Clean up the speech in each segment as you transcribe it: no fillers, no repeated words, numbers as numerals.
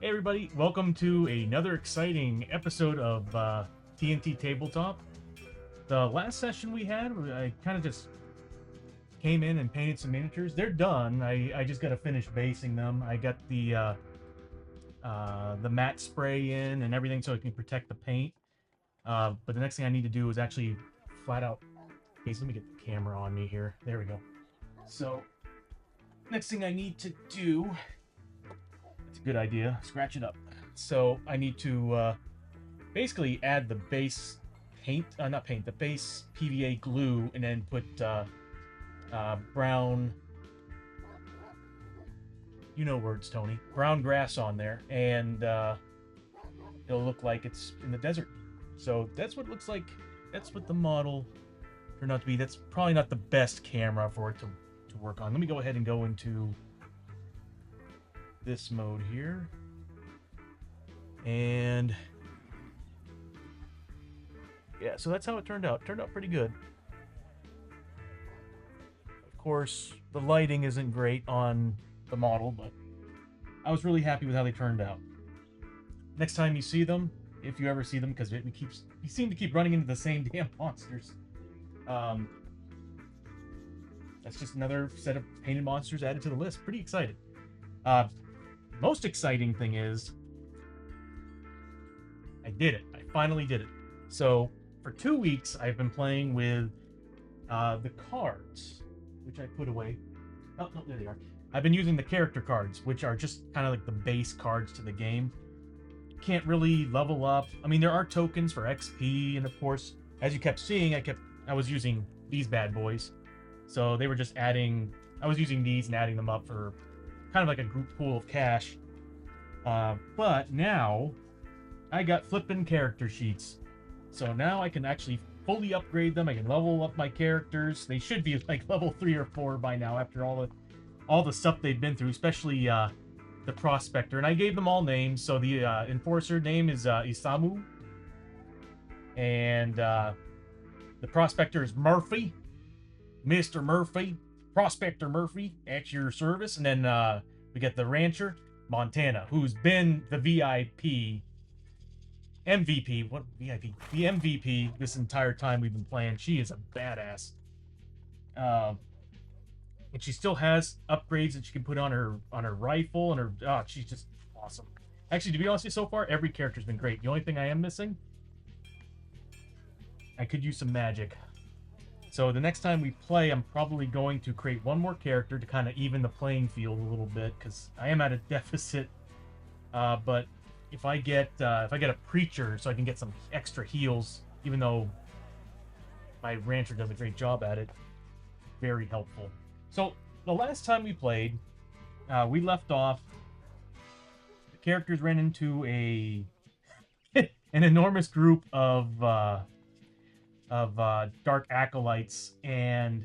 Hey everybody, welcome to another exciting episode of TNT Tabletop. The last session we had, I kind of just came in and painted some miniatures. They're done. I just got to finish basing them. I got the matte spray in and everything so it can protect the paint. But the next thing I need to do is actually flat out... Okay, so let me get the camera on me here. There we go. So, next thing I need to do... It's a good idea. Scratch it up. So I need to basically add the base paint, not paint, the base PVA glue, and then put brown, you know words, Tony, brown grass on there, and it'll look like it's in the desert. So that's what it looks like. That's what the model turned out to be. That's probably not the best camera for it to work on. Let me go ahead and go into this mode here, and yeah, so that's how it turned out. Turned out pretty good. Of course, the lighting isn't great on the model, but I was really happy with how they turned out. Next time you see them, if you ever see them, because you seem to keep running into the same damn monsters. That's just another set of painted monsters added to the list. Pretty excited. Most exciting thing is I did it. I finally did it. So for 2 weeks, I've been playing with the cards, which I put away. Oh, no, there they are. I've been using the character cards, which are just kind of like the base cards to the game. Can't really level up. I mean, there are tokens for XP, and of course, as you kept seeing, I was using these bad boys. So they were just adding... I was using these and adding them up for kind of like a group pool of cash. But now I got flippin' character sheets. So now I can actually fully upgrade them. I can level up my characters. They should be like level 3 or 4 by now after all the stuff they've been through, especially the the prospector, and I gave them all names. So the enforcer name is Isamu, and the prospector is Murphy, Mr. Murphy, Prospector Murphy at your service. And then we get the rancher, Montana, who's been the VIP, MVP, what VIP? The MVP this entire time we've been playing. She is a badass. And she still has upgrades that she can put on her rifle and her. Oh, she's just awesome. Actually, to be honest with you, so far every character's been great. The only thing I am missing, I could use some magic. So the next time we play, I'm probably going to create one more character to kind of even the playing field a little bit, because I am at a deficit. But if I get a preacher, so I can get some extra heals, even though my rancher does a great job at it, very helpful. So the last time we played, we left off. The characters ran into an enormous group of dark acolytes, and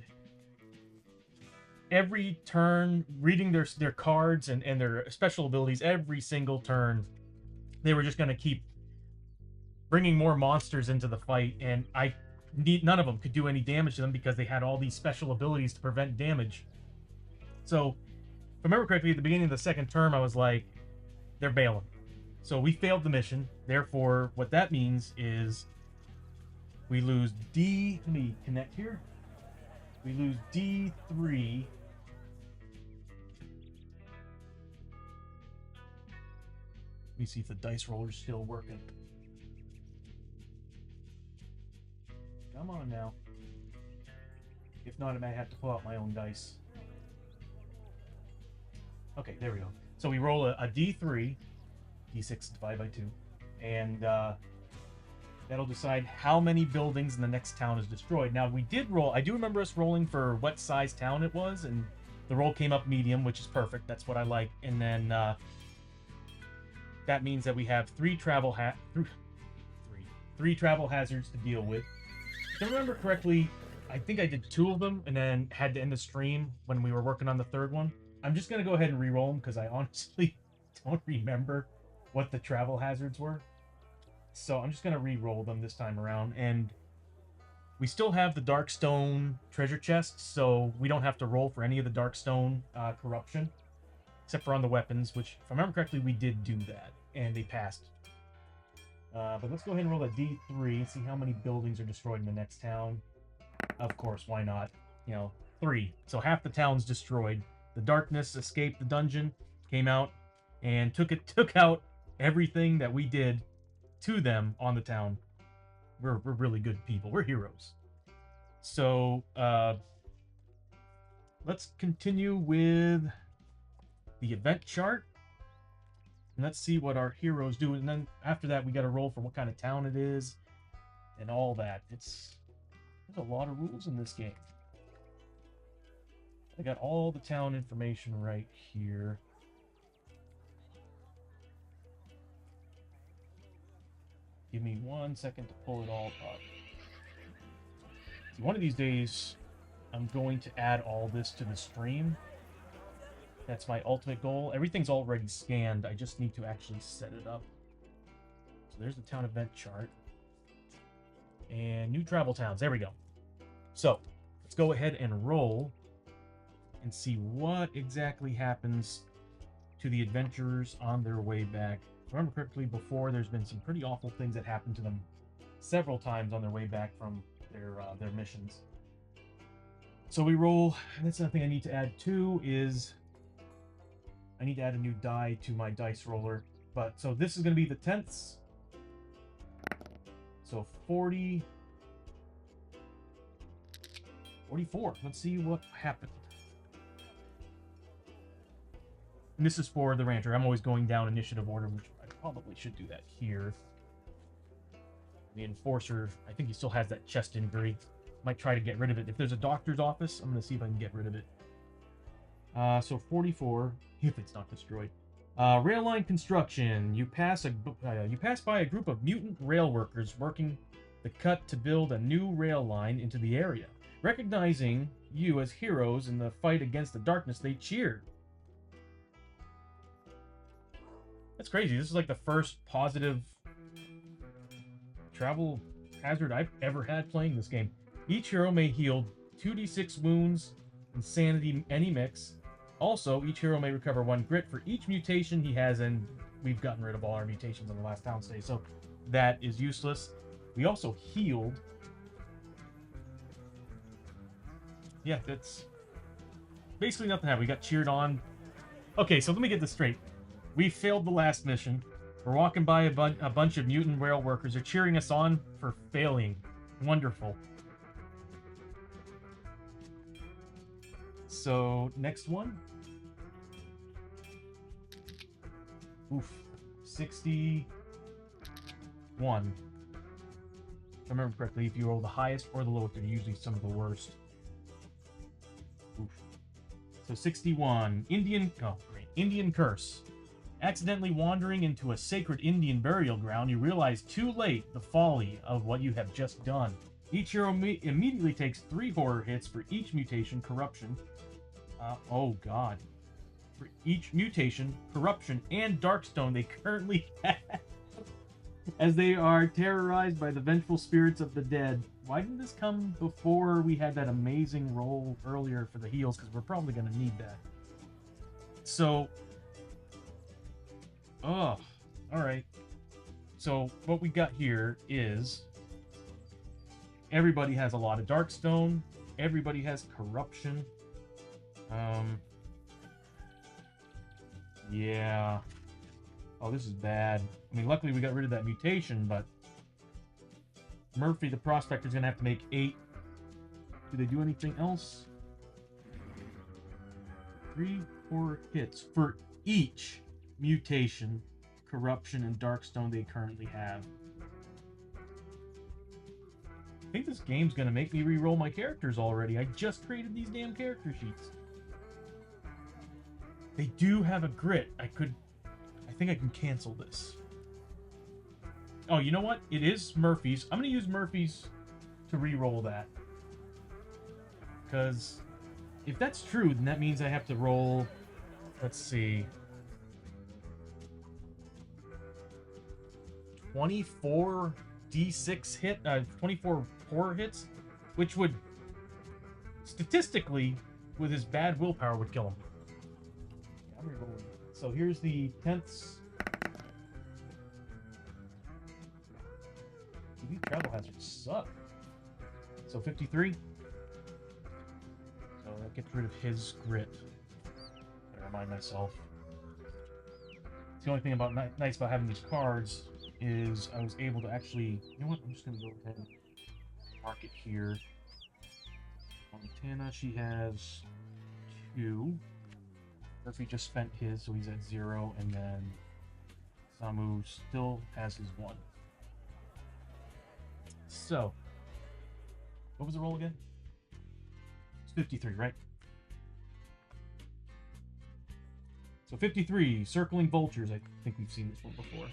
every turn, reading their cards and their special abilities, every single turn, they were just going to keep bringing more monsters into the fight, and none of them could do any damage to them because they had all these special abilities to prevent damage. So, if I remember correctly, at the beginning of the second term, I was like, they're bailing. So we failed the mission. Therefore, what that means is we lose D. Let me connect here. We lose D3. Let me see if the dice roller's still working. Come on now. If not, I might have to pull out my own dice. Okay, there we go. So we roll a D3, D6 divided by 2, and that'll decide how many buildings in the next town is destroyed. Now, we did roll, I do remember us rolling for what size town it was, and the roll came up medium, which is perfect. That's what I like. And then that means that we have three travel hazards to deal with. If I remember correctly, I think I did 2 of them and then had to end the stream when we were working on the 3rd one. I'm just going to go ahead and re-roll them because I honestly don't remember what the travel hazards were. So I'm just going to re-roll them this time around. And we still have the Darkstone treasure chests, so we don't have to roll for any of the Darkstone corruption, except for on the weapons, which, if I remember correctly, we did do that, and they passed. But let's go ahead and roll a D3 and see how many buildings are destroyed in the next town. Of course, why not? 3. So half the town's destroyed. The darkness escaped the dungeon, came out, and took out everything that we did to them on the town. We're really good people. We're heroes. So let's continue with the event chart. And let's see what our heroes do. And then after that, we got to roll for what kind of town it is and all that. There's a lot of rules in this game. I got all the town information right here. Give me 1 second to pull it all up. See, one of these days, I'm going to add all this to the stream. That's my ultimate goal. Everything's already scanned. I just need to actually set it up. So there's the town event chart. And new travel towns. There we go. So let's go ahead and roll and see what exactly happens to the adventurers on their way back. If I remember correctly, before there's been some pretty awful things that happened to them several times on their way back from their missions. So we roll, and that's another thing I need to add too, is I need to add a new die to my dice roller. But so this is going to be the tenths. So 40, 44. Let's see what happened. And this is for the rancher. I'm always going down initiative order, which I probably should do that here. The enforcer, I think he still has that chest injury. Might try to get rid of it. If there's a doctor's office, I'm going to see if I can get rid of it. So 44, if it's not destroyed. Rail line construction. You pass by a group of mutant rail workers working the cut to build a new rail line into the area. Recognizing you as heroes in the fight against the darkness, they cheer. That's crazy. This is like the first positive travel hazard I've ever had playing this game. Each hero may heal 2d6 wounds, insanity, any mix. Also, each hero may recover 1 grit for each mutation he has, and we've gotten rid of all our mutations in the last town stay, so that is useless. We also healed. Yeah, that's basically nothing happened. We got cheered on. Okay, so let me get this straight. We failed the last mission. We're walking by a bunch of mutant rail workers. They're cheering us on for failing. Wonderful. So, next one. Oof. 61. If I remember correctly, if you roll the highest or the lowest, they're usually some of the worst. Oof. So 61. Indian curse. Accidentally wandering into a sacred Indian burial ground, you realize too late the folly of what you have just done. Each hero immediately takes 3 horror hits for each mutation, corruption. Oh god. For each mutation, corruption, and darkstone they currently have, as they are terrorized by the vengeful spirits of the dead. Why didn't this come before we had that amazing roll earlier for the heals? Because we're probably going to need that. So, oh, alright. So, what we got here is everybody has a lot of darkstone. Everybody has corruption. Yeah. Oh, this is bad. I mean, luckily we got rid of that mutation, but Murphy, the prospector, is going to have to make 8. Do they do anything else? 3 horror hits for each mutation, corruption, and darkstone they currently have. I think this game's going to make me re-roll my characters already. I just created these damn character sheets. They do have a grit. I think I can cancel this. Oh, you know what? It is Murphy's. I'm going to use Murphy's to re-roll that. Because if that's true, then that means I have to roll... Let's see... 24 D6 hit... 24 horror hits, which would... statistically, with his bad willpower, would kill him. I'm re-rolling. So here's the 10th... These travel hazards suck. So 53. So that gets rid of his grit. I remind myself. The only thing about nice about having these cards is I was able to actually... You know what? I'm just going to go ahead and mark it here. Montana, she has 2. Murphy just spent his, so he's at 0. And then Samu still has his 1. So, what was the roll again? It's 53, right? So 53, circling vultures. I think we've seen this one before.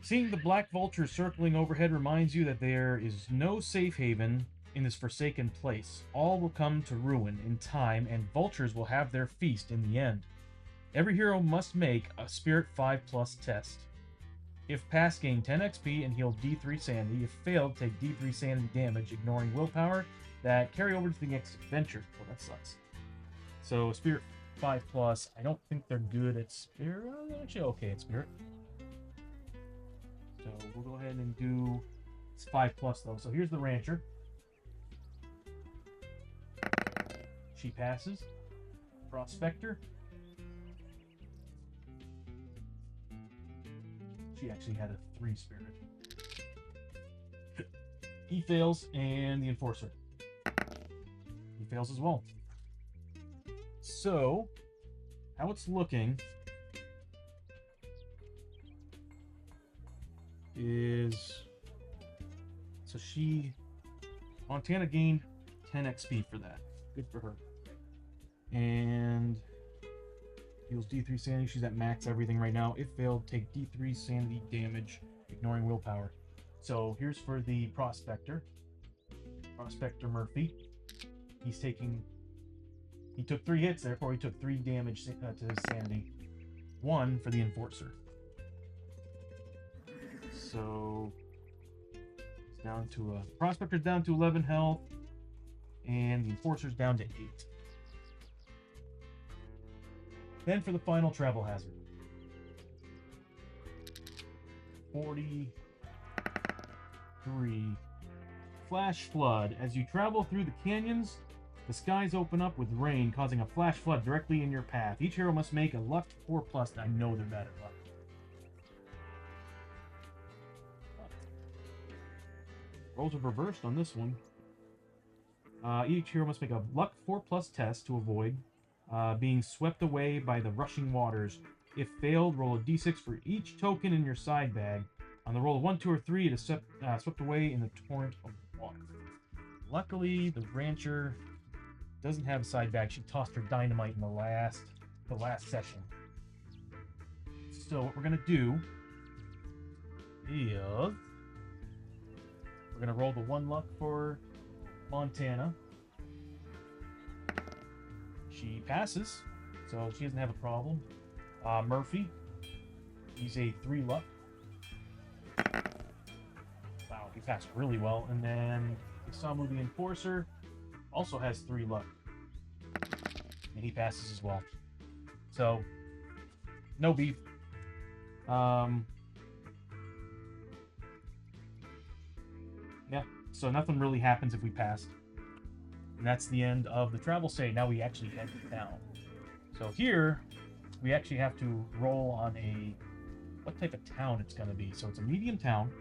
Seeing the black vultures circling overhead reminds you that there is no safe haven in this forsaken place. All will come to ruin in time, and vultures will have their feast in the end. Every hero must make a Spirit 5+ test. If passed, gain 10 XP and heal D3 sanity. If failed, take D3 sanity damage, ignoring willpower, that carry over to the next adventure. Well, that sucks. So, Spirit 5+, I don't think they're good at Spirit. They're actually okay at Spirit. So, we'll go ahead and do... It's 5+ though. So, here's the Rancher. She passes. Prospector. She actually had a 3 Spirit. He fails, and the Enforcer. He fails as well. So, how it's looking is... So Montana gained 10 XP for that. Good for her. And... heals D3 sanity. She's at max everything right now. If failed, take D3 sanity damage, ignoring willpower. So here's for the Prospector. Prospector Murphy. He took 3 hits, therefore he took 3 damage to his sanity. 1 for the Enforcer. So it's down to Prospector's down to 11 health, and the Enforcer's down to 8. Then for the final travel hazard. 43. Flash flood. As you travel through the canyons, the skies open up with rain, causing a flash flood directly in your path. Each hero must make a luck 4+. I know they're bad at luck. Rolls are reversed on this one. Each hero must make a luck 4+ test to avoid being swept away by the rushing waters. If failed, roll a d6 for each token in your side bag. On the roll of 1, 2, or 3, it is swept away in the torrent of water. Luckily, the rancher doesn't have a side bag. She tossed her dynamite in the last session. So what we're gonna do is we're gonna roll the 1 luck for Montana. She passes, so she doesn't have a problem. Murphy, he's a 3 luck. Wow, he passed really well. And then Isamu the Enforcer also has 3 luck, and he passes as well. So no beef. Yeah, so nothing really happens if we passed. And that's the end of the travel stage. Now we actually head to town. So here, we actually have to roll on what type of town it's going to be. So it's a medium town,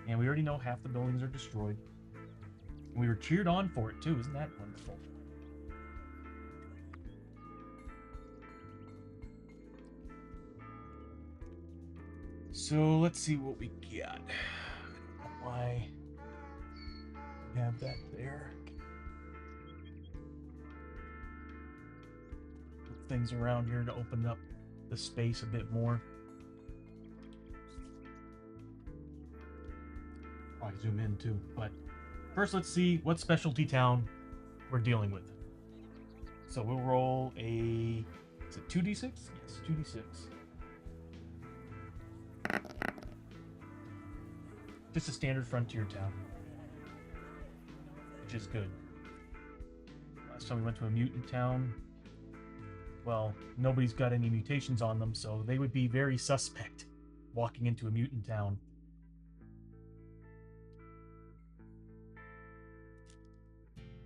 and we already know half the buildings are destroyed. And we were cheered on for it too. Isn't that wonderful? So let's see what we got. Why have that there? Put things around here to open up the space a bit more. I zoom in too, but first let's see what specialty town we're dealing with. So we'll roll is it 2d6? Yes, 2d6. Just a standard frontier town, which is good. Last time we went to a mutant town, well, nobody's got any mutations on them, so they would be very suspect walking into a mutant town.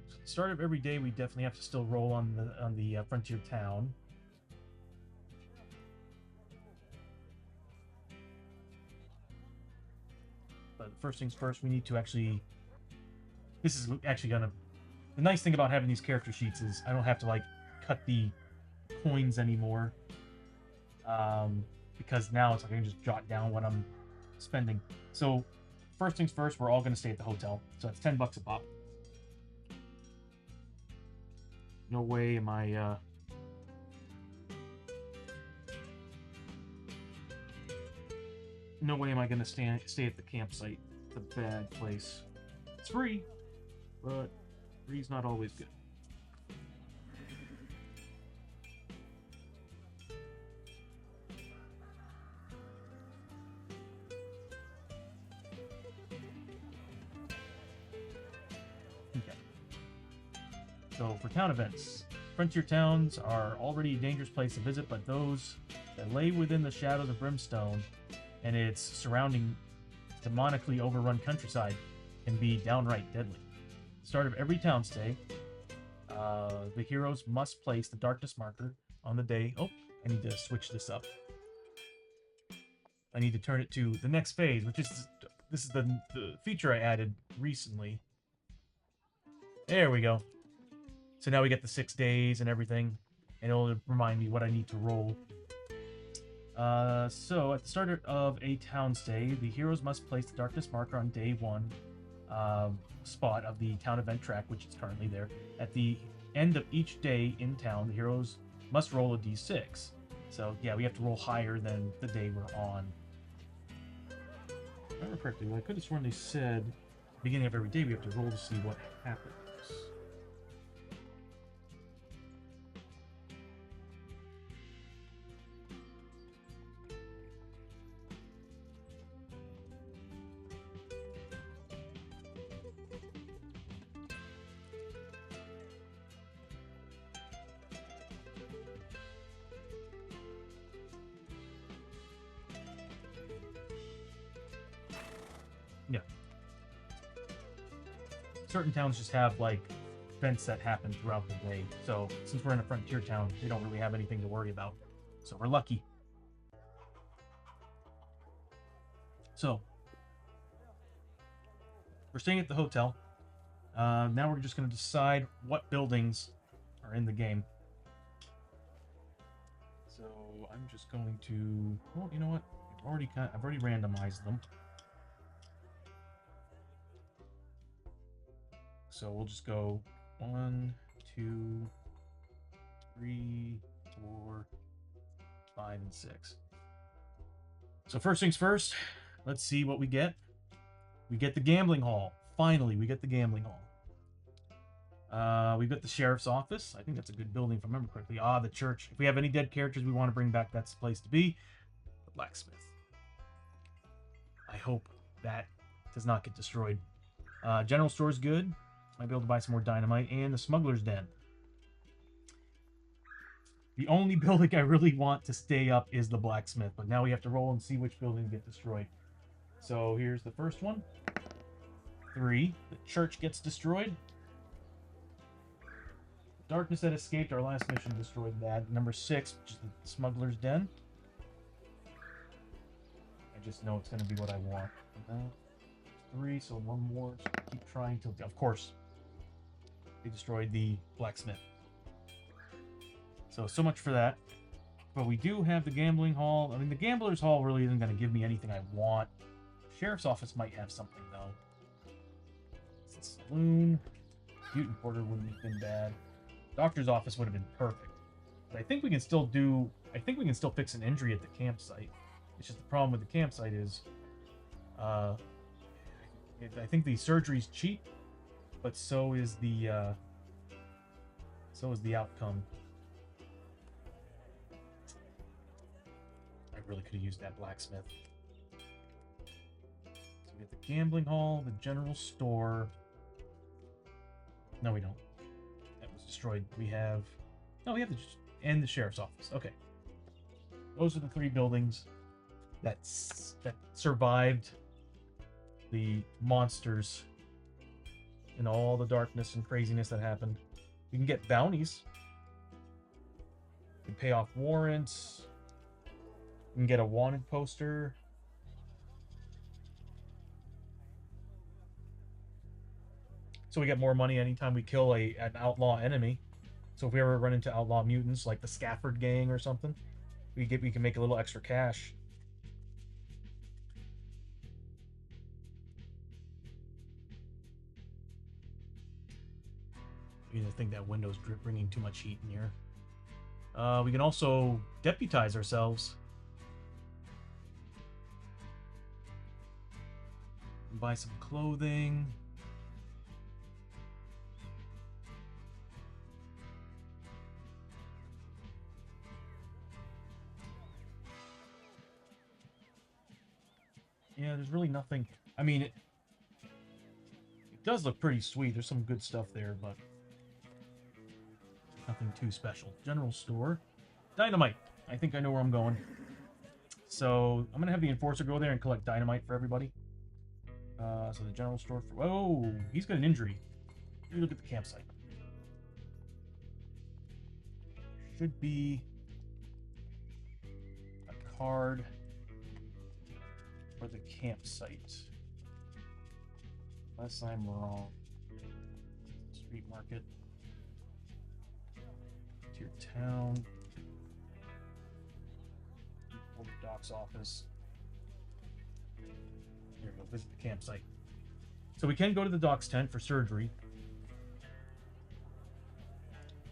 So at the start of every day, we definitely have to still roll on the frontier town. But first things first, we need to actually... This is actually gonna... The nice thing about having these character sheets is I don't have to, like, cut the coins anymore. Because now it's like I can just jot down what I'm spending. So, first things first, we're all gonna stay at the hotel. So that's $10 a pop. No way am I, No way am I gonna stay at the campsite. It's a bad place. It's free, but free's not always good. Okay. So for town events, frontier towns are already a dangerous place to visit, but those that lay within the shadows of Brimstone and its surrounding demonically overrun countryside can be downright deadly. At the start of every town stay, the heroes must place the darkness marker on the day. Oh, I need to switch this up. I need to turn it to the next phase, which is this is the feature I added recently. There we go. So now we get the 6 days and everything, and it'll remind me what I need to roll. So at the start of a town stay, the heroes must place the darkness marker on day 1 spot of the town event track, which is currently there. At the end of each day in town, the heroes must roll a d6. So yeah, we have to roll higher than the day we're on. If I remember correctly, I could have sworn they said beginning of every day we have to roll to see what happens. Yeah. Certain towns just have like events that happen throughout the day. So since we're in a frontier town, we don't really have anything to worry about. So we're lucky. So we're staying at the hotel. Now we're just going to decide what buildings are in the game. So I'm just going to. Well, you know what? I've already randomized them. So we'll just go 1, 2, 3, 4, 5, and 6. So first things first, let's see what we get. We get the gambling hall. Finally, we get the gambling hall. We've got the sheriff's office. I think that's a good building if I remember correctly. The church. If we have any dead characters we want to bring back, that's the place to be. The blacksmith. I hope that does not get destroyed. General store is good. Might be able to buy some more dynamite. And the smuggler's den. The only building I really want to stay up is the blacksmith. But now we have to roll and see which buildings get destroyed. So here's the first one. 3. The church gets destroyed. Darkness that escaped. Our last mission destroyed that. Number 6, which is the smuggler's den. I just know it's going to be what I want. 3, so one more. So keep trying to... Of course, they destroyed the blacksmith. So much for that. But we do have the gambling hall. I mean, the gambler's hall really isn't going to give me anything I want. Sheriff's office might have something, though. It's a saloon. Mutant Porter wouldn't have been bad. Doctor's office would have been perfect. But I think we can still do... I think we can still fix an injury at the campsite. It's just the problem with the campsite is... I think the surgery's cheap, but so is the outcome. I really could have used that blacksmith. So we have the gambling hall, the general store. No, we don't. That was destroyed. We have... No, we have and the sheriff's office. Okay. Those are the 3 buildings that survived the monsters and all the darkness and craziness that happened. You can get bounties. You can pay off warrants. You can get a wanted poster. So we get more money anytime we kill an outlaw enemy. So if we ever run into outlaw mutants like the Scafford gang or something, we can make a little extra cash. I think that window's bringing too much heat in here. We can also deputize ourselves. Buy some clothing. Yeah, there's really nothing. I mean, it does look pretty sweet. There's some good stuff there, but nothing too special. General store. Dynamite. I think I know where I'm going. So I'm going to have the enforcer go there and collect dynamite for everybody. So the general store for... Oh, he's got an injury. Let me look at the campsite. Should be a card for the campsite. Unless I'm wrong. Street market. To your town. Or the doc's office. Here we go, visit the campsite. So we can go to the doc's tent for surgery.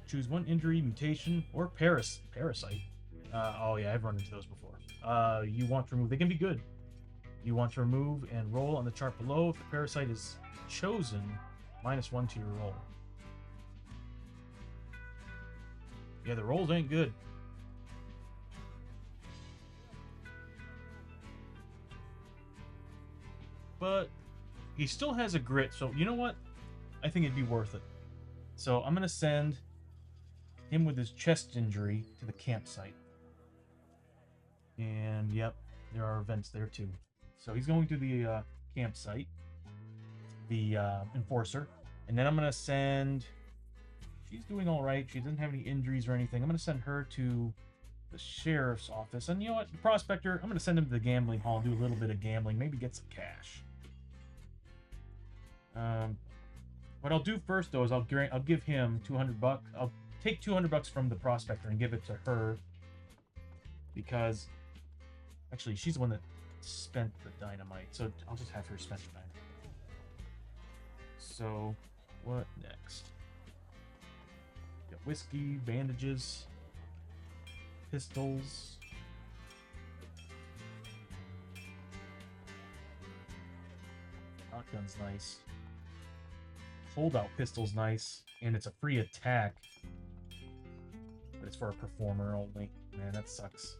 Choose one injury, mutation, or parasite. Oh yeah, I've run into those before. You want to remove, they can be good. You want to remove and roll on the chart below. If the parasite is chosen, -1 to your roll. Yeah, the rolls ain't good. But he still has a grit, so you know what? I think it'd be worth it. So I'm going to send him with his chest injury to the campsite. And yep, there are events there too. So he's going to the campsite, the enforcer. And then I'm going to send... She's doing all right. She doesn't have any injuries or anything. I'm going to send her to the sheriff's office. And you know what? The prospector, I'm going to send him to the gambling hall, do a little bit of gambling, maybe get some cash. What I'll do first, though, is I'll give him 200 bucks. I'll take 200 bucks from the prospector and give it to her. Because, actually, she's the one that spent the dynamite. So I'll just have her spend the dynamite. So, what next? Got whiskey, bandages, pistols. Shotgun's nice. Holdout pistol's nice, and it's a free attack. But it's for a performer only. Man, that sucks.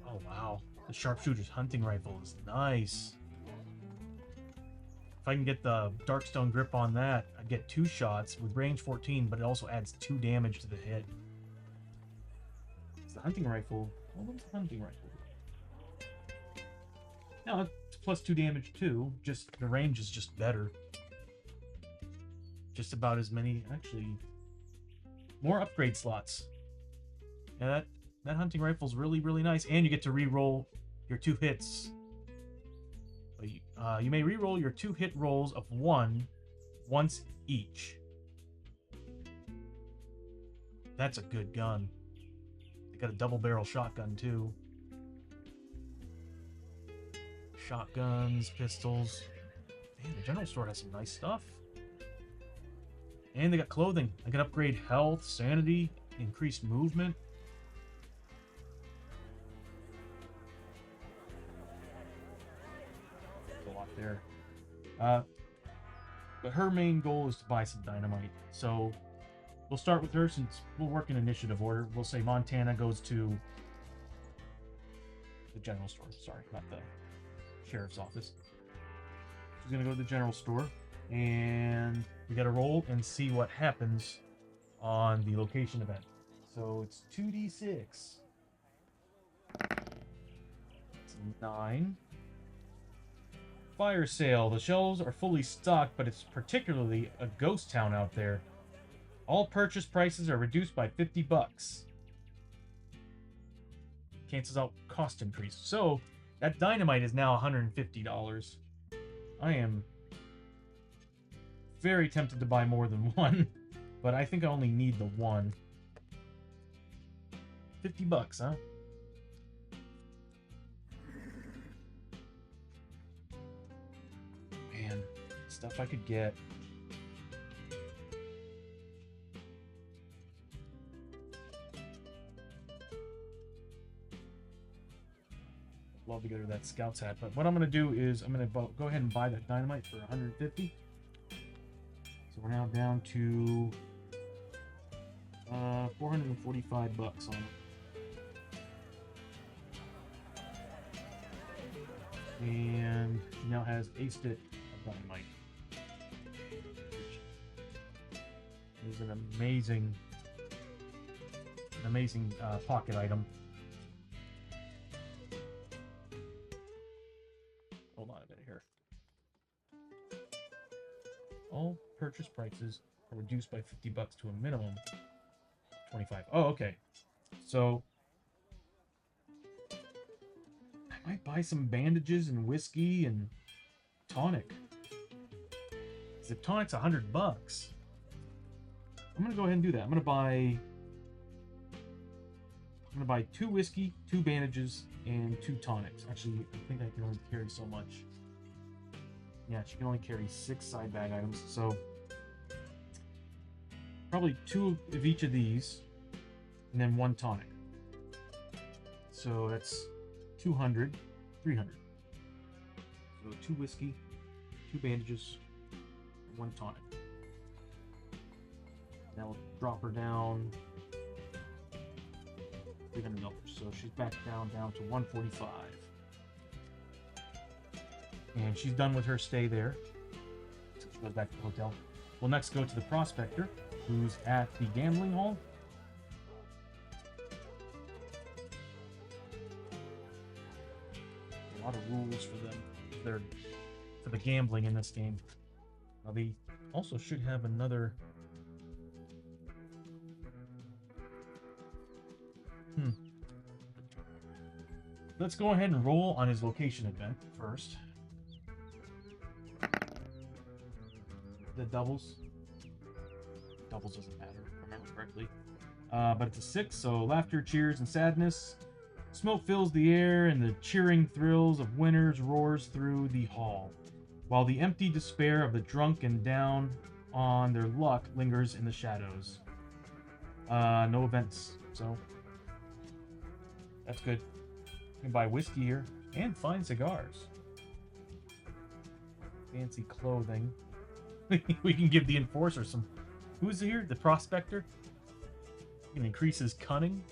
Oh, wow. The sharpshooter's hunting rifle is nice. If I can get the Darkstone grip on that, I get 2 shots with range 14, but it also adds 2 damage to the hit. It's the hunting rifle. What was the hunting rifle? No, it's plus 2 damage too. Just the range is just better. Just about as many, actually. More upgrade slots. Yeah, that hunting rifle's really, really nice. And you get to re-roll your 2 hits. You may re-roll your 2 hit rolls of 1 once each. That's a good gun. They got a double barrel shotgun too. Shotguns, pistols. Man, the general store has some nice stuff. And they got clothing. I can upgrade health, sanity, increased movement. A lot there. But her main goal is to buy some dynamite. So we'll start with her since we'll work in initiative order. We'll say Montana goes to the general store. Sorry, not the sheriff's office. She's gonna go to the general store, and we gotta roll and see what happens on the location event. So it's 2d6. It's 9. Fire sale. The shelves are fully stocked, but it's particularly a ghost town out there. All purchase prices are reduced by 50 bucks. Cancels out cost increase. So that dynamite is now $150. I am very tempted to buy more than one, but I think I only need the one. 50 bucks, huh? Man, stuff I could get. Love to get her that scout's hat, but what I'm going to do is I'm going to go ahead and buy that dynamite for 150. So we're now down to 445 bucks on it. And she now has a stick of dynamite, which is an amazing pocket item. Hold on a minute here. All purchase prices are reduced by 50 bucks to a minimum of 25. Oh, okay. So I might buy some bandages and whiskey and tonic. Because if tonic's 100 bucks, I'm gonna go ahead and do that. I'm gonna buy 2 whiskey, 2 bandages, and 2 tonics. Actually, I think I can only carry so much. Yeah, she can only carry 6 side bag items, so probably 2 of each of these, and then 1 tonic. So that's 200, 300. So 2 whiskey, 2 bandages, 1 tonic. That will drop her down $300. So she's back down to 145. And she's done with her stay there. So she goes back to the hotel. We'll next go to the prospector, who's at the gambling hall. lot of rules for them. For the gambling in this game. Now they also should have another. Let's go ahead and roll on his location event first. The doubles. Doubles doesn't matter, if I remember correctly. But it's a 6, so laughter, cheers, and sadness. Smoke fills the air, and the cheering thrills of winners roars through the hall, while the empty despair of the drunk and down on their luck lingers in the shadows. No events, so that's good. You can buy whiskey here and fine cigars. Fancy clothing. We can give the enforcer some. Who's here? The prospector. We can increase his cunning.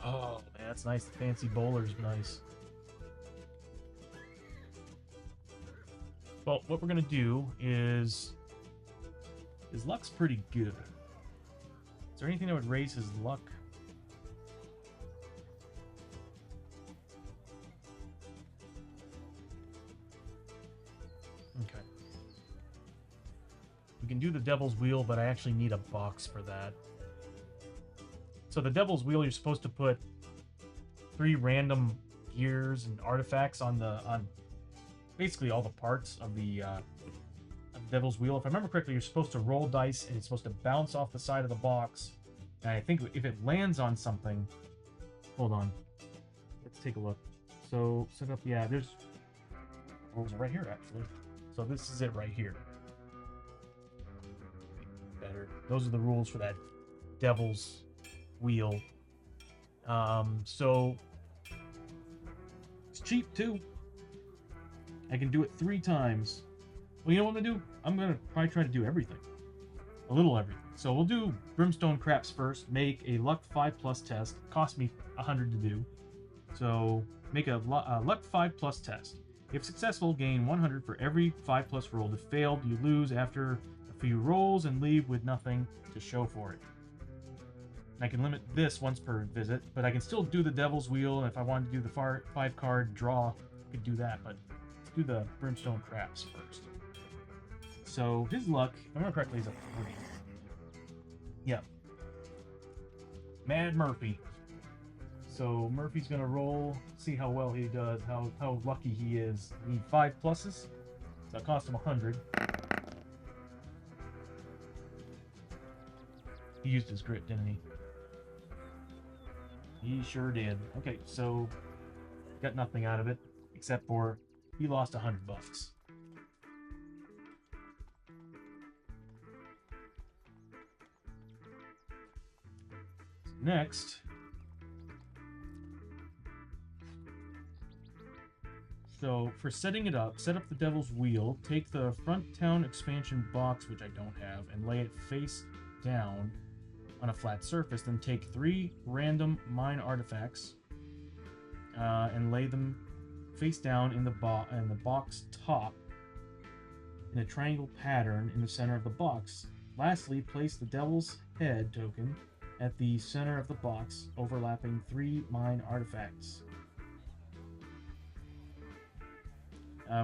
Oh man, that's nice. The fancy bowler's nice. Well, what we're gonna do is his luck's pretty good. Is there anything that would raise his luck? Okay. We can do the Devil's Wheel, but I actually need a box for that. So the Devil's Wheel, you're supposed to put 3 random gears and artifacts on basically all the parts of the Devil's Wheel. If I remember correctly, you're supposed to roll dice and it's supposed to bounce off the side of the box. And I think if it lands on something, hold on, let's take a look. So set up, yeah, there's rules right here actually. So this is it right here. Better. Those are the rules for that Devil's Wheel. So it's cheap too. I can do it 3 times. Well, you know what I'm gonna do? I'm gonna probably try to do everything. A little everything. So we'll do Brimstone Craps first. Make a Luck 5+ test. Cost me 100 to do. So make a Luck 5+ test. If successful, gain 100 for every 5+ roll. If failed, you lose after a few rolls and leave with nothing to show for it. I can limit this once per visit, but I can still do the Devil's Wheel, and if I wanted to do the 5-card draw, I could do that, but let's do the Brimstone Craps first. So his luck, if I remember correctly, is a 3. Yep. Mad Murphy. So Murphy's gonna roll, see how well he does, how lucky he is. Need 5 pluses, so that cost him 100. He used his grit, didn't he? He sure did. Okay, so got nothing out of it except for he lost $100. Next, so for setting it up, set up the Devil's Wheel, take the front town expansion box, which I don't have, and lay it face down on a flat surface. Then take 3 random mine artifacts and lay them face down in the box top in a triangle pattern in the center of the box. Lastly, place the Devil's Head token at the center of the box, overlapping 3 mine artifacts.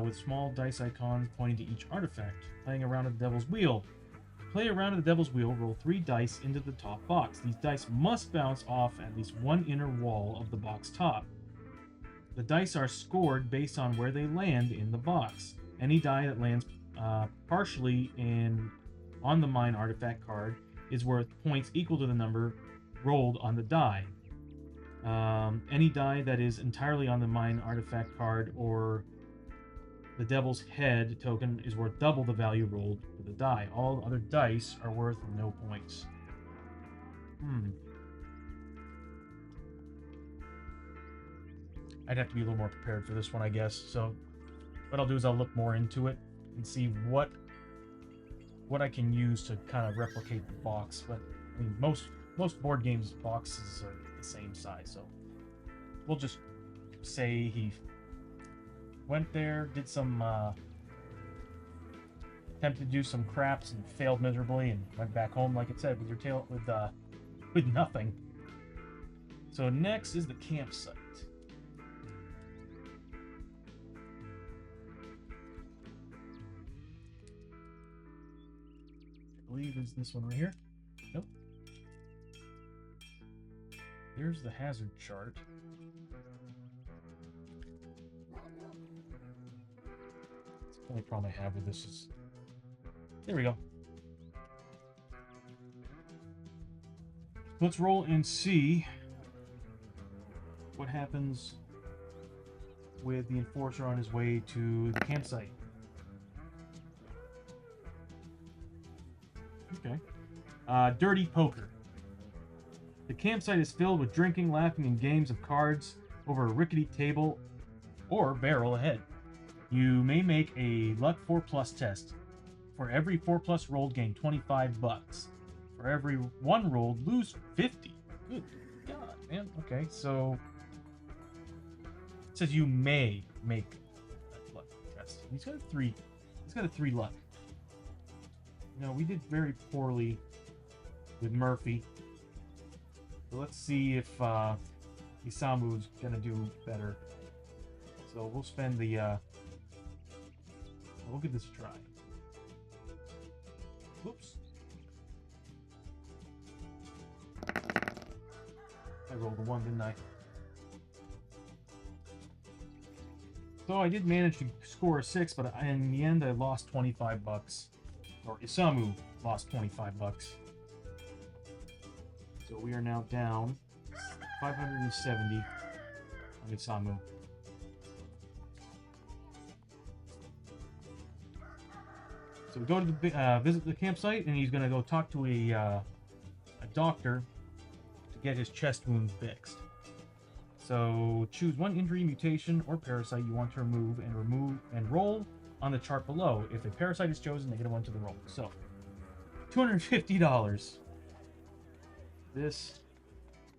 With small dice icons pointing to each artifact. Playing around with the Devil's Wheel. To play around with the Devil's Wheel, roll 3 dice into the top box. These dice must bounce off at least one inner wall of the box top. The dice are scored based on where they land in the box. Any die that lands partially on the mine artifact card is worth points equal to the number rolled on the die. Any die that is entirely on the mine artifact card or the Devil's Head token is worth double the value rolled for the die. All other dice are worth no points. I'd have to be a little more prepared for this one, I guess. So what I'll do is I'll look more into it and see what I can use to kind of replicate the box. But I mean, most board games boxes are the same size, so we'll just say he went there, did some attempted to do some craps and failed miserably, and went back home, like it said, with your tail with nothing. So next is the campsite. I believe is this one right here. Nope. There's the hazard chart. The only problem I have with this is... There we go. Let's roll and see what happens with the enforcer on his way to the campsite. Okay. Dirty poker. The campsite is filled with drinking, laughing, and games of cards over a rickety table or barrel ahead. You may make a luck 4+ test. For every 4+ rolled, gain $25. For every 1 rolled, lose 50. Good God, man. Okay, so it says you may make a luck test. He's got a 3. He's got a 3 luck. No, we did very poorly with Murphy. So let's see if Isamu's gonna do better. So we'll spend the we'll give this a try. Whoops. I rolled a 1, didn't I? So I did manage to score a 6, but in the end I lost $25. Or Isamu lost $25. So we are now down 570 on Isamu. So we go to the visit the campsite, and he's going to go talk to a doctor to get his chest wound fixed. So choose one injury, mutation, or parasite you want to remove and roll on the chart below. If a parasite is chosen, they get a 1 to the roll. So $250. This,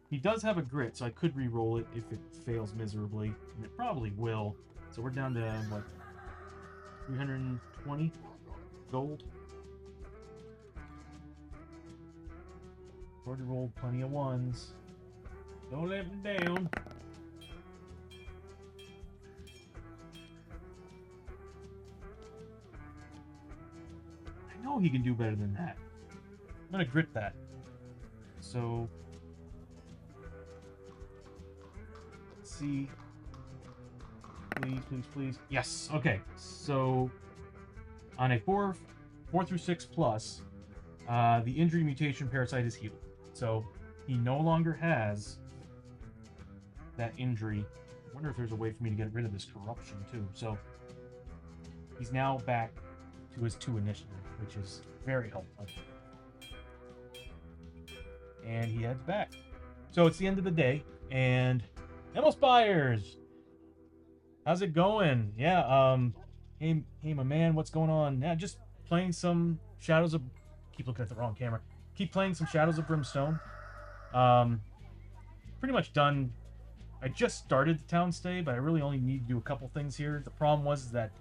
he does have a grit, so I could re-roll it if it fails miserably, and it probably will. So we're down to what, 320 gold. Already rolled plenty of 1s. Don't let me down. I know he can do better than that. I'm gonna grit that. So let's see. Please, please, please. Yes. Okay. So on a 4 through 6 plus, the injury, mutation, parasite is healed. So he no longer has that injury. I wonder if there's a way for me to get rid of this corruption too. So he's now back to his 2 initiative, which is very helpful. And he heads back. So it's the end of the day, and Emil Spires, how's it going? Yeah, hey my man, what's going on? Yeah, just playing some Shadows of... Keep looking at the wrong camera. Keep playing some Shadows of Brimstone. Pretty much done. I just started the town stay, but I really only need to do a couple things here. The problem was that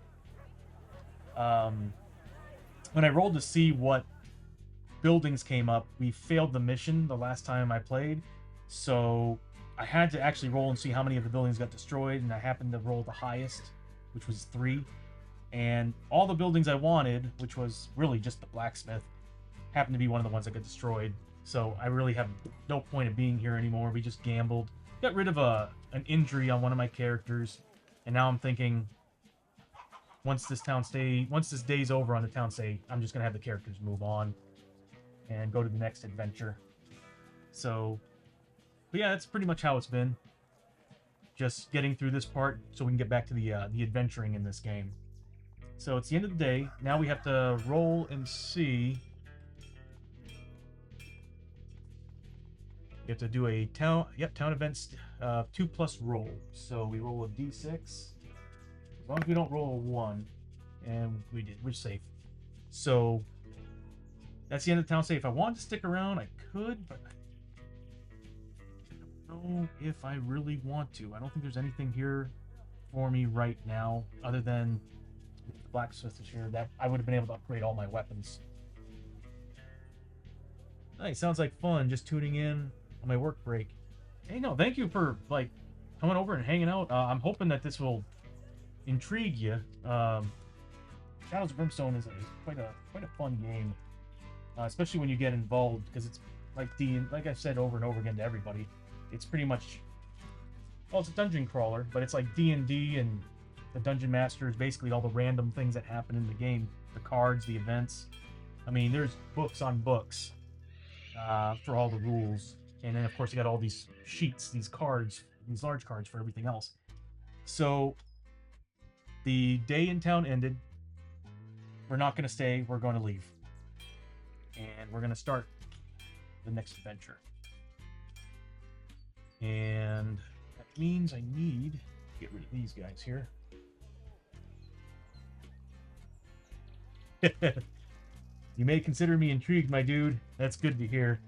when I rolled to see what buildings came up, we failed the mission the last time I played, so I had to actually roll and see how many of the buildings got destroyed, and I happened to roll the highest, which was 3, and all the buildings I wanted, which was really just the blacksmith, happened to be one of the ones that got destroyed. So I really have no point of being here anymore. We just gambled, got rid of an injury on one of my characters, and now I'm thinking, once this day's over on the town stay, I'm just gonna have the characters move on and go to the next adventure. So, but yeah, that's pretty much how it's been. Just getting through this part so we can get back to the adventuring in this game. So it's the end of the day. Now we have to roll and see. You have to do a town events 2+ roll. So we roll a d6. As long as we don't roll a 1, and we did, we're safe. So that's the end of the town stay. If I wanted to stick around, I could, but I don't know if I really want to. I don't think there's anything here for me right now, other than The blacksmith is here. That I would have been able to upgrade all my weapons. Nice, sounds like fun. Just tuning in on my work break. Hey, no, thank you for like coming over and hanging out. I'm hoping that this will intrigue you. Shadows of Brimstone is quite a fun game, especially when you get involved because it's like I've said over and over again to everybody. It's pretty much it's a dungeon crawler, but it's like D&D and the dungeon master is basically all the random things that happen in the game, the cards, the events. I mean, there's books on books for all the rules, and then of course you got all these sheets, these cards, these large cards for everything else. So the day in town ended. We're not going to stay. We're going to leave, and we're going to start the next adventure. And that means I need to get rid of these guys here. You may consider me intrigued, my dude. That's good to hear.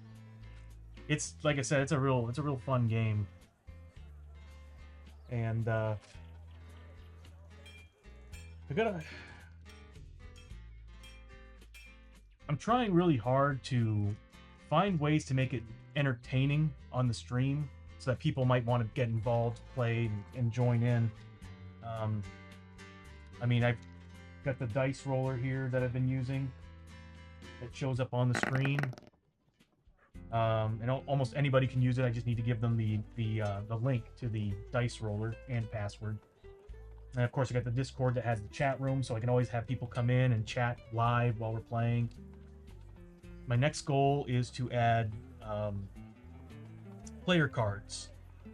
It's like I said, it's a real fun game. And I gotta. I'm trying really hard to find ways to make it entertaining on the stream, so that people might want to get involved, play, and join in. I mean, I've got the dice roller here that I've been using. That shows up on the screen. And almost anybody can use it. I just need to give them the link to the dice roller and password. And of course, I got the Discord that has the chat room, so I can always have people come in and chat live while we're playing. My next goal is to add player cards.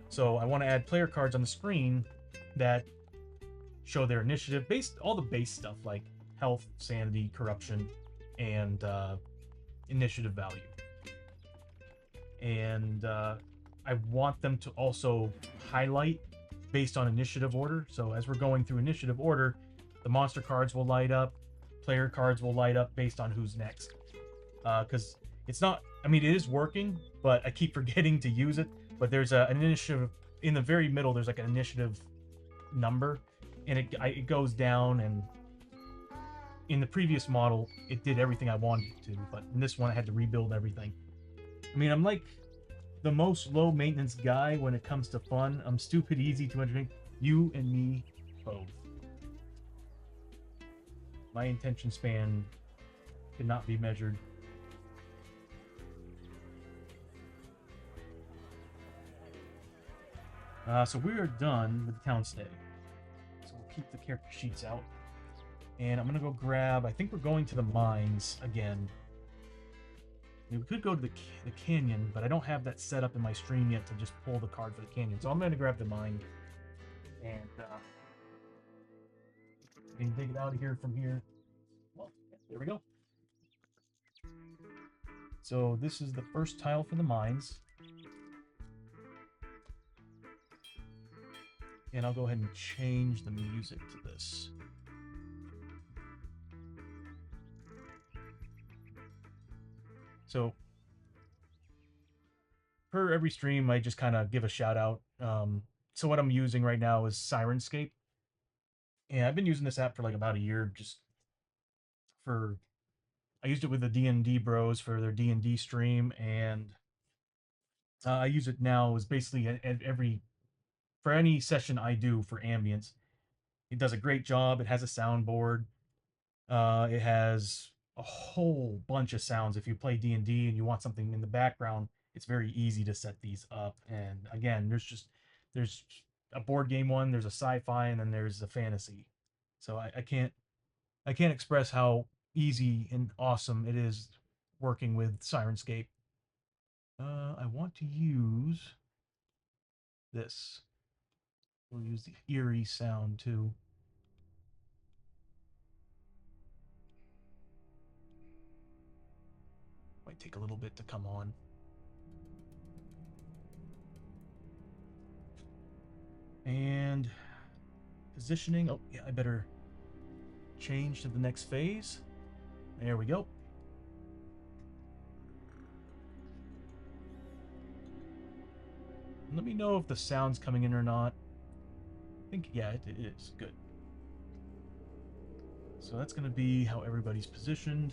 So I want to add player cards on the screen that show their initiative, all the base stuff like health, sanity, corruption, and initiative value. And I want them to also highlight based on initiative order. So as we're going through initiative order, the monster cards will light up, player cards will light up based on who's next. Because it's not, I mean, it is working, but I keep forgetting to use it. But there's an initiative in the very middle. There's like an initiative number, and it goes down. And in the previous model, it did everything I wanted it to, but in this one, I had to rebuild everything. I mean, I'm like the most low maintenance guy when it comes to fun. I'm stupid easy to entertain. You and me both. My attention span cannot be measured. So we are done with the town stay. So we'll keep the character sheets out. And I'm going to go grab, I think we're going to the mines again. I mean, we could go to the canyon, but I don't have that set up in my stream yet to just pull the card for the canyon. So I'm going to grab the mine. And we can take it out of here from here. Well, there we go. So this is the first tile for the mines. And I'll go ahead and change the music to this. So, per every stream, I just kind of give a shout out. So what I'm using right now is Sirenscape. And I've been using this app for like about a year, just for... I used it with the D&D bros for their D&D stream, and I use it now as basically for any session I do for ambience. It does a great job. It has a soundboard. It has a whole bunch of sounds. If you play D&D and you want something in the background, it's very easy to set these up. And again, there's a board game one, there's a sci-fi, and then there's a fantasy. So I can't express how easy and awesome it is working with Sirenscape. I want to use this. We'll use the eerie sound too. Might take a little bit to come on. And positioning. Oh, yeah, I better change to the next phase. There we go. Let me know if the sound's coming in or not. I think, yeah, it is. Good. So that's going to be how everybody's positioned.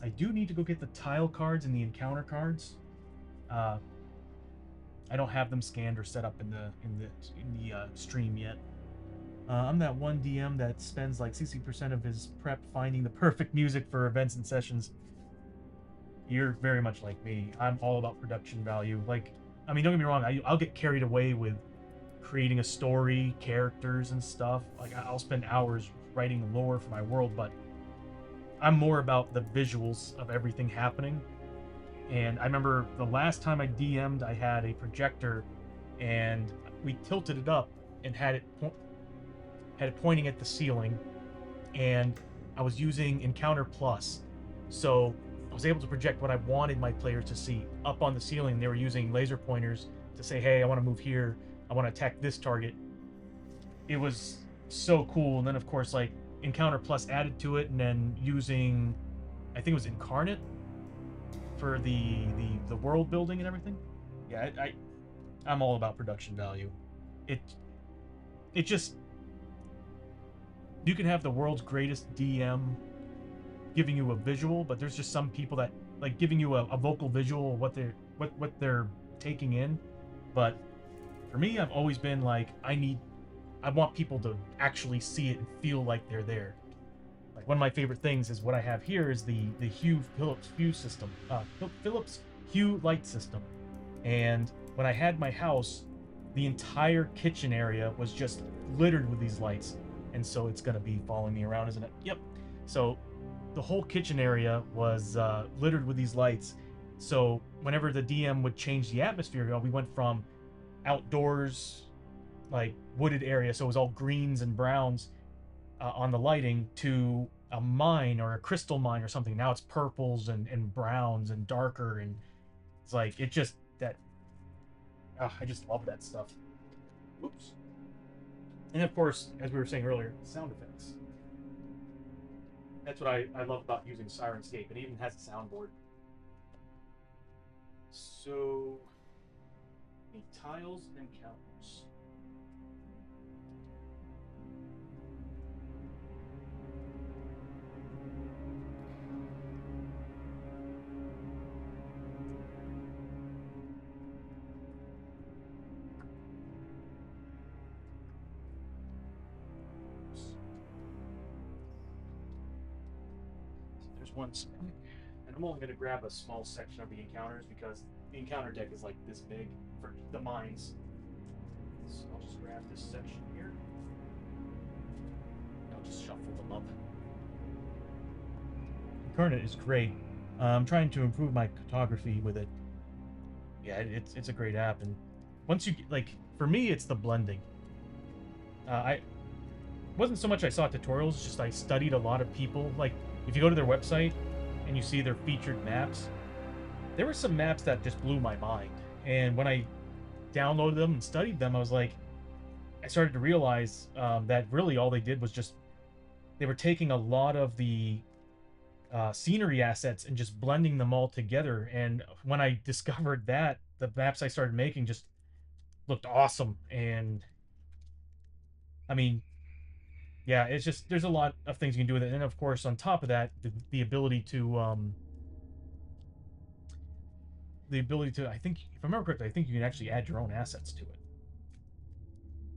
I do need to go get the tile cards and the encounter cards. Uh, I don't have them scanned or set up in the stream yet. I'm that one DM that spends like 60% of his prep finding the perfect music for events and sessions. You're very much like me. I'm all about production value. Like, I mean, don't get me wrong. I'll get carried away with creating a story, characters, and stuff. Like, I'll spend hours writing lore for my world, but I'm more about the visuals of everything happening. And I remember the last time I DM'd, I had a projector, and we tilted it up and had it pointing at the ceiling, and I was using Encounter Plus, so I was able to project what I wanted my players to see up on the ceiling. They were using laser pointers to say, "Hey, I want to move here. I want to attack this target." It was so cool. And then, of course, like Encounter Plus added to it, and then using, I think it was Incarnate for the world building and everything. Yeah, I'm all about production value. It it just, you can have the world's greatest DM giving you a visual, but there's just some people that like giving you a vocal visual of what they're taking in. But for me, I've always been like, I want people to actually see it and feel like they're there. Like, one of my favorite things is what I have here is the Hue Phillips Hue system, Phillips Hue light system. And when I had my house, the entire kitchen area was just littered with these lights, and so it's gonna be following me around, isn't it? Yep. So the whole kitchen area was littered with these lights. So whenever the DM would change the atmosphere, we went from outdoors, like wooded area, so it was all greens and browns on the lighting, to a mine or a crystal mine or something. Now it's purples and browns and darker, and it's like it just that. I just love that stuff. Oops. And of course, as we were saying earlier, sound effects. That's what I love about using Sirenscape. It even has a soundboard. So, the tiles and counters. There's one spec. And I'm only going to grab a small section of the encounters because the encounter deck is like this big for the mines. So I'll just grab this section here. I'll just shuffle them up. Incarnate is great. I'm trying to improve my cartography with it. Yeah, it's a great app, and once you like, for me, it's the blending. I wasn't so much I saw tutorials, just I studied a lot of people. Like, if you go to their website and you see their featured maps, there were some maps that just blew my mind. And when I downloaded them and studied them, I was like, I started to realize that really all they did was just, they were taking a lot of the scenery assets and just blending them all together. And when I discovered that, the maps I started making just looked awesome. And I mean, yeah, it's just, there's a lot of things you can do with it. And of course, on top of that, the ability to I think, if I remember correctly, I think you can actually add your own assets to it.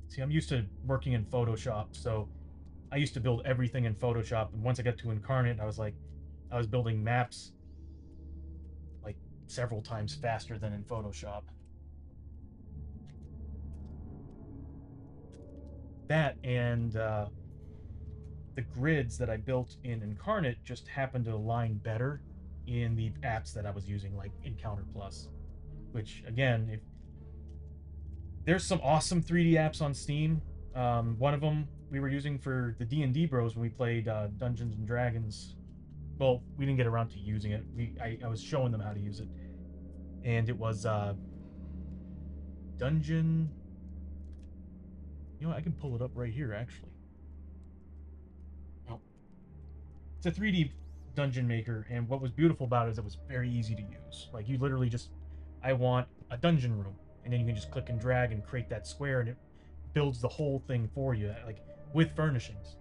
See, I'm used to working in Photoshop, so I used to build everything in Photoshop. And once I got to Incarnate, I was like, I was building maps like several times faster than in Photoshop. That and the grids that I built in Incarnate just happened to align better in the apps that I was using, like Encounter Plus. Which, again, if there's some awesome 3D apps on Steam. One of them we were using for the D&D bros when we played Dungeons and Dragons. Well, we didn't get around to using it. I was showing them how to use it, and it was Dungeon. You know, I can pull it up right here actually. Oh, it's a 3D dungeon maker, and what was beautiful about it is it was very easy to use. Like, you literally just, I want a dungeon room, and then you can just click and drag and create that square, and it builds the whole thing for you, like with furnishings.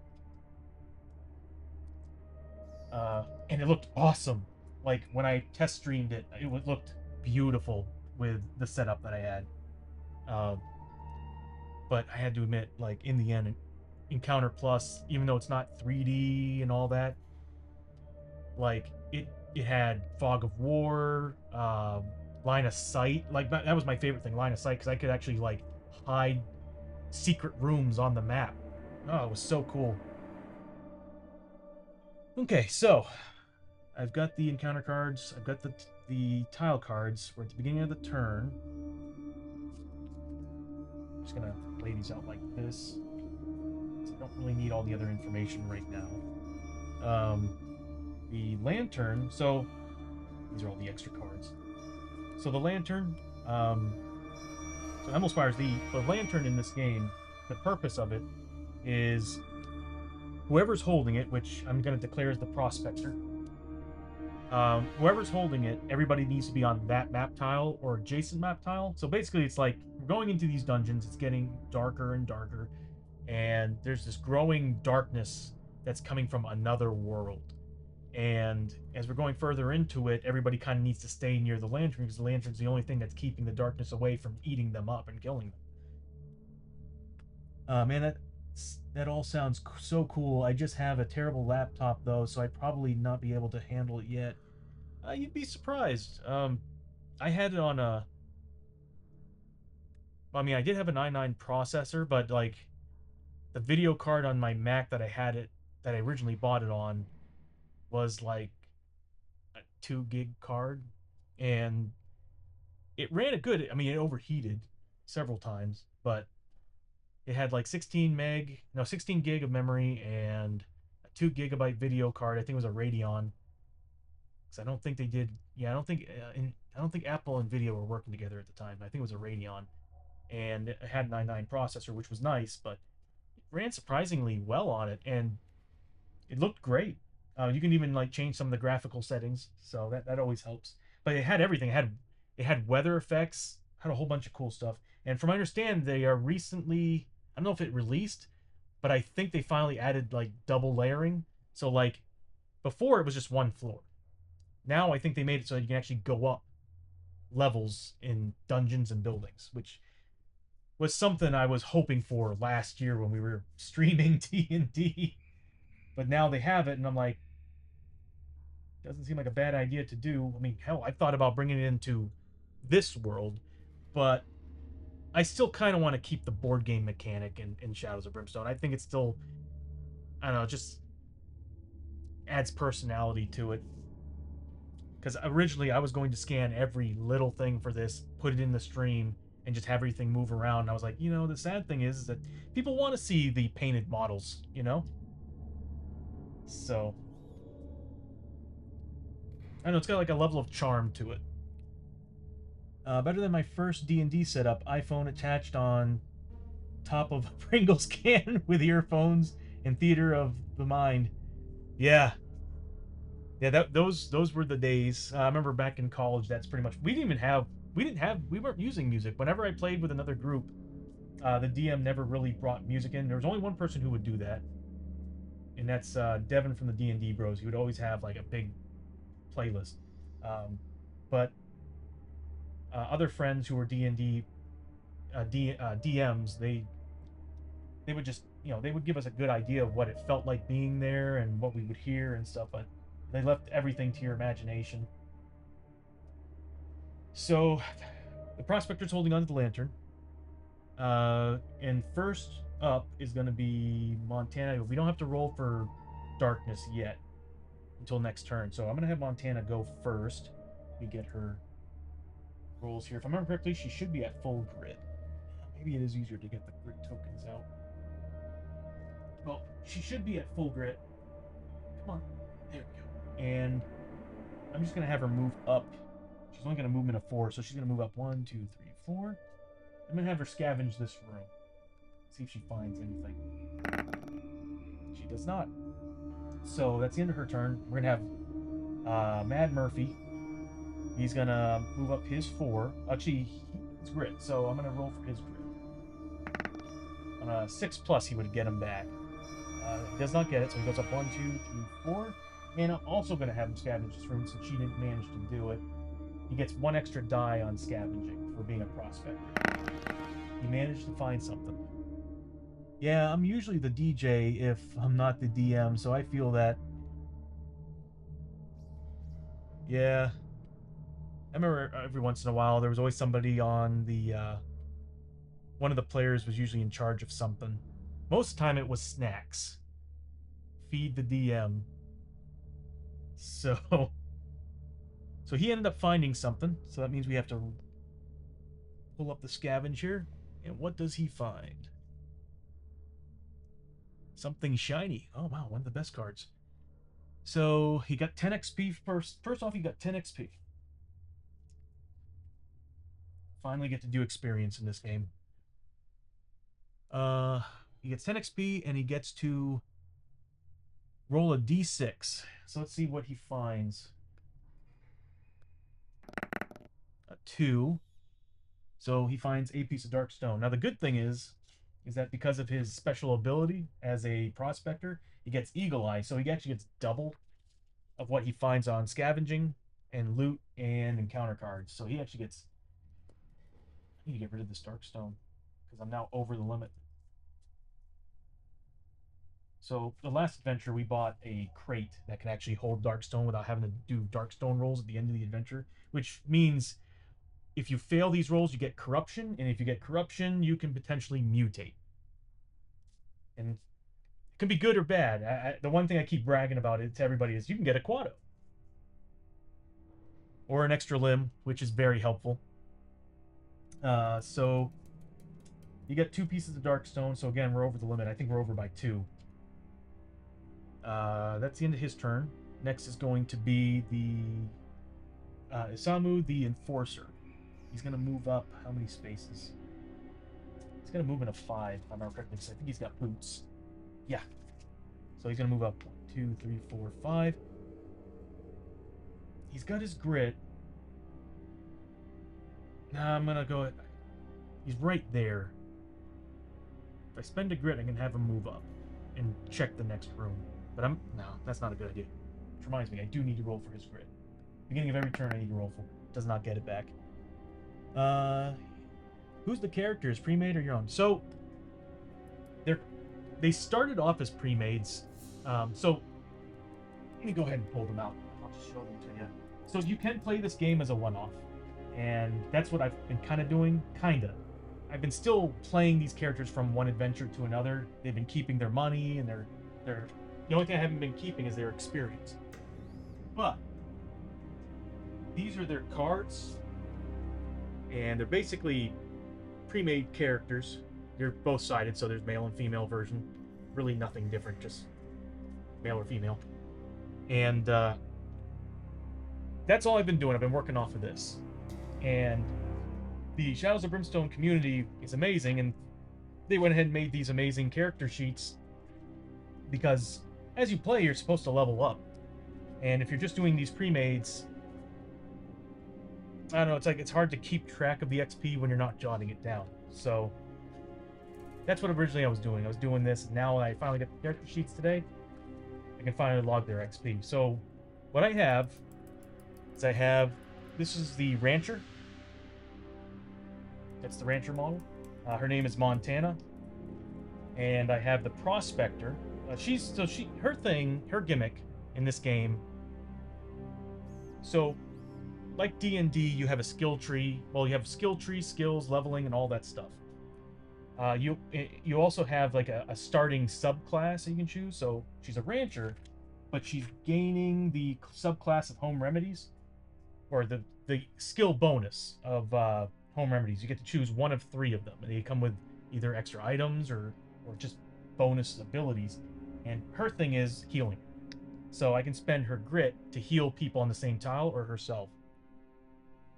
and it looked awesome. Like when I test streamed it, looked beautiful with the setup that I had. Uh, but I had to admit, like in the end, Encounter Plus, even though it's not 3D and all that, like it had fog of war, line of sight. Like that was my favorite thing, line of sight, because I could actually like hide secret rooms on the map. Oh, it was so cool. Okay, so I've got the encounter cards. I've got the tile cards. We're at the beginning of the turn. I'm just gonna lay these out like this. I don't really need all the other information right now. The lantern. So these are all the extra cards. So the lantern. So Emilsfire's the lantern in this game. The purpose of it is whoever's holding it, which I'm going to declare as the prospector. Whoever's holding it, everybody needs to be on that map tile or adjacent map tile. So basically, it's like we're going into these dungeons. It's getting darker and darker, and there's this growing darkness that's coming from another world. And as we're going further into it, everybody kind of needs to stay near the lantern because the lantern's the only thing that's keeping the darkness away from eating them up and killing them. Man, that all sounds so cool. I just have a terrible laptop though, so I'd probably not be able to handle it yet. You'd be surprised. I had it on a. I mean, I did have an i9 processor, but like the video card on my Mac that I originally bought it on was like a 2 gig card, and it ran it good. I mean, it overheated several times, but it had like 16 gig of memory and a 2 gigabyte video card. I think it was a Radeon. Because I don't think they did. Yeah, I don't think Apple and Nvidia were working together at the time. I think it was a Radeon, and it had an i9 processor, which was nice, but it ran surprisingly well on it, and it looked great. You can even like change some of the graphical settings, so that always helps. But it had everything. It had weather effects, had a whole bunch of cool stuff. And from my understanding, they are recently. I don't know if it released, but I think they finally added like double layering. So like before, it was just one floor. Now I think they made it so you can actually go up levels in dungeons and buildings, which was something I was hoping for last year when we were streaming D&D. But now they have it, and I'm like, doesn't seem like a bad idea to do. I mean, hell, I thought about bringing it into this world, but I still kind of want to keep the board game mechanic in Shadows of Brimstone. I think it's still, I don't know, just adds personality to it. Because originally I was going to scan every little thing for this, put it in the stream, and just have everything move around. And I was like, the sad thing is that people want to see the painted models, So, I know it's got like a level of charm to it. Better than my first D&D setup, iPhone attached on top of a Pringles can with earphones and Theater of the Mind. Yeah, those were the days. I remember back in college. That's pretty much. We weren't using music. Whenever I played with another group, the DM never really brought music in. There was only one person who would do that, and that's Devin from the D&D Bros. He would always have like a big playlist. But other friends who were D&D DMs, they would just they would give us a good idea of what it felt like being there and what we would hear and stuff, but they left everything to your imagination. So the prospector's holding onto the lantern, and first up is going to be Montana. We don't have to roll for darkness yet until next turn, so I'm going to have Montana go first. We get her rolls here. If I remember correctly, she should be at full grid. Maybe it is easier to get the grid tokens out. Well, she should be at full grid. Come on. There we go. And I'm just going to have her move up. She's only going to move in a 4, so she's going to move up 1, 2, 3, 4. I'm going to have her scavenge this room. See if she finds anything. She does not. So that's the end of her turn. We're going to have Mad Murphy. He's going to move up his 4. Actually, it's grit, so I'm going to roll for his grit. On a 6+, he would get him back. He does not get it, so he goes up 1, 2, 3, 4. And I'm also going to have him scavenge this room since she didn't manage to do it. He gets 1 extra die on scavenging for being a prospector. He managed to find something. Yeah, I'm usually the DJ if I'm not the DM, so I feel that. Yeah. I remember every once in a while there was always somebody on the one of the players was usually in charge of something. Most of the time it was snacks. Feed the DM. So so he ended up finding something, so that means we have to pull up the scavenger. And what does he find? Something shiny. Oh wow, one of the best cards. So he got 10 XP first. First off, he got 10 XP. Finally get to do experience in this game. He gets 10 XP and he gets to roll a d6. So let's see what he finds. A 2. So he finds a piece of dark stone. Now the good thing is that because of his special ability as a prospector, he gets eagle eye. So he actually gets double of what he finds on scavenging and loot and encounter cards. So he actually gets. I need to get rid of this dark stone because I'm now over the limit. So the last adventure, we bought a crate that can actually hold Darkstone without having to do Darkstone rolls at the end of the adventure, which means if you fail these rolls, you get corruption, and if you get corruption, you can potentially mutate. And it can be good or bad. The one thing I keep bragging about it to everybody is you can get a Quado. Or an extra limb, which is very helpful. So you get 2 pieces of Darkstone, so again, we're over the limit. I think we're over by 2. That's the end of his turn. Next is going to be the Isamu, the Enforcer. He's going to move up how many spaces? He's going to move in a 5, if I remember correctly, because I think he's got boots. Yeah. So he's going to move up 1, 2, 3, 4, 5. He's got his grit. Nah, I'm going to go... He's right there. If I spend a grit, I can have him move up and check the next room. But no, that's not a good idea. Which reminds me, I do need to roll for his grit. Beginning of every turn, I need to roll for. Does not get it back. Who's the characters, pre-made or your own? So they started off as pre-mades. So let me go ahead and pull them out. I'll just show them to you. So you can play this game as a one-off, and that's what I've been kind of doing. I've been still playing these characters from one adventure to another. They've been keeping their money and their the only thing I haven't been keeping is their experience. But these are their cards, and they're basically pre-made characters. They're both sided, so there's male and female version. Really nothing different, just male or female. And that's all I've been doing. I've been working off of this. And the Shadows of Brimstone community is amazing, and they went ahead and made these amazing character sheets because as you play, you're supposed to level up. And if you're just doing these pre-mades, I don't know, it's hard to keep track of the XP when you're not jotting it down. So that's what originally I was doing. I was doing this, and now I finally get the character sheets today, I can finally log their XP. So what I have is this is the Rancher. That's the Rancher model. Her name is Montana. And I have the Prospector. Her gimmick in this game. So, like D&D, you have a skill tree. Well, you have skill tree, skills, leveling, and all that stuff. You also have like a starting subclass that you can choose. So she's a rancher, but she's gaining the subclass of home remedies, or the skill bonus of home remedies. You get to choose one of 3 of them, and they come with either extra items or just bonus abilities. And her thing is healing, so I can spend her grit to heal people on the same tile or herself.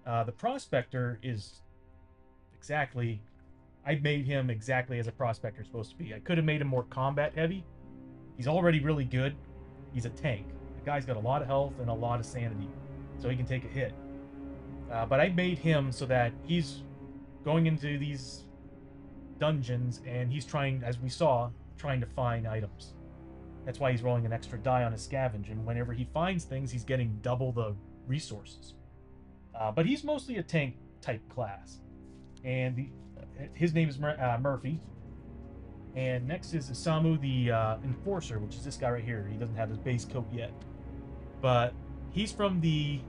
The Prospector is exactly... I made him exactly as a prospector is supposed to be. I could have made him more combat heavy. He's already really good. He's a tank. The guy's got a lot of health and a lot of sanity, so he can take a hit. But I made him so that he's going into these dungeons and he's trying, as we saw, trying to find items. That's why he's rolling an extra die on his scavenge, and whenever he finds things, he's getting double the resources. But he's mostly a tank type class, and his name is Murphy. And next is Isamu, the Enforcer, which is this guy right here. He doesn't have his base coat yet, but he's from the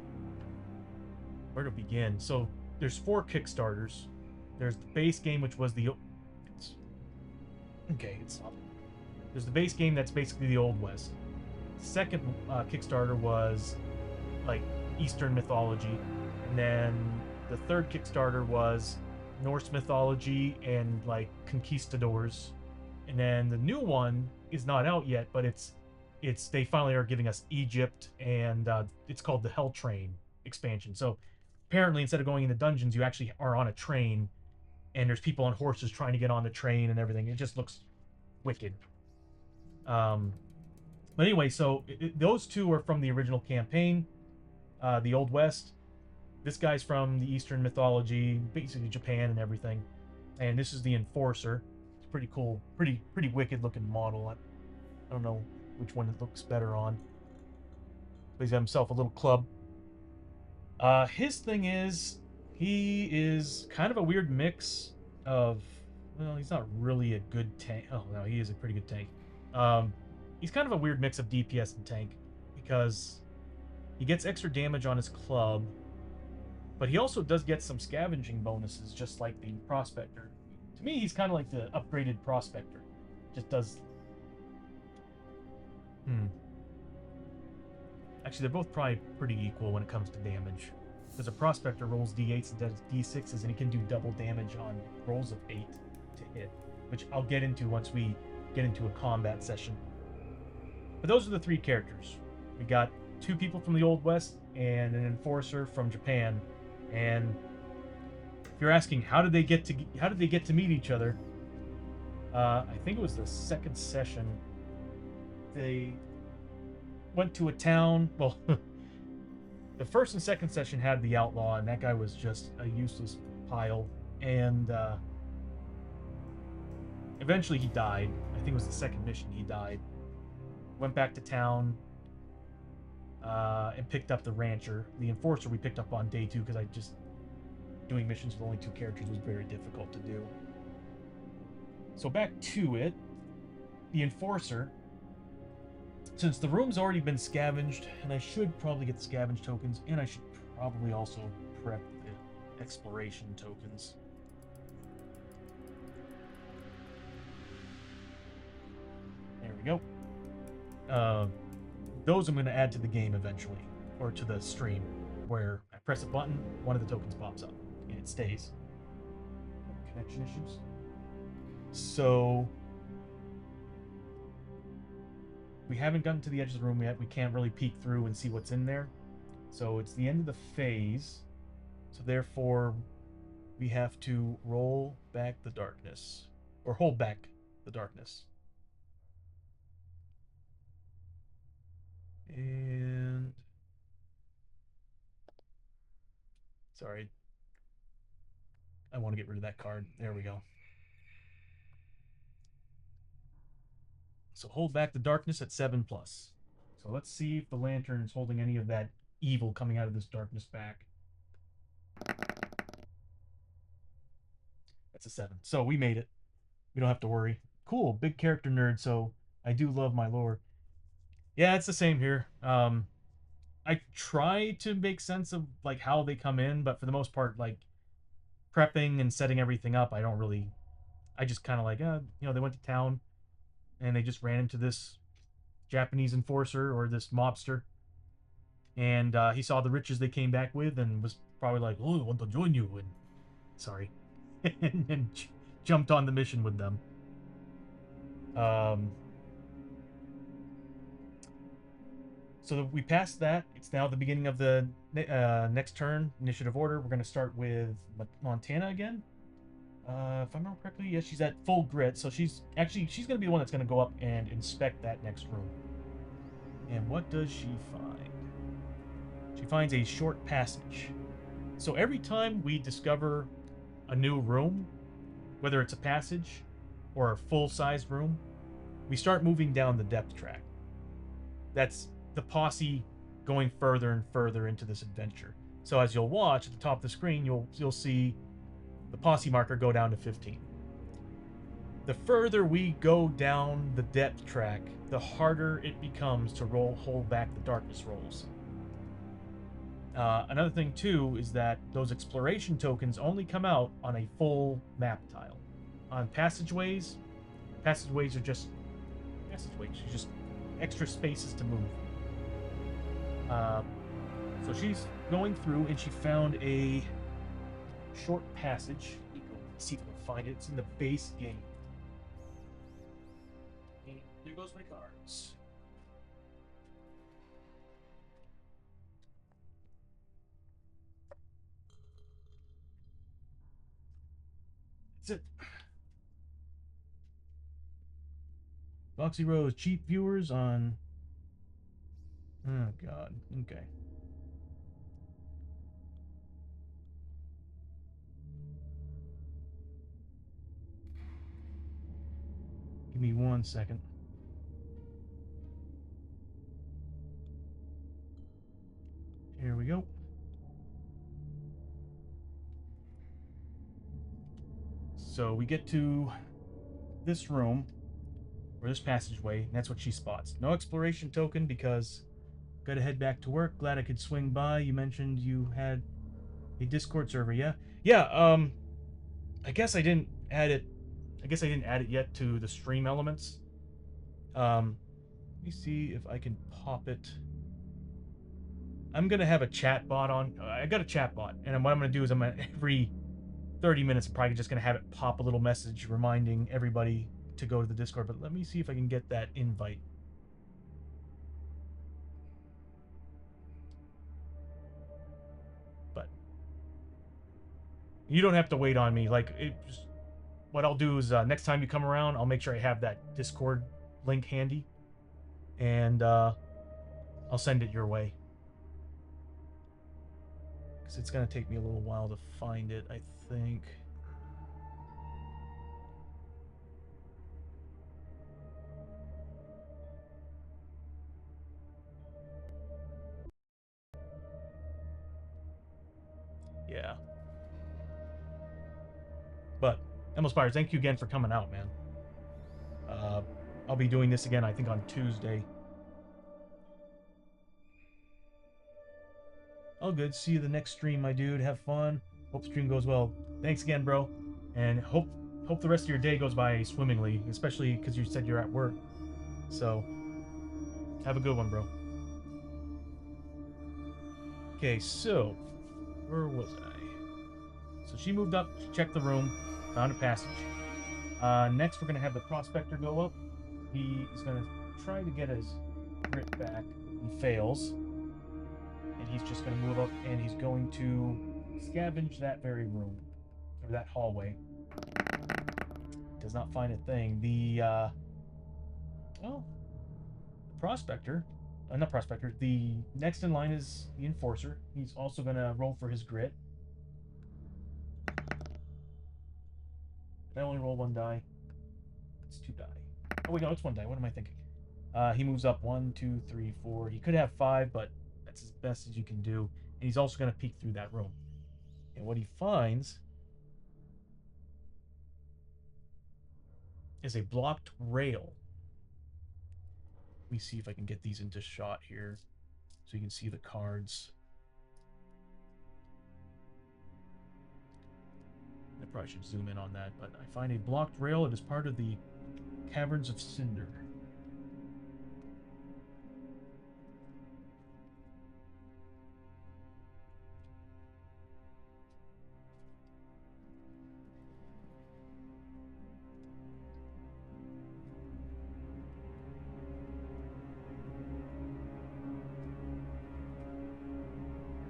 where to begin. So there's 4 Kickstarters. There's the base game, which was the it's up. There's the base game that's basically the Old West. Second Kickstarter was like Eastern mythology, and then the third Kickstarter was Norse mythology and like conquistadors, and then the new one is not out yet, but it's they finally are giving us Egypt, and it's called the Hell Train expansion. So apparently, instead of going into dungeons, you actually are on a train, and there's people on horses trying to get on the train and everything. It just looks wicked. But anyway, so those two are from the original campaign, the Old West. This guy's from the Eastern mythology, basically Japan and everything. And this is the Enforcer. It's pretty cool, pretty wicked looking model. I don't know which one it looks better on. But he's got himself a little club. His thing is, he is kind of a weird mix of, well, he's not really a good tank. Oh no, he is a pretty good tank. He's kind of a weird mix of DPS and tank, because he gets extra damage on his club, but he also does get some scavenging bonuses, just like the Prospector. To me, he's kind of like the upgraded Prospector. Just does... Actually, they're both probably pretty equal when it comes to damage. Because a Prospector rolls d8s and does d6s, and he can do double damage on rolls of 8 to hit, which I'll get into once we get into a combat session. But those are the 3 characters. We got 2 people from the Old West and an Enforcer from Japan. And if you're asking how did they get to meet each other, I think it was the second session. They went to a town. Well, the first and second session had the outlaw, and that guy was just a useless pile. And eventually he died. I think it was the second mission he died. Went back to town and picked up the rancher. The Enforcer we picked up on day 2, because doing missions with only 2 characters was very difficult to do. So back to it. The Enforcer, since the room's already been scavenged, and I should probably get the scavenge tokens, and I should probably also prep the exploration tokens. There we go. Those I'm going to add to the game eventually, or to the stream, where I press a button, one of the tokens pops up, and it stays. Connection issues. So we haven't gotten to the edge of the room yet. We can't really peek through and see what's in there. So it's the end of the phase. So therefore, we have to roll back the darkness, or hold back the darkness. And sorry, I want to get rid of that card. There we go. So hold back the darkness at 7+. So let's see if the lantern is holding any of that evil coming out of this darkness back. That's a 7. So we made it. We don't have to worry. Cool, big character nerd, so I do love my lore. Yeah, it's the same here. I try to make sense of like how they come in, but for the most part, like prepping and setting everything up, I don't really. I just kind of like, they went to town, and they just ran into this Japanese enforcer or this mobster, and he saw the riches they came back with, and was probably like, "Oh, I want to join you," and sorry, and jumped on the mission with them. So we passed that. It's now the beginning of the next turn, initiative order. We're going to start with Montana again. If I remember correctly, yes, she's at full grit, so she's going to be the one that's going to go up and inspect that next room. And what does she find? She finds a short passage. So every time we discover a new room, whether it's a passage or a full-sized room, we start moving down the depth track. That's the posse going further and further into this adventure. So as you'll watch at the top of the screen, you'll see the posse marker go down to 15. The further we go down the depth track, the harder it becomes to hold back the darkness rolls. Another thing too is that those exploration tokens only come out on a full map tile. On passageways are just passageways, just extra spaces to move. So she's going through and she found a short passage. Let's see if we can find it. It's in the base game. And there goes my cards. That's it. Boxy Rose, cheap viewers on... Oh, God. Okay. Give me 1 second. Here we go. So we get to this room, or this passageway, and that's what she spots. No exploration token because gotta head back to work. Glad I could swing by. You mentioned you had a Discord server, yeah? Yeah, I guess I didn't add it. I guess I didn't add it yet to the stream elements. Let me see if I can pop it. I'm gonna have a chat bot on. I got a chat bot, and what I'm gonna do is every 30 minutes, I'm probably just gonna have it pop a little message reminding everybody to go to the Discord. But let me see if I can get that invite. But you don't have to wait on me. Like, what I'll do is next time you come around, I'll make sure I have that Discord link handy, and I'll send it your way. Because it's gonna take me a little while to find it, I think. Yeah. But, Emil Spires, thank you again for coming out, man. I'll be doing this again, I think, on Tuesday. All good. See you the next stream, my dude. Have fun. Hope the stream goes well. Thanks again, bro. And hope the rest of your day goes by swimmingly, especially because you said you're at work. So, have a good one, bro. Okay, so, where was I? So she moved up, she checked the room, found a passage. Next, we're going to have the prospector go up. He is going to try to get his grit back. He fails. And he's just going to move up, and he's going to scavenge that very room, or that hallway. Does not find a thing. The prospector, not prospector, the next in line is the enforcer. He's also going to roll for his grit. I only roll 1 die. It's 2 die. Oh, wait, no, it's 1 die. What am I thinking? He moves up 1, 2, 3, 4. He could have 5, but that's as best as you can do. And he's also going to peek through that room. And what he finds is a blocked rail. Let me see if I can get these into shot here so you can see the cards. I probably should zoom in on that, but I find a blocked rail. It is part of the Caverns of Cinder.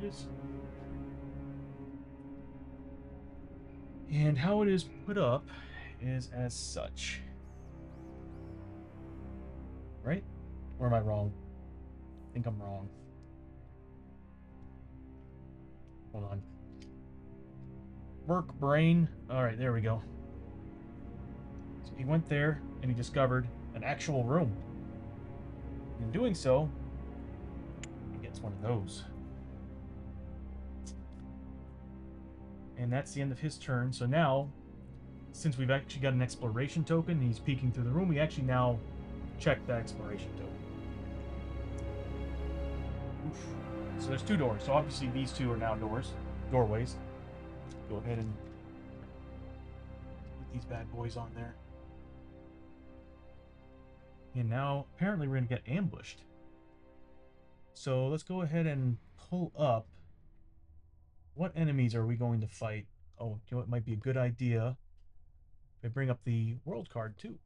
It is. And how it is put up is as such. Right? Or am I wrong? I think I'm wrong. Hold on. Work brain. Alright, there we go. So he went there and he discovered an actual room. And in doing so, he gets one of those. And that's the end of his turn. So now, since we've actually got an exploration token, and he's peeking through the room, we actually now check that exploration token. Oof. So there's two doors. So obviously these two are now doorways. Go ahead and put these bad boys on there. And now apparently we're going to get ambushed. So let's go ahead and pull up. What enemies are we going to fight? Oh, you know, it might be a good idea if I bring up the world card too.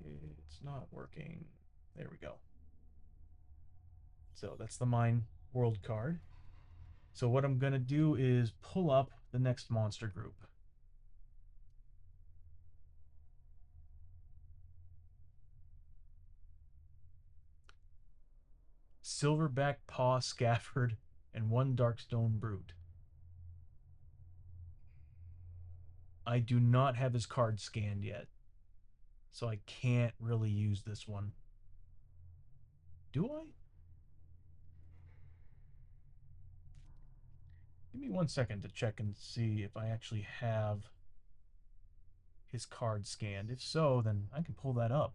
It's not working. There we go. So that's the mine world card. So what I'm going to do is pull up the next monster group. Silverback Paw Scafford and one Darkstone Brute. I do not have his card scanned yet, so I can't really use this one. Do I? Give me 1 second to check and see if I actually have his card scanned. If so, then I can pull that up.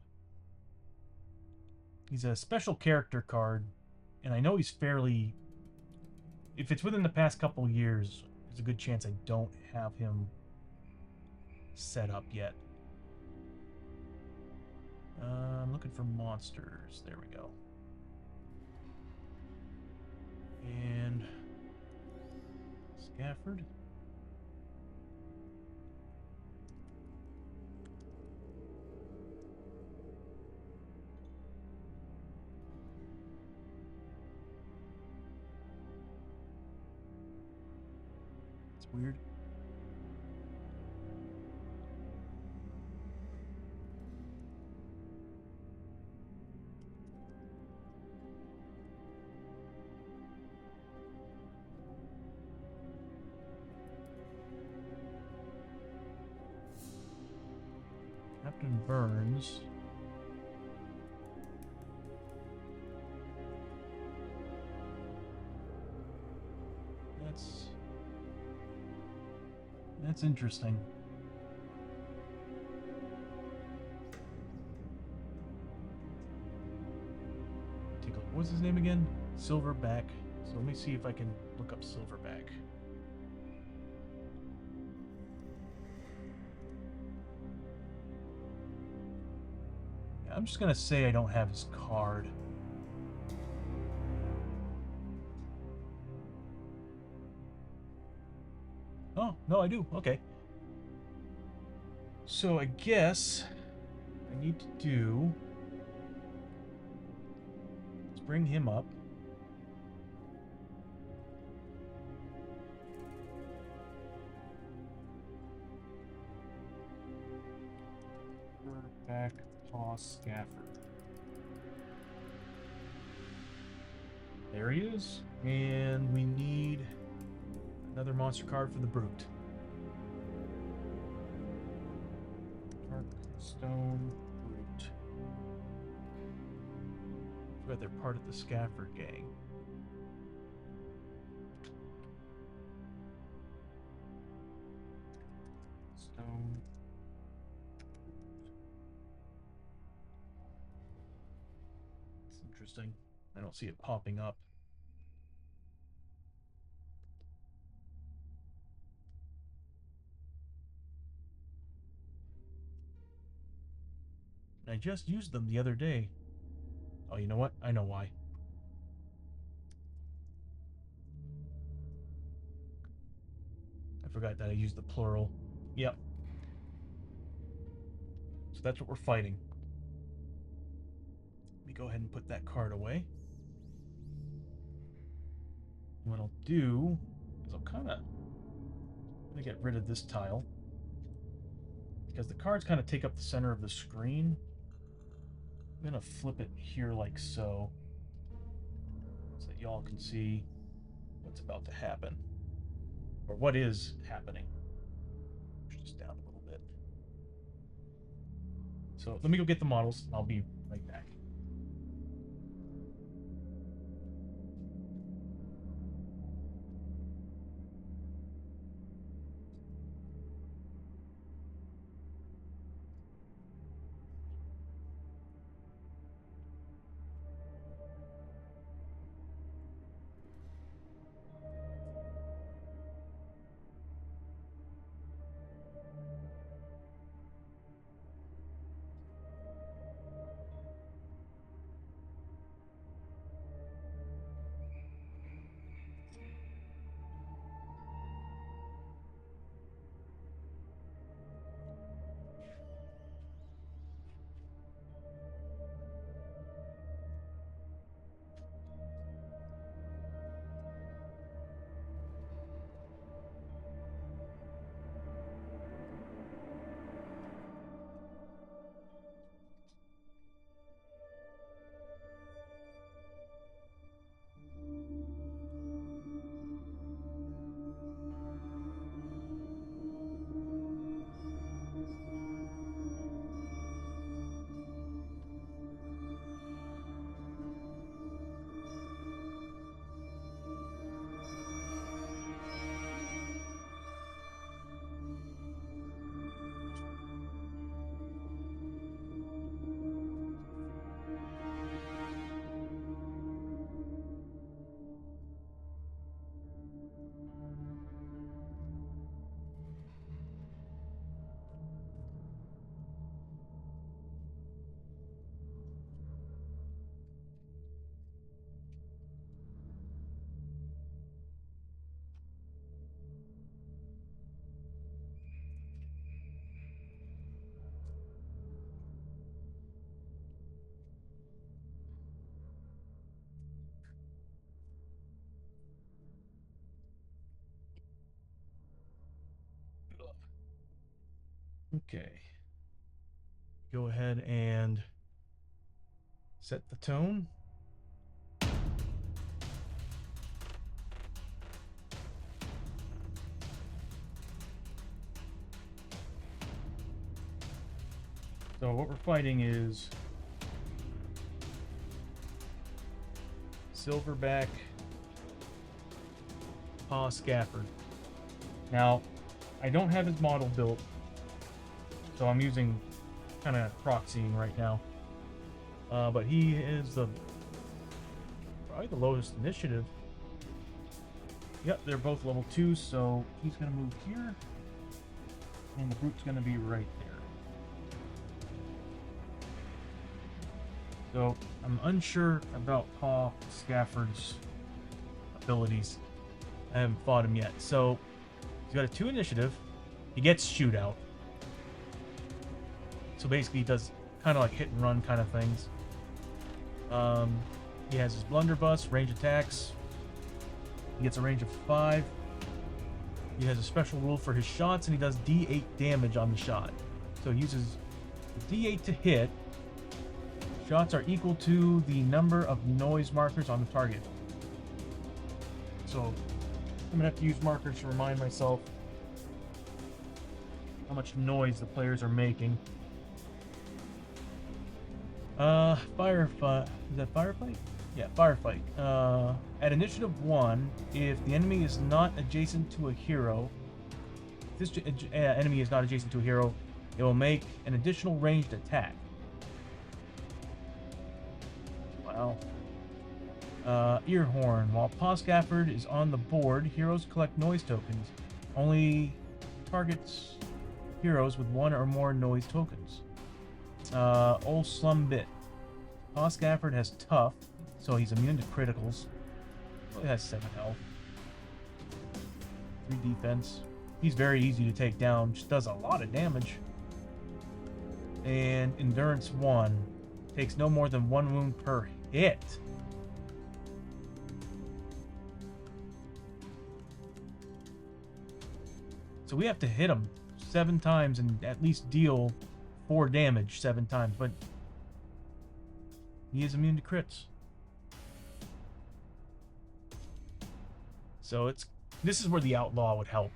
He's a special character card, and I know he's fairly... If it's within the past couple years, there's a good chance I don't have him set up yet. I'm looking for monsters. There we go. And Scafford. It's weird. Captain Burns. That's interesting. Take a look. What's his name again? Silverback. So let me see if I can look up Silverback. I'm just gonna say I don't have his card. Oh, no, I do. Okay. So I guess I need to do... Let's bring him up. Back Paw Scafford. There he is. And we need another monster card for the Brute. Stone Brute. I forgot they're part of the Scafford gang. Stone. It's interesting. I don't see it popping up. I just used them the other day. Oh, you know what? I know why. I forgot that I used the plural. Yep. So that's what we're fighting. Let me go ahead and put that card away. What I'll do is I'll kind of... I'm going to get rid of this tile. Because the cards kind of take up the center of the screen. I'm going to flip it here like so. So that y'all can see what's about to happen. Or what is happening. Push this down a little bit. So let me go get the models. I'll be right back. Okay. Go ahead and set the tone. So what we're fighting is Silverback Paw Scafford. Now, I don't have his model built, so I'm using kind of proxying right now. But he is probably the lowest initiative. Yep, they're both level 2, so he's going to move here, and the brute's going to be right there. So I'm unsure about Paw Scafford's abilities. I haven't fought him yet. So he's got a 2 initiative. He gets shootout. So basically he does kind of like hit and run kind of things. He has his blunderbuss, range attacks. He gets a range of 5. He has a special rule for his shots, and he does D8 damage on the shot. So he uses D8 to hit. Shots are equal to the number of noise markers on the target. So I'm gonna have to use markers to remind myself how much noise the players are making. Firefight. Is that firefight? Yeah, firefight. At initiative 1, if the enemy is not adjacent to a hero, if this enemy is not adjacent to a hero, it will make an additional ranged attack. Wow. Earhorn. While Paw Scafford is on the board, heroes collect noise tokens. Only targets heroes with 1 or more noise tokens. Old Slum Bit. Paw Scafford has tough, so he's immune to criticals. He has 7 health. 3 defense. He's very easy to take down, just does a lot of damage. And Endurance 1. Takes no more than 1 wound per hit. So we have to hit him 7 times and at least deal 4 damage 7 times, but he is immune to crits. So this is where the outlaw would help,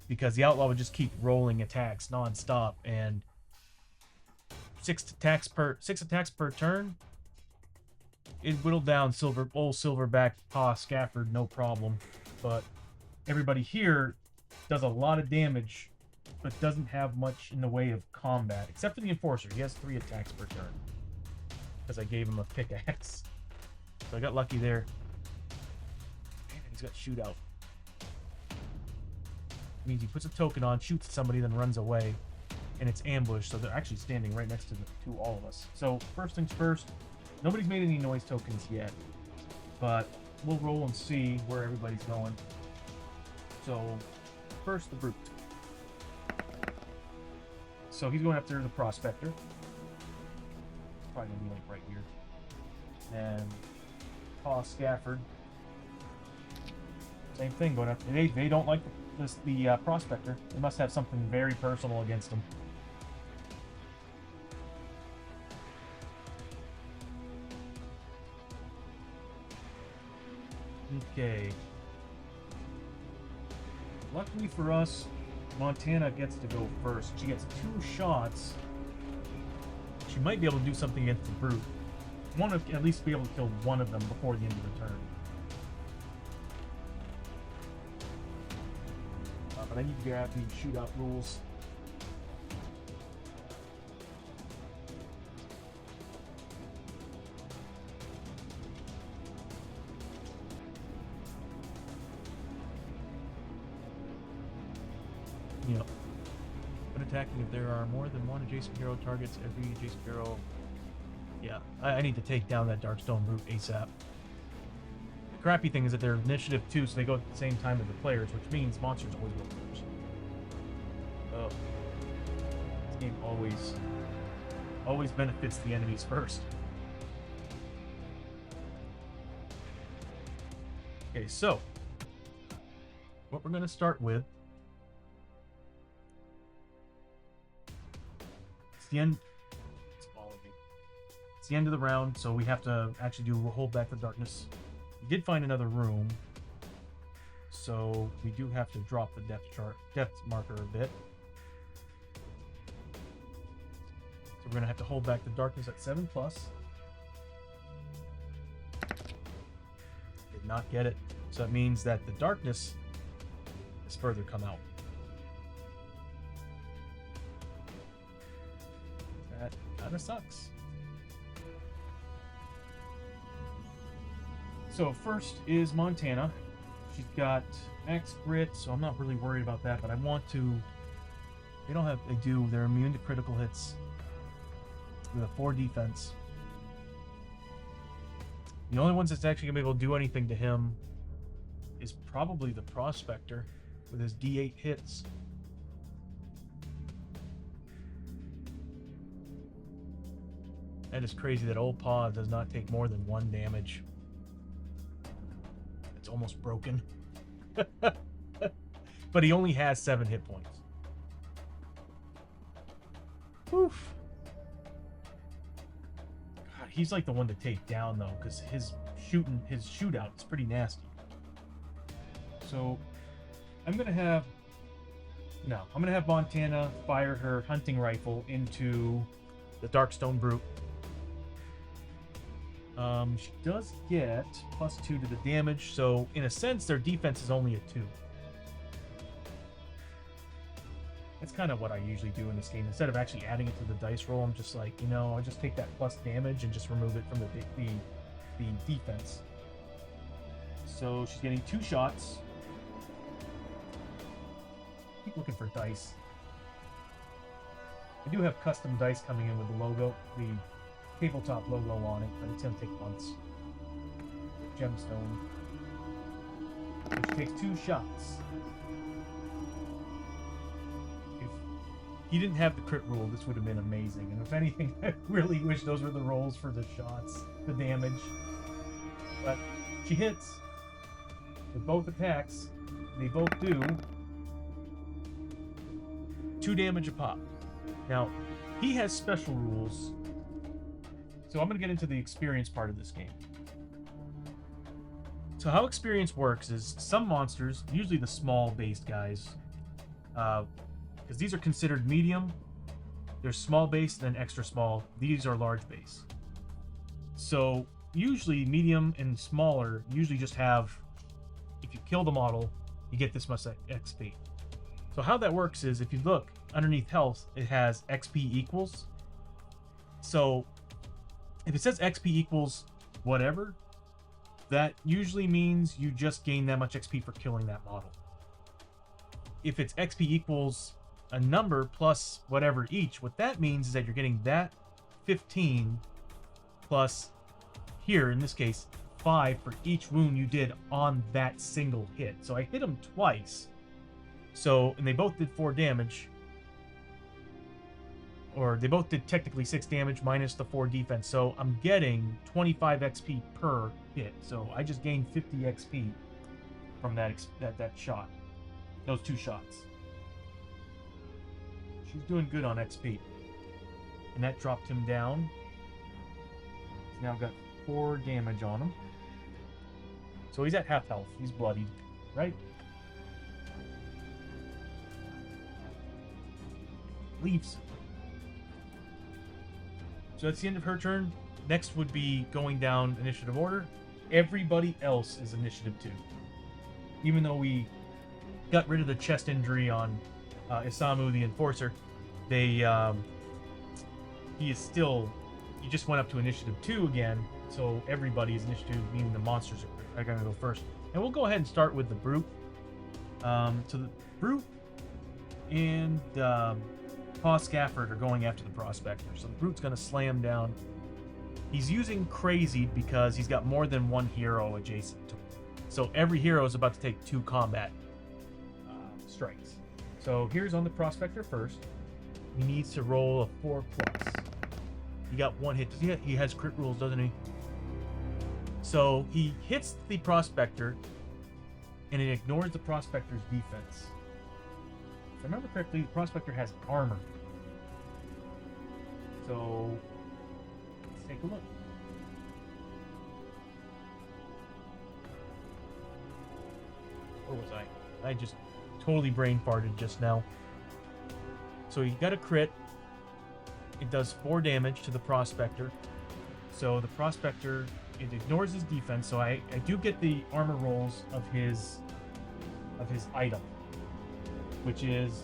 because the outlaw would just keep rolling attacks non-stop and six attacks per turn. It whittled down old Silverback Pa Scafford, no problem. But everybody here does a lot of damage, but doesn't have much in the way of combat, except for the Enforcer. He has 3 attacks per turn, because I gave him a pickaxe. So I got lucky there. And he's got Shootout. It means he puts a token on, shoots at somebody, then runs away. And it's ambush, so they're actually standing right next to all of us. So first things first, nobody's made any noise tokens yet, but we'll roll and see where everybody's going. So first, the Brute. So he's going after the Prospector. Probably gonna be like right here. And Pa Scafford. Same thing, going after. They don't like the Prospector. They must have something very personal against him. Okay. Luckily for us, Montana gets to go first. She gets 2 shots. She might be able to do something against the Brute. Want to at least be able to kill one of them before the end of the turn. But I need to grab the shootout rules. Yep. When attacking, if there are more than one adjacent hero targets, every adjacent hero... Yeah, I need to take down that Darkstone Brute ASAP. The crappy thing is that they're initiative 2, so they go at the same time as the players, which means monsters always go first. Oh. This game always benefits the enemies first. Okay, so what we're going to start with... It's the end... It's the end of the round, so we have to actually hold back the darkness. We did find another room, so we do have to drop the depth marker a bit. So we're gonna have to hold back the darkness at 7+. Did not get it, so that means that the darkness is further come out. That kind of sucks. So first is Montana. She's got max grit, so I'm not really worried about that, but I want to... They're immune to critical hits with a 4 defense. The only ones that's actually going to be able to do anything to him is probably the Prospector with his D8 hits. That is crazy that old Pa does not take more than 1 damage. It's almost broken. But he only has 7 hit points. Oof. God, he's like the one to take down though, because his shootout is pretty nasty. So I'm gonna have Montana fire her hunting rifle into the Darkstone Brute. She does get +2 to the damage, so in a sense their defense is only a 2. That's kind of what I usually do in this game. Instead of actually adding it to the dice roll, I'm just like, I just take that plus damage and just remove it from the defense. So she's getting 2 shots. Keep looking for dice. I do have custom dice coming in with the logo, the tabletop logo on it, but it's going to take months. Gemstone. Which takes 2 shots. If he didn't have the crit rule, this would have been amazing. And if anything, I really wish those were the rolls for the shots, the damage. But she hits with both attacks. They both do 2 damage a pop. Now, he has special rules. So I'm going to get into the experience part of this game. So how experience works is some monsters, usually the small based guys, because these are considered medium, There's small base, then extra small. These are large base. So usually medium and smaller usually just have, if you kill the model, you get this much XP. So how that works is, if you look underneath health, it has XP equals. So if it says XP equals whatever, that usually means you just gain that much XP for killing that model. If it's XP equals a number plus whatever each, what that means is that you're getting that 15 plus, here in this case, 5 for each wound you did on that single hit. So I hit him twice. So, and they both did 4 damage. Or they both did technically 6 damage minus the 4 defense. So I'm getting 25 XP per hit. So I just gained 50 XP from that shot. Those 2 shots. She's doing good on XP. And that dropped him down. He's now got 4 damage on him. So he's at half health. He's bloodied, right? Leaves. So that's the end of her turn. Next would be going down initiative order. Everybody else is initiative 2. Even though we got rid of the chest injury on Isamu the Enforcer, he is still, he just went up to initiative 2 again, so everybody is initiative, meaning the monsters are going to go first. And we'll go ahead and start with the Brute. So the Brute and Paw Scafford are going after the Prospector. So the Brute's going to slam down. He's using Crazy because he's got more than one hero adjacent to him. So every hero is about to take 2 combat strikes. So here's on the Prospector first. He needs to roll a 4+. He got 1 hit. He has crit rules, doesn't he? So he hits the Prospector, and it ignores the Prospector's defense. If I remember correctly, the Prospector has armor. So let's take a look. Where was I? I just totally brain farted just now. So he got a crit. It does 4 damage to the Prospector. So the Prospector, it ignores his defense. So I do get the armor rolls of his item, which is,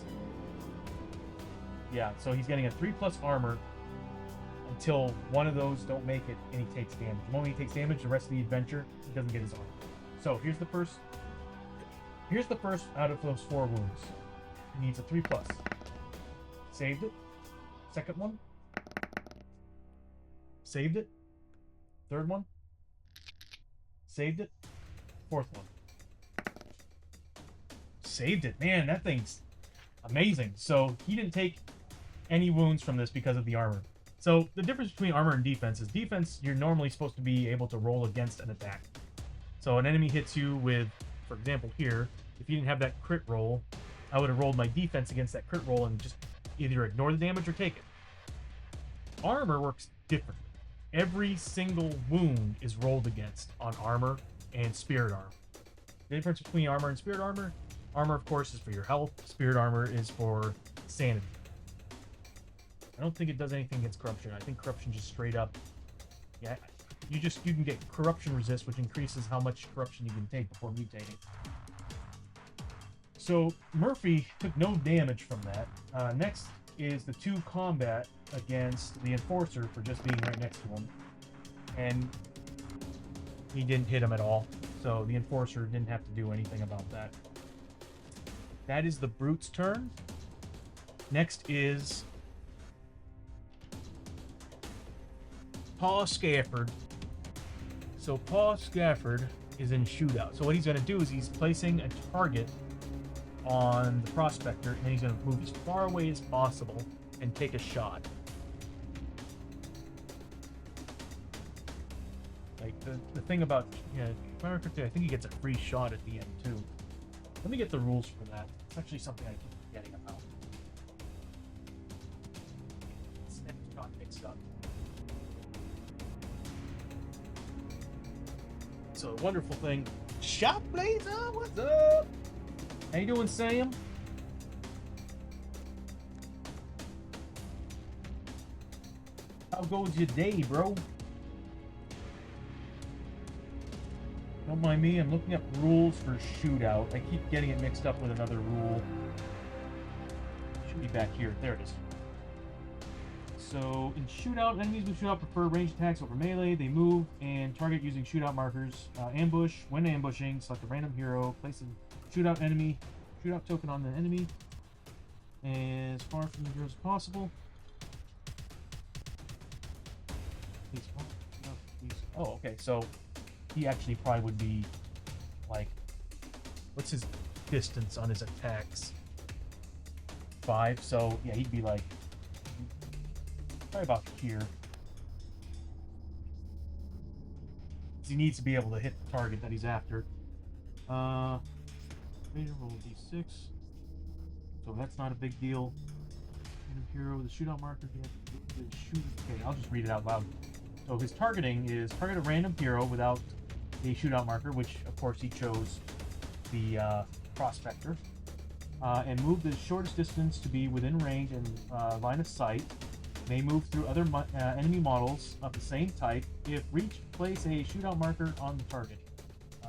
yeah. So he's getting a 3+ armor until one of those don't make it, and he takes damage. The moment he takes damage, the rest of the adventure, he doesn't get his armor. So here's the first. Here's the first out of those 4 wounds. He needs a 3+. Saved it. Second one. Saved it. Third one. Saved it. Fourth one. Saved it. Man, that thing's amazing. So he didn't take any wounds from this because of the armor. So the difference between armor and defense is defense, you're normally supposed to be able to roll against an attack. So an enemy hits you with, for example here, if you didn't have that crit roll, I would have rolled my defense against that crit roll and just either ignore the damage or take it. Armor works different. Every single wound is rolled against on armor and spirit armor. The difference between armor and spirit armor, armor of course is for your health, spirit armor is for sanity. I don't think it does anything against corruption. I think corruption just straight up, yeah, you can get corruption resist, which increases how much corruption you can take before mutating. So Murphy took no damage from that. Next is the 2 combat against the Enforcer for just being right next to him, and he didn't hit him at all. So the Enforcer didn't have to do anything about that. That is the Brute's turn. Next is Paw Scafford. So Paw Scafford is in shootout. So what he's going to do is he's placing a target on the Prospector, and he's going to move as far away as possible and take a shot. Like the thing about, you know, if I remember correctly, I think he gets a free shot at the end too. Let me get the rules for that. It's actually something I keep forgetting about. It's got mixed up. So a wonderful thing. Shop Blazer, what's up? How you doing, Sam? How goes your day, bro? Don't mind me, I'm looking up rules for shootout. I keep getting it mixed up with another rule. Should be back here. There it is. So, in shootout, enemies with shootout prefer ranged attacks over melee. They move and target using shootout markers. Ambush. When ambushing, select a random hero. Place a shootout token on the enemy as far from the hero as possible. Oh, okay. So, he actually probably would be, like, what's his distance on his attacks? 5. So, yeah, he'd be, like, probably about here. He needs to be able to hit the target that he's after. Roll d6. So that's not a big deal. Hero with a shootout marker. Okay, I'll just read it out loud. So his targeting is target a random hero without a shootout marker, which of course he chose the prospector, and move the shortest distance to be within range and line of sight. May move through other enemy models of the same type. If reached, place a shootout marker on the target.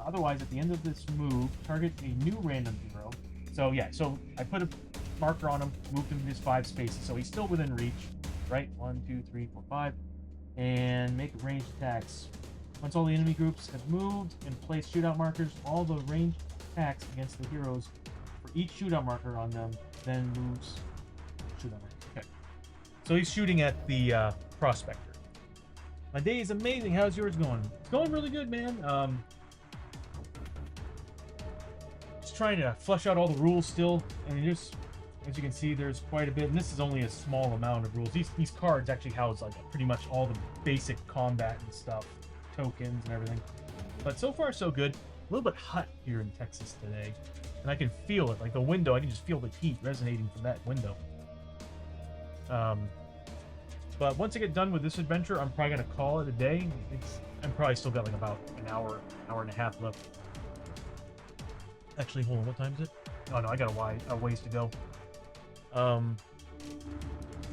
Otherwise, at the end of this move, target a new random hero. So yeah, so I put a marker on him, moved him his 5 spaces, so he's still within reach, right? 1, 2, 3, 4, 5, and make ranged attacks. Once all the enemy groups have moved and placed shootout markers, all the ranged attacks against the heroes for each shootout marker on them then moves shootout marker. Okay. So he's shooting at the prospector. My day is amazing. How's yours going? It's going really good, man. Just trying to flesh out all the rules still, and just as you can see, there's quite a bit. And this is only a small amount of rules. These cards actually house like pretty much all the basic combat and stuff, tokens and everything. But so far so good. A little bit hot here in Texas today, and I can feel it. Like the window, I can just feel the heat resonating from that window. But once I get done with this adventure, I'm probably gonna call it a day. I'm probably still got like about an hour and a half left. Actually, hold on, what time is it? Oh no, I got a ways to go. I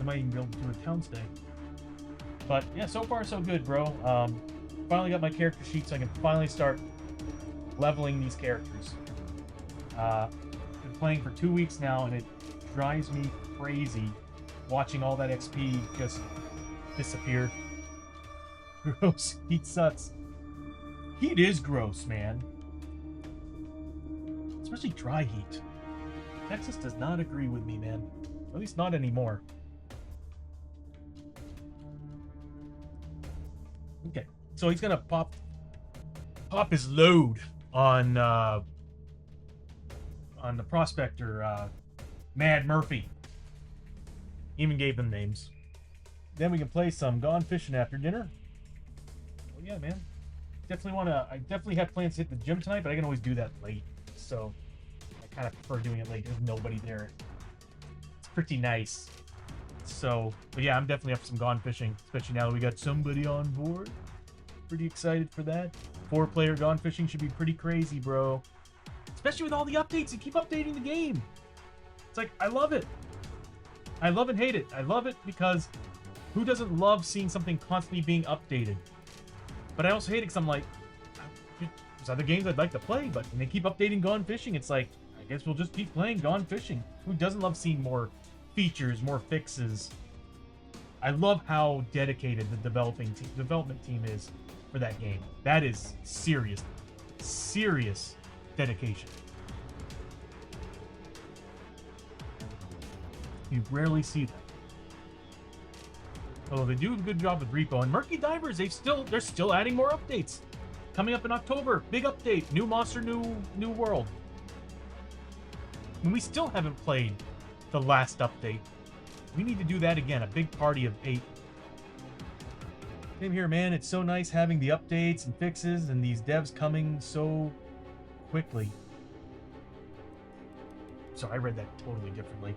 might even be able to do a town stay. But yeah, so far so good, bro. Finally got my character sheet, so I can finally start leveling these characters. Been playing for 2 weeks now, and it drives me crazy watching all that XP just disappear. Gross. Heat sucks. Heat is gross, man. Especially dry heat. Texas does not agree with me, man. At least not anymore. Okay, so he's gonna pop his load on the prospector, Mad Murphy. Even gave them names. Then we can play some Gone Fishing after dinner. Oh yeah, man. I definitely have plans to hit the gym tonight, but I can always do that late. So I kind of prefer doing it late. There's nobody there. It's pretty nice. So, but yeah, I'm definitely up for some Gone Fishing, especially now that we got somebody on board. Pretty excited for that. 4-player Gone Fishing should be pretty crazy, bro. Especially with all the updates. They keep updating the game. It's like, I love it. I love and hate it. I love it because who doesn't love seeing something constantly being updated? But I also hate it because I'm like, there's other games I'd like to play, but when they keep updating Gone Fishing, it's like, I guess we'll just keep playing Gone Fishing. Who doesn't love seeing more features, more fixes? I love how dedicated the development team is for that game. That is serious dedication. You rarely see that. Although they do a good job with Repo and Murky Divers, they're still adding more updates. Coming up in October, big update, new monster, new world. And we still haven't played the last update. We need to do that again, a big party of 8. Same here, man. It's so nice having the updates and fixes and these devs coming so quickly. Sorry, I read that totally differently.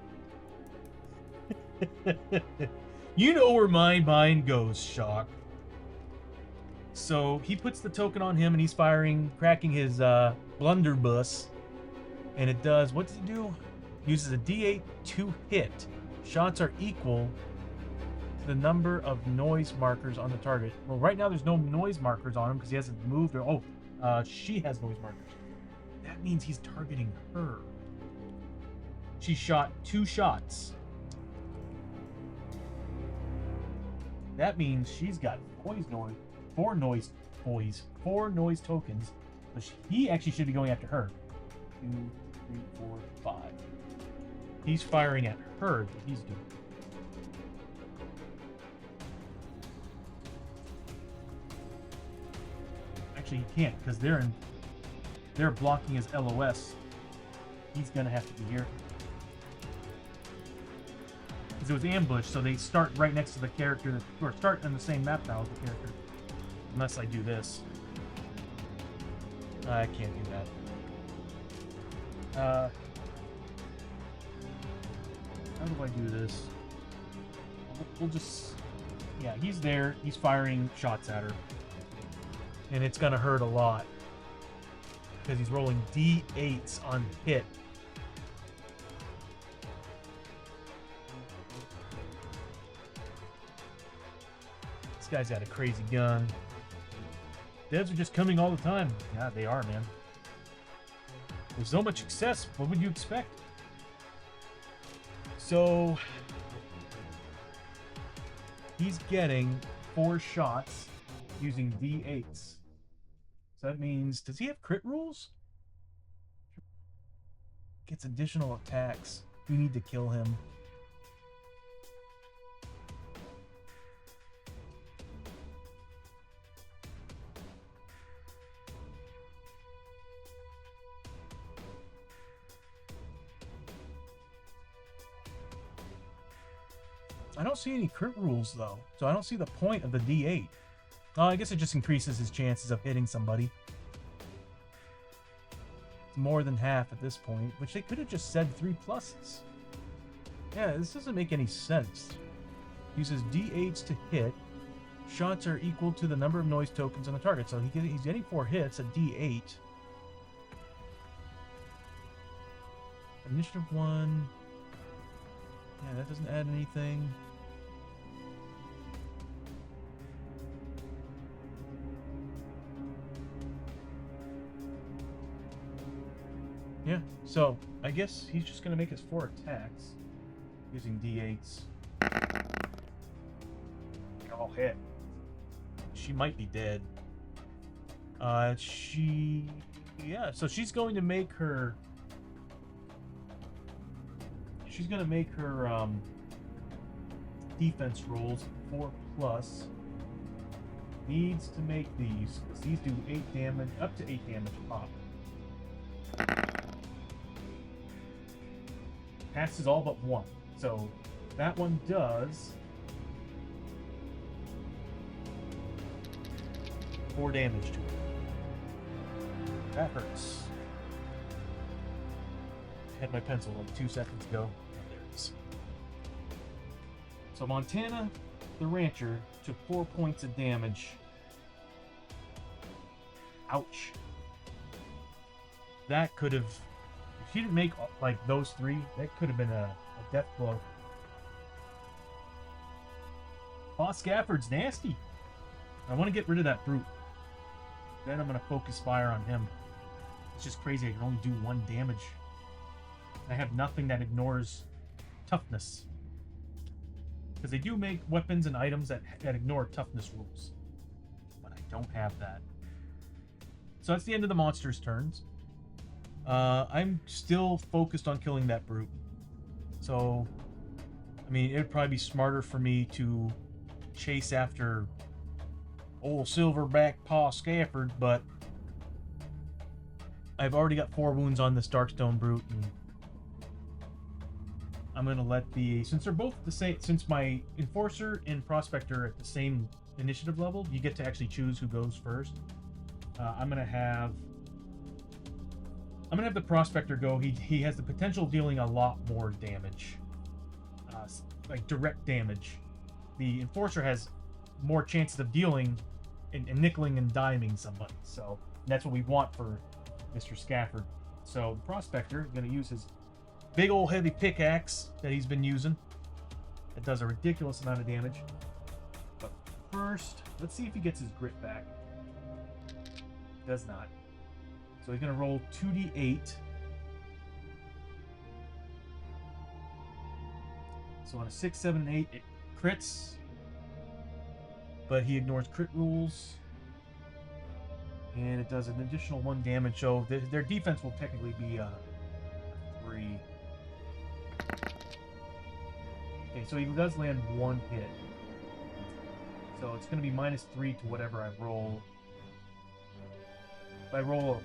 You know where my mind goes, Shock. So he puts the token on him and he's cracking his blunderbuss. And it does, what does it do? Uses a D8 to hit. Shots are equal to the number of noise markers on the target. Well, right now there's no noise markers on him because he hasn't moved. Or she has noise markers. That means he's targeting her. She shot 2 shots. That means she's got 4 noise tokens. So he actually should be going after her. 2, 3, 4, 5. He's firing at her. What he's doing. Actually, he can't because they're blocking his LOS. He's gonna have to be here. Because it was ambushed, so they start right next to the character or start in the same map now as the character. Unless I do this. I can't do that. How do I do this? We'll just... Yeah, he's there. He's firing shots at her. And it's gonna hurt a lot. Because he's rolling D8s on hit. This guy's got a crazy gun. Devs are just coming all the time. Yeah, they are, man. With so much success, what would you expect? So he's getting 4 shots using D8s. So that means, does he have crit rules? Gets additional attacks. We need to kill him. I don't see any crit rules, though, so I don't see the point of the D8. I guess it just increases his chances of hitting somebody. It's more than half at this point, which they could have just said 3 pluses. Yeah, this doesn't make any sense. Uses D8s to hit. Shots are equal to the number of noise tokens on the target, so he's getting 4 hits at D8. Initiative 1... Yeah, that doesn't add anything. Yeah, so I guess he's just going to make his 4 attacks using D8s. They all hit. She might be dead. Yeah, so she's going to make her... She's going to make her defense rolls 4 plus. Needs to make these, because these do 8 damage, up to 8 damage pop. Passes all but 1. So that one does 4 damage to her. That hurts. I had my pencil like 2 seconds ago. There it is. So Montana, the rancher, took 4 points of damage. Ouch. That could have... If she didn't make like those 3, that could have been a death blow. Boss Scafford's nasty. I want to get rid of that brute. Then I'm going to focus fire on him. It's just crazy. I can only do 1 damage. I have nothing that ignores toughness. Because they do make weapons and items that ignore toughness rules. But I don't have that. So that's the end of the monster's turns. I'm still focused on killing that brute. So, I mean, it would probably be smarter for me to chase after old Silverback Paw Scafford, but I've already got 4 wounds on this Darkstone brute, and I'm gonna let the... Since they're both the same, since my Enforcer and Prospector are at the same initiative level, you get to actually choose who goes first. I'm gonna have the Prospector go. He has the potential of dealing a lot more damage, like direct damage. The Enforcer has more chances of dealing and nickeling and diming somebody. So that's what we want for Mr. Scafford. So the Prospector is going to use his big old heavy pickaxe that he's been using It does a ridiculous amount of damage. But first, let's see if he gets his grit back. Does not. So he's going to roll 2d8. So on a 6, 7, and 8, it crits. But he ignores crit rules. And it does an additional 1 damage. So their defense will technically be 3. Okay, so he does land 1 hit. So it's going to be -3 to whatever I roll. If I roll a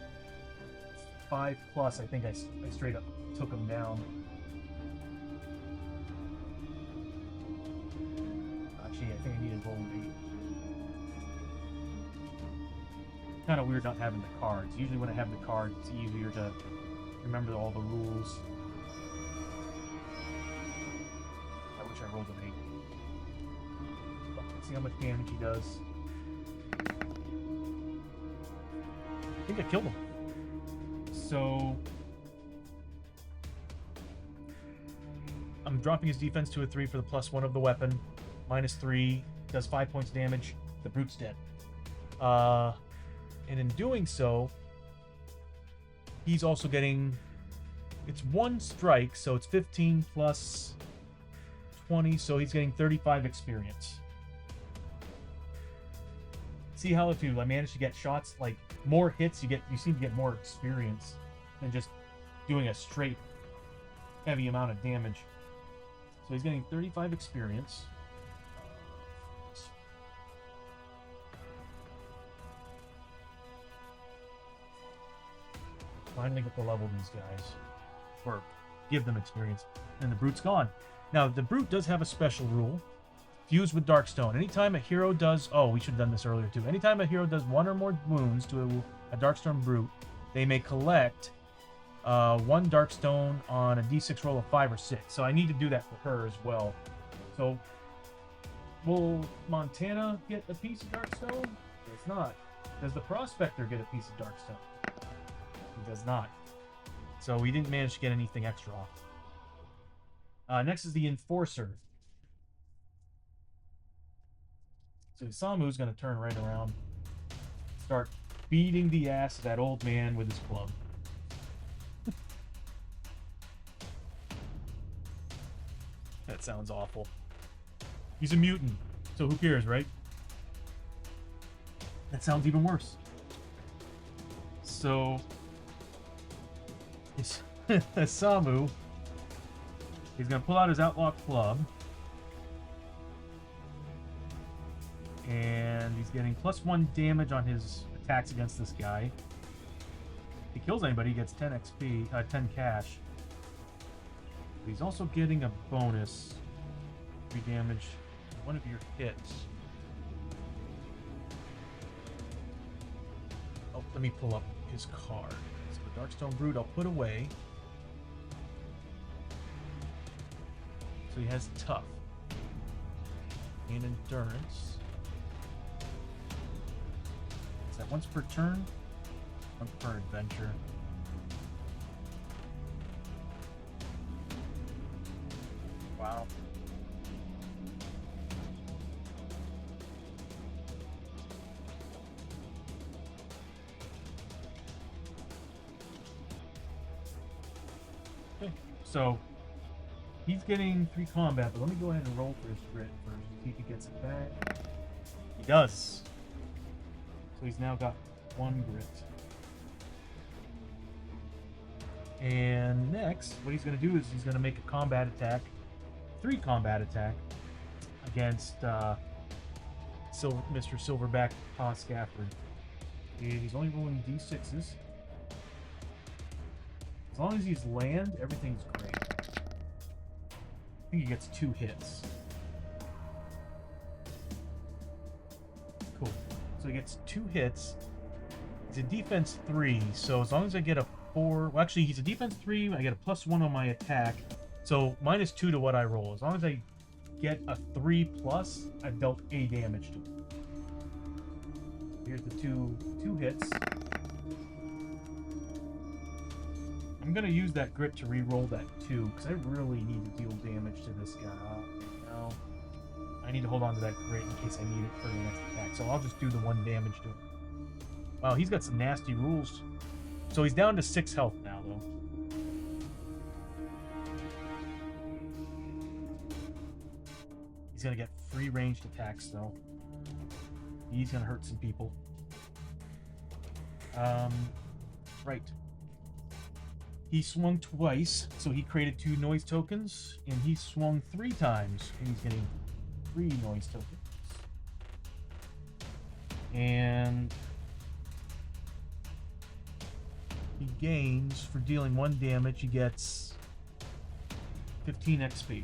5+, I think I straight up took him down. Actually, I think I needed to roll an 8. Kind of weird not having the cards. Usually when I have the cards, it's easier to remember all the rules. I wish I rolled an 8. But let's see how much damage he does. I think I killed him. So I'm dropping his defense to a 3 for the +1 of the weapon. -3, does 5 points damage. The brute's dead. And in doing so, he's also getting... It's 1 strike, so it's 15 plus 20, so he's getting 35 experience. See how if you manage to get shots, like more hits, you seem to get more experience than just doing a straight heavy amount of damage. So he's getting 35 experience. Finally get to level these guys, or give them experience, and the brute's gone. Now the brute does have a special rule: fuse with Darkstone. Anytime a hero does, we should have done this earlier too. Anytime a hero does 1 or more wounds to a Darkstone brute, they may collect 1 Darkstone on a d6 roll of 5 or 6. So I need to do that for her as well. So will Montana get a piece of Darkstone? It's not. Does the Prospector get a piece of Darkstone? He does not. So we didn't manage to get anything extra off. Next is the Enforcer. So Samu's going to turn right around, start beating the ass of that old man with his club. That sounds awful. He's a mutant, so who cares, right? That sounds even worse. So Samu, he's going to pull out his Outlaw Club. And he's getting +1 damage on his attacks against this guy. If he kills anybody, he gets 10 XP, 10 cash. But he's also getting a bonus. 3 damage to one of your hits. Oh, let me pull up his card. So the Darkstone Brute I'll put away. So he has Tough and Endurance. Is that once per turn? Once per adventure. Wow. Okay, so he's getting 3 combat, but let me go ahead and roll for his grit first, see if he gets it back. He does. So he's now got 1 grit. And next, what he's going to do is he's going to make a combat attack, 3 combat attack, against Mr. Silverback Pa Scafford. And he's only rolling d6s. As long as he's land, everything's great. I think he gets 2 hits. Cool. So he gets 2 hits. He's a defense 3, so as long as I get a 4... Well, actually, he's a defense 3, I get a +1 on my attack. So -2 to what I roll. As long as I get a 3+, I've dealt A damage to him. Here's the two hits. I'm going to use that grit to re-roll that 2, because I really need to deal damage to this guy. No. I need to hold on to that grit in case I need it for the next attack. So I'll just do the 1 damage to him. Wow, he's got some nasty rules. So he's down to 6 health now, though. He's going to get 3 ranged attacks, though. He's going to hurt some people. Right. He swung twice, so he created 2 noise tokens, and he swung 3 times, and he's getting 3 noise tokens. And he gains, for dealing 1 damage, he gets 15 XP.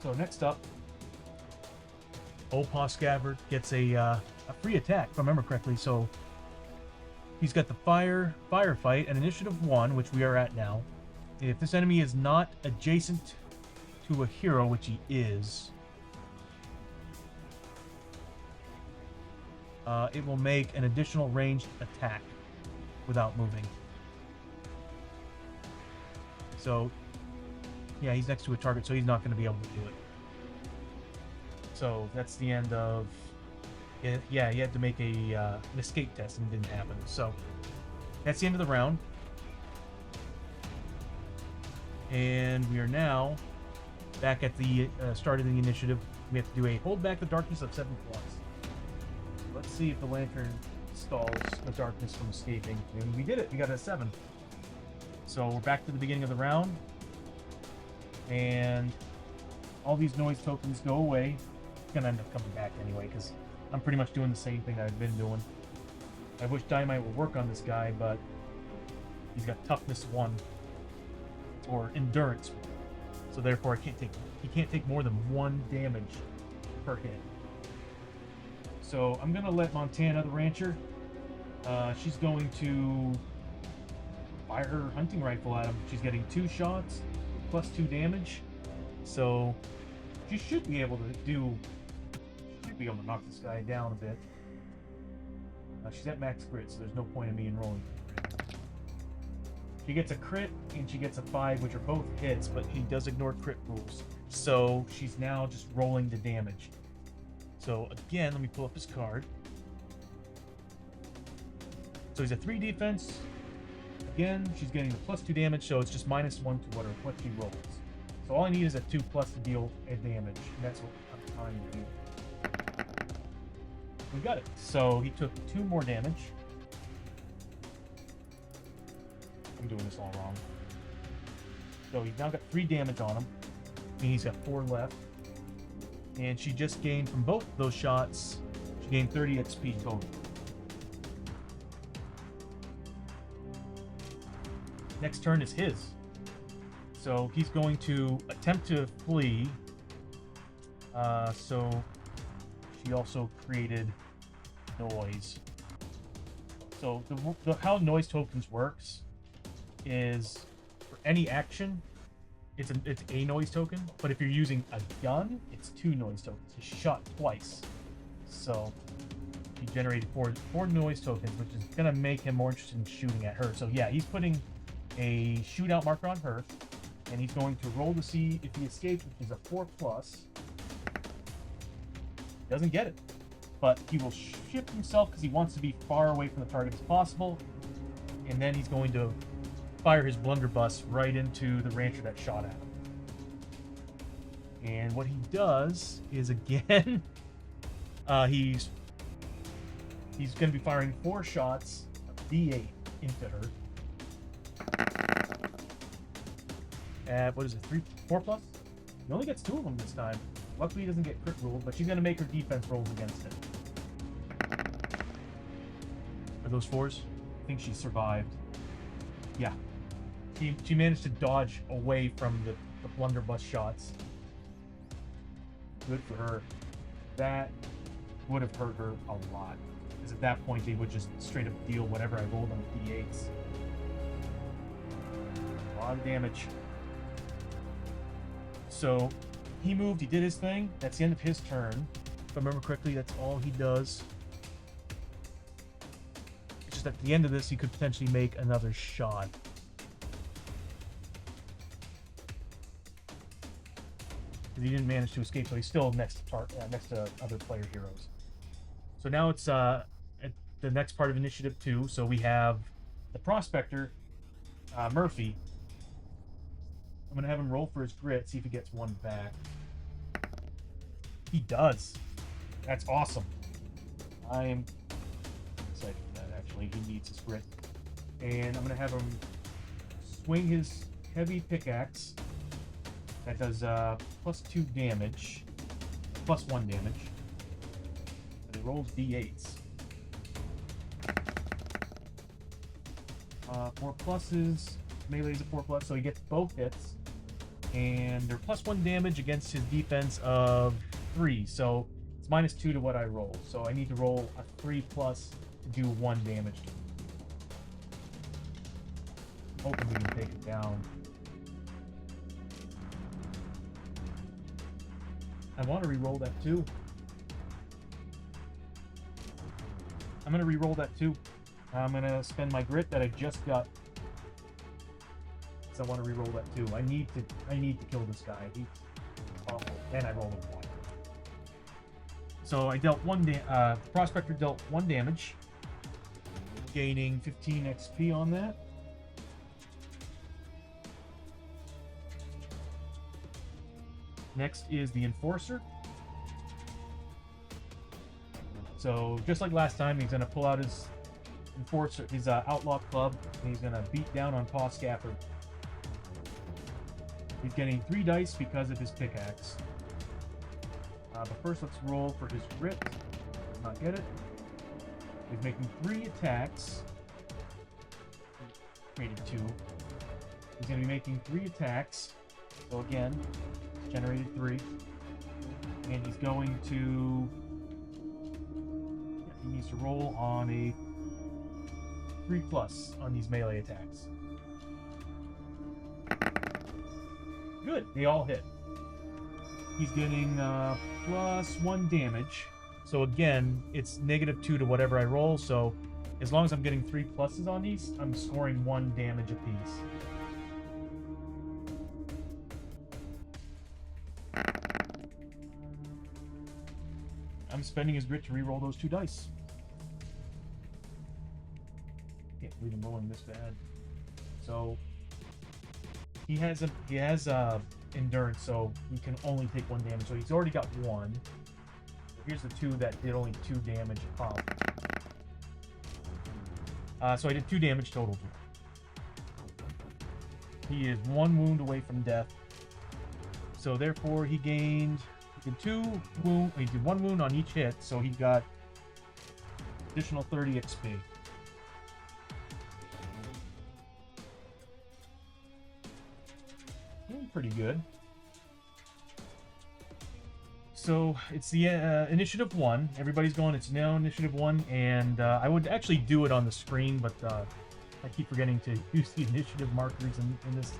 So next up, Old Paw Scabbard gets a free attack, if I remember correctly. So he's got the firefight at initiative 1, which we are at now. If this enemy is not adjacent to a hero, which he is, it will make an additional ranged attack without moving. So, yeah, he's next to a target, so he's not going to be able to do it. So that's the end of... Yeah, he had to make an escape test and it didn't happen. So that's the end of the round. And we are now back at the start of the initiative. We have to do a hold back the darkness of 7+. Let's see if the lantern stalls the darkness from escaping. And we did it. We got a 7. So we're back to the beginning of the round. And all these noise tokens go away. It's going to end up coming back anyway, because I'm pretty much doing the same thing that I've been doing. I wish Dynamite would work on this guy, but he's got toughness 1 or endurance 1. So therefore he can't take more than 1 damage per hit. So I'm gonna let Montana, the rancher, she's going to fire her hunting rifle at him. She's getting 2 shots plus 2 damage. So she should be able to knock this guy down a bit. She's at max crit, so there's no point in me enrolling. She gets a crit and she gets a 5, which are both hits, but he does ignore crit rules. So she's now just rolling the damage. So again, let me pull up his card. So he's a 3 defense. Again, she's getting the plus 2 damage, so it's just -1 to what she rolls. So all I need is a 2+ to deal a damage, and that's what I'm trying to do. We got it. So he took 2 more damage. I'm doing this all wrong. So he's now got 3 damage on him. And he's got 4 left. And she just gained from both those shots, she gained 30 XP total. Next turn is his. So he's going to attempt to flee. So she also created noise. So how noise tokens works is for any action, it's a noise token. But if you're using a gun, it's 2 noise tokens. He shot twice, so he generated four noise tokens, which is gonna make him more interested in shooting at her. So yeah, he's putting a shootout marker on her, and he's going to roll to see if he escapes, which is a 4+. Doesn't get it, but he will shift himself because he wants to be far away from the target as possible, and then he's going to fire his blunderbuss right into the rancher that shot at him. And what he does is, again, he's going to be firing 4 shots of D8 into her. What is it? 4+? He only gets 2 of them this time. Luckily, he doesn't get crit ruled, but she's going to make her defense rolls against it. Are those 4s? I think she survived. Yeah. She managed to dodge away from the blunderbuss shots. Good for her. That would have hurt her a lot, because at that point they would just straight up deal whatever I rolled on the D8s. A lot of damage. So he moved, he did his thing. That's the end of his turn. If I remember correctly, that's all he does. It's just at the end of this, he could potentially make another shot. because he didn't manage to escape, so he's still next to other player heroes. So now it's at the next part of Initiative 2. So we have the Prospector, Murphy. I'm going to have him roll for his grit, see if he gets one back. He does. That's awesome. I am excited for that, actually. He needs his grit. And I'm going to have him swing his heavy pickaxe. That does +2 damage. +1 damage. And he rolls d8s. 4 pluses. Melee is a 4+, so he gets both hits. And they're +1 damage against his defense of 3. So it's -2 to what I roll. So I need to roll a 3+ to do 1 damage to him. I'm hoping we can take it down. I want to re-roll that too. I'm going to re-roll that too. I'm going to spend my grit that I just got. So I want to re-roll that too. I need to kill this guy. He's awful. And I rolled a 1. So I dealt Prospector dealt 1 damage, gaining 15 XP on that. Next is the Enforcer. So just like last time, he's going to pull out his Enforcer, his Outlaw Club, and he's going to beat down on Paw Scafford. He's getting 3 dice because of his pickaxe. But first, let's roll for his grit. Does not get it. He's making 3 attacks. Created 2. He's going to be making 3 attacks. So again, generated 3. And he's going to... he needs to roll on a 3+ on these melee attacks. Good, they all hit. He's getting +1 damage. So again, it's -2 to whatever I roll. So as long as I'm getting 3 pluses on these, I'm scoring 1 damage apiece. I'm spending his grit to re-roll those 2 dice. Can't believe I'm rolling this bad. So he has endurance, so he can only take 1 damage. So he's already got 1. Here's the 2 that did only 2 damage pop. So I did 2 damage total. He is 1 wound away from death. So therefore he gained... he did 2 wound. He did 1 wound on each hit, so he got additional 30 XP. Pretty good. So it's the Initiative 1. Everybody's going. It's now Initiative 1, and I would actually do it on the screen, but I keep forgetting to use the initiative markers in this.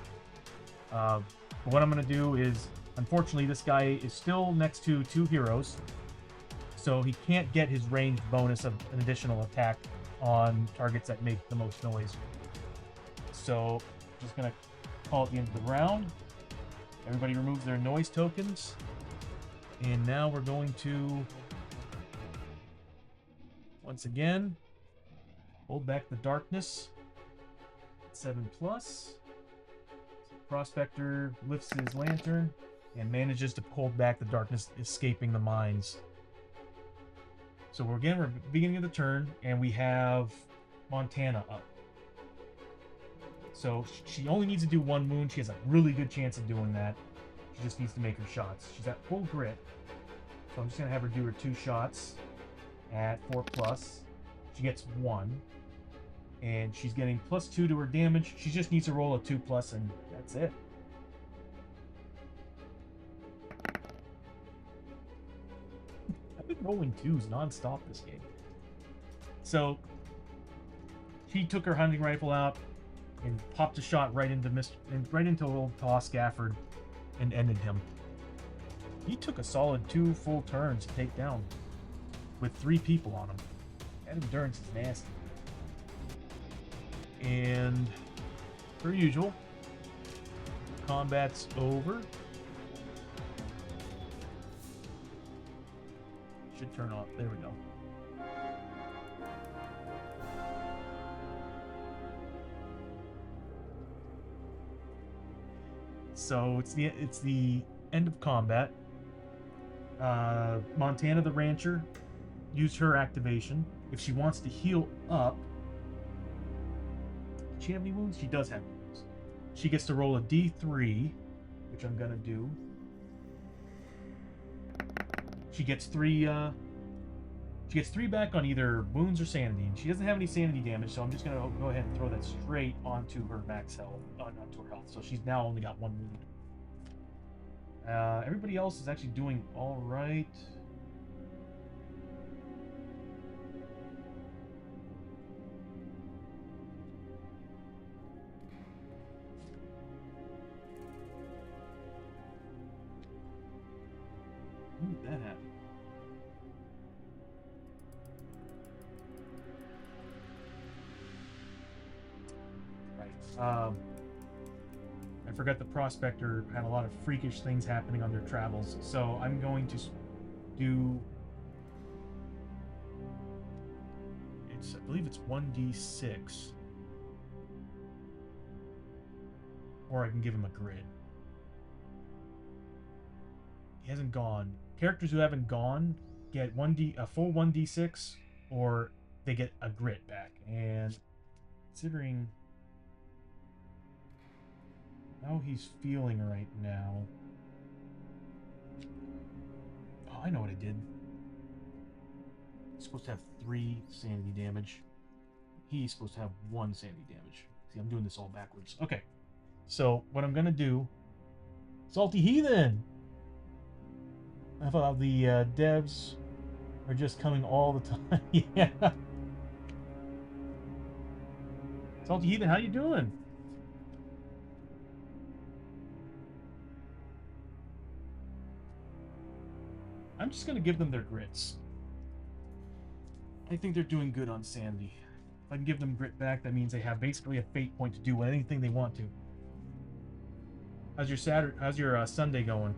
But what I'm going to do is, unfortunately, this guy is still next to 2 heroes, so he can't get his ranged bonus of an additional attack on targets that make the most noise. So I'm just going to call it the end of the round. Everybody removes their noise tokens. And now we're going to, once again, hold back the darkness. 7+. Prospector lifts his lantern and manages to hold back the darkness, escaping the mines. So we're beginning of the turn, and we have Montana up. So she only needs to do 1 wound. She has a really good chance of doing that. She just needs to make her shots. She's at full grit. So I'm just going to have her do her 2 shots at 4+. She gets 1. And she's getting +2 to her damage. She just needs to roll a 2+, and that's it. I've been rolling 2s nonstop this game. So she took her hunting rifle out and popped a shot right into old Paw Scafford and ended him. He took a solid 2 full turns to take down with 3 people on him. That endurance is nasty. And per usual, combat's over. Should turn off. There we go. So it's the end of combat. Montana the Rancher used her activation. If she wants to heal up, does she have any wounds? She does have wounds. She gets to roll a D3, which I'm gonna do. She gets three. She gets 3 back on either wounds or sanity. And she doesn't have any sanity damage, so I'm just gonna go ahead and throw that straight onto her max health, onto her health. So she's now only got 1 wound. Everybody else is actually doing all right. When did that happen? Right. I forgot the Prospector had a lot of freakish things happening on their travels, so I'm going to do... I believe it's 1d6. Or I can give him a grid. He hasn't gone. Characters who haven't gone get a full 1d6, or they get a grit back. And considering how he's feeling right now... Oh, I know what I did. He's supposed to have 3 sanity damage. He's supposed to have 1 sanity damage. See, I'm doing this all backwards. Okay. So, what I'm gonna do... Salty Heathen! I thought the devs are just coming all the time. Yeah. Salty Heathen, how you doing? I'm just gonna give them their grits. I think they're doing good on sanity. If I can give them grit back, that means they have basically a fate point to do anything they want to. How's your Sunday going?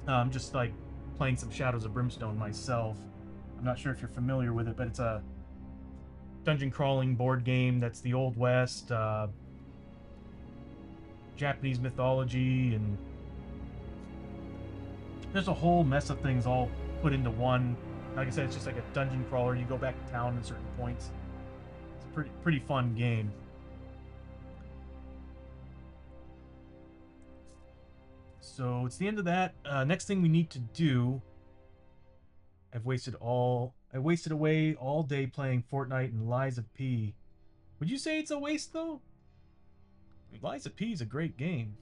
I'm just like playing some Shadows of Brimstone myself. I'm not sure if you're familiar with it, but it's a dungeon crawling board game that's the Old West, Japanese mythology, and there's a whole mess of things all put into one. Like I said, it's just like a dungeon crawler. You go back to town at certain points. It's a pretty fun game. So it's the end of that. Next thing we need to do. I wasted away all day playing Fortnite and Lies of P. Would you say it's a waste though? I mean, Lies of P is a great game.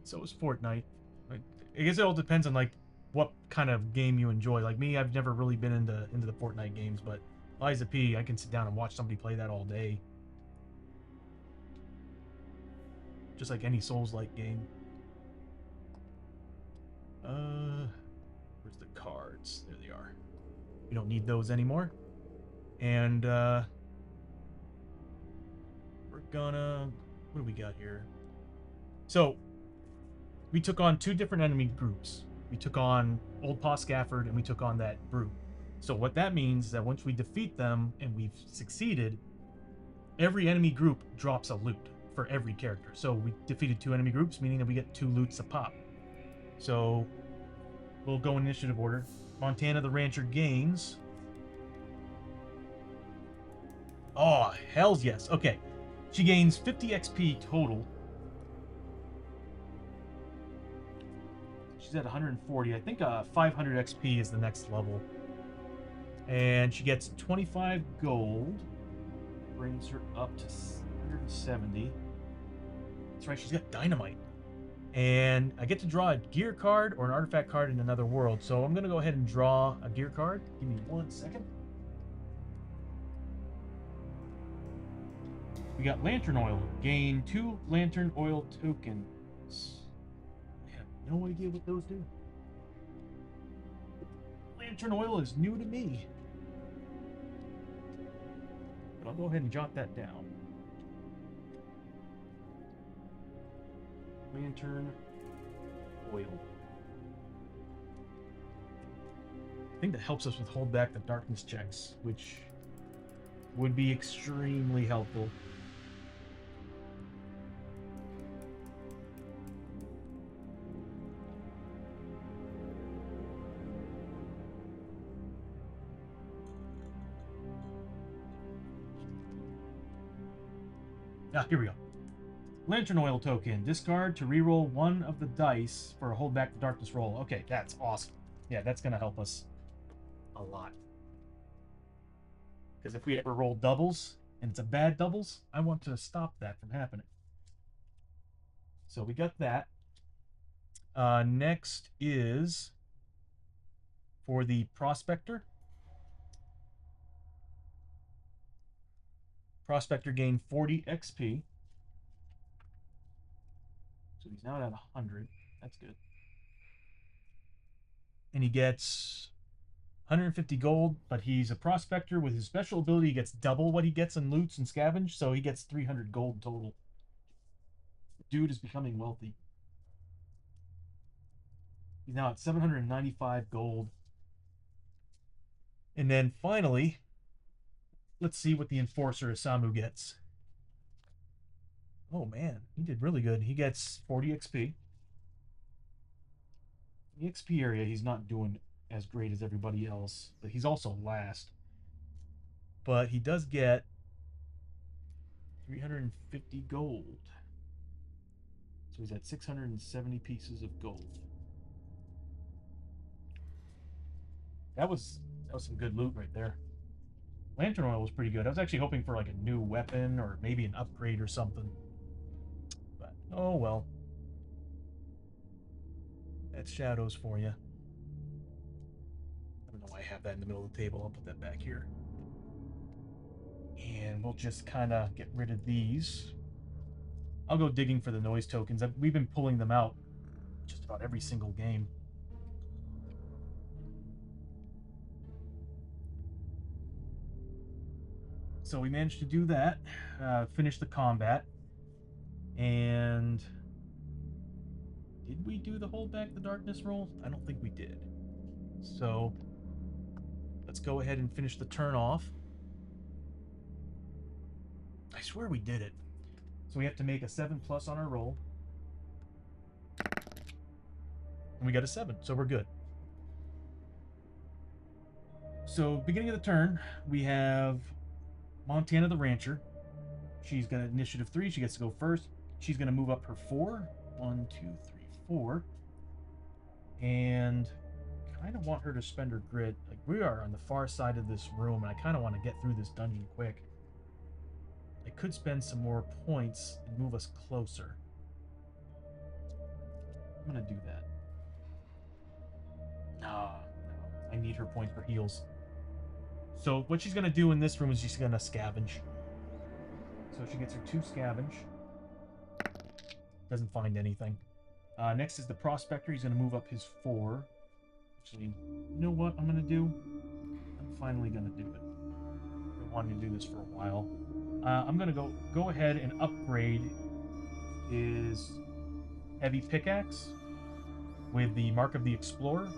So is Fortnite. I guess it all depends on like what kind of game you enjoy. Like me, I've never really been into the Fortnite games, but Lies of P, I can sit down and watch somebody play that all day. Just like any Souls-like game. Where's the cards? There they are. We don't need those anymore. And we're gonna... What do we got here? So, we took on 2 different enemy groups. We took on Old Pa Scafford and we took on that brute. So what that means is that once we defeat them and we've succeeded, every enemy group drops a loot for every character. So we defeated 2 enemy groups, meaning that we get 2 loots a pop. So we'll go in initiative order. Montana the Rancher gains. Oh, hells yes. Okay. She gains 50 XP total. She's at 140. I think 500 XP is the next level. And she gets 25 gold. Brings her up to 170. That's right, she's got dynamite. And I get to draw a gear card or an artifact card in another world. So I'm going to go ahead and draw a gear card. Give me 1 second. We got Lantern Oil. Gain 2 Lantern Oil tokens. I have no idea what those do. Lantern Oil is new to me. But I'll go ahead and jot that down. Lantern oil. I think that helps us with hold back the darkness checks, which would be extremely helpful. Ah, here we go. Lantern oil token. Discard to reroll one of the dice for a hold back the darkness roll. Okay, that's awesome. Yeah, that's going to help us a lot. Because if we ever roll doubles, and it's a bad doubles, I want to stop that from happening. So we got that. Next is for the Prospector. Prospector gained 40 XP. So he's now at 100. That's good. And he gets 150 gold, but he's a Prospector. With his special ability, he gets double what he gets in loots and scavenge, so he gets 300 gold total. Dude is becoming wealthy. He's now at 795 gold. And then finally, let's see what the Enforcer Isamu gets. Oh man, he did really good. He gets 40 XP. The XP area, he's not doing as great as everybody else, but he's also last. But he does get 350 gold. So he's at 670 pieces of gold. That was some good loot right there. Lantern oil was pretty good. I was actually hoping for like a new weapon or maybe an upgrade or something. But oh well. That's shadows for you. I don't know why I have that in the middle of the table. I'll put that back here. And we'll just kind of get rid of these. I'll go digging for the noise tokens. We've been pulling them out just about every single game. So we managed to do that, finish the combat, and did we do the hold back the darkness roll? I don't think we did. So let's go ahead and finish the turn off. I swear we did it. So we have to make a 7+ on our roll. And we got a 7, so we're good. So beginning of the turn, we have Montana the Rancher. She's got initiative 3. She gets to go first. She's going to move up her 4. 1, 2, 3, 4. And kind of want her to spend her grit. Like, we are on the far side of this room, and I kind of want to get through this dungeon quick. I could spend some more points and move us closer. I'm going to do that. No, I need her points for heals. So what she's going to do in this room is she's going to scavenge. So she gets her 2 scavenge. Doesn't find anything. Next is the Prospector. He's going to move up his 4. Actually, you know what I'm going to do? I'm finally going to do it. I've been wanting to do this for a while. I'm going to go ahead and upgrade his heavy pickaxe with the Mark of the Explorer.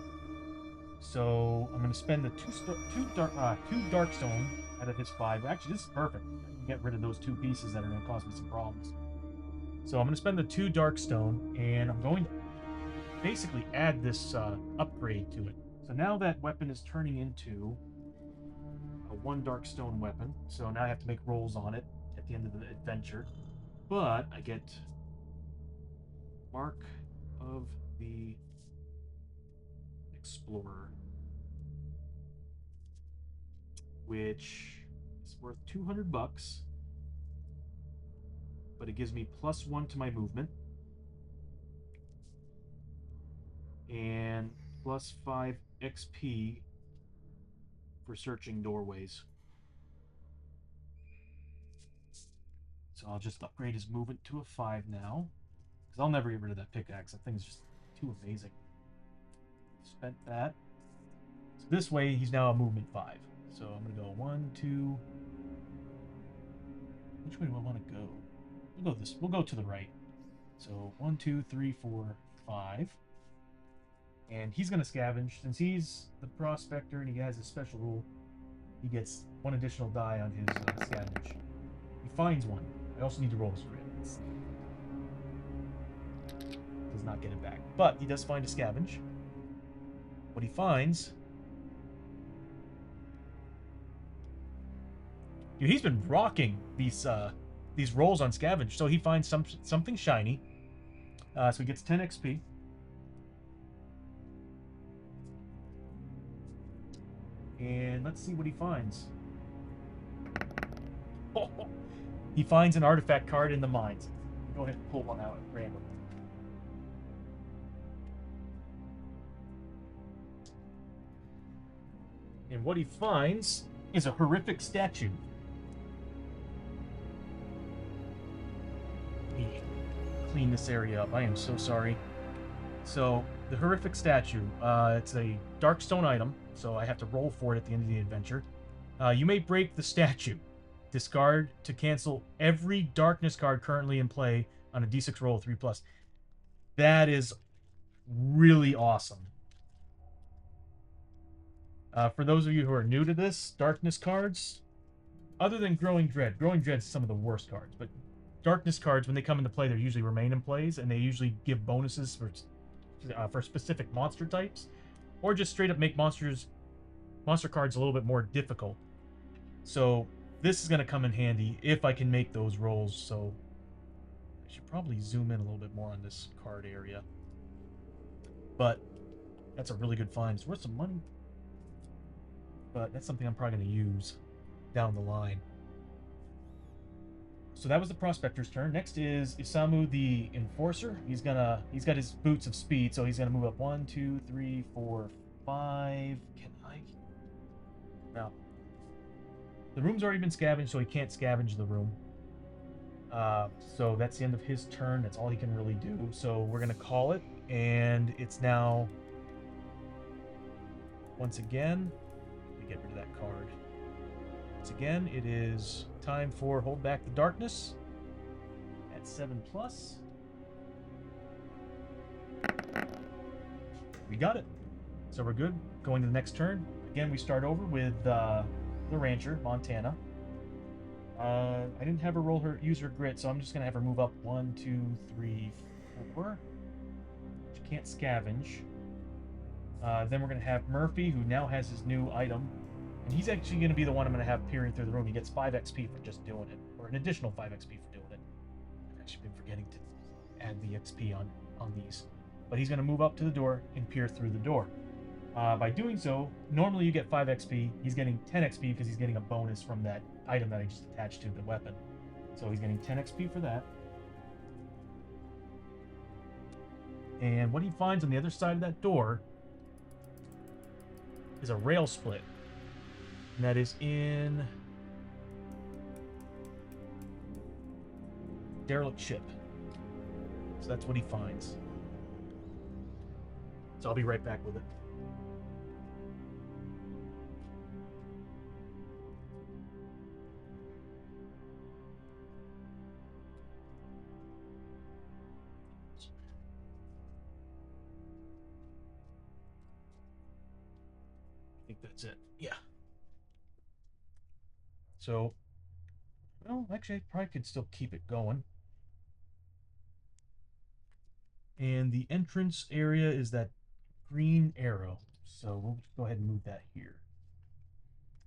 So I'm going to spend the two Darkstone out of his 5. Actually, this is perfect. I can get rid of those 2 pieces that are going to cause me some problems. So I'm going to spend the 2 Darkstone, and I'm going to basically add this upgrade to it. So now that weapon is turning into a 1 Darkstone weapon. So now I have to make rolls on it at the end of the adventure. But I get Mark of the Explorer, which is worth 200 bucks, but it gives me +1 to my movement and +5 XP for searching doorways. So I'll just upgrade his movement to a 5 now, because I'll never get rid of that pickaxe. That thing's just too amazing. Spent that. So this way, he's now a movement 5. So I'm going to go 1, 2. Which way do I want to go? We'll go to the right. So 1, 2, 3, 4, 5. And he's going to scavenge. Since he's the prospector and he has a special rule, he gets one additional die on his scavenge. He finds one. I also need to roll his grit. Does not get it back. But he does find a scavenge. What he finds... Dude, he's been rocking these rolls on scavenge. So he finds something shiny. So he gets 10 XP. And let's see what he finds. Oh, he finds an artifact card in the mines. Go ahead and pull one out at random. And what he finds is a horrific statue. Let me clean this area up. I am so sorry. So, the horrific statue, it's a Darkstone item, so I have to roll for it at the end of the adventure. You may break the statue. Discard to cancel every darkness card currently in play on a d6 roll 3+. That is really awesome. For those of you who are new to this, darkness cards, other than Growing Dread's some of the worst cards, but darkness cards, when they come into play, they usually remain in plays, and they usually give bonuses for specific monster types, or just straight up make monster cards a little bit more difficult. So this is going to come in handy if I can make those rolls. So I should probably zoom in a little bit more on this card area. But that's a really good find. It's worth some money, but that's something I'm probably going to use down the line. So that was the prospector's turn. Next is Isamu the enforcer. He's got his boots of speed, so he's gonna move up 1, 2, 3, 4, 5. Can I? No. The room's already been scavenged, so he can't scavenge the room. So that's the end of his turn. That's all he can really do. So we're gonna call it, and it's now once again. Let me get rid of that card. Once again, it is time for Hold Back the Darkness at 7+. We got it. So we're good. Going to the next turn. Again, we start over with the Rancher, Montana. I didn't have her roll her use her grit, so I'm just gonna have her move up 1, 2, 3, 4. She can't scavenge. Then we're gonna have Murphy, who now has his new item. And he's actually going to be the one I'm going to have peering through the room. He gets 5 XP for just doing it, or an additional 5 XP for doing it. I've actually been forgetting to add the XP on these. But he's going to move up to the door and peer through the door. By doing so, normally you get 5 XP. He's getting 10 XP because he's getting a bonus from that item that I just attached to the weapon. So he's getting 10 XP for that. And what he finds on the other side of that door is a rail split. And that is in derelict ship. So that's what he finds. So I'll be right back with it. I think that's it. Yeah. So, well, actually, I probably could still keep it going. And the entrance area is that green arrow. So we'll go ahead and move that here.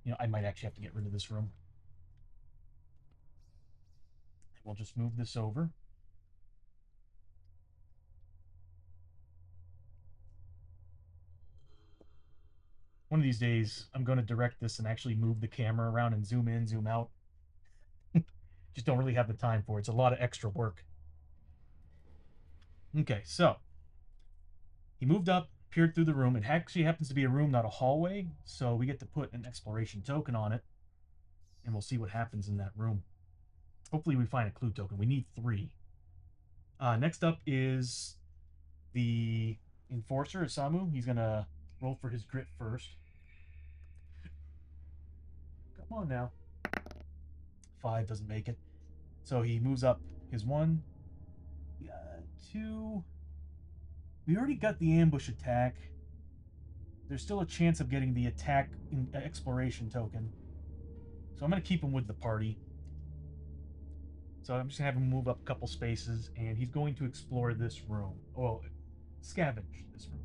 You know, I might actually have to get rid of this room. We'll just move this over. One of these days, I'm going to direct this and actually move the camera around and zoom in, zoom out. Just don't really have the time for it. It's a lot of extra work. Okay, so he moved up, peered through the room. It actually happens to be a room, not a hallway, so we get to put an exploration token on it, and we'll see what happens in that room. Hopefully we find a clue token. We need 3. Next up is the enforcer, Isamu. He's going to roll for his grit first. Come on now. 5 doesn't make it. So he moves up his 1, 2. We already got the ambush attack. There's still a chance of getting the attack exploration token. So I'm going to keep him with the party. So I'm just going to have him move up a couple spaces, and he's going to explore this room. Well, scavenge this room.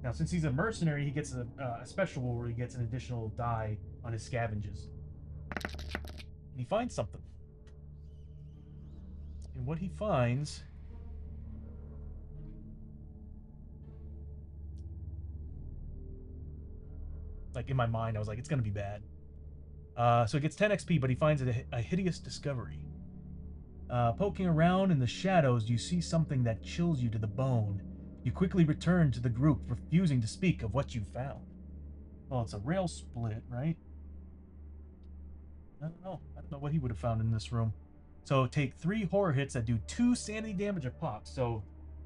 Now, since he's a mercenary, he gets a special where he gets an additional die on his scavenges. And he finds something. And what he finds... Like, in my mind, I was like, it's going to be bad. So he gets 10 XP, but he finds a hideous discovery. Poking around in the shadows, you see something that chills you to the bone. You quickly return to the group, refusing to speak of what you found. Well, it's a rail split, right? I don't know. I don't know what he would have found in this room. So take 3 horror hits that do 2 sanity damage a pop. So,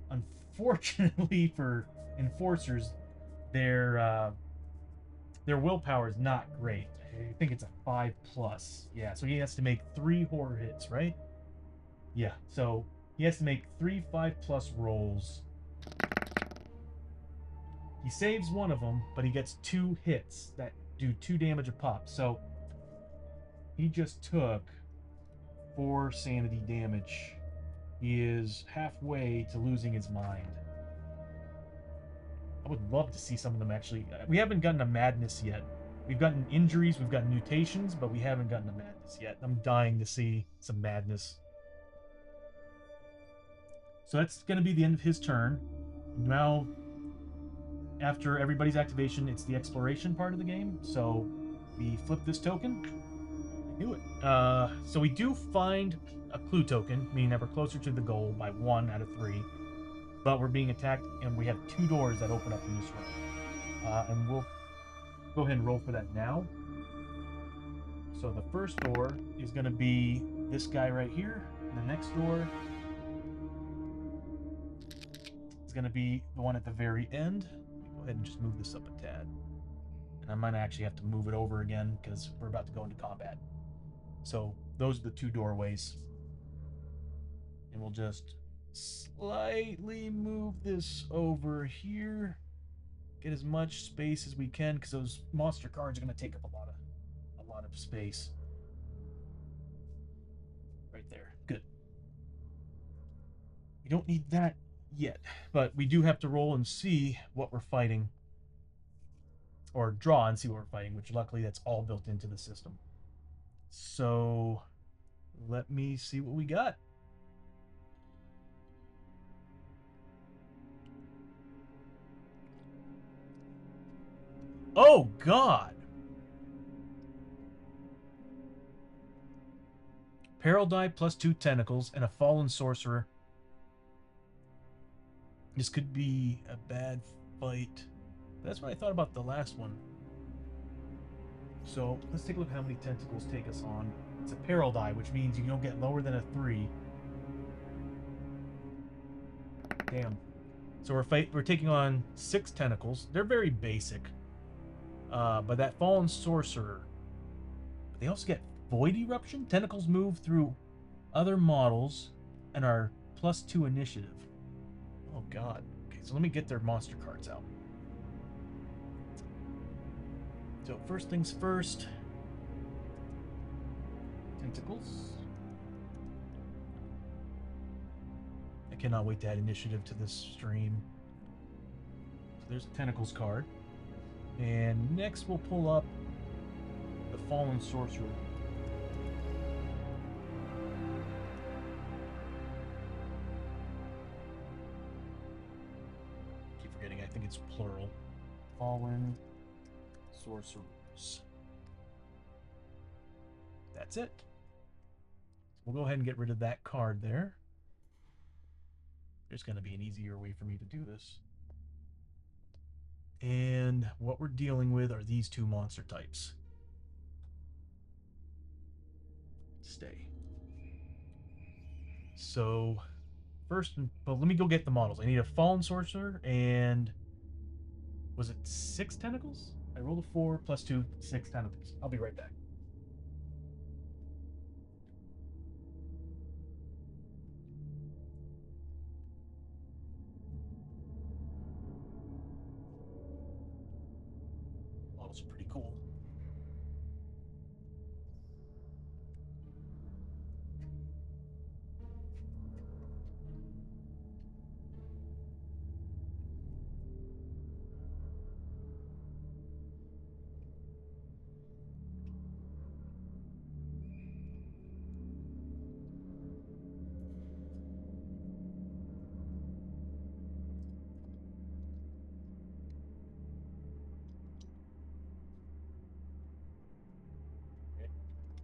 unfortunately for enforcers, their willpower is not great. I think it's a 5+. Yeah, so he has to make 3 horror hits, right? Yeah, so he has to make 3 5+ rolls. He saves one of them, but he gets 2 hits that do 2 damage a pop. So he just took 4 sanity damage. He is halfway to losing his mind. I would love to see some of them actually. We haven't gotten a madness yet. We've gotten injuries, we've gotten mutations, but we haven't gotten a madness yet. I'm dying to see some madness. So that's going to be the end of his turn. Now, after everybody's activation, it's the exploration part of the game. So we flip this token. I knew it. So we do find a clue token, meaning that we're closer to the goal by 1 out of 3. But we're being attacked, and we have 2 doors that open up in this room. And we'll go ahead and roll for that now. So the first door is going to be this guy right here. And the next door is going to be the one at the very end. Go ahead and just move this up a tad. And I might actually have to move it over again because we're about to go into combat. So those are the 2 doorways. And we'll just slightly move this over here. Get as much space as we can because those monster cards are going to take up a lot of space. Right there. Good. We don't need that yet, but we do have to roll and see what we're fighting. Or draw and see what we're fighting, which luckily that's all built into the system. So let me see what we got. Oh, God! Peril die +2 tentacles and a fallen sorcerer. This could be a bad fight. That's what I thought about the last one. So let's take a look at how many tentacles take us on. It's a peril die, which means you don't get lower than a 3. Damn. So we're taking on 6 tentacles. They're very basic. But that fallen sorcerer. But they also get void eruption. Tentacles move through other models and are +2 initiative. Oh God. Okay, so let me get their monster cards out. So first things first. Tentacles. I cannot wait to add initiative to this stream. So there's a tentacles card. And next we'll pull up the fallen sorcerer. Keep forgetting, I think it's plural. Fallen sorcerers. That's it. We'll go ahead and get rid of that card there. There's going to be an easier way for me to do this. And what we're dealing with are these 2 monster types. Stay. So, first, but let me go get the models. I need a fallen sorcerer and was it 6 tentacles? I rolled a 4 +2, 6 tentacles. I'll be right back. models are pretty cool.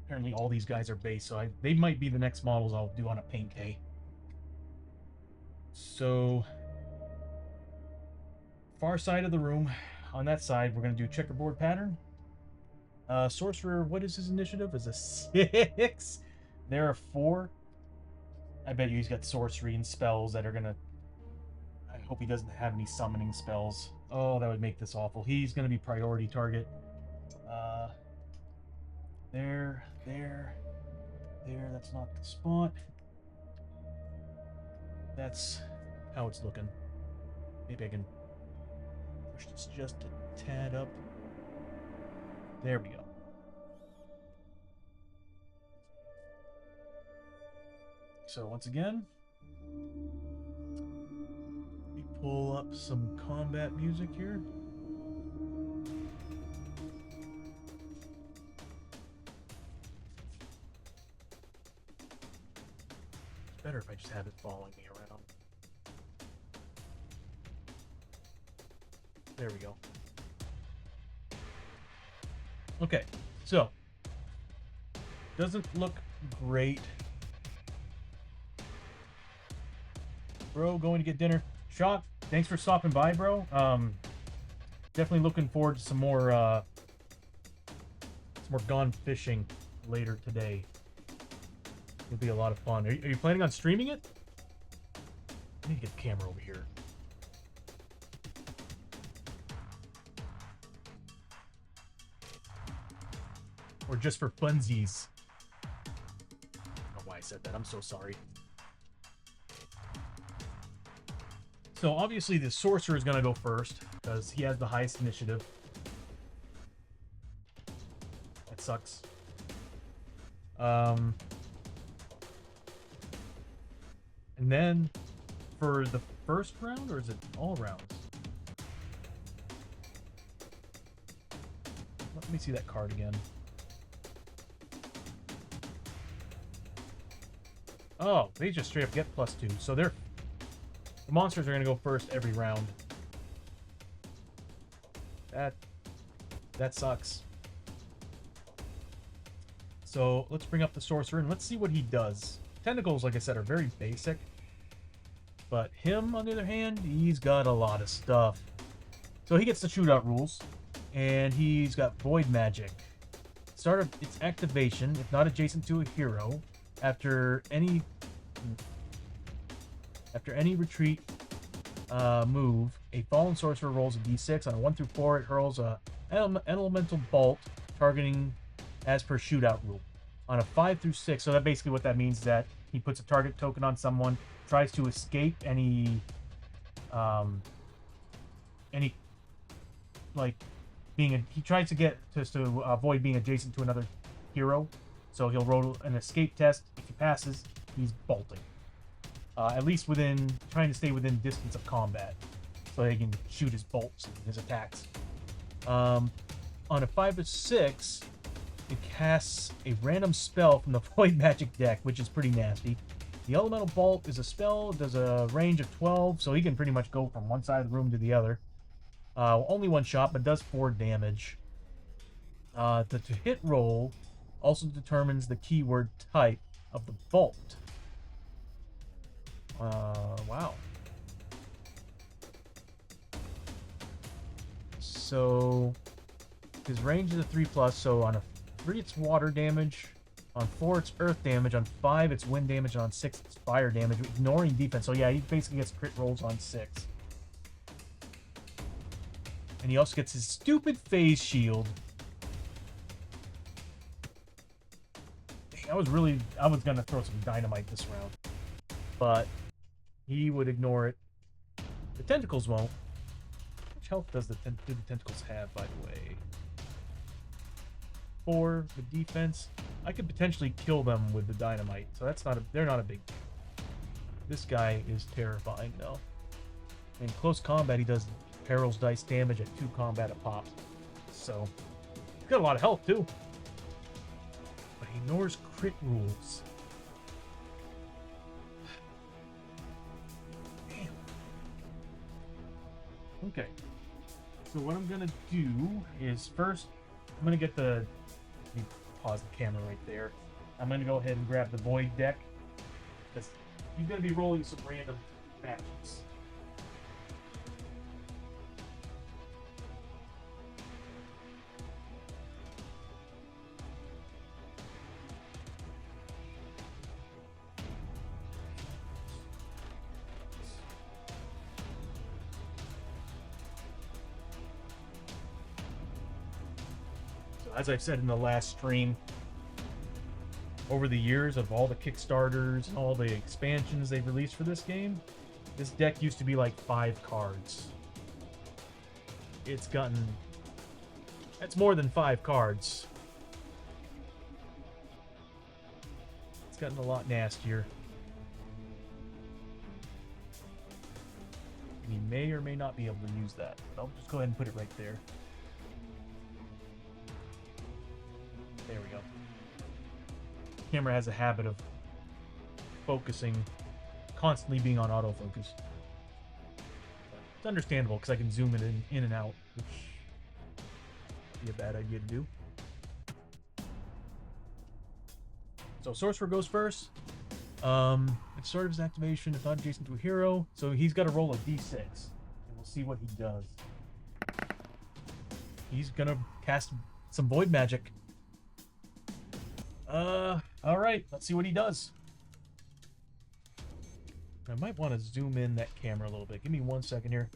Apparently all these guys are base, so they might be the next models I'll do on a paint day. So, far side of the room, on that side, we're going to do checkerboard pattern. Sorcerer, what is his initiative? Is a 6. There are 4. I bet you he's got sorcery and spells that are going to... I hope he doesn't have any summoning spells. Oh, that would make this awful. He's going to be priority target. There. That's not the spot. That's how it's looking. Maybe I can push this just a tad up. There we go. So once again, we pull up some combat music here. It's better if I just have it following me around. There we go. Okay, so doesn't look great. Bro, going to get dinner. Shock, thanks for stopping by, bro. Definitely looking forward to some more gone fishing later today. It'll be a lot of fun. Are you planning on streaming it? I need to get the camera over here. Or just for funsies. I don't know why I said that. I'm so sorry. So obviously the sorcerer is going to go first because he has the highest initiative. That sucks. And then for the first round, or is it all rounds? Let me see that card again. Oh, they just straight up get +2. So the monsters are going to go first every round. That sucks. So let's bring up the sorcerer and let's see what he does. Tentacles, like I said, are very basic. But him, on the other hand, he's got a lot of stuff. So he gets the shootout rules. And he's got void magic. Start of its activation, if not adjacent to a hero, after any retreat move, a fallen sorcerer rolls a d6. On a 1 through 4, it hurls a elemental bolt targeting as per shootout rule. On a 5 through 6, so that basically what that means is that he puts a target token on someone, tries to escape any like he tries to get to avoid being adjacent to another hero. So he'll roll an escape test. If he passes, he's bolting. At least trying to stay within distance of combat, so he can shoot his bolts and his attacks. On a 5 to 6, it casts a random spell from the void magic deck, which is pretty nasty. The elemental bolt is a spell, does a range of 12, so he can pretty much go from one side of the room to the other. Only one shot, but does 4 damage. The to hit roll also determines the keyword type of the bolt. Wow. So his range is a 3+, so on a 3 it's water damage, on 4 it's earth damage, on 5 it's wind damage, and on 6 it's fire damage, ignoring defense. So yeah, he basically gets crit rolls on 6. And he also gets his stupid phase shield. Dang, I was gonna throw some dynamite this round, but he would ignore it. The tentacles won't. How much health do the tentacles have, by the way? 4 with defense. I could potentially kill them with the dynamite, so they're not a big deal. This guy is terrifying though. In close combat, he does perils dice damage at 2 combat a pop. So he's got a lot of health too. But he ignores crit rules. Damn. Okay. So what I'm gonna do is first, I'm gonna get the. Let me pause the camera right there. I'm gonna go ahead and grab the void deck because he's gonna be rolling some random matches. As I've said in the last stream, over the years of all the Kickstarters and all the expansions they've released for this game, this deck used to be like 5 cards. It's gotten... That's more than 5 cards. It's gotten a lot nastier. And you may or may not be able to use that. But I'll just go ahead and put it right there. There we go. Camera has a habit of focusing, constantly being on autofocus. It's understandable because I can zoom it in and out, which would be a bad idea to do. So Sorcerer goes first. It's sort of his activation if not adjacent to a hero. So he's got to roll a d6, and we'll see what he does. He's gonna cast some void magic. Alright, let's see what he does. I might want to zoom in that camera a little bit. Give me 1 second here.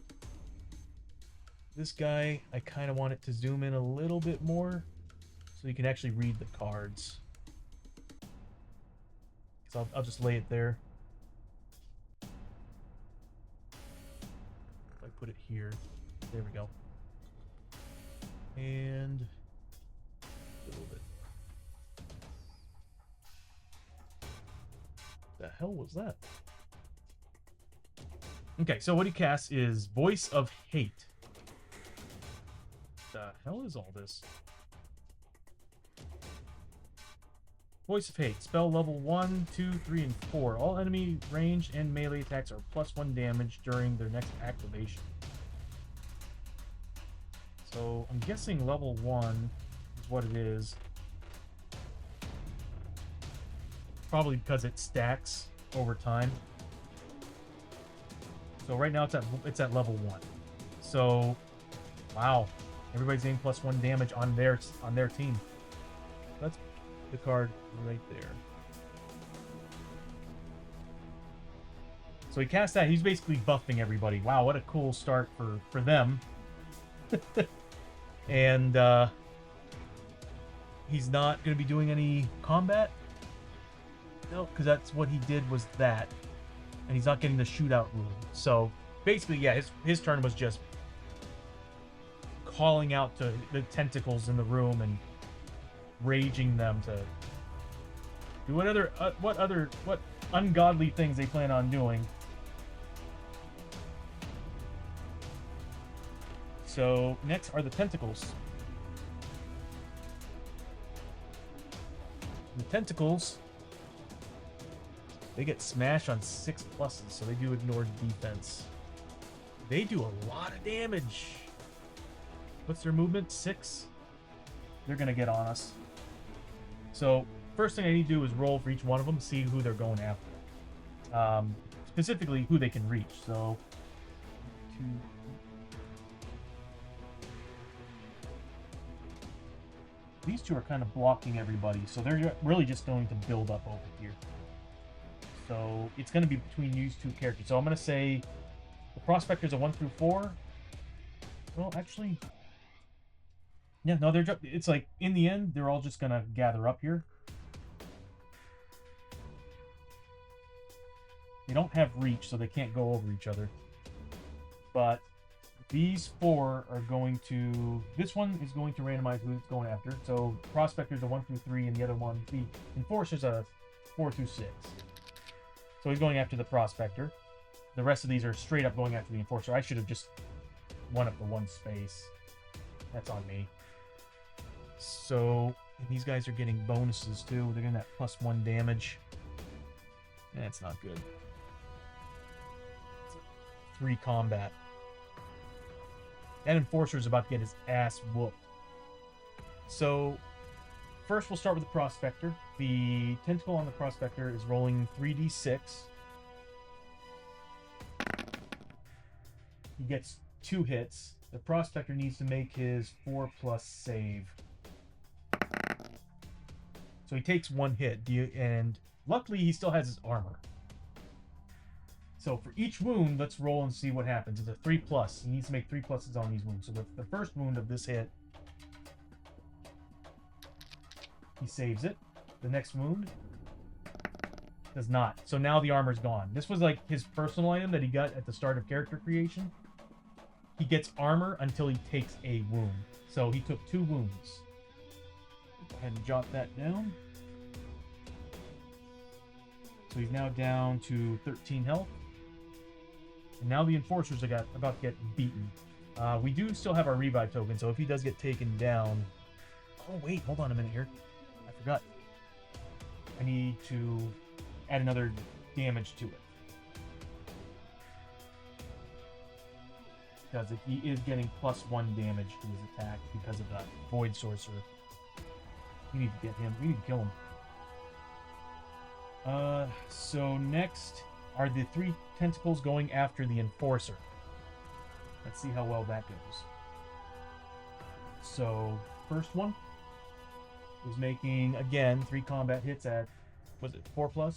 This guy, I kind of want it to zoom in a little bit more so you can actually read the cards. So I'll just lay it there. If I put it here, there we go. And a little bit. The hell was that? Okay, so what he casts is Voice of Hate. The hell is all this? Voice of Hate. Spell level 1, 2, 3, and 4. All enemy range and melee attacks are +1 damage during their next activation. So I'm guessing level 1 is what it is. Probably because it stacks over time. So right now it's at level 1. So wow, everybody's getting +1 damage on their team. That's the card right there. So he casts that. He's basically buffing everybody. Wow, what a cool start for them. And he's not going to be doing any combat. No, because that's what he did was that. And he's not getting the shootout rule. So basically, yeah, his turn was just calling out to the tentacles in the room and raging them to do what ungodly things they plan on doing. So next are the tentacles. The tentacles, they get smashed on 6 pluses, so they do ignore defense. They do a lot of damage. What's their movement? 6? They're gonna get on us. So first thing I need to do is roll for each one of them, see who they're going after. Specifically who they can reach. So 2. These two are kind of blocking everybody, so they're really just going to build up over here. So it's going to be between these two characters. So I'm going to say the Prospector's a 1 through 4. Well, actually, yeah, no, it's like in the end they're all just going to gather up here. They don't have reach, so they can't go over each other. But These four are going to. This one is going to randomize who it's going after. So Prospector's a 1 through 3, and the other one, the Enforcer's a 4 through 6. So he's going after the Prospector. The rest of these are straight up going after the Enforcer. I should have just won up the one space. That's on me. So and these guys are getting bonuses too. They're getting that +1 damage. That's not good. 3 combat. That Enforcer is about to get his ass whooped. So, first we'll start with the Prospector. The tentacle on the Prospector is rolling 3d6. He gets 2 hits. The Prospector needs to make his 4+ save. So he takes 1 hit, and luckily he still has his armor. So for each wound, let's roll and see what happens. It's a 3+. He needs to make 3 pluses on these wounds. So with the first wound of this hit, he saves it. The next wound does not. So now the armor's gone. This was like his personal item that he got at the start of character creation. He gets armor until he takes a wound. So he took 2 wounds. Go ahead and jot that down. So he's now down to 13 health. And now the Enforcers are about to get beaten. We do still have our revive token, so if he does get taken down... Oh, wait, hold on a minute here. I forgot. I need to add another damage to it. Because he is getting +1 damage to his attack because of that Void Sorcerer. We need to get him. We need to kill him. So next are the 3 tentacles going after the Enforcer. Let's see how well that goes. So, first one is making, again, 3 combat hits at, was it 4+?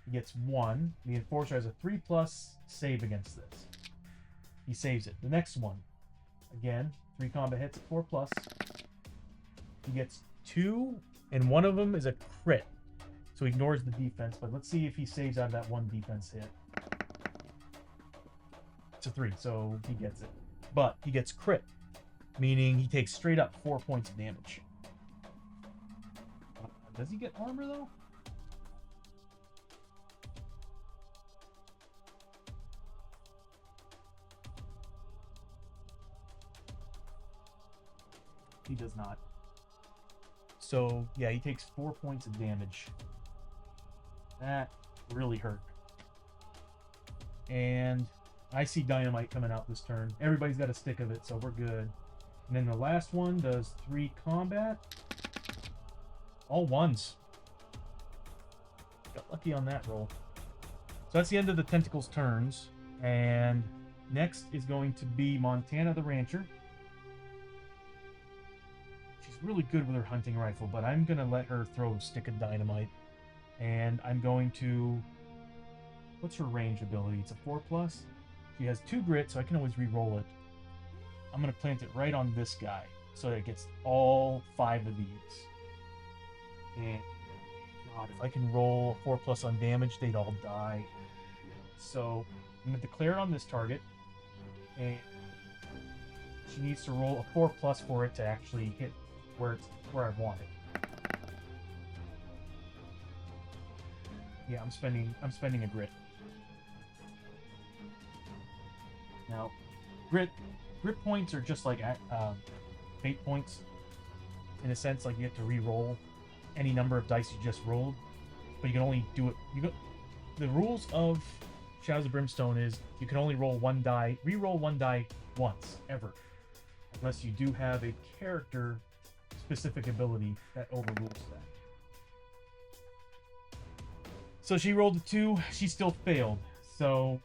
He gets 1. The Enforcer has a 3+ save against this. He saves it. The next one, again, 3 combat hits at 4+. He gets 2, and one of them is a crit. So he ignores the defense, but let's see if he saves out of that 1 defense hit. It's a 3, so he gets it. But he gets crit, meaning he takes straight up 4 points of damage. Does he get armor, though? He does not. So, yeah, he takes 4 points of damage. That really hurt. And I see dynamite coming out this turn. Everybody's got a stick of it, so we're good. And then the last one does 3 combat. All 1s. Got lucky on that roll. So that's the end of the Tentacles' turns. And next is going to be Montana the Rancher. She's really good with her hunting rifle, but I'm going to let her throw a stick of dynamite. And I'm going to... What's her range ability? It's a 4+. She has 2 grit, so I can always re-roll it. I'm going to plant it right on this guy, so that it gets all 5 of these. And, God, if I can roll a 4+ on damage, they'd all die. So, I'm going to declare it on this target. And she needs to roll a 4+ for it to actually hit where I want it. Yeah, I'm spending a grit. Now, grit points are just like fate points, in a sense. Like you get to re-roll any number of dice you just rolled, but you can only do it. The rules of Shadows of Brimstone is you can only roll 1 die, re-roll 1 die once ever, unless you do have a character specific ability that overrules that. So she rolled a 2. She still failed. So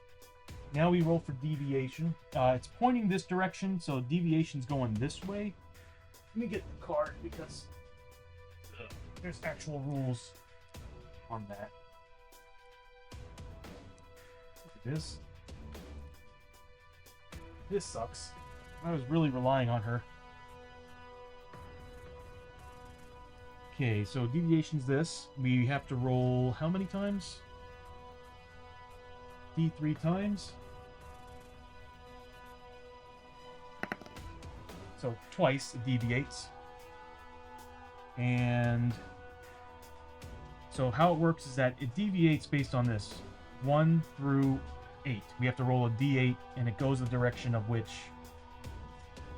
now we roll for deviation. It's pointing this direction, so deviation's going this way. Let me get the card because there's actual rules on that. Look at this. This sucks. I was really relying on her. Okay, so deviation's this. We have to roll how many times? D3 times. So twice it deviates. And so how it works is that it deviates based on this 1 through 8. We have to roll a d8 and it goes the direction of which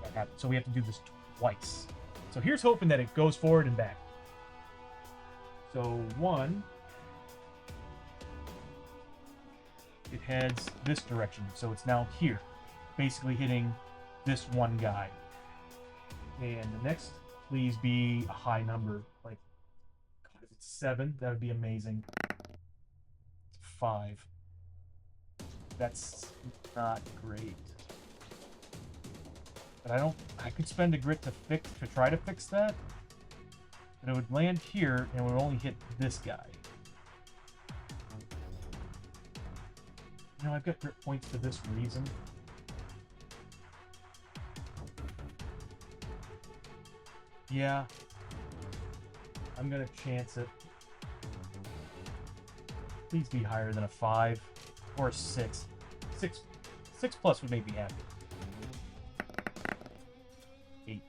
that happens. So we have to do this twice. So here's hoping that it goes forward and back. So 1, it heads this direction. So it's now here, basically hitting this one guy. And the next, please be a high number. Like, God, if it's 7, that would be amazing. 5. That's not great. But I could spend a grit to try to fix that. But it would land here and it would only hit this guy. You know, I've got grit points for this reason. Yeah. I'm gonna chance it. Please be higher than a 5 or a 6. 6 plus would make me happy. 8.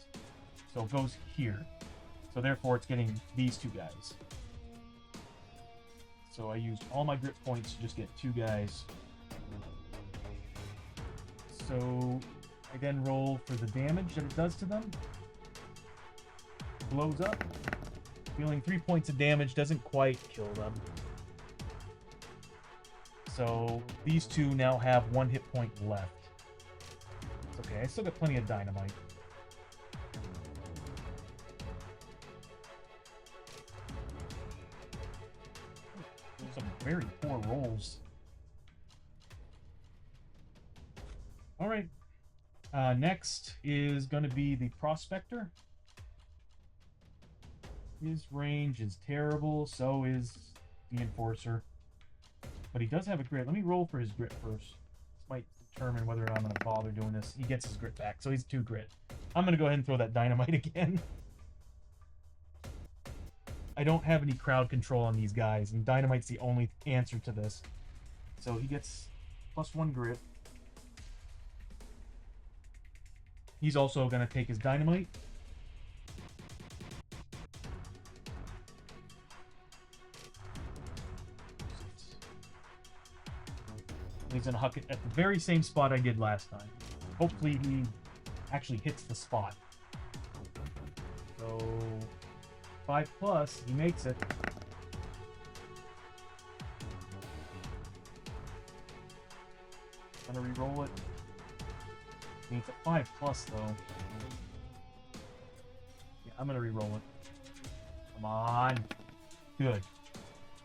So it goes here. So therefore it's getting these 2 guys. So I used all my grit points to just get 2 guys. So I then roll for the damage that it does to them. Blows up. Dealing 3 points of damage doesn't quite kill them. So these 2 now have 1 hit point left. It's okay, I still got plenty of dynamite. Some very poor rolls. Alright. Next is going to be the Prospector. His range is terrible, so is the Enforcer. But he does have a grit. Let me roll for his grit first. This might determine whether or not I'm going to bother doing this. He gets his grit back, so he's 2 grit. I'm going to go ahead and throw that dynamite again. I don't have any crowd control on these guys, and dynamite's the only answer to this. So he gets +1 grit. He's also going to take his dynamite. He's going to huck it at the very same spot I did last time. Hopefully he actually hits the spot. So 5 plus, he makes it. I'm going to re-roll it. Needs a 5 plus though. Yeah, I'm going to re-roll it. Come on. Good.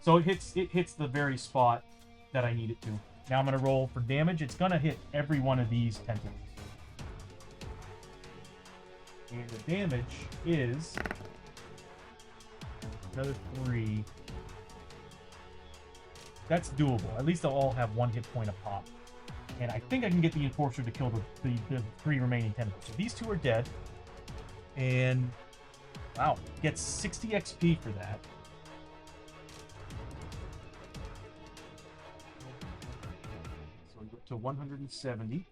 So it hits the very spot that I need it to. Now I'm going to roll for damage. It's going to hit every one of these tentacles. And the damage is another 3. That's doable. At least they'll all have 1 hit point a pop. And I think I can get the Enforcer to kill the 3 remaining tentacles. So these 2 are dead. And, wow, gets 60 XP for that. To 170.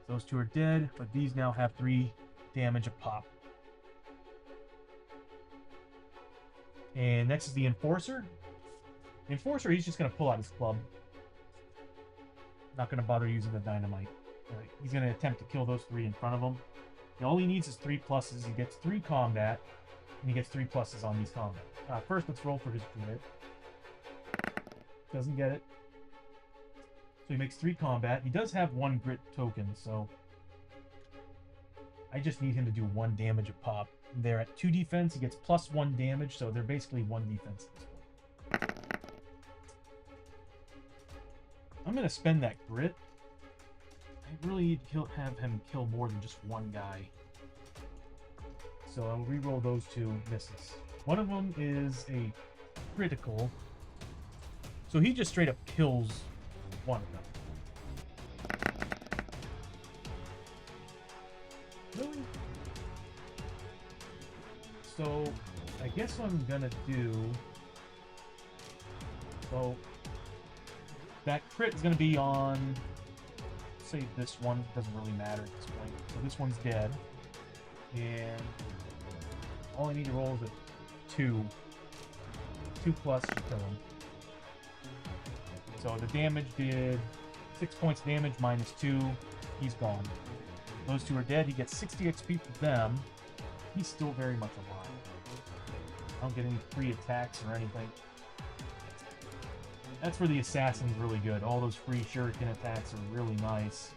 Those 2 are dead, but these now have 3 damage a pop. And next is the Enforcer. The Enforcer, he's just going to pull out his club. Not going to bother using the dynamite. He's going to attempt to kill those 3 in front of him. And all he needs is 3 pluses. He gets 3 combat, and he gets 3 pluses on these combat. First, let's roll for his grit. Doesn't get it. So he makes 3 combat. He does have 1 grit token, so I just need him to do 1 damage a pop. They're at 2 defense. He gets +1 damage, so they're basically 1 defense at this point. I'm going to spend that grit. I really need to have him kill more than just 1 guy. So I'll re-roll those 2 misses. One of them is a critical. So he just straight up kills 1 of them. Really? So I guess what I'm gonna do. So that crit is gonna be on say this one. It doesn't really matter at this point. So this one's dead. And all I need to roll is a 2. 2 plus to kill him. So the damage did 6 points damage minus 2. He's gone. Those two are dead. He gets 60 XP for them. He's still very much alive. I don't get any free attacks or anything. That's where the assassin's really good. All those free shuriken attacks are really nice.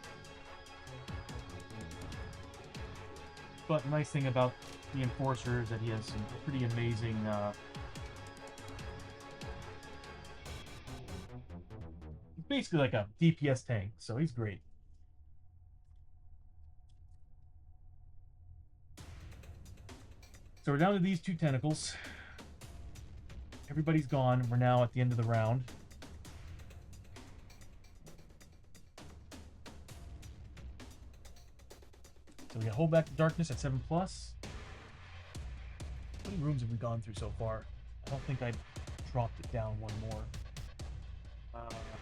But the nice thing about the enforcer is that he has some pretty amazing he's basically like a DPS tank, so he's great. So we're down to these 2 tentacles. Everybody's gone. We're now at the end of the round. So we got Hold Back the Darkness at 7+. How many rooms have we gone through so far? I don't think I dropped it down one more.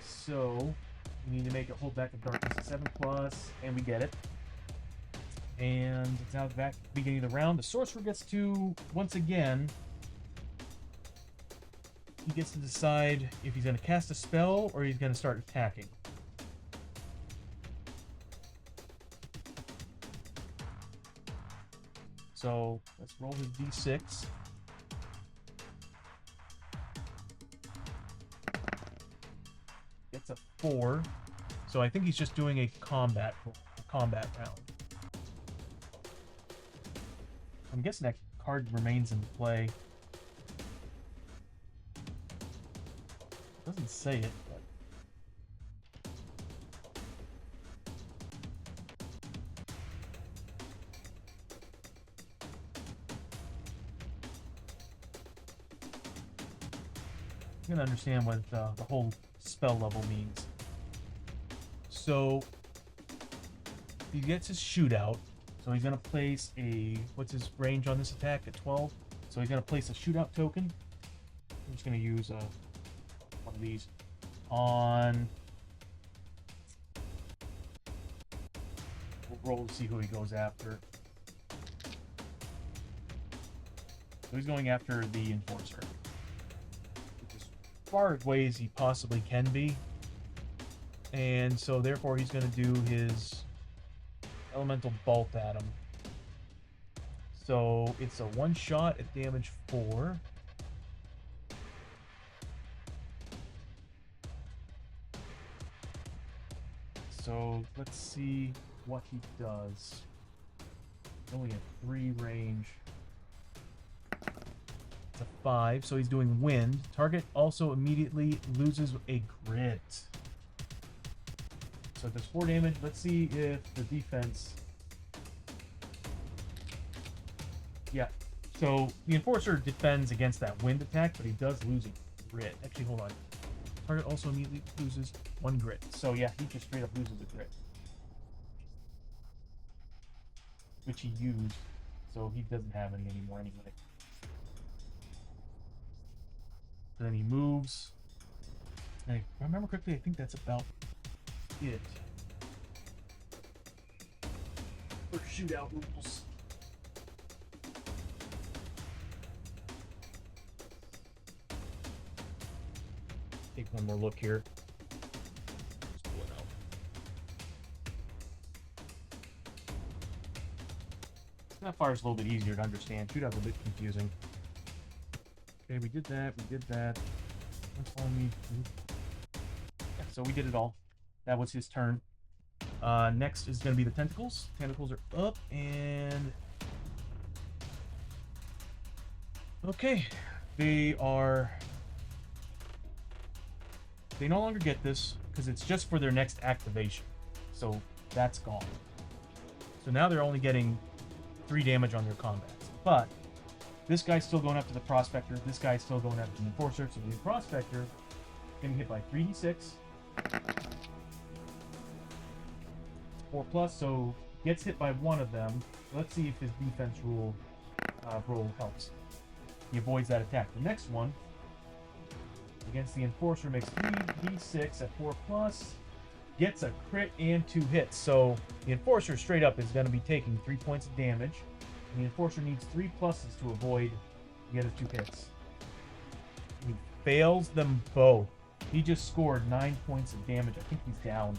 So we need to make it Hold Back the Darkness at 7+, and we get it. And it's now back at the beginning of the round. The sorcerer gets to, once again, he gets to decide if he's going to cast a spell or he's going to start attacking. So let's roll his d6. Gets a 4. So I think he's just doing a combat round. I'm guessing that card remains in play. It doesn't say it, but I'm gonna understand what the whole spell level means. So he gets his shootout. So he's going to place a... What's his range on this attack? At 12? So he's going to place a shootout token. I'm just going to use one of these on... We'll roll to see who he goes after. So he's going after the Enforcer. Which is as far away as he possibly can be. And so therefore he's going to do his... Elemental Bolt at him. So it's a 1-shot at damage 4. So let's see what he does. He's only a 3 range. It's a 5, so he's doing wind. Target also immediately loses a grit. So it does 4 damage. Let's see if the defense... Yeah. So the Enforcer defends against that wind attack, but he does lose a grit. Actually, hold on. Target also immediately loses 1 grit. So yeah, he just straight up loses a grit. Which he used. So he doesn't have any anymore anyway. So then he moves. And if I remember correctly, I think that's about it for shootout rules. Take one more look here. Just pull it out. That fire's a little bit easier to understand. Shootout's a bit confusing. Okay, we did that. We did that. Yeah, so we did it all. That was his turn. Next is going to be the tentacles. Tentacles are up and... Okay. They no longer get this because it's just for their next activation. So that's gone. So now they're only getting 3 damage on their combats. But this guy's still going after the Prospector. This guy's still going after the Enforcer. So the Prospector is getting hit by 3d6. 4+, so gets hit by one of them. Let's see if his defense roll helps. He avoids that attack. The next one against the Enforcer makes 3d6 at 4+, gets a crit and 2 hits. So the Enforcer straight up is going to be taking 3 points of damage. And the Enforcer needs 3 pluses to avoid the other 2 hits. He fails them both. He just scored 9 points of damage. I think he's down.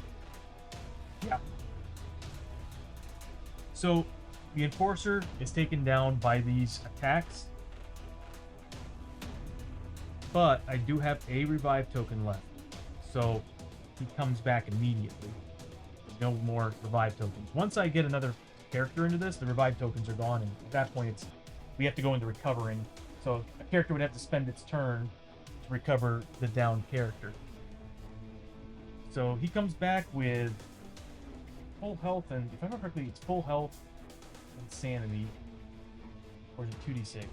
Yeah. So the Enforcer is taken down by these attacks. But I do have a revive token left. So he comes back immediately. No more revive tokens. Once I get another character into this, the revive tokens are gone, and at that point we have to go into recovering. So a character would have to spend its turn to recover the downed character. So he comes back with full health, and if I remember correctly, it's full health and sanity. Or is it 2d6?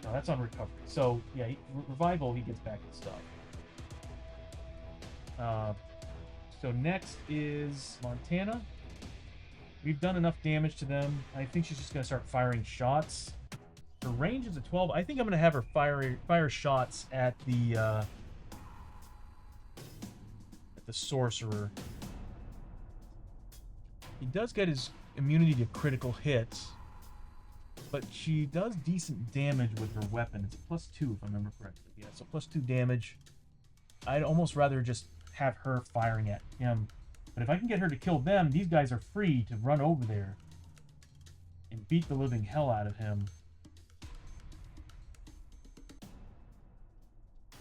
No, that's on recovery. So yeah, revival, he gets back his stuff. So next is Montana. We've done enough damage to them. I think she's just going to start firing shots. Her range is a 12. I think I'm going to have her fire shots at the sorcerer. He does get his immunity to critical hits, but she does decent damage with her weapon. It's a +2 if I remember correctly. Yeah, so +2 damage. I'd almost rather just have her firing at him. But if I can get her to kill them, these guys are free to run over there and beat the living hell out of him.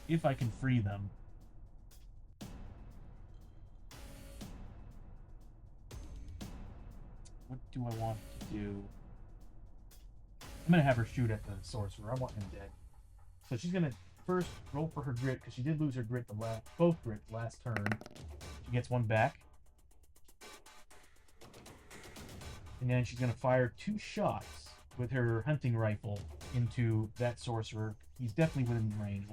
If I can free them. What do I want to do? I'm going to have her shoot at the sorcerer. I want him dead. So she's going to first roll for her grit, because she did lose her grit both grit last turn. She gets 1 back. And then she's going to fire 2 shots with her hunting rifle into that sorcerer. He's definitely within range.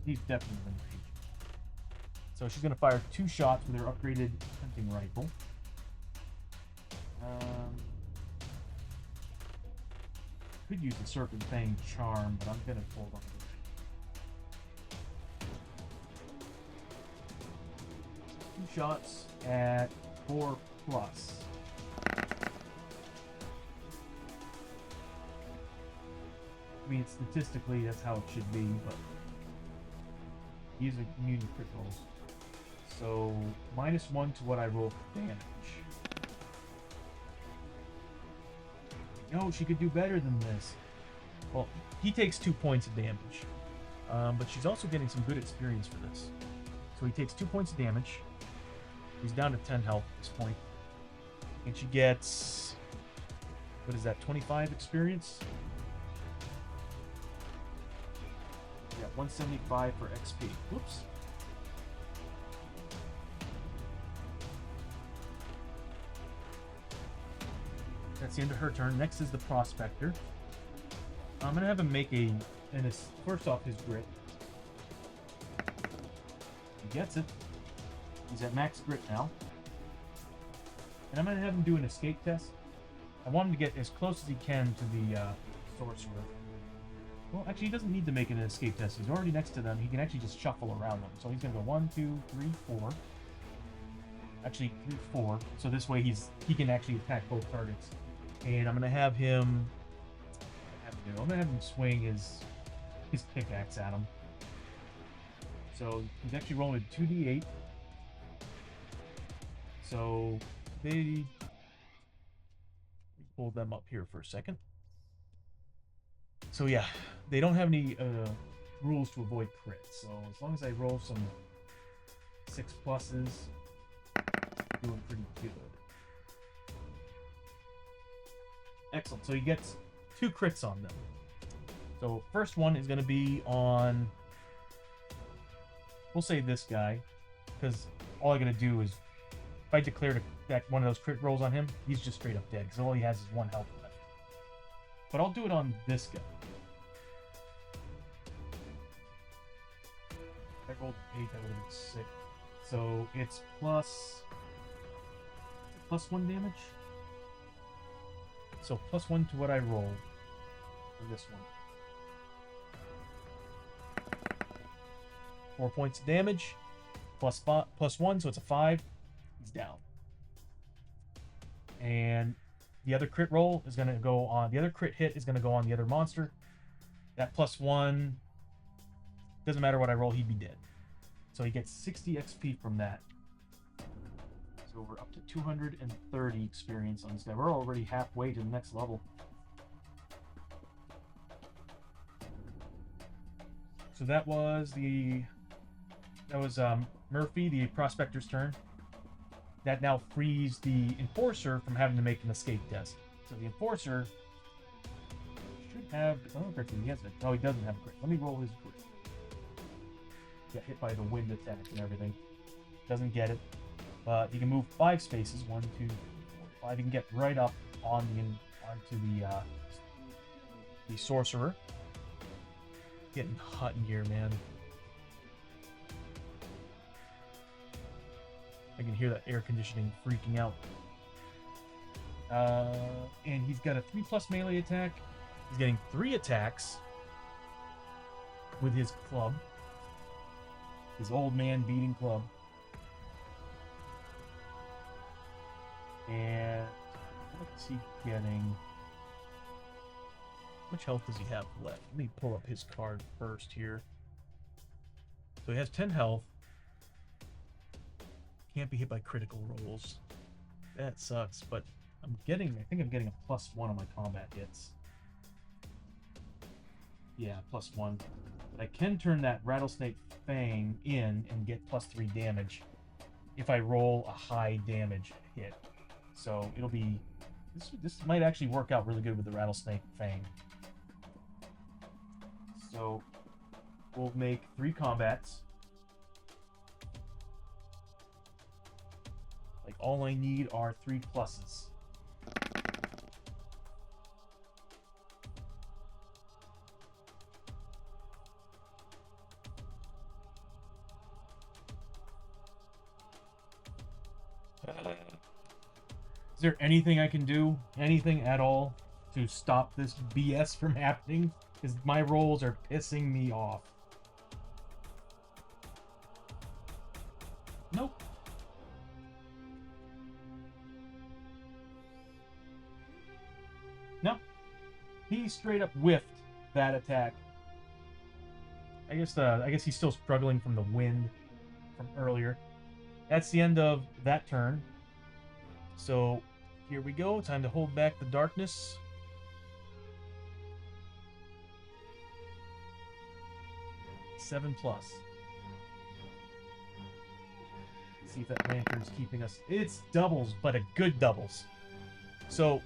He's definitely within range. So she's going to fire 2 shots with her upgraded hunting rifle. Could use the Serpent Fang Charm, but I'm going to hold on to it. 2 shots at 4+. I mean, statistically, that's how it should be, but he's immune to crit rolls. So, -1 to what I roll for damage. No, she could do better than this. Well, he takes 2 points of damage. But she's also getting some good experience for this. So he takes 2 points of damage. He's down to 10 health at this point. And she gets... what is that, 25 experience? Yeah, 175 for XP. Whoops. That's the end of her turn. Next is the Prospector. I'm going to have him make first off, his grit. He gets it. He's at max grit now. And I'm going to have him do an escape test. I want him to get as close as he can to the sorcerer. Well, actually, he doesn't need to make an escape test. He's already next to them. He can actually just shuffle around them. So he's going to go 1, 2, 3, 4. Actually, 3, 4. So this way he can actually attack both targets. And I'm going to have him... I'm going to have him swing his pickaxe at him. So he's actually rolling a 2d8. So they... pull them up here for a second. So yeah, they don't have any rules to avoid crits. So as long as I roll some 6 pluses, doing pretty good. Excellent. So he gets 2 crits on them. So first one is going to be on, we'll say this guy, because all I'm going to do is, if I declare that one of those crit rolls on him, he's just straight up dead, because all he has is 1 health left. But I'll do it on this guy. If I rolled 8, that would have been 6. So it's +1 damage. So +1 to what I roll for this one. 4 points of damage. +1, so it's a 5. He's down. And the other crit roll is going to go on, the other crit hit is going to go on the other monster. That +1, doesn't matter what I roll, he'd be dead. So he gets 60 XP from that. So we're up to 230 experience on this guy. We're already halfway to the next level. So that was Murphy, the prospector's turn. That now frees the enforcer from having to make an escape test. So the enforcer should have. Oh, he has it. No, he doesn't have a crit. Let me roll his crit. Got hit by the wind attack and everything. Doesn't get it. But he can move 5 spaces. 1, 2, 3, 4, 5. He can get right up on onto the sorcerer. Getting hot in here, man. I can hear that air conditioning freaking out. And he's got a 3+ melee attack. He's getting 3 attacks with his club. His old man beating club. And what's he getting? How much health does he have left? Let me pull up his card first here. So he has 10 health. Can't be hit by critical rolls. That sucks, but I think I'm getting a +1 on my combat hits. Yeah, +1. But I can turn that Rattlesnake Fang in and get +3 damage if I roll a high damage hit. So it'll be... This might actually work out really good with the Rattlesnake Fang. So we'll make 3 combats. Like, all I need are 3 pluses. Is there anything I can do? Anything at all to stop this BS from happening? Because my rolls are pissing me off. Nope. No. He straight up whiffed that attack. I guess he's still struggling from the wind from earlier. That's the end of that turn. So here we go. Time to hold back the darkness. +7. See if that lantern's keeping us. It's doubles, but a good doubles. So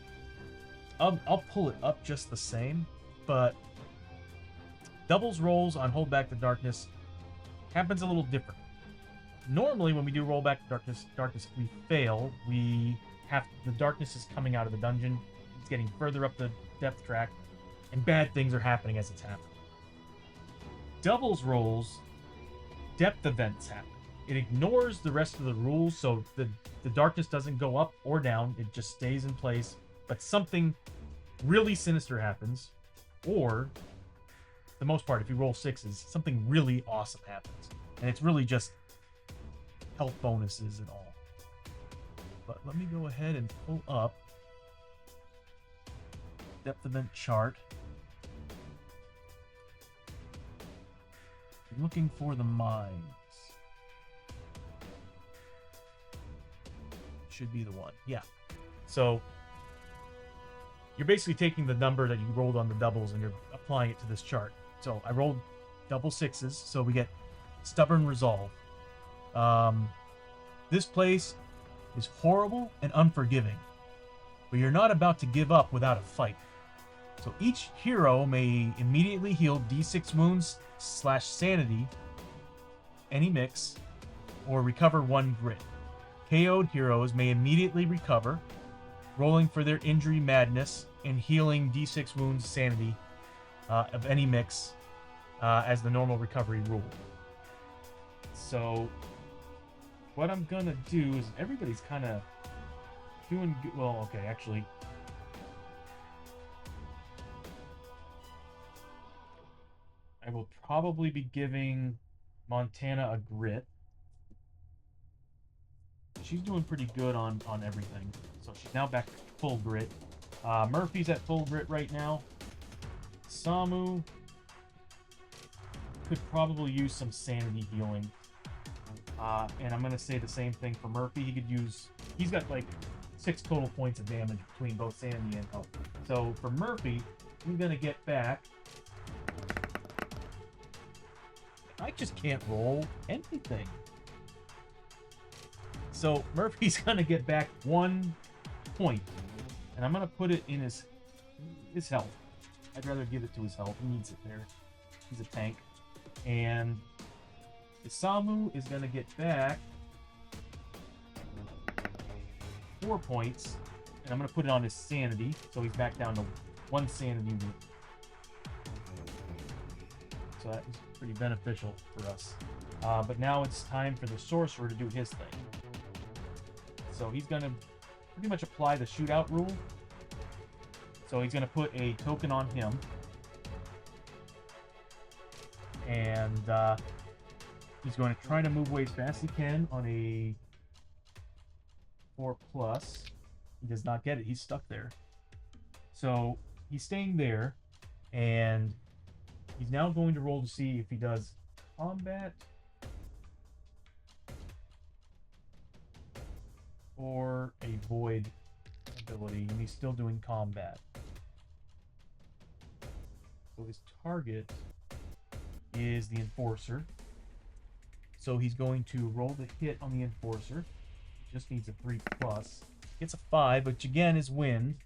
I'll pull it up just the same, but doubles rolls on hold back the darkness happens a little different. Normally, when we do roll back the darkness, if we fail, the darkness is coming out of the dungeon. It's getting further up the depth track, and bad things are happening as it's happening. Doubles rolls, depth events happen. It ignores the rest of the rules, so the darkness doesn't go up or down. It just stays in place. But something really sinister happens, or, for the most part, if you roll 6s, something really awesome happens. And it's really just health bonuses and all. But let me go ahead and pull up depth event chart. I'm looking for the mines. Should be the one. Yeah. So you're basically taking the number that you rolled on the doubles and you're applying it to this chart. So I rolled double 6s, so we get Stubborn Resolve. This place is horrible and unforgiving, but you're not about to give up without a fight. So each hero may immediately heal D6 wounds / sanity, any mix, or recover 1 grit. KO'd heroes may immediately recover, rolling for their injury madness and healing D6 wounds sanity of any mix as the normal recovery rule. So what I'm gonna do is everybody's kind of doing good. Well, okay, actually, I will probably be giving Montana a grit. she's doing pretty good on everything. So she's now back to full grit. Murphy's at full grit right now. Samu could probably use some sanity healing. And I'm going to say the same thing for Murphy. He's got like 6 total points of damage between both sanity and health. So for Murphy, he's going to get back. I just can't roll anything. So Murphy's going to get back 1 point. And I'm going to put it in his health. I'd rather give it to his health. He needs it there. He's a tank. And Isamu is going to get back 4 points. And I'm going to put it on his sanity. So he's back down to 1 sanity. So that was pretty beneficial for us. But now it's time for the sorcerer to do his thing. So he's going to pretty much apply the shootout rule. So he's going to put a token on him. And he's going to try to move away as fast as he can on a 4+. He does not get it. He's stuck there. So he's staying there. And he's now going to roll to see if he does combat or a void ability. And he's still doing combat. So his target is the Enforcer. So he's going to roll the hit on the Enforcer. Just needs a 3+. Gets a 5, which again is wind.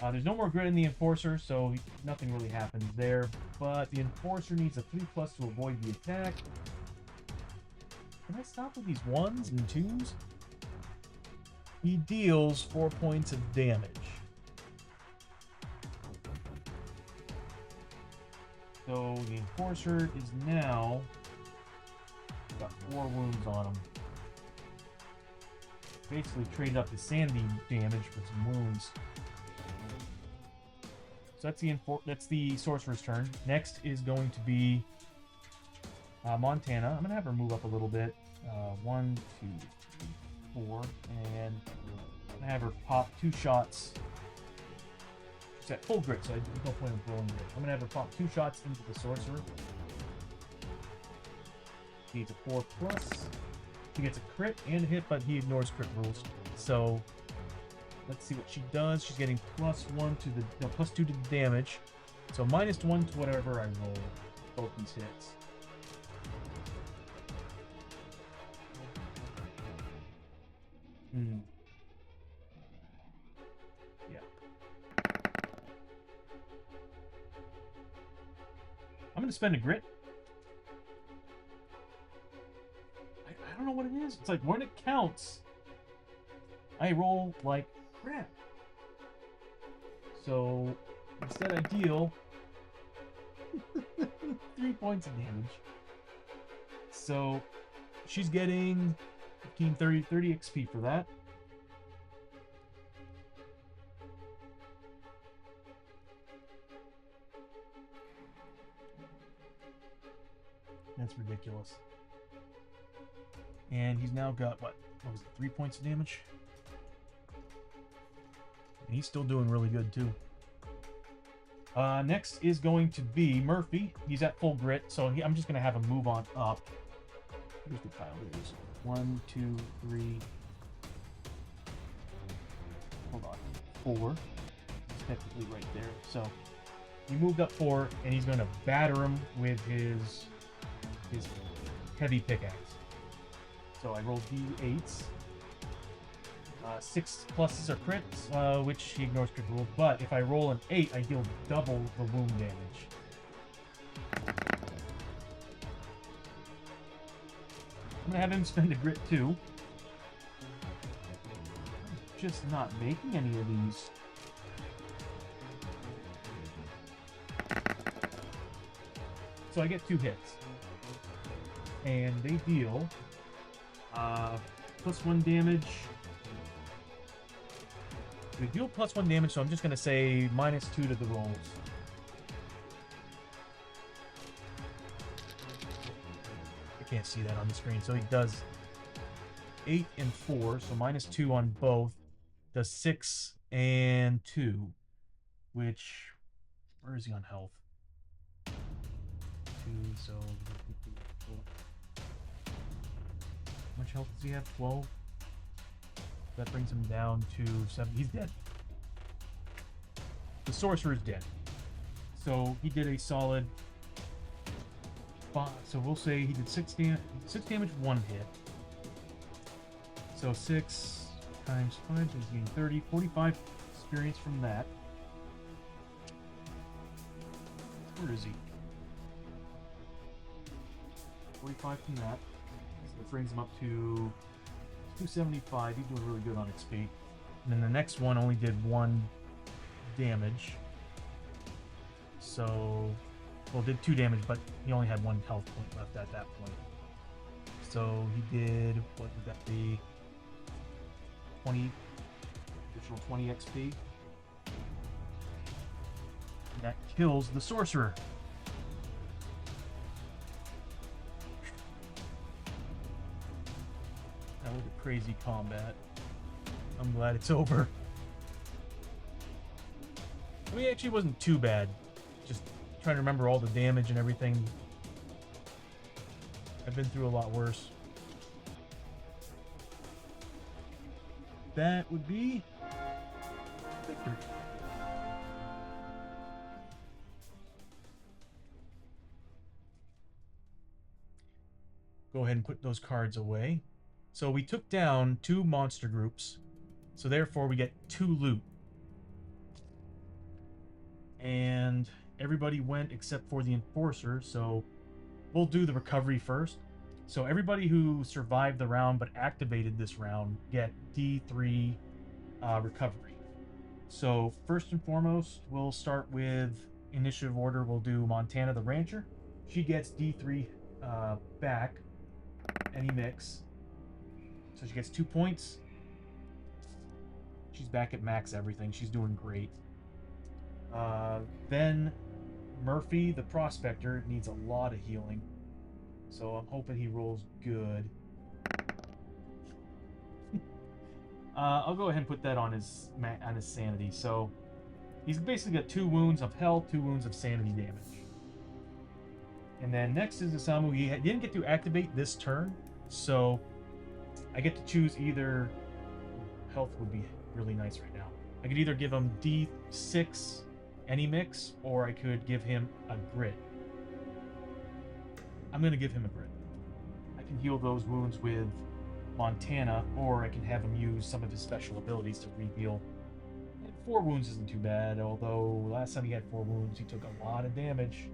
There's no more grit in the Enforcer, so nothing really happens there. But the Enforcer needs a 3+ to avoid the attack. Can I stop with these 1s and 2s? He deals 4 points of damage. So the Enforcer is now got 4 wounds on him. Basically traded up his sanity damage for some wounds. So that's the sorcerer's turn. Next is going to be Montana. I'm gonna have her move up a little bit. 1, 2, 3, 4, and I'm gonna have her pop 2 shots. She's at full grit, so there's no point in throwing grit. I'm gonna have her pop 2 shots into the sorcerer. Needs a 4+. He gets a crit and a hit, but he ignores crit rules. So let's see what she does. She's getting +1 to the +2 to the damage. So -1 to whatever I roll. Both these hits. Yeah. I'm gonna spend a grit. I don't know what it is. It's like when it counts, I roll like crap. So instead I deal 3 points of damage. So she's getting 15, 30 XP for that. That's ridiculous. And he's now got, what was it, 3 points of damage? And he's still doing really good, too. Next is going to be Murphy. He's at full grit, so I'm just going to have him move on up. Here's the pile. There it is. 1, 2, 3. Hold on. 4. It's technically right there. So he moved up 4, and he's going to batter him with his heavy pickaxe. So I roll d8s. 6 pluses are crits, which he ignores crit rules. But if I roll an 8, I deal double the wound damage. I'm gonna have him spend a grit too. I'm just not making any of these. So I get 2 hits. And they deal +1 damage. They deal +1 damage, so I'm just going to say -2 to the rolls. I can't see that on the screen, so he does 8 and 4, so -2 on both. Does 6 and 2, which, where is he on health? 2, so how much health does he have? 12. That brings him down to 7. He's dead. The sorcerer is dead. So he did a solid 5. So we'll say he did 6 damage, 1 hit. So 6 times 5 is getting 30, 45 experience from that. Where is he? 45 from that. So that brings him up to 275. He's doing really good on XP. And then the next one only did 1 damage. So, well, did 2 damage, but he only had 1 health point left at that point. So he did, what would that be? 20, additional 20 XP. And that kills the sorcerer. That was a crazy combat. I'm glad it's over. I mean, it actually wasn't too bad. Just trying to remember all the damage and everything. I've been through a lot worse. That would be victory. Go ahead and put those cards away. So we took down 2 monster groups. So therefore we get 2 loot. And everybody went except for the enforcer, so we'll do the recovery first. So everybody who survived the round but activated this round get D3 recovery. So first and foremost, we'll start with initiative order. We'll do Montana the Rancher. She gets D3 back, any mix. So she gets 2 points. She's back at max everything. She's doing great. Then Murphy, the prospector, needs a lot of healing. So I'm hoping he rolls good. I'll go ahead and put that on his sanity. So he's basically got 2 wounds of health, 2 wounds of sanity damage. And then next is Isamu. He didn't get to activate this turn, so I get to choose either. Health would be really nice right now. I could either give him D6 any mix, or I could give him a grit. I'm going to give him a grit. I can heal those wounds with Montana, or I can have him use some of his special abilities to re-heal. 4 wounds isn't too bad, although last time he had 4 wounds, he took a lot of damage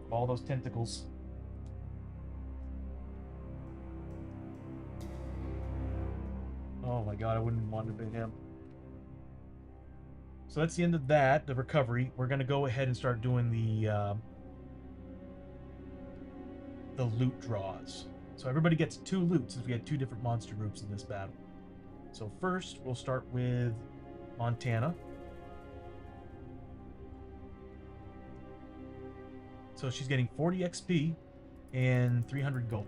from all those tentacles. Oh my god, I wouldn't want to be him. So that's the end of that, the recovery. We're going to go ahead and start doing the loot draws. So everybody gets 2 loot, since we had 2 different monster groups in this battle. So first, we'll start with Montana. So she's getting 40 XP and 300 gold.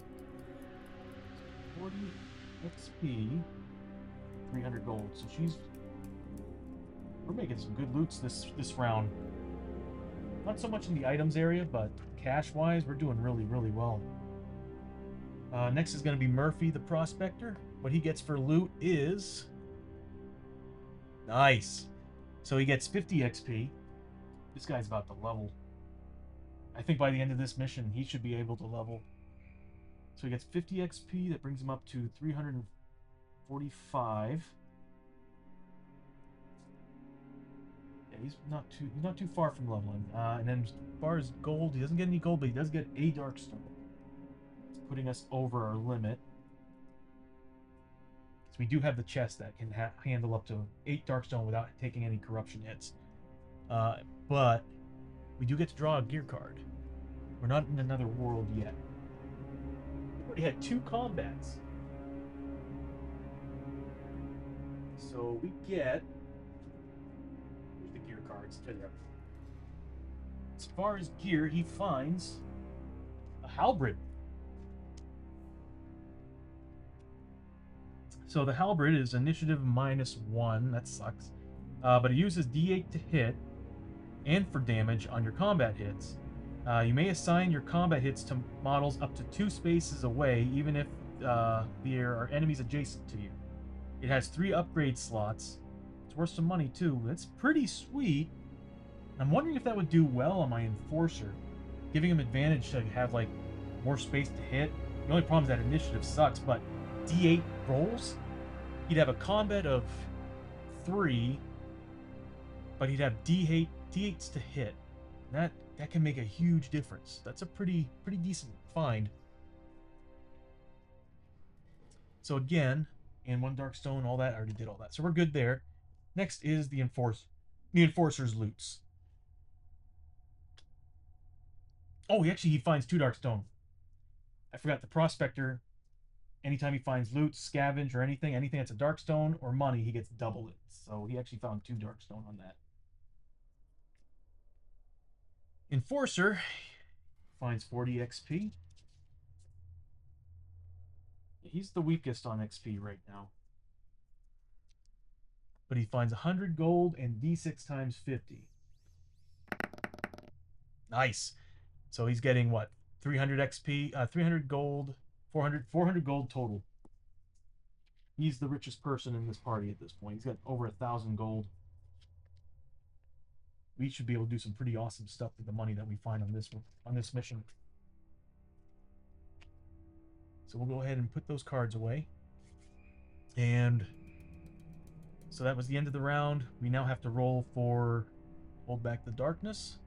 40 XP, 300 gold. So we're making some good loots this round. Not so much in the items area, but cash-wise, we're doing really, really well. Next is going to be Murphy, the prospector. What he gets for loot is... nice. So he gets 50 XP. This guy's about to level. I think by the end of this mission, he should be able to level. So he gets 50 XP. That brings him up to 345. Yeah, he's not too far from leveling. And then as far as gold, he doesn't get any gold, but he does get a Darkstone. It's putting us over our limit. So we do have the chest that can handle up to 8 Darkstone without taking any corruption hits. But we do get to draw a gear card. We're not in another world yet. We already had 2 combats. So we get... here's the gear cards. There. As far as gear, he finds a halberd. So the halberd is initiative -1. That sucks. But it uses D8 to hit and for damage on your combat hits. You may assign your combat hits to models up to 2 spaces away, even if there are enemies adjacent to you. It has 3 upgrade slots. It's worth some money too. That's pretty sweet. I'm wondering if that would do well on my Enforcer, giving him advantage to have like more space to hit. The only problem is that initiative sucks, but D8 rolls, he'd have a combat of 3, but he'd have D8s to hit. That can make a huge difference. That's a pretty decent find. So again, and 1 Darkstone, all that, I already did all that. So we're good there. Next is the Enforcer's loots. Oh, he finds 2 Darkstone. I forgot the Prospector. Anytime he finds loot, scavenge, or anything that's a Darkstone or money, he gets double it. So he actually found 2 Darkstone on that. Enforcer finds 40 XP. He's the weakest on XP right now. But he finds 100 gold and D6 times 50. Nice. So he's getting what? 300 XP, 300 gold, 400 gold total. He's the richest person in this party at this point. He's got over 1,000 gold. We should be able to do some pretty awesome stuff with the money that we find on this mission. So we'll go ahead and put those cards away. And so that was the end of the round. We now have to roll for Hold Back the Darkness.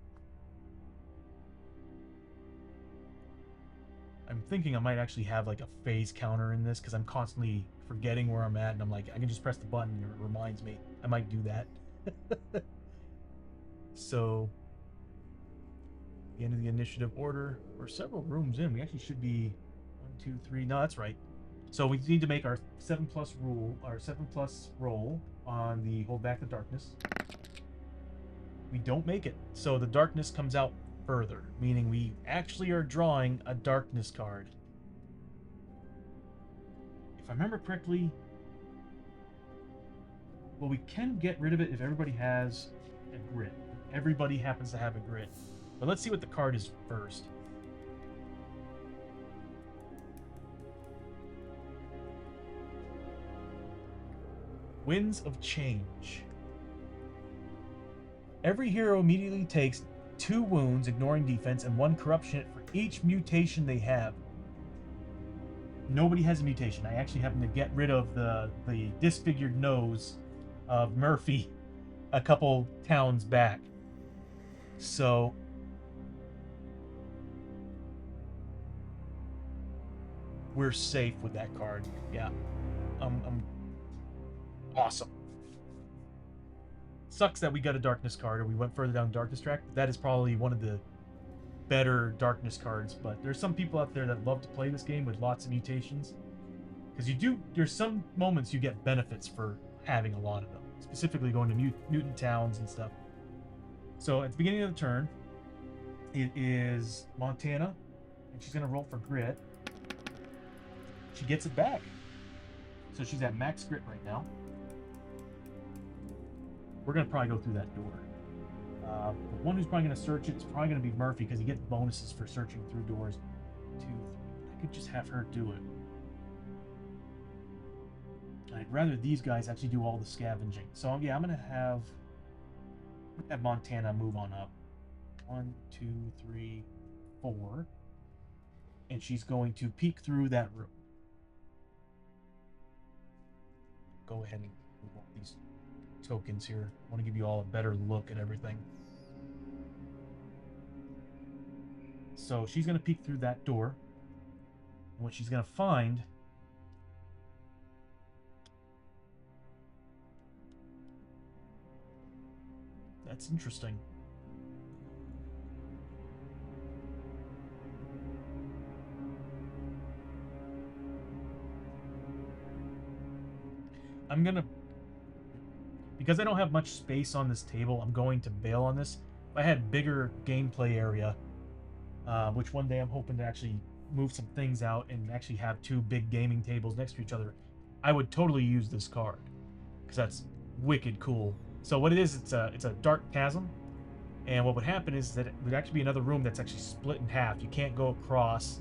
I'm thinking I might actually have like a phase counter in this because I'm constantly forgetting where I'm at, and I'm like, I can just press the button and it reminds me. I might do that. So, the end of the initiative order. We're several rooms in. We actually should be 1, 2, 3. No, that's right. So we need to make our 7+ roll on the Hold Back the Darkness. We don't make it, so the darkness comes out further, meaning we actually are drawing a darkness card. If I remember correctly, well, we can get rid of it if everybody has a grit. Everybody happens to have a grit. But let's see what the card is first. Winds of Change. Every hero immediately takes 2 wounds, ignoring defense, and 1 corruption for each mutation they have. Nobody has a mutation. I actually happened to get rid of the disfigured nose of Murphy a couple towns back. So we're safe with that card. Yeah. Awesome. Sucks that we got a darkness card or we went further down darkness track. That is probably one of the better darkness cards, but there's some people out there that love to play this game with lots of mutations. Because there's some moments you get benefits for having a lot of them. Specifically going to mutant towns and stuff. So at the beginning of the turn, it is Montana, and she's going to roll for grit. She gets it back. So she's at max grit right now. We're going to probably go through that door. The one who's probably going to search it is probably going to be Murphy because he gets bonuses for searching through doors. 2, 3. I could just have her do it. I'd rather these guys actually do all the scavenging. So yeah, I'm going to have Montana move on up. 1, 2, 3, 4. And she's going to peek through that room. Go ahead and move all these tokens here. I want to give you all a better look at everything. So she's going to peek through that door. And what she's going to find that's interesting. I'm going to, because I don't have much space on this table, I'm going to bail on this. If I had bigger gameplay area, which one day I'm hoping to actually move some things out and actually have 2 big gaming tables next to each other, I would totally use this card because that's wicked cool. So what it is, it's a dark chasm, and what would happen is that it would actually be another room that's actually split in half. You can't go across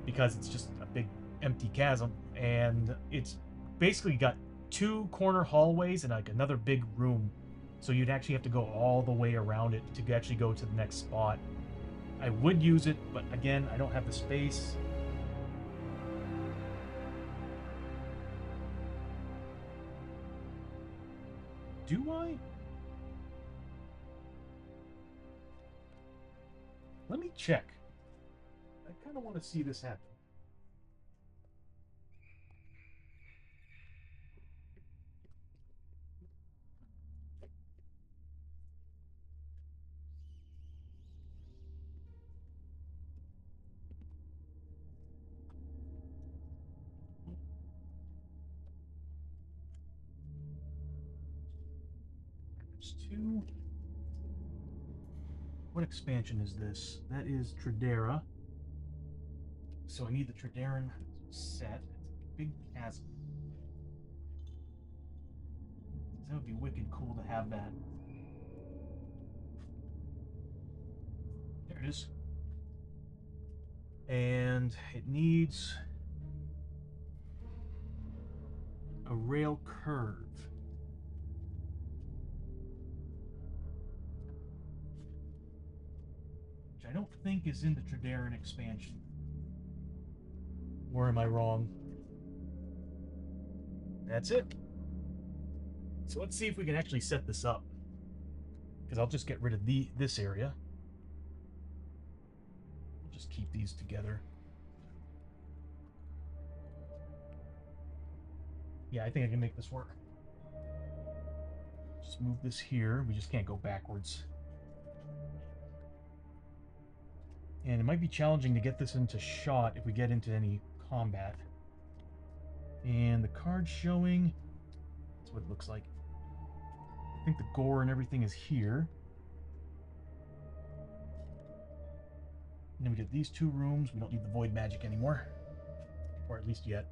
because it's just a big empty chasm, and it's basically got two corner hallways and like another big room. So you'd actually have to go all the way around it to actually go to the next spot. I would use it, but again, I don't have the space. Do I? Let me check. I kind of want to see this happen. There's two. What expansion is this? That is Tradera. So I need the Traderan set. It's a big chasm. That would be wicked cool to have that. There it is. And it needs a rail curve. Which I don't think is in the Traderan expansion. Or am I wrong? That's it. So let's see if we can actually set this up. Because I'll just get rid of this area. We'll just keep these together. Yeah, I think I can make this work. Just move this here. We just can't go backwards. And it might be challenging to get this into shot if we get into any combat. And the card showing, that's what it looks like. I think the gore and everything is here. And then we get these two rooms. We don't need the void magic anymore. Or at least yet.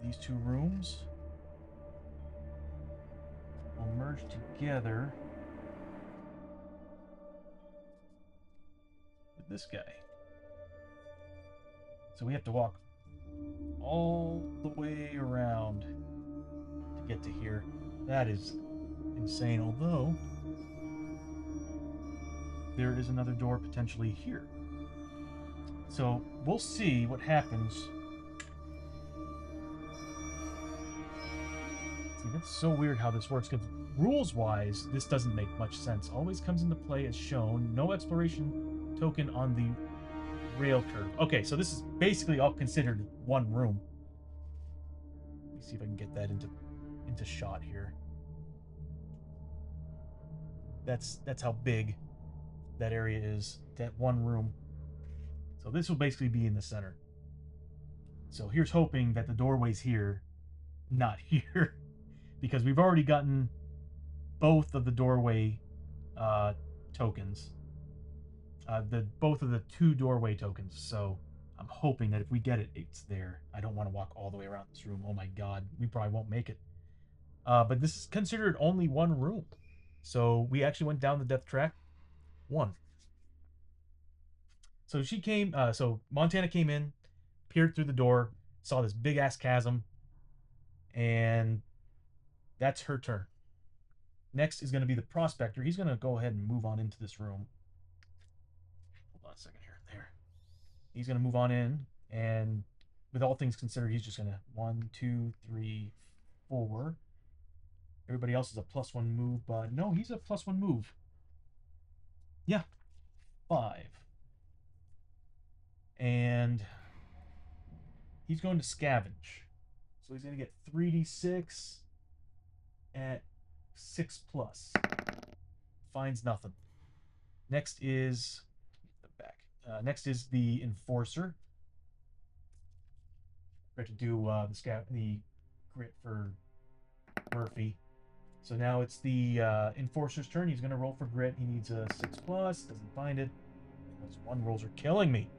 These two rooms will merge together with this guy. So we have to walk all the way around to get to here. That is insane, although there is another door potentially here. So we'll see what happens. See, that's so weird how this works, because rules-wise, this doesn't make much sense. Always comes into play as shown. No exploration token on the rail curve. Okay, so this is basically all considered one room. Let me see if I can get that into shot here. That's how big that area is, that one room. So this will basically be in the center. So here's hoping that the doorway's here, not here, because we've already gotten both of the doorway tokens. Both of the two doorway tokens. So I'm hoping that if we get it, it's there. I don't want to walk all the way around this room. Oh my god, we probably won't make it. But this is considered only one room. So we actually went down the death track. One. So she came, so Montana came in, peered through the door, saw this big ass chasm, and that's her turn. Next is going to be the prospector. He's going to go ahead and move on into this room. Hold on a second here. There. He's going to move on in, and with all things considered, he's just going to 1, 2, 3, 4. Everybody else is a +1 move, but no, he's a +1 move. Yeah, 5. And he's going to scavenge. So he's going to get 3d6 at 6+. Finds nothing. Next is next is the enforcer. We have to do the grit for Murphy. So now it's the enforcer's turn. He's going to roll for grit. He needs a 6+. Doesn't find it. Those 1 rolls are killing me.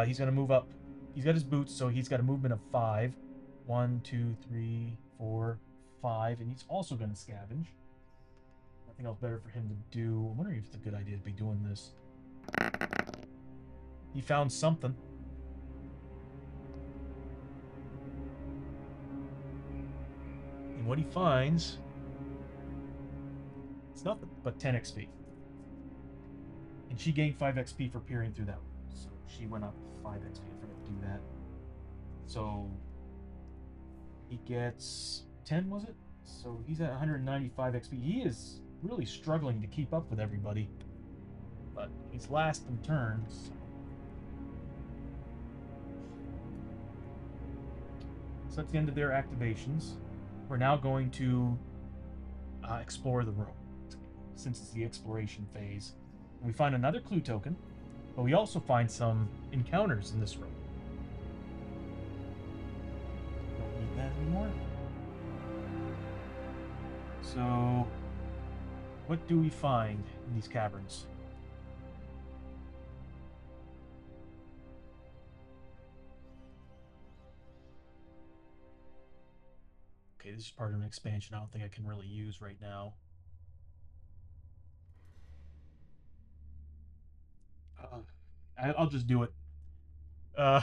He's going to move up He's got his boots, so he's got a movement of 5. 1, 2, 3, 4, 5, and he's also going to scavenge. Nothing else better for him to do. I'm wondering if it's a good idea to be doing this. He found something. And what he finds, it's nothing but 10 XP. And she gained 5 XP for peering through that. So she went up 5 XP for her to do that. So he gets 10, was it? So he's at 195 XP. He is really struggling to keep up with everybody. But he's last in turns. So that's the end of their activations. We're now going to explore the room, since it's the exploration phase. And we find another clue token, but we also find some encounters in this room. Don't need that anymore. So, what do we find in these caverns? Okay, this is part of an expansion I don't think I can really use right now. I'll just do it. Uh,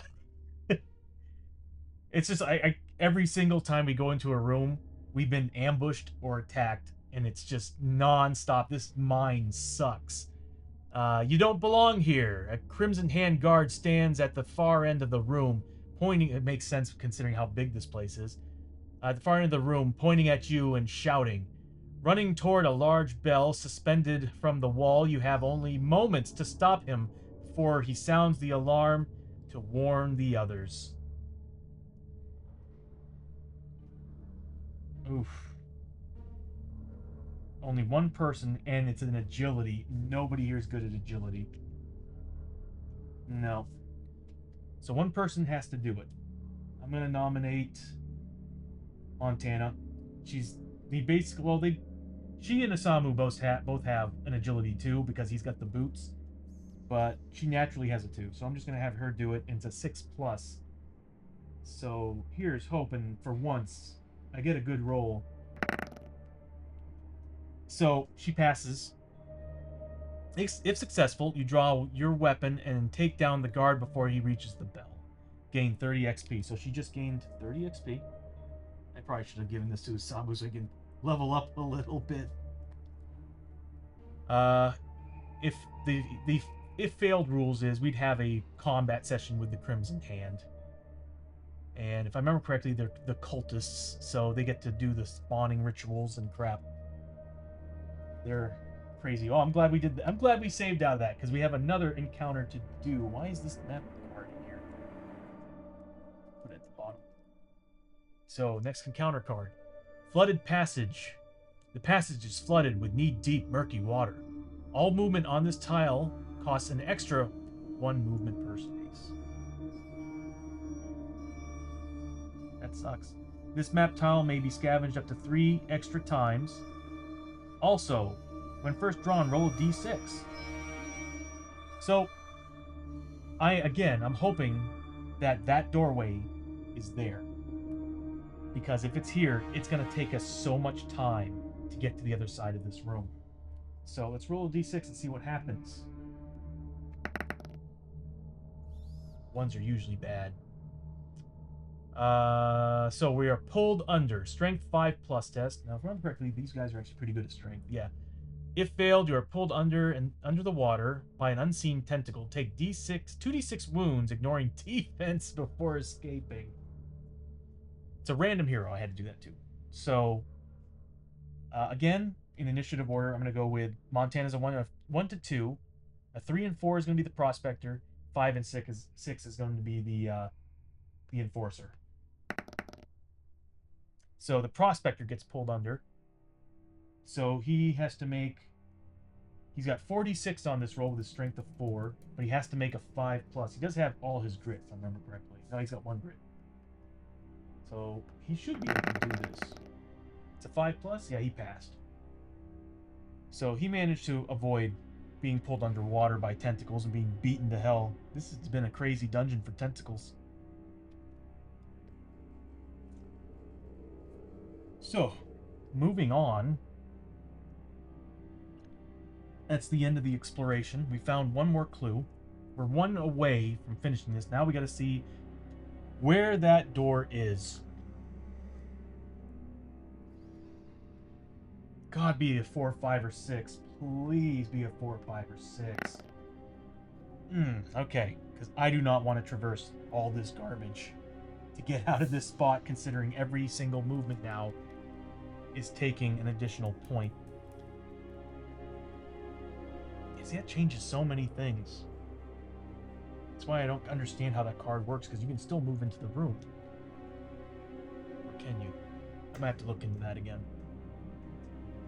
it's just every single time we go into a room, we've been ambushed or attacked, and it's just non-stop. This mine sucks. You don't belong here. A Crimson Hand guard stands at the far end of the room, pointing. It makes sense considering how big this place is. At the far end of the room, pointing at you and shouting. Running toward a large bell suspended from the wall, you have only moments to stop him before he sounds the alarm to warn the others. Oof. Only one person, and it's an agility. Nobody here is good at agility. No. So one person has to do it. I'm gonna nominate Montana. She's he basically she and Osamu both have an agility too because he's got the boots, but she naturally has a 2. So I'm just gonna have her do it, and it's a 6+. So here's hoping for once I get a good roll. So she passes. If successful, you draw your weapon and take down the guard before he reaches the bell. Gain 30 XP. So she just gained 30 XP. I probably should have given this to Osamu so he can level up a little bit. If the if failed rules is we'd have a combat session with the Crimson Hand. And if I remember correctly, they're the cultists, so they get to do the spawning rituals and crap. They're crazy. Oh, I'm glad we did that. I'm glad we saved out of that, because we have another encounter to do. Why is this map card in here? Put it at the bottom. So, next encounter card. Flooded Passage. The passage is flooded with knee-deep murky water. All movement on this tile costs an extra 1 movement per space. That sucks. This map tile may be scavenged up to 3 extra times. Also, when first drawn, roll a d6. So, I'm hoping that doorway is there. Because if it's here, it's going to take us so much time to get to the other side of this room. So let's roll a d6 and see what happens. Ones are usually bad. So we are pulled under. Strength 5+ test. Now, if I remember correctly, these guys are actually pretty good at strength. Yeah. If failed, you are pulled under the water by an unseen tentacle. Take 2d6 wounds, ignoring defense before escaping. It's a random hero. I had to do that too. So, again, in initiative order, I'm going to go with Montana's a 1 to 2. A 3 and 4 is going to be the prospector. 5 and 6 is going to be the enforcer. So the prospector gets pulled under. So he has to make. He's got 46 on this roll with a strength of 4, but he has to make a 5+. He does have all his grit, if I remember correctly. No, he's got 1 grit. So he should be able to do this. It's a 5+? Yeah, he passed. So he managed to avoid being pulled underwater by tentacles and being beaten to hell. This has been a crazy dungeon for tentacles. So, moving on. That's the end of the exploration. We found one more clue. We're one away from finishing this. Now we got to see where that door is. God, be a 4, 5, or 6. Please be a 4, 5, or 6. Okay, because I do not want to traverse all this garbage to get out of this spot, considering every single movement now is taking an additional point. See, that changes so many things. That's why I don't understand how that card works, because you can still move into the room. Or can you? I might have to look into that again.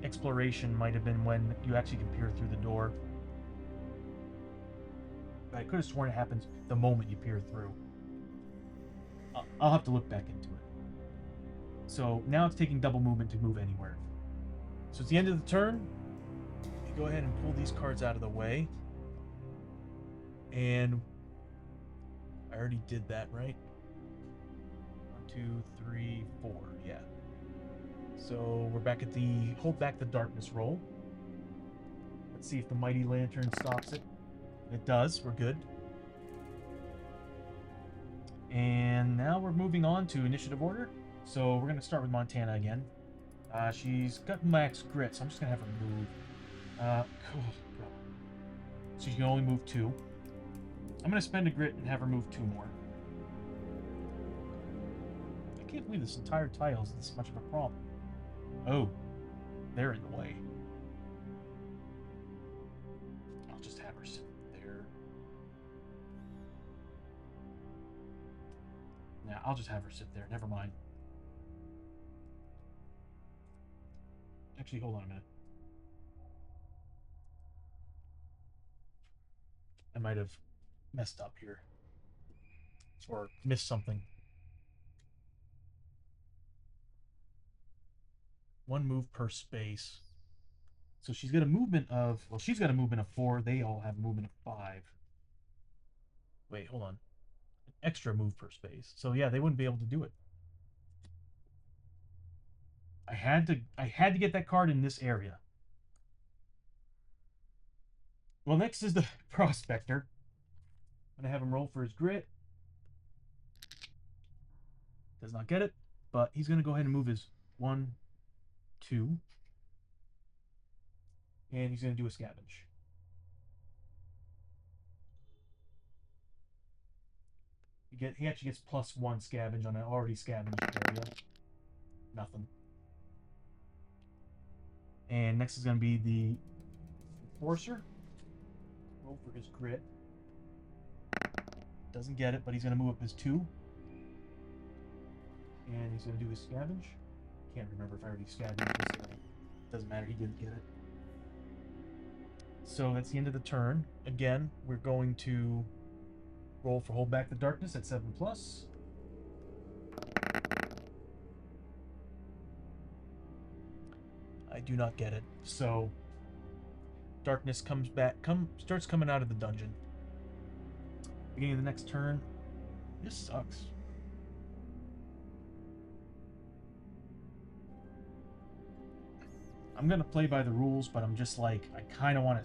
Exploration might have been when you actually can peer through the door. But I could have sworn it happens the moment you peer through. I'll have to look back into it. So now it's taking double movement to move anywhere. So it's the end of the turn. Go ahead and pull these cards out of the way. And I already did that, right? 1, 2, 3, 4. Yeah. So we're back at the hold back the darkness roll. Let's see if the mighty lantern stops it. It does. We're good. And now we're moving on to initiative order. So we're going to start with Montana again. She's got max grit, so I'm just going to have her move. So she can only move 2. I'm going to spend a grit and have her move 2 more. I can't believe this entire tile is this much of a problem. Oh, they're in the way. I'll just have her sit there. Yeah, I'll just have her sit there. Never mind. Actually, hold on a minute. I might have messed up here. Or missed something. One move per space. So she's got a movement of... Well, she's got a movement of 4. They all have a movement of 5. Wait, hold on. An extra move per space. So yeah, they wouldn't be able to do it. I had to get that card in this area. Well, next is the Prospector. I'm going to have him roll for his grit. Does not get it, but he's going to go ahead and move his 1, 2. And he's going to do a scavenge. He actually gets +1 scavenge on an already scavenged area. Nothing. And next is going to be the Enforcer. Roll for his grit. Doesn't get it, but he's going to move up his 2. And he's going to do his scavenge. Can't remember if I already scavenged this. Doesn't matter, he didn't get it. So that's the end of the turn. Again, we're going to roll for Hold Back the Darkness at 7+. I do not get it. So darkness comes back, starts coming out of the dungeon. Beginning of the next turn. This sucks. I'm gonna play by the rules, but I'm just like, I kind of want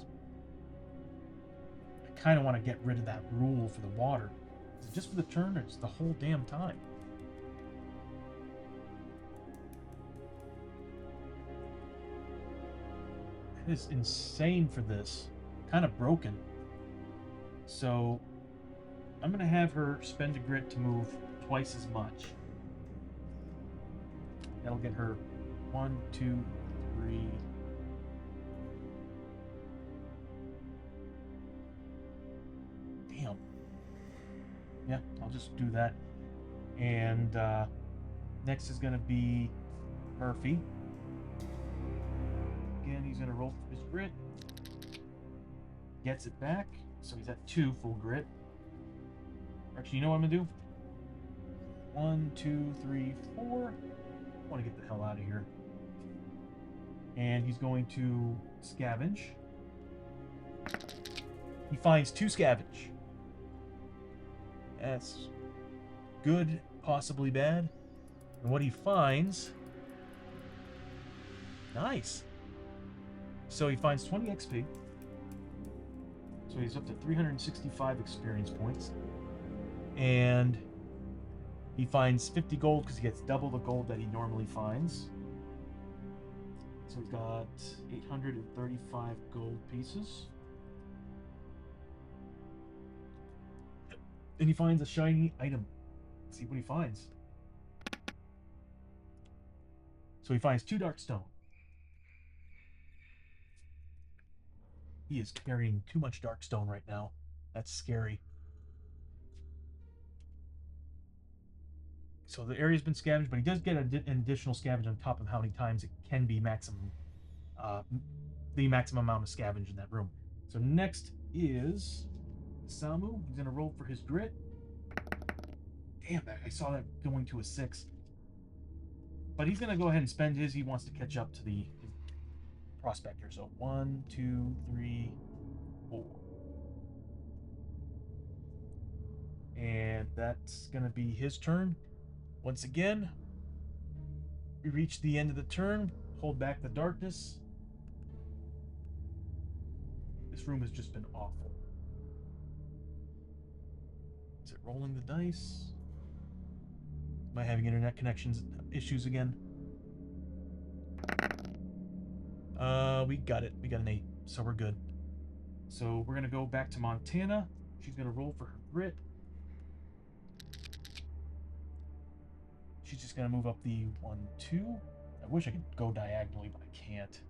to get rid of that rule for the water. Is it just for the turn, or it's the whole damn time? It is insane for this. Kind of broken. So I'm gonna have her spend a grit to move twice as much. That'll get her 1, 2, 3. Damn. Yeah, I'll just do that. And next is gonna be Murphy. Again, he's gonna roll for his grit. Gets it back, so he's at 2 full grit. Actually, you know what I'm gonna do? 1, 2, 3, 4. I want to get the hell out of here. And he's going to scavenge. He finds 2 scavenge. That's good, possibly bad. And what he finds Nice. So he finds 20 XP. So he's up to 365 experience points. And he finds 50 gold because he gets double the gold that he normally finds. So he's got 835 gold pieces. And he finds a shiny item. Let's see what he finds. So he finds 2 dark stone. He is carrying too much dark stone right now. That's scary. So the area's been scavenged, but he does get an additional scavenge on top of how many times it can be maximum, the maximum amount of scavenge in that room. So next is Samu. He's gonna roll for his grit. Damn, I saw that going to a 6. But he's gonna go ahead and spend his. He wants to catch up to the prospector. So 1, 2, 3, 4. And that's gonna be his turn. Once again, we reach the end of the turn. Hold back the darkness. This room has just been awful. Is it rolling the dice? Am I having internet connections issues again? We got it. We got an 8, so we're good. So we're gonna go back to Montana. She's gonna roll for her grit. She's just gonna move up the 1, 2. I wish I could go diagonally, but I can't.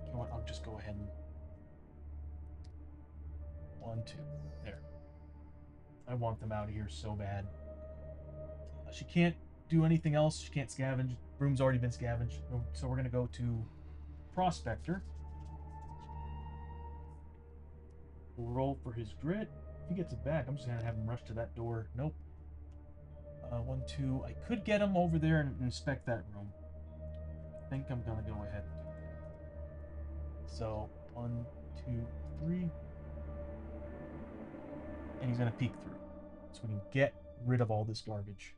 You know what? I'll just go ahead and 1, 2. There. I want them out of here so bad. She can't do anything else. She can't scavenge. Room's already been scavenged. So we're gonna go to Prospector. We'll roll for his grit. If he gets it back, I'm just gonna have him rush to that door. Nope. 1, 2. I could get him over there and inspect that room. I think I'm gonna go ahead and do that. So 1, 2, 3. And he's gonna peek through. So we can get rid of all this garbage.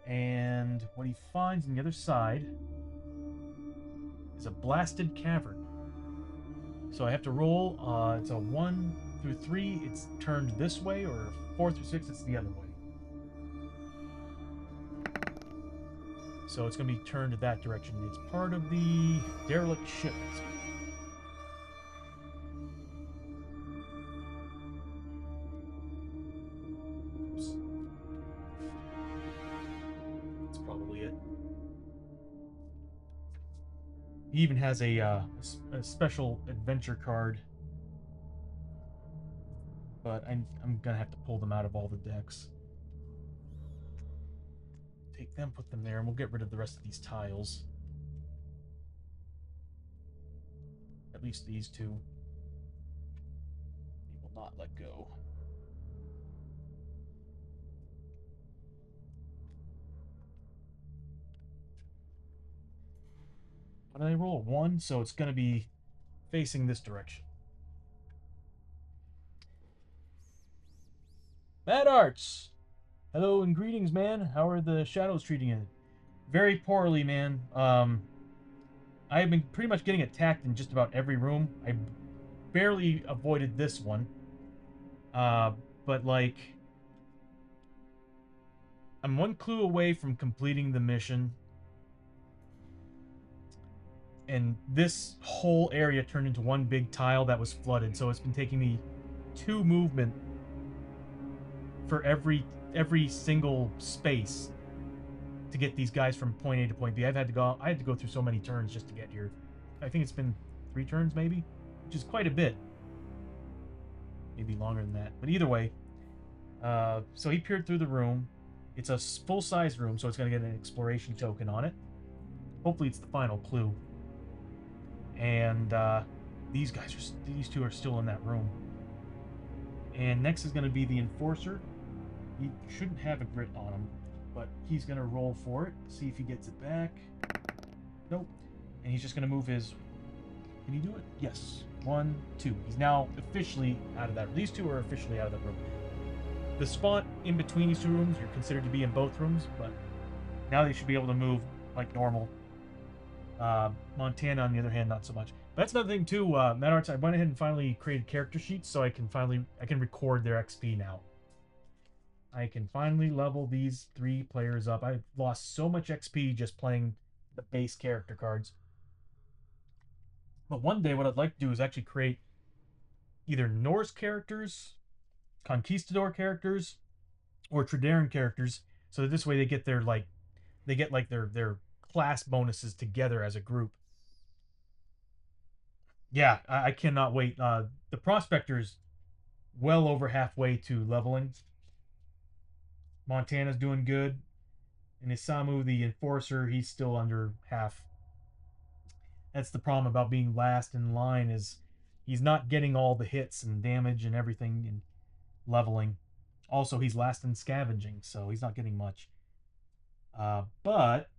And what he finds on the other side is a blasted cavern. So I have to roll. It's a 1 through 3. It's turned this way, or 4 through 6. It's the other way. So it's going to be turned to that direction. It's part of the derelict ship. Oops. That's probably it. He even has a special adventure card. But I'm going to have to pull them out of all the decks. Take them, put them there, and we'll get rid of the rest of these tiles. At least these 2. He will not let go. What did I roll? 1, so it's going to be facing this direction. Mad Arts! Hello and greetings, man. How are the shadows treating you? Very poorly, man. I have been pretty much getting attacked in just about every room. I barely avoided this one. But like, I'm 1 clue away from completing the mission. And this whole area turned into 1 big tile that was flooded. So it's been taking me 2 movement for every single space to get these guys from point A to point B. I had to go through so many turns just to get here. I think it's been 3 turns maybe, which is quite a bit. Maybe longer than that. But either way, so he peered through the room. It's a full-size room, so it's going to get an exploration token on it. Hopefully it's the final clue. And these 2 are still in that room. And next is going to be the Enforcer. He shouldn't have a grit on him, but he's going to roll for it, see if he gets it back. Nope. And he's just going to move his... Can he do it? Yes. 1, 2. He's now officially out of that. These 2 are officially out of that room. The spot in between these 2 rooms, you're considered to be in both rooms, but now they should be able to move like normal. Montana, on the other hand, not so much. But that's another thing too. Mad Arts, I went ahead and finally created character sheets, so I can record their XP now. I can finally level these 3 players up. I've lost so much XP just playing the base character cards. But one day, what I'd like to do is actually create either Norse characters, Conquistador characters, or Tredaran characters, so that this way they get like their class bonuses together as a group. Yeah, I cannot wait. The prospector's well over halfway to leveling. Montana's doing good, and Isamu, the enforcer, he's still under half. That's the problem about being last in line is he's not getting all the hits and damage and everything and leveling. Also, he's last in scavenging, so he's not getting much. But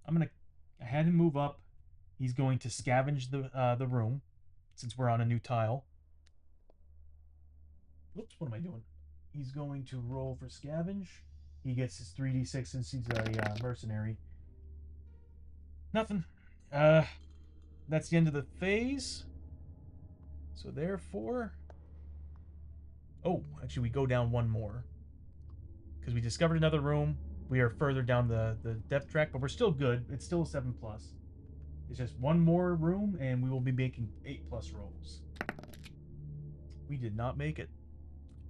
I had him move up. He's going to scavenge the room since we're on a new tile. Whoops, what am I doing? He's going to roll for scavenge. He gets his 3d6 since he's a mercenary. Nothing. That's the end of the phase. So therefore... Oh, actually we go down one more. Because we discovered another room. We are further down the depth track, but we're still good. It's still a 7+. It's just one more room, and we will be making 8+ rolls. We did not make it.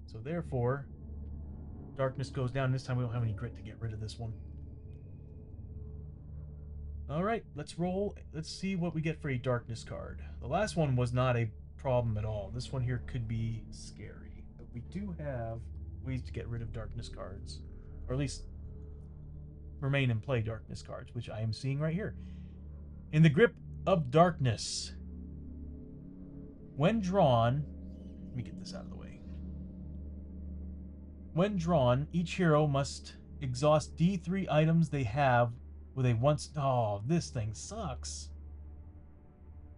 So therefore, darkness goes down. This time we don't have any grit to get rid of this one. Alright, let's roll. Let's see what we get for a darkness card. The last one was not a problem at all. This one here could be scary. But we do have ways to get rid of darkness cards. Or at least remain and play darkness cards, which I am seeing right here. In the grip of darkness. When drawn... Let me get this out of the way. When drawn, each hero must exhaust D3 items they have with a once... Oh, this thing sucks.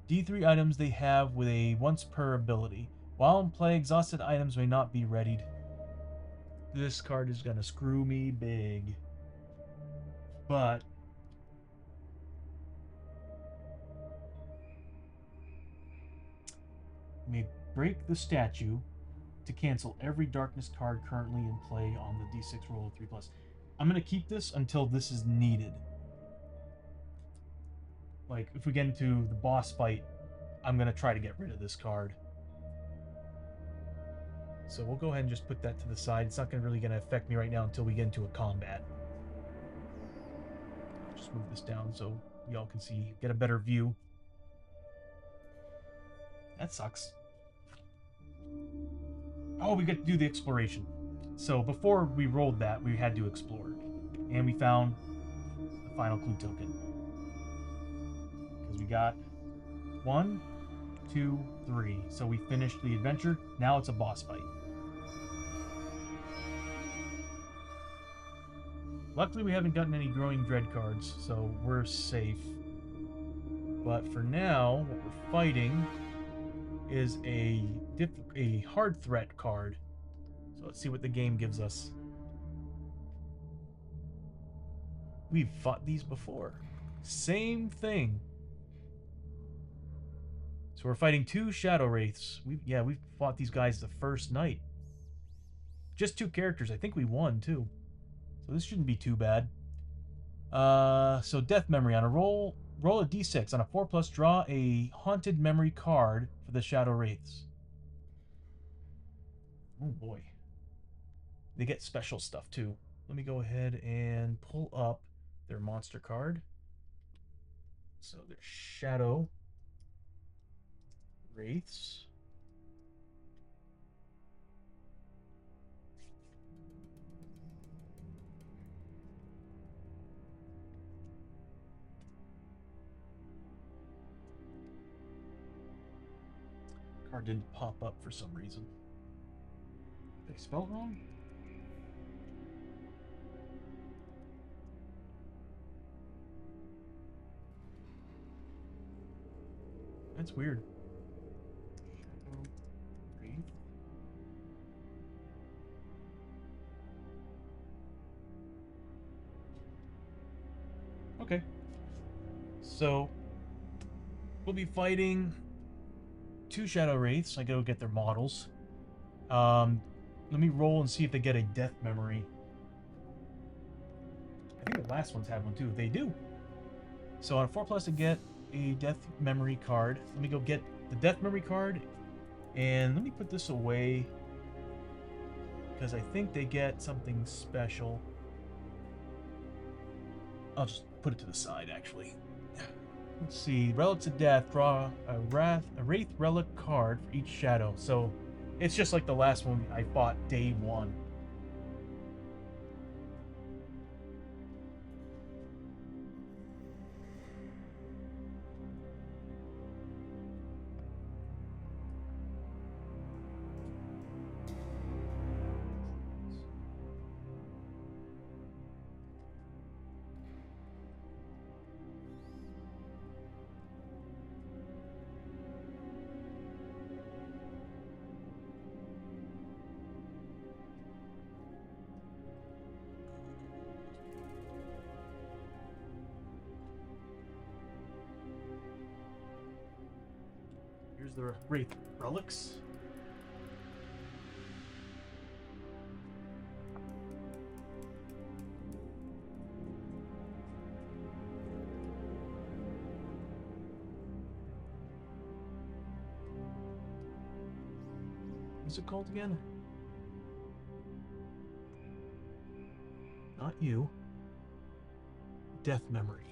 D3 items they have with a once per ability. While in play, exhausted items may not be readied. This card is going to screw me big. But... may break the statue to cancel every darkness card currently in play on the D6 roll of 3+. I'm going to keep this until this is needed. Like, if we get into the boss fight, I'm going to try to get rid of this card. So we'll go ahead and just put that to the side. It's not really going to affect me right now until we get into a combat. Just move this down so y'all can see, get a better view. That sucks. Oh, we get to do the exploration. So before we rolled that, we had to explore. And we found the final clue token. Because we got 1, 2, 3. So we finished the adventure. Now it's a boss fight. Luckily, we haven't gotten any Growing Dread cards, so we're safe. But for now, what we're fighting is a hard threat card. So let's see what the game gives us. We've fought these before. Same thing. So we're fighting 2 Shadow Wraiths. We've fought these guys the first night. Just 2 characters. I think we won, too. So this shouldn't be too bad. So Death Memory. On a roll a d6. On a 4+, draw a Haunted Memory card for the Shadow Wraiths. Oh, boy. They get special stuff, too. Let me go ahead and pull up their monster card. So their Shadow Wraiths. Card didn't pop up for some reason. Did I spell it wrong? That's weird. Shadow Wraith. Okay. So we'll be fighting 2 Shadow Wraiths. I go get their models. Let me roll and see if they get a death memory. I think the last ones had one too. They do. So on a 4+ to get a death memory card. Let me go get the death memory card, and let me put this away because I think they get something special. I'll just put it to the side, actually. Let's see. Relics of Death. Draw a Wraith Relic card for each shadow. So it's just like the last one I fought day 1. Here's the Wraith Relics. What's it called again? Not you. Death Memory.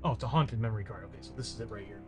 Oh, it's a haunted memory card. Okay, so this is it right here.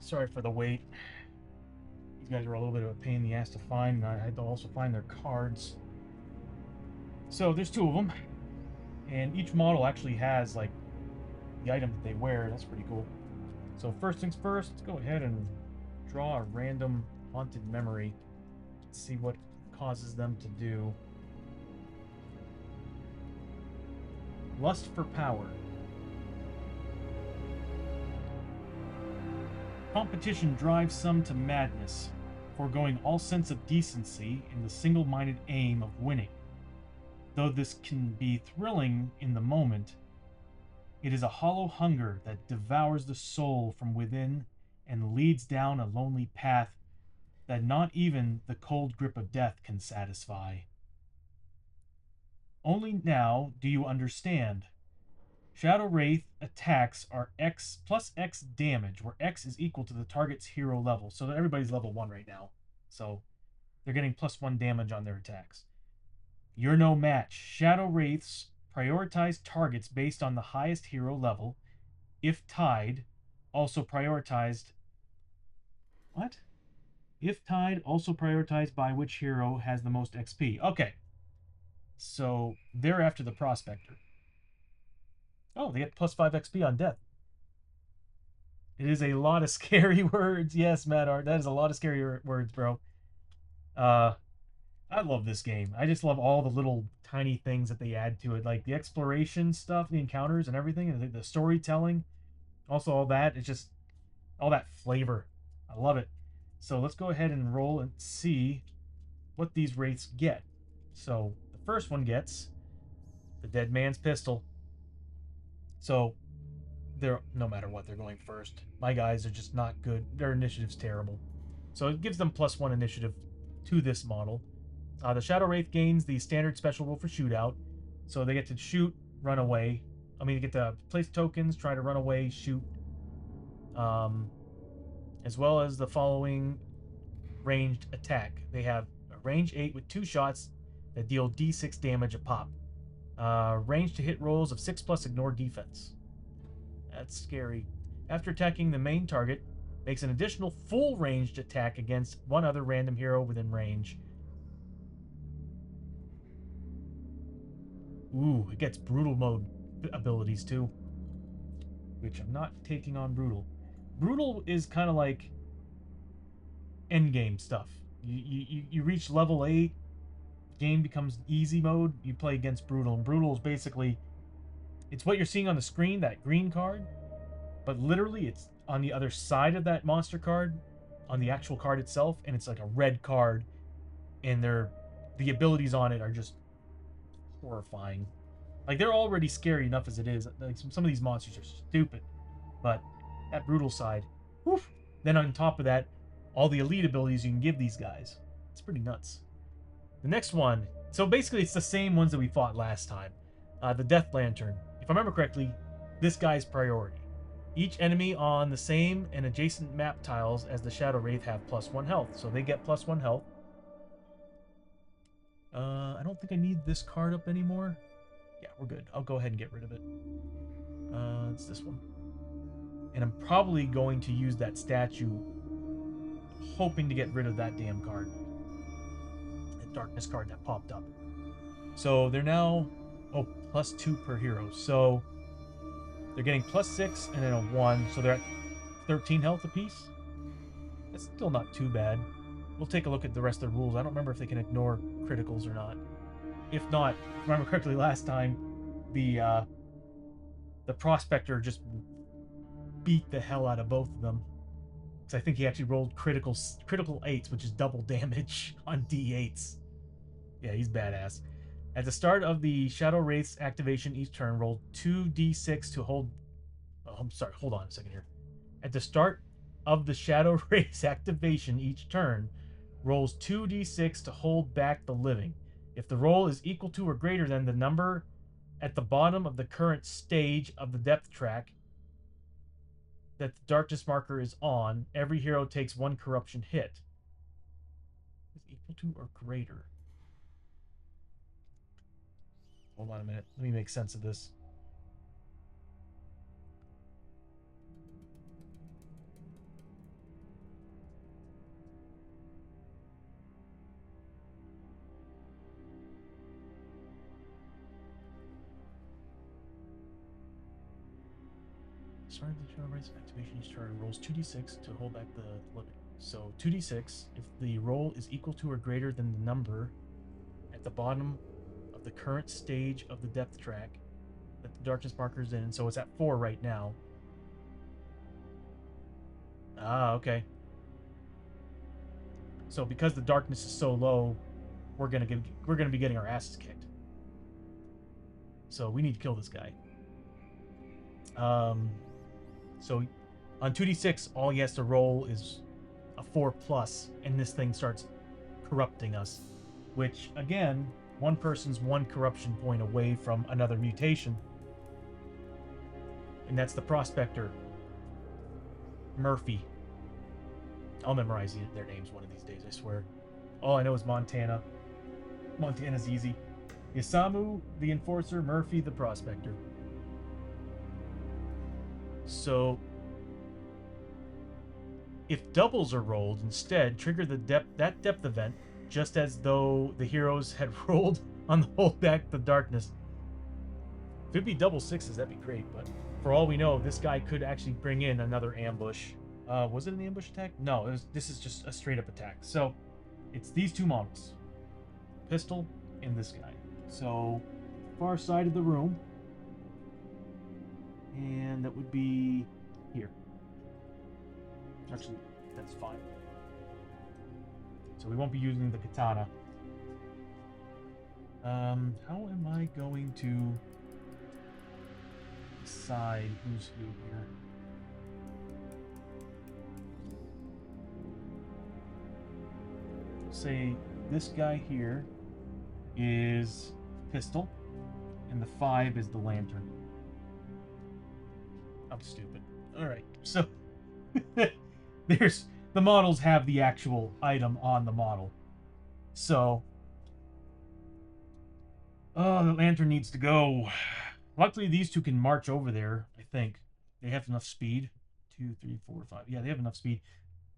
Sorry for the wait. These guys are a little bit of a pain in the ass to find, and I had to also find their cards. So there's two of them, and each model actually has like the item that they wear. That's pretty cool. So first things first, let's go ahead and draw a random haunted memory. Let's see what causes them to do. Lust for power. Competition drives some to madness, foregoing all sense of decency in the single-minded aim of winning. Though this can be thrilling in the moment, it is a hollow hunger that devours the soul from within and leads down a lonely path that not even the cold grip of death can satisfy. Only now do you understand. Shadow Wraith attacks are X plus X damage, where X is equal to the target's hero level. So everybody's level 1 right now. So they're getting plus 1 damage on their attacks. You're no match. Shadow Wraiths prioritize targets based on the highest hero level. If tied, also prioritized. What? If tied, also prioritized by which hero has the most XP. Okay. So they're after the Prospector. Oh, they get plus 5 XP on death. It is a lot of scary words. Yes, Matt Art, that is a lot of scary words, bro. I love this game. I just love all the little tiny things that they add to it, like the exploration stuff, the encounters and everything, and the storytelling. Also, all that. It's just all that flavor. I love it. So let's go ahead and roll and see what these wraiths get. So the first one gets the Dead Man's Pistol. So they're, no matter what, they're going first. My guys are just not good. Their initiative's terrible. So it gives them plus 1 initiative to this model. The Shadow Wraith gains the standard special rule for shootout. So they get to shoot, run away. I mean, they get to place tokens, try to run away, shoot. As well as the following ranged attack. They have a range 8 with 2 shots that deal d6 damage a pop. Range to hit rolls of 6 plus ignore defense. That's scary. After attacking the main target, makes an additional full ranged attack against one other random hero within range. Ooh, it gets brutal mode abilities too, which I'm not taking on brutal. Brutal is kind of like endgame stuff. You reach level 8, game becomes easy mode, you play against brutal, and brutal is basically, it's what you're seeing on the screen, that green card, but literally it's on the other side of that monster card, on the actual card itself, and it's like a red card, and the abilities on it are just horrifying. Like, they're already scary enough as it is. Like, some of these monsters are stupid, but that brutal side, woof. Then on top of that, all the elite abilities you can give these guys. It's pretty nuts. The next one, so basically it's the same ones that we fought last time. The Death Lantern. If I remember correctly, this guy's priority. Each enemy on the same and adjacent map tiles as the Shadow Wraith have plus 1 health, so they get plus 1 health. I don't think I need this card up anymore. Yeah, we're good. I'll go ahead and get rid of it. It's this one. And I'm probably going to use that statue, hoping to get rid of that damn card. That darkness card that popped up. So they're now, oh, plus 2 per hero. So they're getting plus 6 and then a 1. So they're at 13 health apiece. That's still not too bad. We'll take a look at the rest of the rules. I don't remember if they can ignore criticals or not. If not, if I remember correctly last time, the Prospector just beat the hell out of both of them. Because I think he actually rolled critical 8s, which is double damage on d8s. Yeah, he's badass. At the start of the Shadow Wraith's activation each turn, roll 2d6 to hold... Oh, I'm sorry, hold on a second here. At the start of the Shadow Wraith's activation each turn, rolls 2d6 to hold back the living. If the roll is equal to or greater than the number at the bottom of the current stage of the depth track that the darkness marker is on, every hero takes 1 corruption hit. Is equal to or greater? Hold on a minute. Let me make sense of this. Starting the Shadow Wraith's activation each turn rolls 2d6 to hold back the limit. So 2d6, if the roll is equal to or greater than the number at the bottom of the current stage of the depth track that the darkness marker's in. So it's at 4 right now. Ah, okay. So because the darkness is so low, we're gonna be getting our asses kicked. So we need to kill this guy. So on 2d6, all he has to roll is a 4+, and this thing starts corrupting us. Which, again, one person's one corruption point away from another mutation. And that's the Prospector. Murphy. I'll memorize their names one of these days, I swear. All I know is Montana. Montana's easy. Isamu, the Enforcer, Murphy, the Prospector. So, if doubles are rolled, instead, trigger that depth event, just as though the heroes had rolled on the hold back the darkness. If it'd be double sixes, that'd be great, but for all we know, this guy could actually bring in another ambush. Was it an ambush attack? No, this is just a straight up attack. So, it's these two models. Pistol and this guy. So, far side of the room. And that would be here. Actually, that's fine. So we won't be using the katana. How am I going to decide who's who here? Say this guy here is pistol, and the 5 is the lantern. I'm stupid. Alright, so there's the models have the actual item on the model. So the lantern needs to go. Luckily these two can march over there, I think. They have enough speed. 2, 3, 4, 5. Yeah, they have enough speed.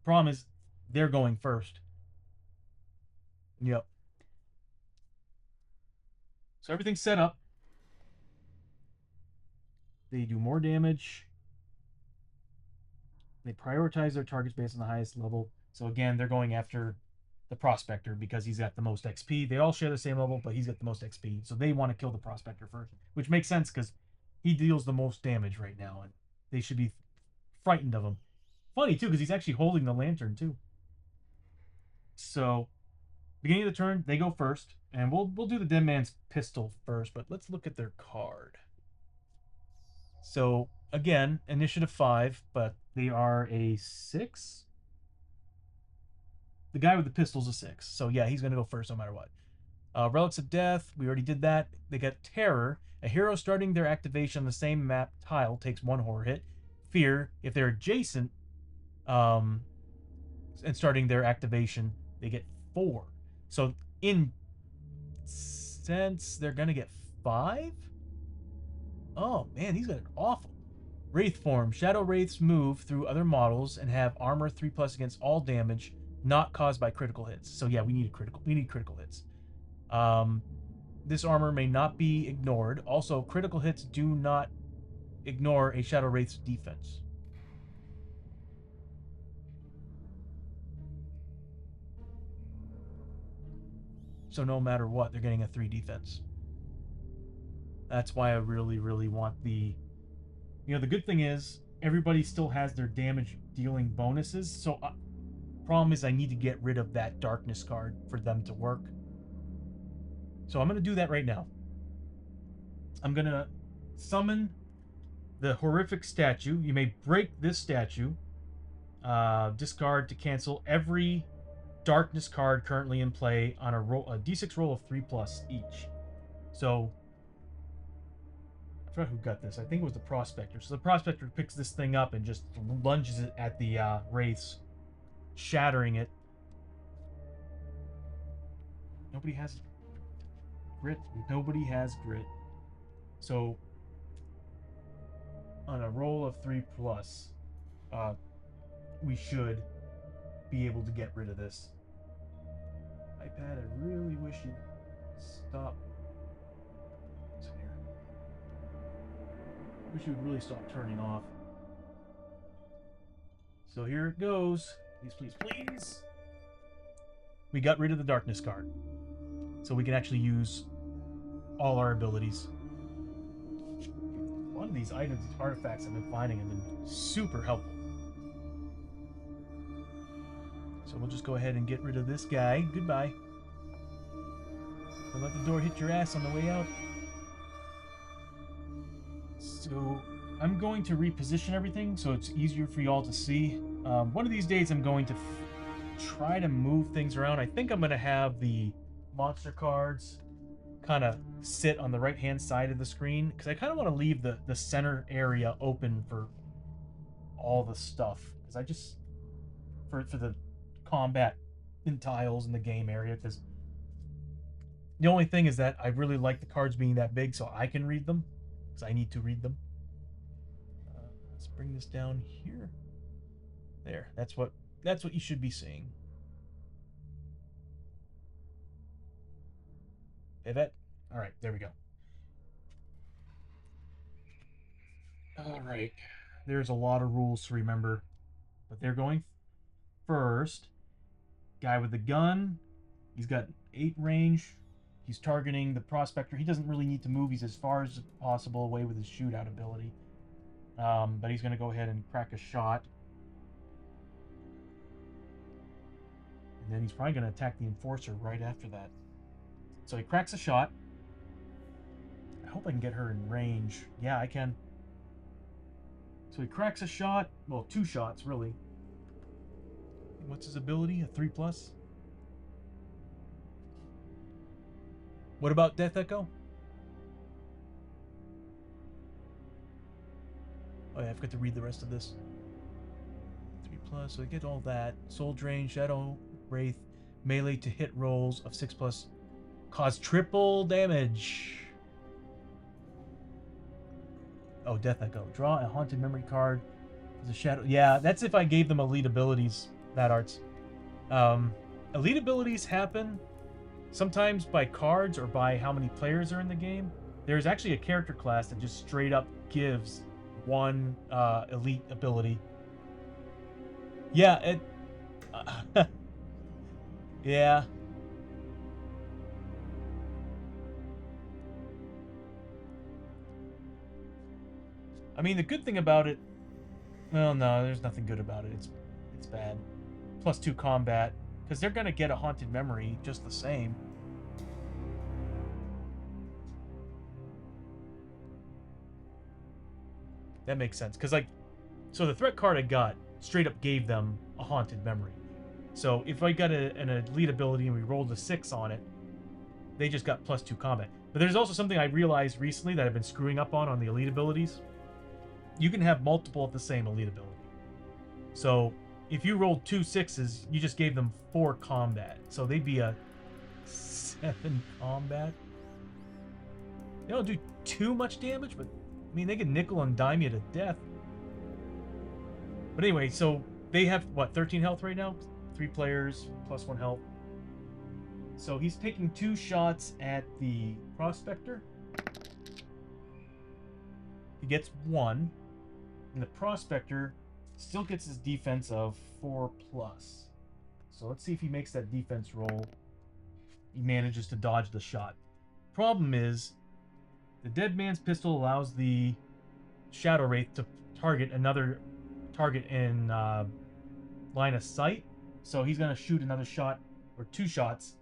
Problem is they're going first. Yep. So everything's set up. They do more damage. They prioritize their targets based on the highest level. So again, they're going after the Prospector because he's got the most XP. They all share the same level, but he's got the most XP. So they want to kill the Prospector first, which makes sense because he deals the most damage right now, and they should be frightened of him. Funny, too, because he's actually holding the lantern, too. So, beginning of the turn, they go first, and we'll do the dead man's pistol first, but let's look at their card. So, again, initiative 5, but they are a 6. The guy with the pistol's a 6. So, yeah, he's going to go first no matter what. Relics of Death, we already did that. They got Terror. A hero starting their activation on the same map tile takes 1 horror hit. Fear, if they're adjacent and starting their activation, they get 4. So, in sense, they're going to get 5? Oh, man, these guys are awful. Wraith form. Shadow Wraiths move through other models and have armor 3+ against all damage not caused by critical hits. So yeah, we need critical hits. This armor may not be ignored. Also, critical hits do not ignore a Shadow Wraith's defense. So no matter what, they're getting a 3 defense. That's why I really, really want the... You know, the good thing is, everybody still has their damage dealing bonuses, so... problem is I need to get rid of that darkness card for them to work. So I'm going to do that right now. I'm going to summon the horrific statue. You may break this statue. Discard to cancel every darkness card currently in play on a d6 roll of 3+ each. So I forgot who got this. I think it was the Prospector. So the Prospector picks this thing up and just lunges it at the Wraiths, shattering it. Nobody has grit. Nobody has grit. So on a roll of 3+, we should be able to get rid of this. iPad, I really wish you'd stop. What's in here? I wish you would really stop turning off. So here it goes. Please, please, please. We got rid of the darkness card. So we can actually use all our abilities. A lot of these items, these artifacts I've been finding have been super helpful. So we'll just go ahead and get rid of this guy. Goodbye. Don't let the door hit your ass on the way out. So I'm going to reposition everything so it's easier for y'all to see. One of these days I'm going to try to move things around. I think I'm going to have the monster cards kind of sit on the right hand side of the screen because I kind of want to leave the center area open for all the stuff because I just for the combat and tiles in the game area because the only thing is that I really like the cards being that big so I can read them because I need to read them. Let's bring this down here. There, that's what you should be seeing. Pivot. All right, there we go. All right, there's a lot of rules to remember, but they're going first. Guy with the gun. He's got 8 range. He's targeting the prospector. He doesn't really need to move. He's as far as possible away with his shootout ability. But he's going to go ahead and crack a shot. And then he's probably going to attack the enforcer right after that. So he cracks a shot. I hope I can get her in range. Yeah, I can. So he cracks a shot. Well, 2 shots, really. What's his ability? A 3+? What about Death Echo? Oh yeah, I forgot to read the rest of this. 3+, so I get all that. Soul Drain, Shadow Wraith, melee to hit rolls of 6+, cause triple damage. Oh, Death Echo. Draw a Haunted Memory card as a shadow. Yeah, that's if I gave them elite abilities, Bad Arts. Elite abilities happen sometimes by cards or by how many players are in the game. There's actually a character class that just straight up gives one elite ability. Yeah, it... yeah. I mean, the good thing about it... Well, no, there's nothing good about it. It's bad. +2 combat. Because they're going to get a Haunted Memory just the same. That makes sense. Because, like... So the threat card I got straight up gave them a Haunted Memory. So if I got an elite ability and we rolled a 6 on it, they just got +2 combat. But there's also something I realized recently that I've been screwing up on the elite abilities. You can have multiple of the same elite ability. So if you rolled 2 6s, you just gave them 4 combat. So they'd be a 7 combat. They don't do too much damage, but I mean, they can nickel and dime you to death. But anyway, so they have, what, 13 health right now? 3 players, +1 health. So he's taking 2 shots at the prospector. He gets 1. And the prospector still gets his defense of 4+. So let's see if he makes that defense roll. He manages to dodge the shot. Problem is, the dead man's pistol allows the Shadow Wraith to target another target in line of sight. So he's going to shoot another shot, or 2 shots,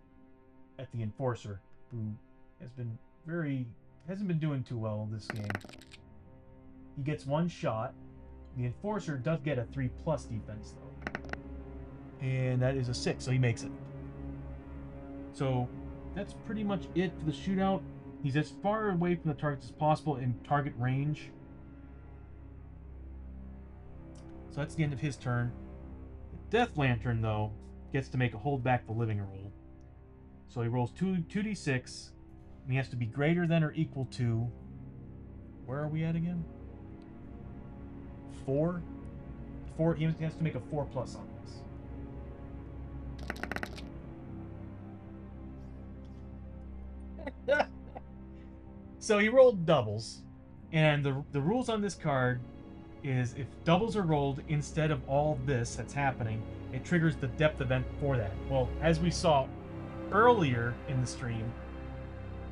at the Enforcer, who hasn't been doing too well in this game. He gets 1 shot. The Enforcer does get a 3+ defense, though. And that is a 6, so he makes it. So that's pretty much it for the shootout. He's as far away from the targets as possible in target range. So that's the end of his turn. The Death Lantern, though, gets to make a hold back the living roll. So he rolls 2d6, and he has to be greater than or equal to... Where are we at again? 4? 4. He has to make a 4+ on this. So he rolled doubles, and the rules on this card is if doubles are rolled instead of all this that's happening, it triggers the depth event for that. Well, as we saw earlier in the stream,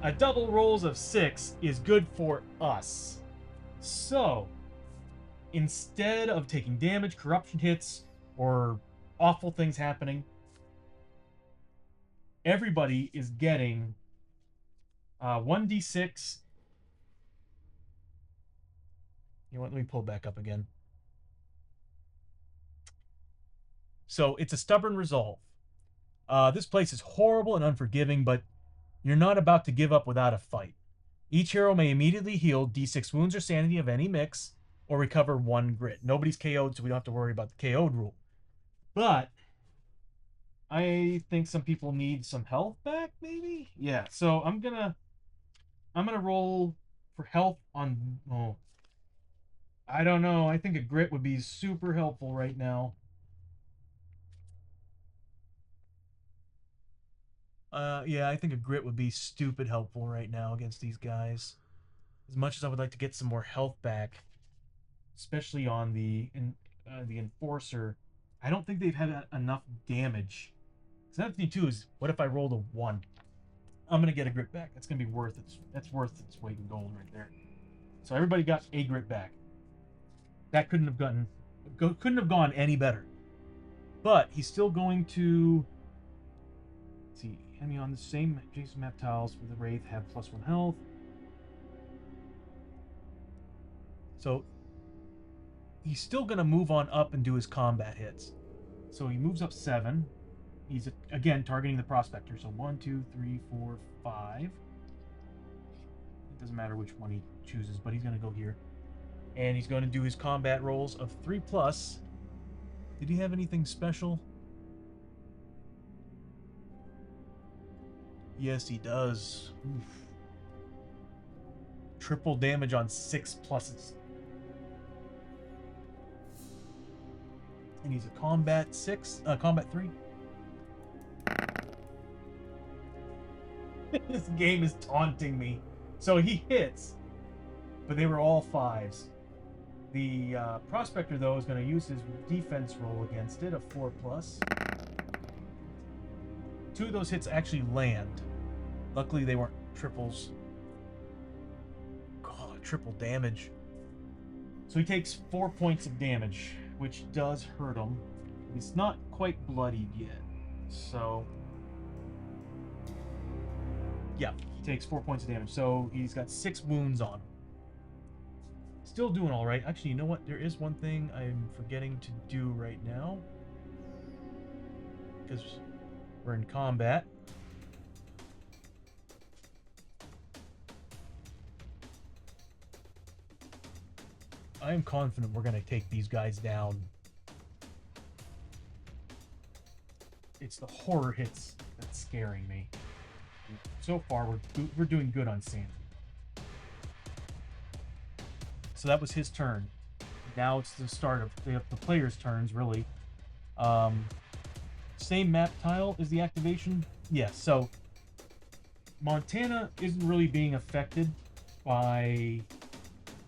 a double rolls of 6 is good for us. So, instead of taking damage, corruption hits, or awful things happening, everybody is getting 1d6. You know what? Let me pull it back up again. So it's a stubborn resolve. This place is horrible and unforgiving, but you're not about to give up without a fight. Each hero may immediately heal d6 wounds or sanity of any mix, or recover 1 grit. Nobody's KO'd, so we don't have to worry about the KO'd rule. But I think some people need some health back, maybe? Yeah, so I'm gonna roll for health on... Oh, I don't know. I think a grit would be super helpful right now. Yeah, I think a grit would be stupid helpful right now against these guys. As much as I would like to get some more health back, especially on the enforcer, I don't think they've had enough damage. Because another thing too is, what if I rolled a 1? I'm gonna get a grit back. That's gonna be worth it. That's worth its weight in gold right there. So everybody got a grit back. That couldn't have gone any better. But he's still going to... Let's see, Hemi on the same Jason map tiles for the Wraith have +1 health. So he's still going to move on up and do his combat hits. So he moves up 7. He's, again, targeting the Prospector. So 1, 2, 3, 4, 5. It doesn't matter which one he chooses, but he's going to go here. And he's going to do his combat rolls of 3+. Did he have anything special? Yes, he does. Oof. Triple damage on 6 pluses. And he's a combat 3. This game is taunting me. So he hits, but they were all 5s. The Prospector, though, is going to use his defense roll against it, a 4+. 2 of those hits actually land. Luckily, they weren't triples. God, triple damage. So he takes 4 points of damage, which does hurt him. He's not quite bloodied yet. So, yeah, he takes 4 points of damage. So he's got 6 wounds on him. Still doing all right. Actually, you know what? There is one thing I'm forgetting to do right now. Because we're in combat. I am confident we're going to take these guys down. It's the horror hits that's scaring me. So far, we're doing good on Sandy. So that was his turn. Now it's the start of the players' turns, really. Same map tile is the activation. Yes, so Montana isn't really being affected by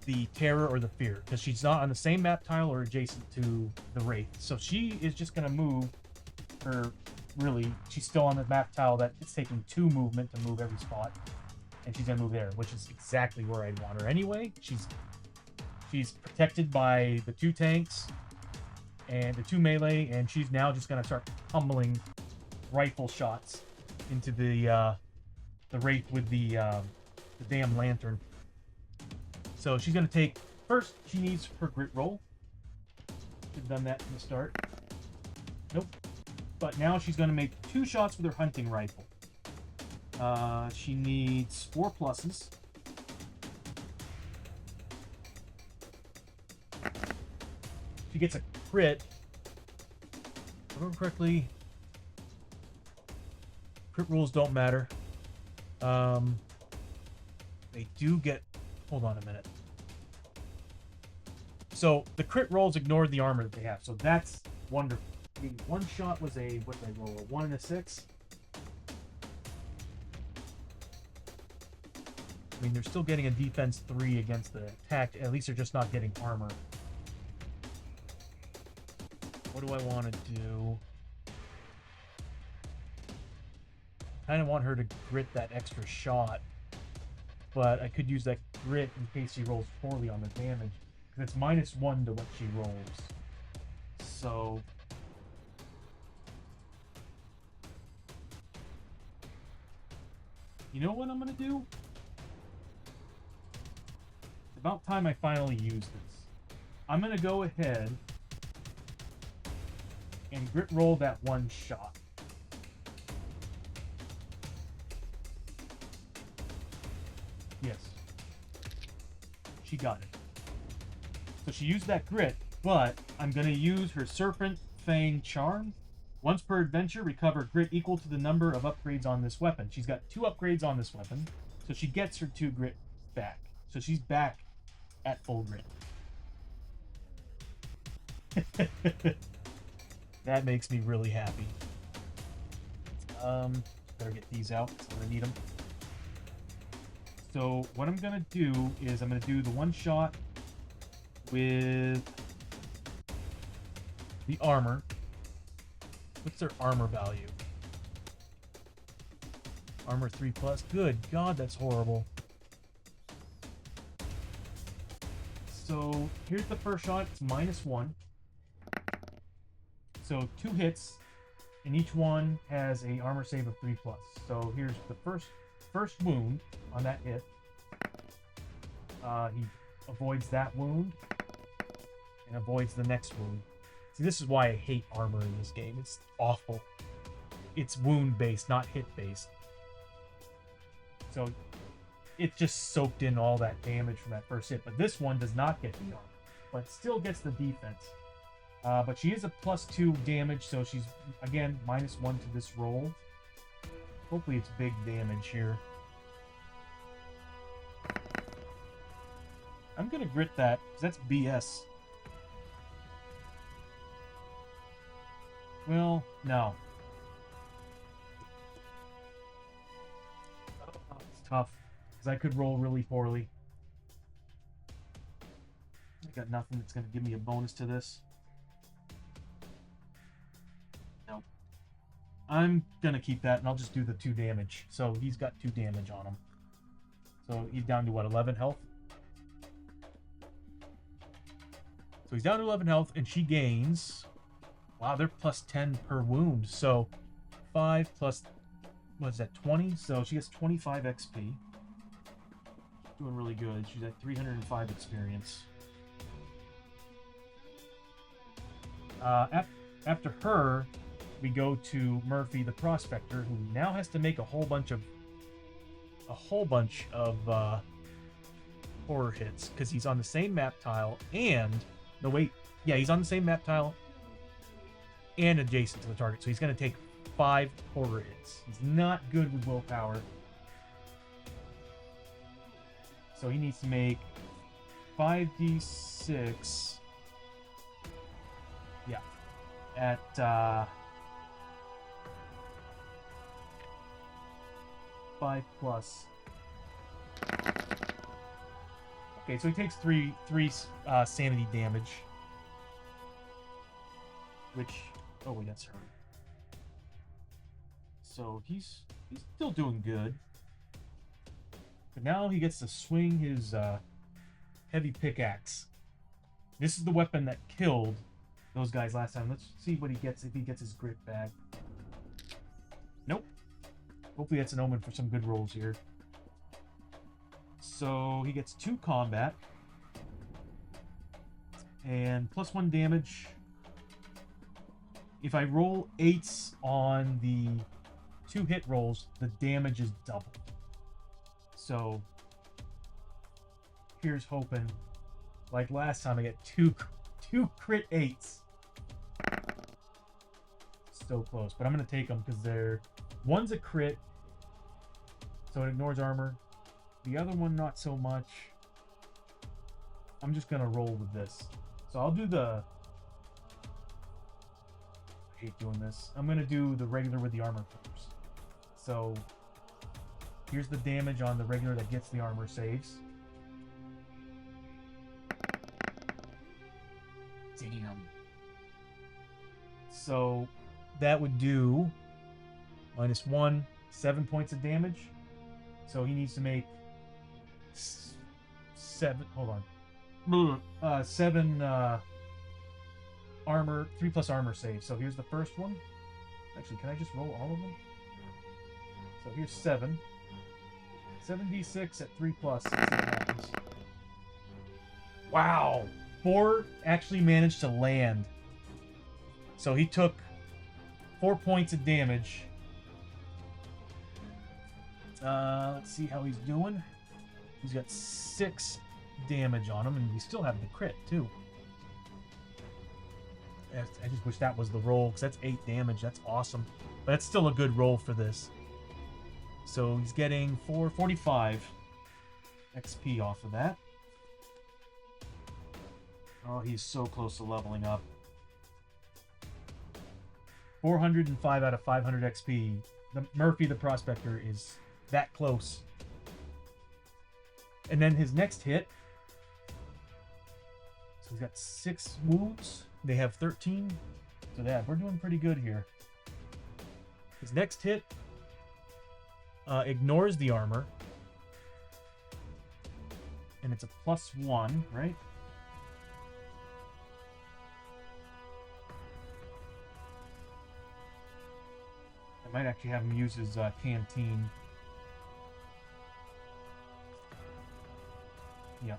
the terror or the fear because she's not on the same map tile or adjacent to the Wraith. So she is just going to move her, really, she's still on the map tile that it's taking 2 movement to move every spot. And she's going to move there, which is exactly where I'd want her anyway. She's protected by the 2 tanks and the 2 melee, and she's now just going to start pummeling rifle shots into the Wraith with the damn lantern. So she's going to take... First, she needs her grit roll. Should have done that from the start. Nope. But now she's going to make 2 shots with her hunting rifle. She needs 4 pluses. She gets a crit. If I remember correctly, crit rules don't matter. They do get... Hold on a minute. So the crit rolls ignored the armor that they have. So that's wonderful. The 1 shot was a... What did I roll? A 1 and a 6? I mean, they're still getting a defense 3 against the attack. At least they're just not getting armor. What do I want to do? Kind of want her to grit that extra shot, but I could use that grit in case she rolls poorly on the damage, because it's -1 to what she rolls. So you know what I'm gonna do? It's about time I finally use this. I'm gonna go ahead and grit roll that one shot. Yes. She got it. So she used that grit, but I'm going to use her Serpent Fang Charm. Once per adventure, recover grit equal to the number of upgrades on this weapon. She's got 2 upgrades on this weapon, so she gets her 2 grit back. So she's back at full grit. That makes me really happy. Better get these out, so I need them. So what I'm gonna do is I'm gonna do the one shot with the armor. What's their armor value? Armor 3+. Good God, that's horrible. So here's the first shot. It's -1. So 2 hits, and each one has a armor save of 3+. So here's the first wound on that hit. He avoids that wound and avoids the next wound. See, this is why I hate armor in this game. It's awful. It's wound based, not hit based. So it just soaked in all that damage from that first hit. But this one does not get the armor, but still gets the defense. But she is a +2 damage, so she's, again, -1 to this roll. Hopefully it's big damage here. I'm going to grit that, because that's BS. Well, no. It's tough, because I could roll really poorly. I got nothing that's going to give me a bonus to this. Nope. I'm going to keep that, and I'll just do the 2 damage. So he's got 2 damage on him. So he's down to, what, 11 health? So he's down to 11 health, and she gains... Wow, they're +10 per wound. So 5 plus... What is that, 20? So she gets 25 XP. Doing really good. She's at 305 experience. After her, we go to Murphy the Prospector, who now has to make a whole bunch of horror hits, because he's on the same map tile and... No, wait. Yeah, he's on the same map tile and adjacent to the target. So he's going to take 5 horror hits. He's not good with willpower. So he needs to make 5d6. Yeah. At 5+. Okay, so he takes three sanity damage. Which, oh wait, that's her. So he's still doing good. But now he gets to swing his heavy pickaxe. This is the weapon that killed those guys last time. Let's see what he gets, if he gets his grit back. Nope. Hopefully that's an omen for some good rolls here. So he gets 2 combat. And +1 damage. If I roll 8s on the 2 hit rolls, the damage is doubled. So here's hoping. Like last time, I get two crit 8s. So close, but I'm gonna take them because one's a crit, so it ignores armor. The other one, not so much. I'm just gonna roll with this. So I'll do the... I hate doing this. I'm gonna do the regular with the armor first. So here's the damage on the regular that gets the armor saves. Damn. So that would do -1, 7 points of damage. So he needs to make 7. Hold on. 7 armor, 3+ armor save. So here's the first one. Actually, can I just roll all of them? So here's 7. 7d6 at 3+. See what happens. Wow! 4 actually managed to land. So he took 4 points of damage. Let's see how he's doing. He's got 6 damage on him, and we still have the crit, too. I just wish that was the roll, because that's 8 damage. That's awesome. But that's still a good roll for this. So he's getting 445 XP off of that. Oh, he's so close to leveling up. 405 out of 500 XP. Murphy the Prospector is that close. And then his next hit. So he's got 6 wounds. They have 13. So yeah, we're doing pretty good here. His next hit ignores the armor. And it's a +1, right? I might actually have him use his canteen. Yeah.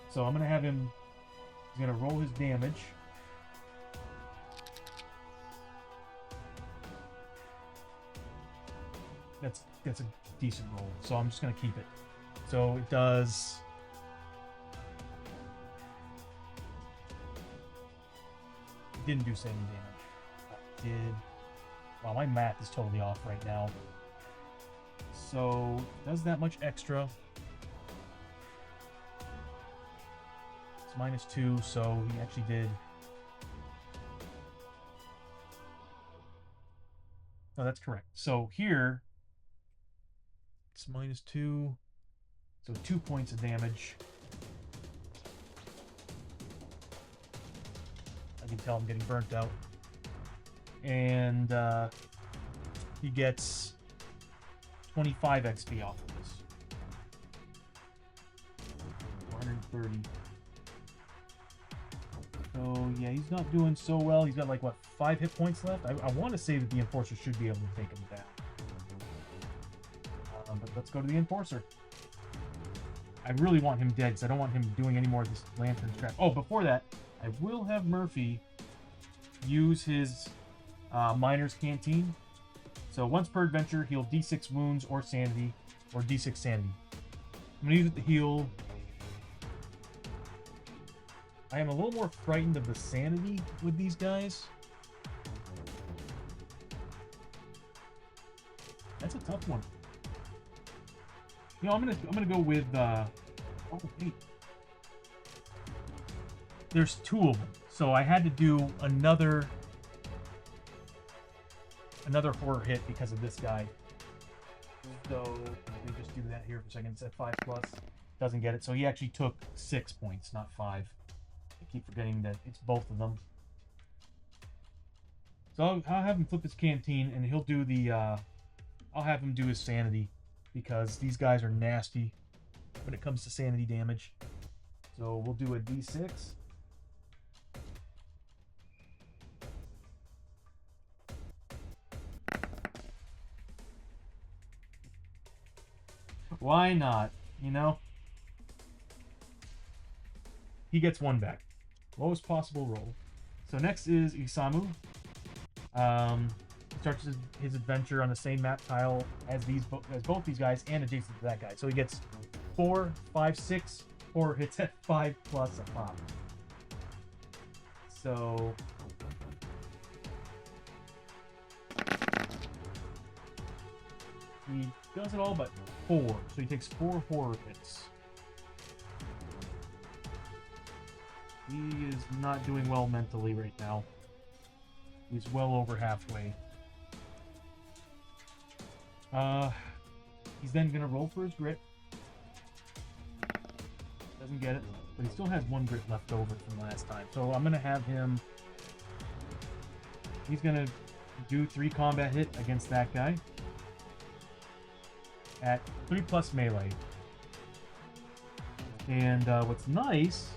So I'm going to have him... He's going to roll his damage. That's a decent roll. So I'm just going to keep it. So it does... It didn't do any damage. It did... Wow, my math is totally off right now. So, does that much extra. It's -2, so he actually did... No, that's correct. So here, it's -2, so 2 points of damage. I can tell I'm getting burnt out. And he gets 25 XP off of this. 430. So yeah, he's not doing so well. He's got like what, 5 hit points left. I want to say that the Enforcer should be able to take him down. But let's go to the Enforcer. I really want him dead because I don't want him doing any more of this lantern trap. Oh, before that, I will have Murphy use his Miner's Canteen. So once per adventure, heal D6 wounds or sanity, or D6 sanity. I'm going to use it to heal. I am a little more frightened of the sanity with these guys. That's a tough one. You know, I'm gonna go with oh wait. There's 2 of them. So I had to do another horror hit because of this guy. So let me just do that here for a second. It's at 5+. Doesn't get it. So he actually took 6 points, not 5. I keep forgetting that it's both of them. So I'll have him flip his canteen, and he'll do the... I'll have him do his sanity, because these guys are nasty when it comes to sanity damage. So we'll do a D6. Why not? You know? He gets 1 back. Lowest possible roll. So next is Isamu. He starts his adventure on the same map tile as both these guys and adjacent to that guy. So he gets 4, 5, 6, 4 hits at 5+ a pop. So he does it all but 4. So he takes 4 horror hits. He is not doing well mentally right now. He's well over halfway. He's then going to roll for his grit. Doesn't get it, but he still has 1 grit left over from last time. So I'm going to have him He's gonna do 3 combat hit against that guy at 3+ melee. And what's nice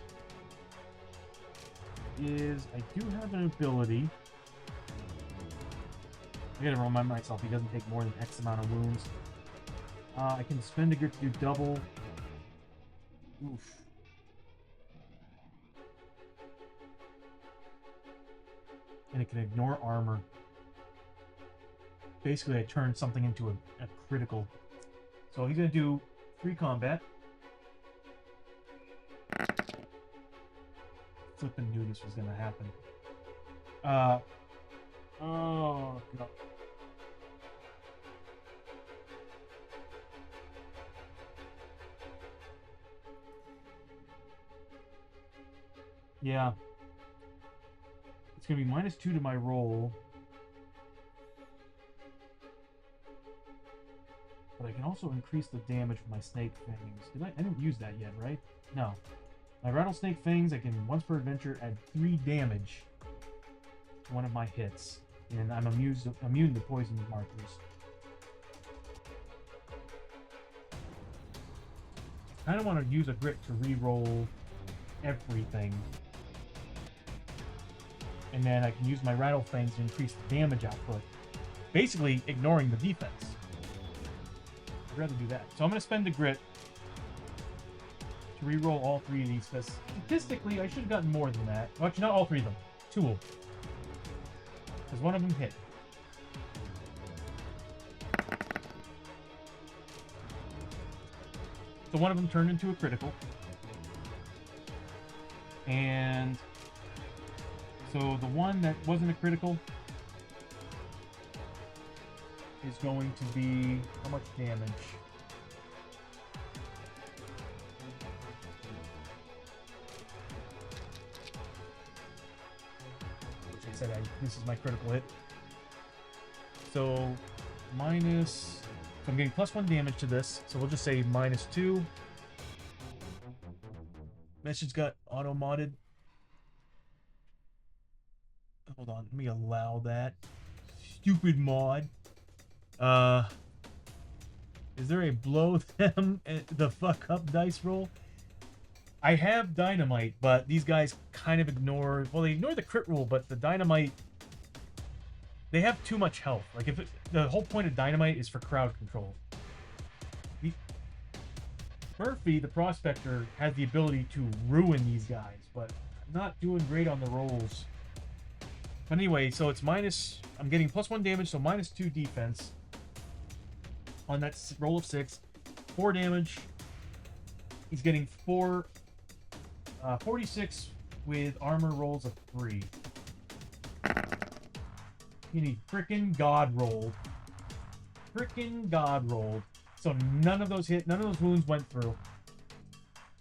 is I do have an ability. I gotta remind myself he doesn't take more than X amount of wounds. I can spend a grit to do double. Oof. And it can ignore armor. Basically, I turned something into a critical. So he's gonna do 3 combat. Flippin' knew this was gonna happen. Oh god. Yeah. It's gonna be -2 to my roll. But I can also increase the damage with my snake fangs. I didn't use that yet, right? No. My rattlesnake fangs, I can once per adventure add 3 damage to one of my hits. And I'm immune to poison markers. I kind of want to use a grit to re-roll everything. And then I can use my rattle fangs to increase the damage output. Basically, ignoring the defense. I'd rather do that. So I'm going to spend a grit to re-roll all 3 of these, because statistically, I should have gotten more than that. Well, actually, not all 3 of them. 2 of them. Because one of them hit. So one of them turned into a critical. And so the one that wasn't a critical is going to be how much damage? Which I said this is my critical hit. So minus, so I'm getting +1 damage to this. So we'll just say -2. Message got auto modded. Hold on, let me allow that. Stupid mod. Is there a blow them the fuck up dice roll? I have dynamite, but these guys kind of ignore. Well, they ignore the crit roll, but the dynamite. They have too much health. Like if the whole point of dynamite is for crowd control. Murphy, the prospector, has the ability to ruin these guys, but not doing great on the rolls. But anyway, so it's minus. I'm getting +1 damage, so -2 defense on that roll of 6. 4 damage. He's getting 46 with armor rolls of 3. And he frickin' god rolled. Frickin' god rolled. So none of those hit, none of those wounds went through.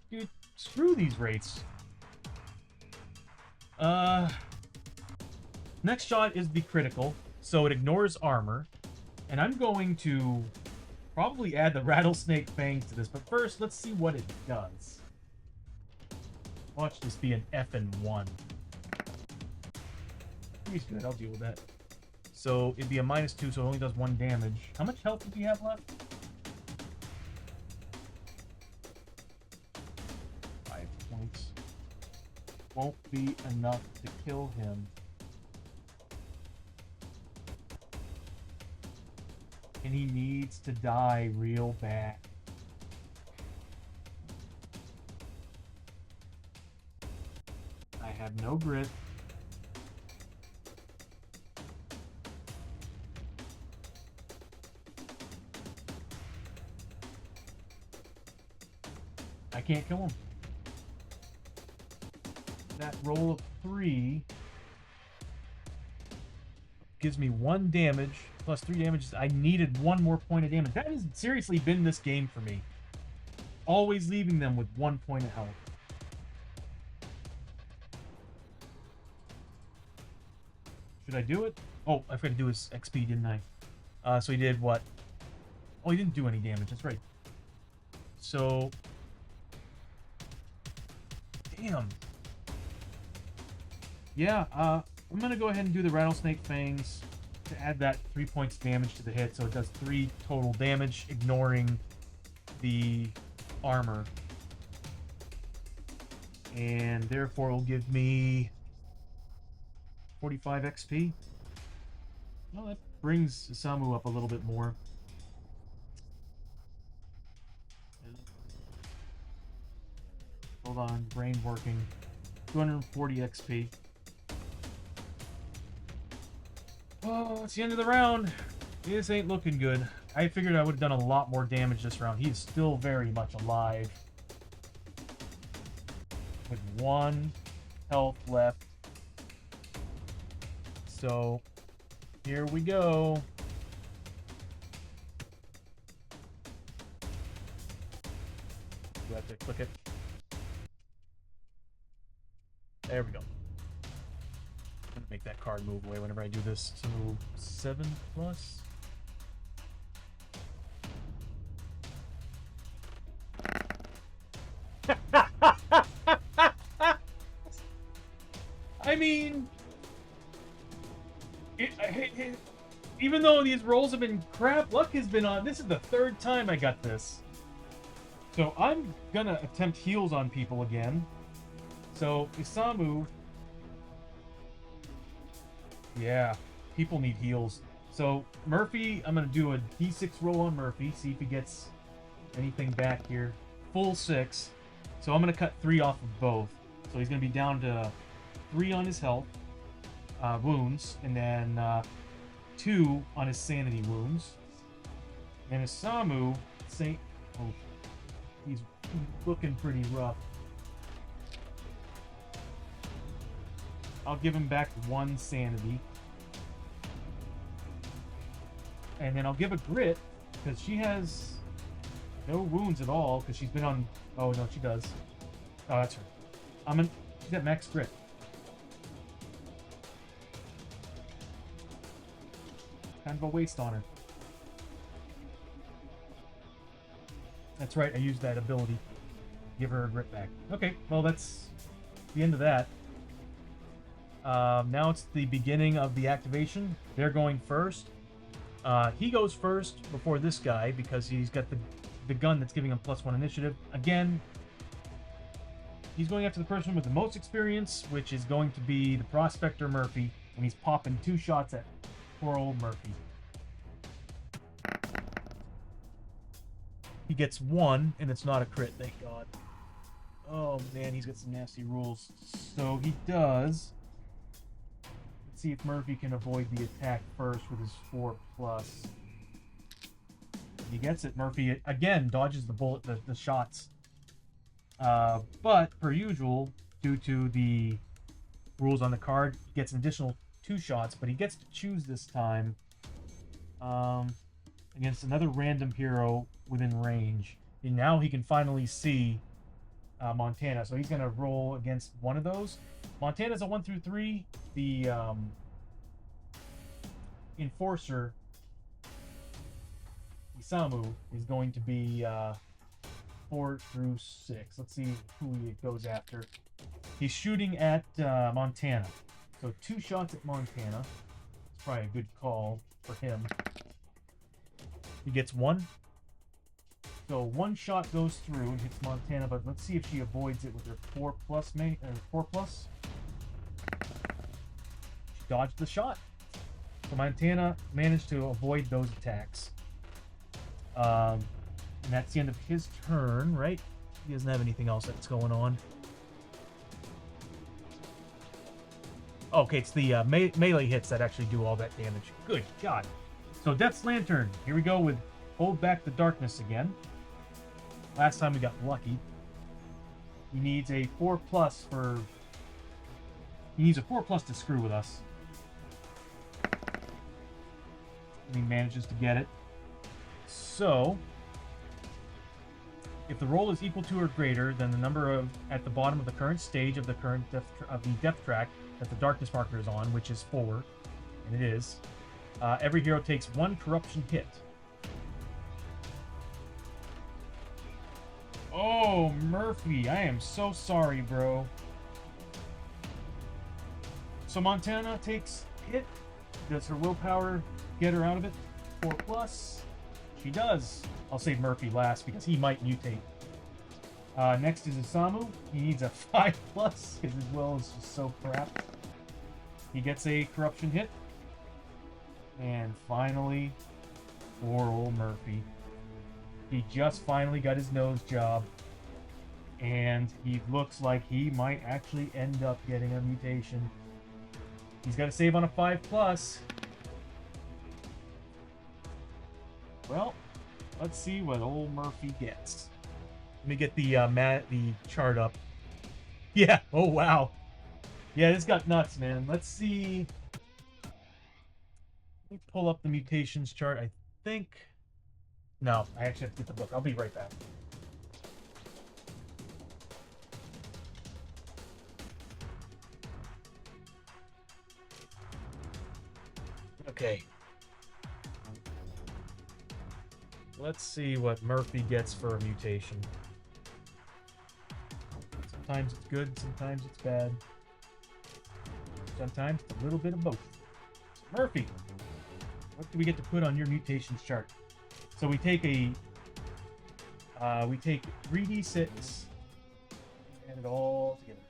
Dude, screw these rates. Next shot is the critical, so it ignores armor. And I'm going to probably add the rattlesnake fangs to this, but first, let's see what it does. Watch this be an effing 1. He's good, I'll deal with that. So it'd be a -2, so it only does 1 damage. How much health does he have left? 5 points. Won't be enough to kill him. And he needs to die real bad. I have no grit. I can't kill him. That roll of 3 gives me 1 damage, plus 3 damage. I needed 1 more point of damage. That has seriously been this game for me. Always leaving them with 1 point of health. Should I do it? Oh, I forgot to do his XP, didn't I? So he did what? Oh, he didn't do any damage. That's right. So... Damn. Yeah, I'm gonna go ahead and do the rattlesnake fangs to add that 3 points damage to the hit, so it does 3 total damage, ignoring the armor. And therefore will give me 45 XP. Well, that brings Samu up a little bit more. Hold on, brain working. 240 XP. Oh, it's the end of the round. This ain't looking good. I figured I would have done a lot more damage this round. He is still very much alive. With 1 health left. So, here we go. Do I have to click it? There we go. I'm gonna make that card move away whenever I do this. So 7 plus. I mean, even though these rolls have been crap, luck has been on. This is the 3rd time I got this. So I'm gonna attempt heals on people again. So Isamu, yeah, people need heals. So Murphy, I'm gonna do a D6 roll on Murphy, see if he gets anything back here. Full 6. So I'm gonna cut 3 off of both. So he's gonna be down to 3 on his health wounds, and then 2 on his sanity wounds. And Isamu, oh, he's looking pretty rough. I'll give him back 1 sanity. And then I'll give a grit, because she has no wounds at all, because she's been on... Oh, no, she does. Oh, that's her. She's at max grit. Kind of a waste on her. That's right, I used that ability. Give her a grit back. Okay, well, that's the end of that. Now it's the beginning of the activation. They're going first. He goes first before this guy because he's got the gun that's giving him +1 initiative. Again, he's going after the person with the most experience, which is going to be the Prospector Murphy, and he's popping 2 shots at poor old Murphy. He gets 1, and it's not a crit, thank God. Oh man, he's got some nasty rules. So he does... Let's see if Murphy can avoid the attack first with his 4+. He gets it. Murphy, again, dodges the shots. But, per usual, due to the rules on the card, he gets an additional 2 shots, but he gets to choose this time against another random hero within range. And now he can finally see Montana, so he's going to roll against one of those. Montana's a 1 through 3. The Enforcer, Isamu, is going to be 4 through 6. Let's see who he goes after. He's shooting at Montana. So 2 shots at Montana. It's probably a good call for him. He gets 1. So 1 shot goes through and hits Montana, but let's see if she avoids it with her 4+. 4+. She dodged the shot. So Montana managed to avoid those attacks. And that's the end of his turn, right? He doesn't have anything else that's going on. Okay, it's the melee hits that actually do all that damage. Good God. So Death's Lantern. Here we go with Hold Back the Darkness again. Last time we got lucky. He needs a 4+ for... He needs a 4+ to screw with us. And he manages to get it. So, if the roll is equal to or greater than the number of at the bottom of the current stage of the current depth track that the darkness marker is on, which is 4, and it is, every hero takes 1 corruption hit. Oh, Murphy, I am so sorry, bro. So Montana takes hit. Does her willpower get her out of it? 4+. She does. I'll save Murphy last because he might mutate. Next is Isamu. He needs a 5+ because his will is just so crap. He gets a corruption hit. And finally, poor old Murphy. He just finally got his nose job. And he looks like he might actually end up getting a mutation. He's got to save on a 5+. Well, let's see what old Murphy gets. Let me get the chart up. Yeah. Oh wow. Yeah, this got nuts, man. Let's see. Let me pull up the mutations chart. I think. No, I actually have to get the book. I'll be right back. Okay. Let's see what Murphy gets for a mutation. Sometimes it's good, sometimes it's bad. Sometimes it's a little bit of both. So Murphy, what do we get to put on your mutations chart? So we take a we take 3d6 and add it all together.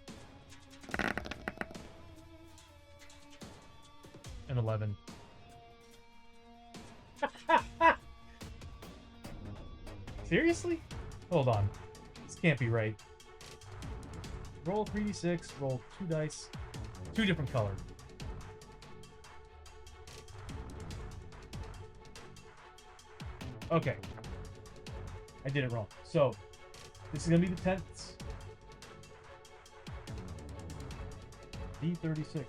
An 11. Seriously? Hold on. This can't be right. Roll 3d6, roll 2 dice. 2 different colors. Okay. I did it wrong. So, this is going to be the 10th. D36.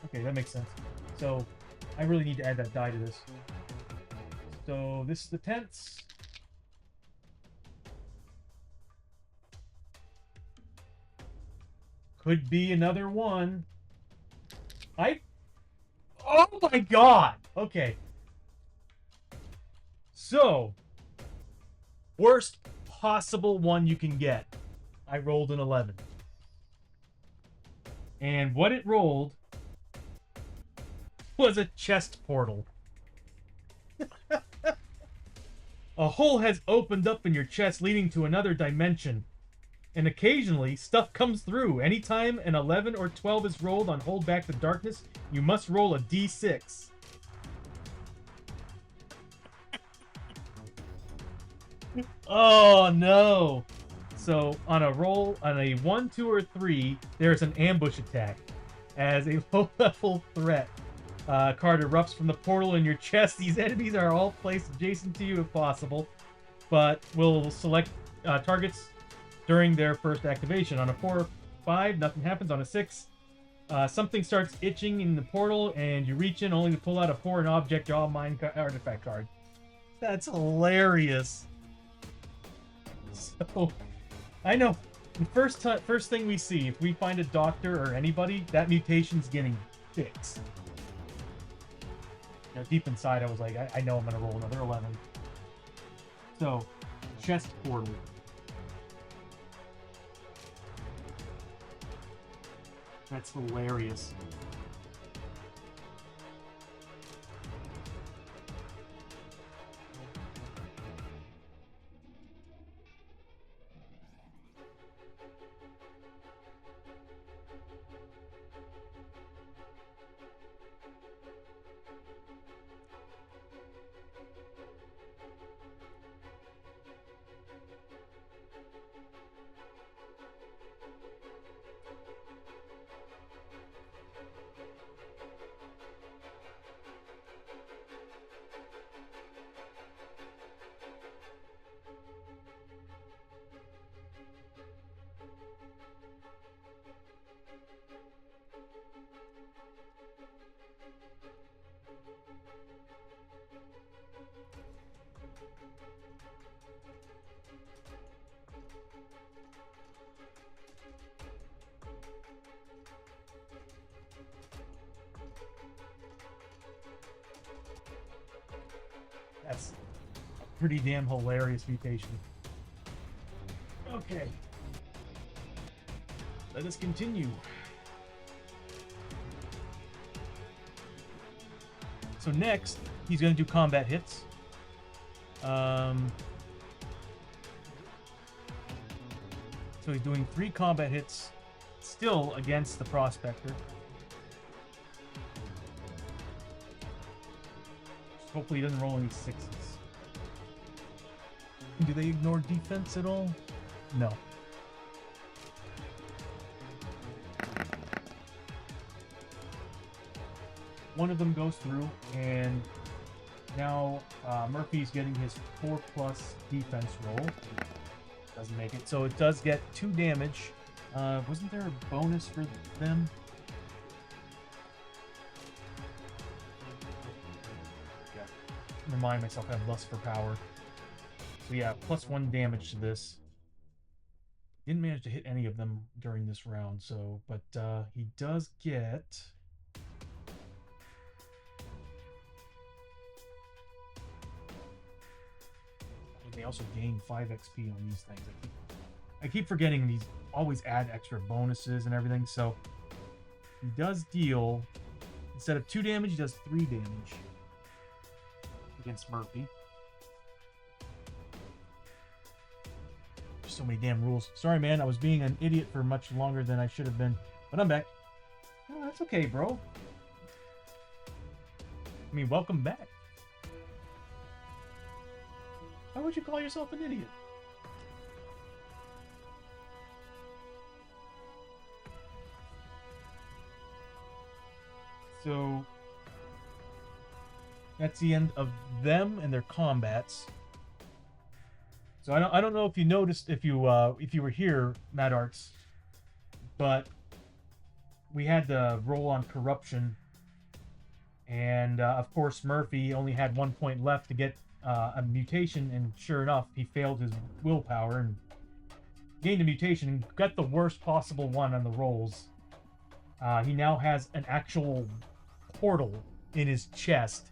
Okay, that makes sense. So, I really need to add that die to this. So, this is the 10th. Could be another one. Oh my god! Okay. So, worst possible one you can get. I rolled an 11. And what it rolled was a chest portal. A hole has opened up in your chest, leading to another dimension. And occasionally, stuff comes through. Anytime an 11 or 12 is rolled on Hold Back the Darkness, you must roll a d6. Oh, no. So, on a 1, 2, or 3, there's an ambush attack. As a low-level threat card erupts from the portal in your chest, these enemies are all placed adjacent to you if possible, but will select targets during their first activation. On a 4 or 5, nothing happens. On a 6, something starts itching in the portal, and you reach in only to pull out a foreign object or mine artifact card. That's hilarious. So, I know. The first thing we see, if we find a doctor or anybody, that mutation's getting fixed. You know, deep inside, I was like, I know I'm going to roll another 11. So, chest portal. That's hilarious. That's a pretty damn hilarious mutation. Okay. Let us continue. So next, he's going to do combat hits. So he's doing 3 combat hits, still against the Prospector. Hopefully he doesn't roll any 6s. Do they ignore defense at all? No. One of them goes through, and now Murphy's getting his 4+ defense roll. Doesn't make it. So it does get 2 damage. Wasn't there a bonus for them? Remind myself I have lust for power. So yeah, +1 damage to this. Didn't manage to hit any of them during this round, so but he does get they also gain 5 XP on these things. I keep forgetting these always add extra bonuses and everything, so he does deal, instead of 2 damage, he does 3 damage against Murphy. There's so many damn rules. Sorry, man, I was being an idiot for much longer than I should have been, but I'm back. Oh, that's okay, bro. I mean, welcome back. Why would you call yourself an idiot? So that's the end of them and their combats. So I don't know if you noticed, if you were here, Mad Arts, but we had to roll on corruption, and of course Murphy only had 1 point left to get a mutation, and sure enough, he failed his willpower and gained a mutation and got the worst possible one on the rolls. He now has an actual portal in his chest,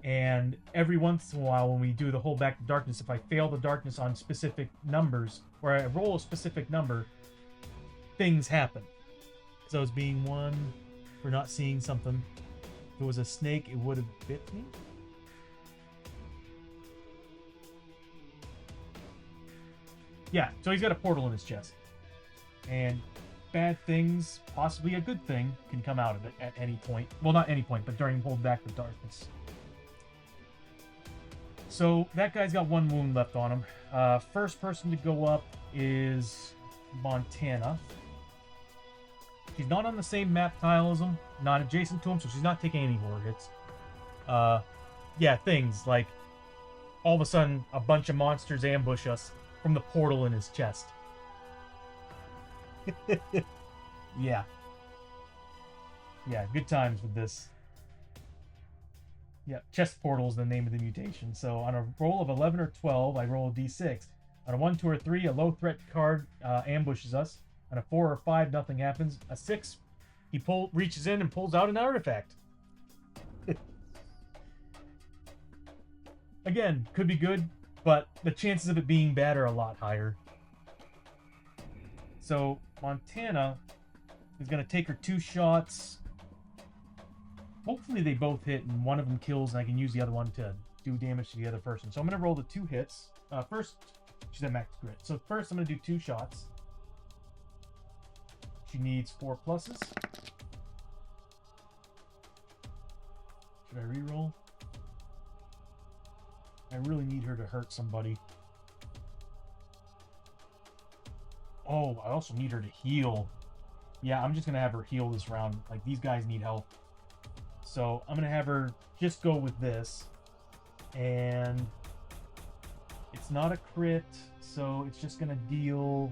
and every once in a while when we do the hold back the darkness, if I fail the darkness on specific numbers, or I roll a specific number, things happen. So as being 1 for not seeing something. If it was a snake, it would have bit me. Yeah, so he's got a portal in his chest. And bad things, possibly a good thing, can come out of it at any point. Well, not any point, but during hold back the darkness. So that guy's got 1 wound left on him. First person to go up is Montana. She's not on the same map tile as him, not adjacent to him, so she's not taking any horror hits. Yeah, things like all of a sudden a bunch of monsters ambush us from the portal in his chest. Yeah. Yeah, good times with this. Yeah, chest portal is the name of the mutation. So on a roll of 11 or 12, I roll a d6. On a 1, 2, or 3, a low threat card ambushes us. On a 4 or 5, nothing happens. A 6, he reaches in and pulls out an artifact. Again, could be good, but the chances of it being bad are a lot higher. So Montana is going to take her 2 shots. Hopefully they both hit and one of them kills, and I can use the other one to do damage to the other person. So I'm going to roll the 2 hits. First, she's at max grit. So first I'm going to do 2 shots. She needs 4 pluses. Should I reroll? I really need her to hurt somebody. Oh, I also need her to heal. Yeah, I'm just going to have her heal this round. Like, these guys need help. So I'm going to have her just go with this. And it's not a crit, so it's just going to deal...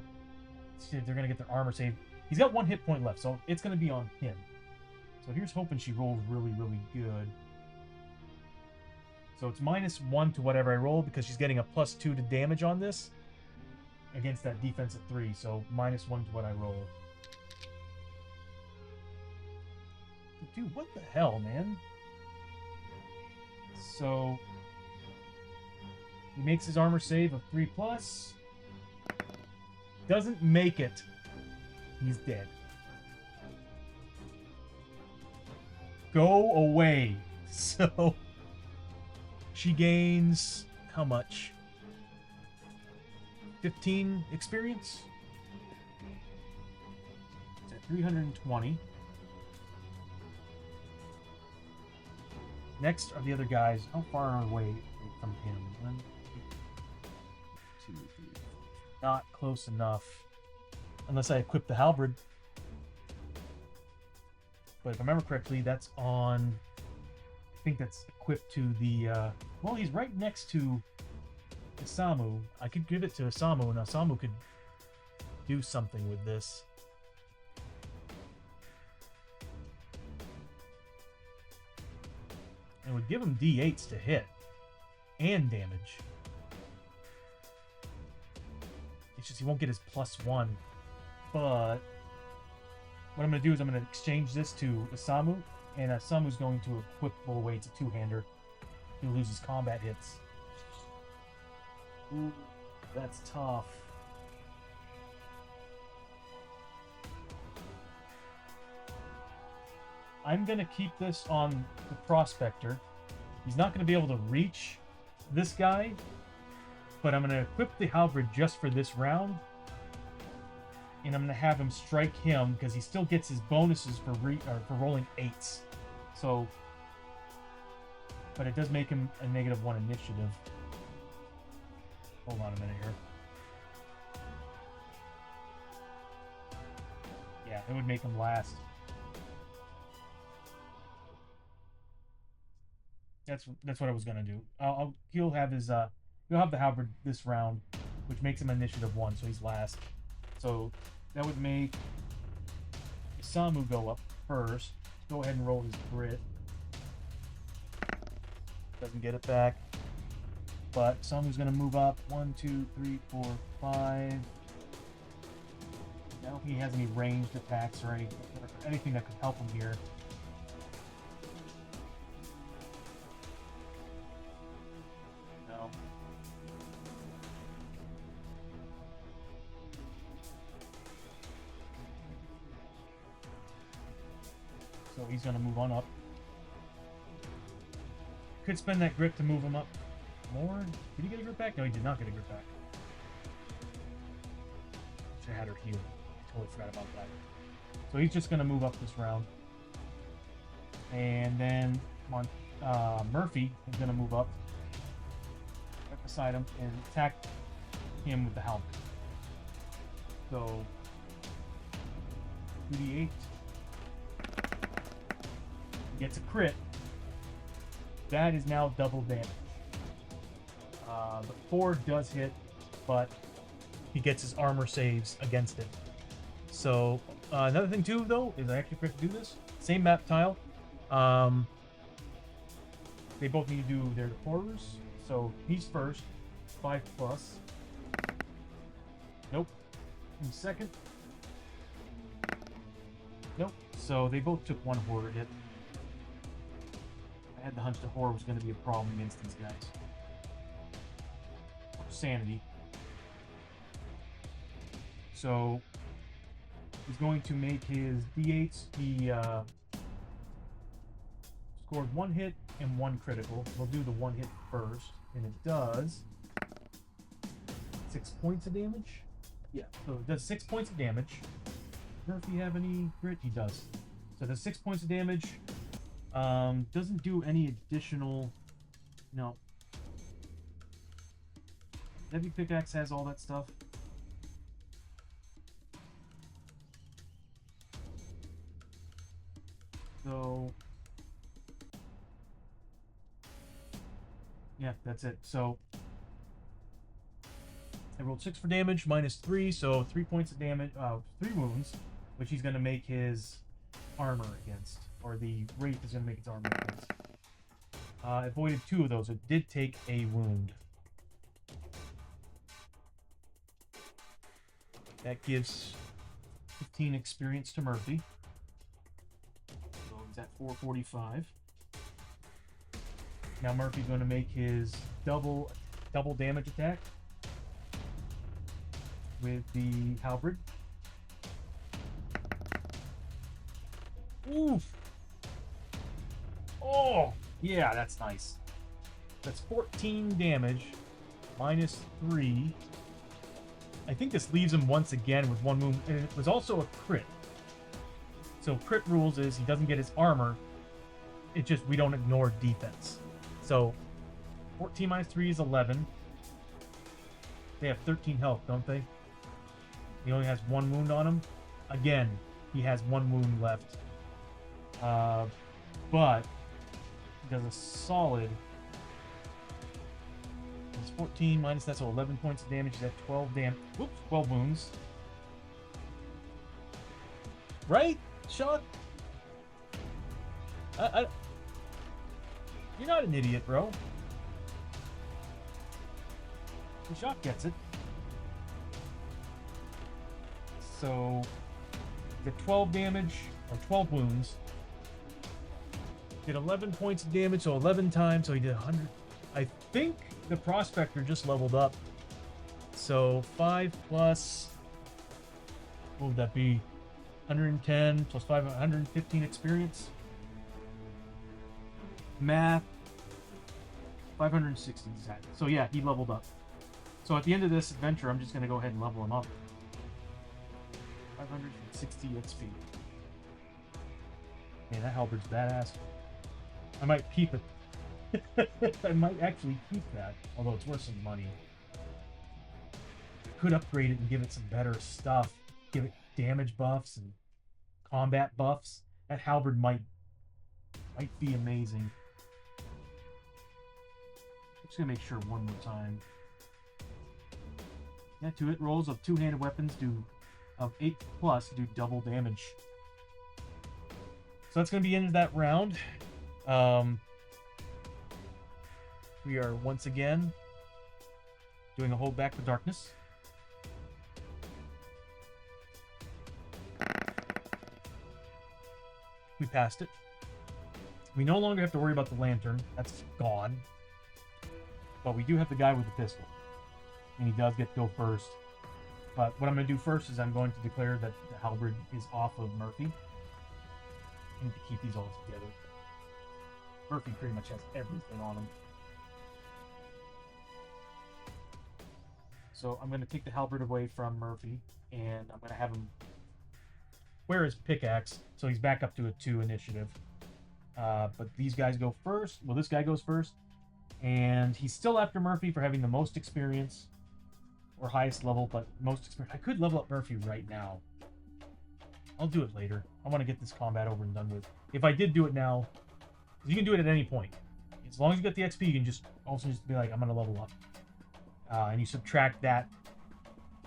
They're going to get their armor save. He's got 1 hit point left, so it's going to be on him. So here's hoping she rolls really, really good. So it's -1 to whatever I roll, because she's getting a +2 to damage on this against that defense at 3. So -1 to what I roll. Dude, what the hell, man? So he makes his armor save of 3+. Doesn't make it. He's dead. Go away, So she gains how much? 15 experience? It's at 320. Next are the other guys. How far are away from him? 1, 2, 3. Not close enough. Unless I equip the halberd. But if I remember correctly, that's on... I think that's equipped to the... well, he's right next to Isamu. I could give it to Isamu, and Isamu could do something with this. And would give him D8s to hit. And damage. It's just he won't get his +1. But what I'm going to do is I'm going to exchange this to Isamu, and Isamu's going to equip full away. It's a two-hander. He loses combat hits. Ooh, that's tough. I'm going to keep this on the Prospector. He's not going to be able to reach this guy, but I'm going to equip the halberd just for this round. And I'm going to have him strike him because he still gets his bonuses for rolling 8s. So, but it does make him a -1 initiative. Hold on a minute here. Yeah, it would make him last. That's what I was gonna do. He'll have his he'll have the halberd this round, which makes him initiative 1, so he's last. So that would make Isamu go up first. Go ahead and roll his grit. Doesn't get it back. But Isamu's gonna move up. 1, 2, 3, 4, 5. Now he has any ranged attacks or anything that could help him here. No. So he's gonna move on up. Could spend that grit to move him up more. Did he get a grit back? No, he did not get a grit back. Should have had her heal. I totally forgot about that. So he's just gonna move up this round. And then Murphy is gonna move up right beside him and attack him with the helmet. So 2d8. Gets a crit. That is now double damage. The 4 does hit, but he gets his armor saves against it. So another thing too, though, is I actually forgot to do this. Same map tile. They both need to do their horrors. So he's first, 5+. Nope. He's second. Nope. So they both took 1 horror hit. I had the hunch the horror was going to be a problem against these guys. Or sanity. So he's going to make his d8s. He scored 1 hit and 1 critical. We'll do the 1 hit first, and it does 6 points of damage. Yeah, so it does 6 points of damage. Does he have any grit? He does. So it does 6 points of damage. Doesn't do any additional... No. Heavy Pickaxe has all that stuff. So... yeah, that's it. So... I rolled 6 for damage, -3, so 3 points of damage, 3 wounds, which he's going to make his armor against. Or the Wraith is going to make its armor against. I avoided 2 of those. It did take a wound. That gives 15 experience to Murphy. So he's at 445. Now Murphy's going to make his double damage attack with the halberd. Oof! Oh, Yeah, that's nice. That's 14 damage, minus 3. I think this leaves him once again with 1 wound, and it was also a crit. So crit rules is he doesn't get his armor. It just, we don't ignore defense. So 14 minus 3 is 11. They have 13 health, don't they? He only has 1 wound on him. Again, he has 1 wound left. But he does a solid. It's 14 minus that, so 11 points of damage. He's at 12 damage. Whoops, 12 wounds. Right, Sean? You're not an idiot, bro. The shot gets it. So, the 12 damage, or 12 wounds. Did 11 points of damage, so 11 times, so he did 100. I think the Prospector just leveled up. So, 5 plus... What would that be? 110 plus 5, 115 experience. Math. 560 exactly. So yeah, he leveled up. So at the end of this adventure, I'm just going to go ahead and level him up. 560 XP. Man, that halberd's badass. I might keep it. I might actually keep that, although it's worth some money. I could upgrade it and give it some better stuff. Give it damage buffs and combat buffs. That halberd might be amazing. I'm just gonna make sure one more time. Yeah, 2 hit rolls of 2-handed weapons of 8 plus do double damage. So that's gonna be the end of that round. We are once again doing a hold back the darkness. We passed it. We no longer have to worry about the lantern. That's gone. But we do have the guy with the pistol. And he does get to go first. But what I'm going to do first is I'm going to declare that the halberd is off of Murphy. I need to keep these all together. Murphy pretty much has everything on him. So I'm going to take the halberd away from Murphy. And I'm going to have him wear his pickaxe. So he's back up to a 2 initiative. But these guys go first. Well, this guy goes first. And he's still after Murphy for having the most experience. Or highest level, but most experience. I could level up Murphy right now. I'll do it later. I want to get this combat over and done with. If I did do it now, you can do it at any point. As long as you get the XP, you can just also just be like, I'm going to level up. And you subtract that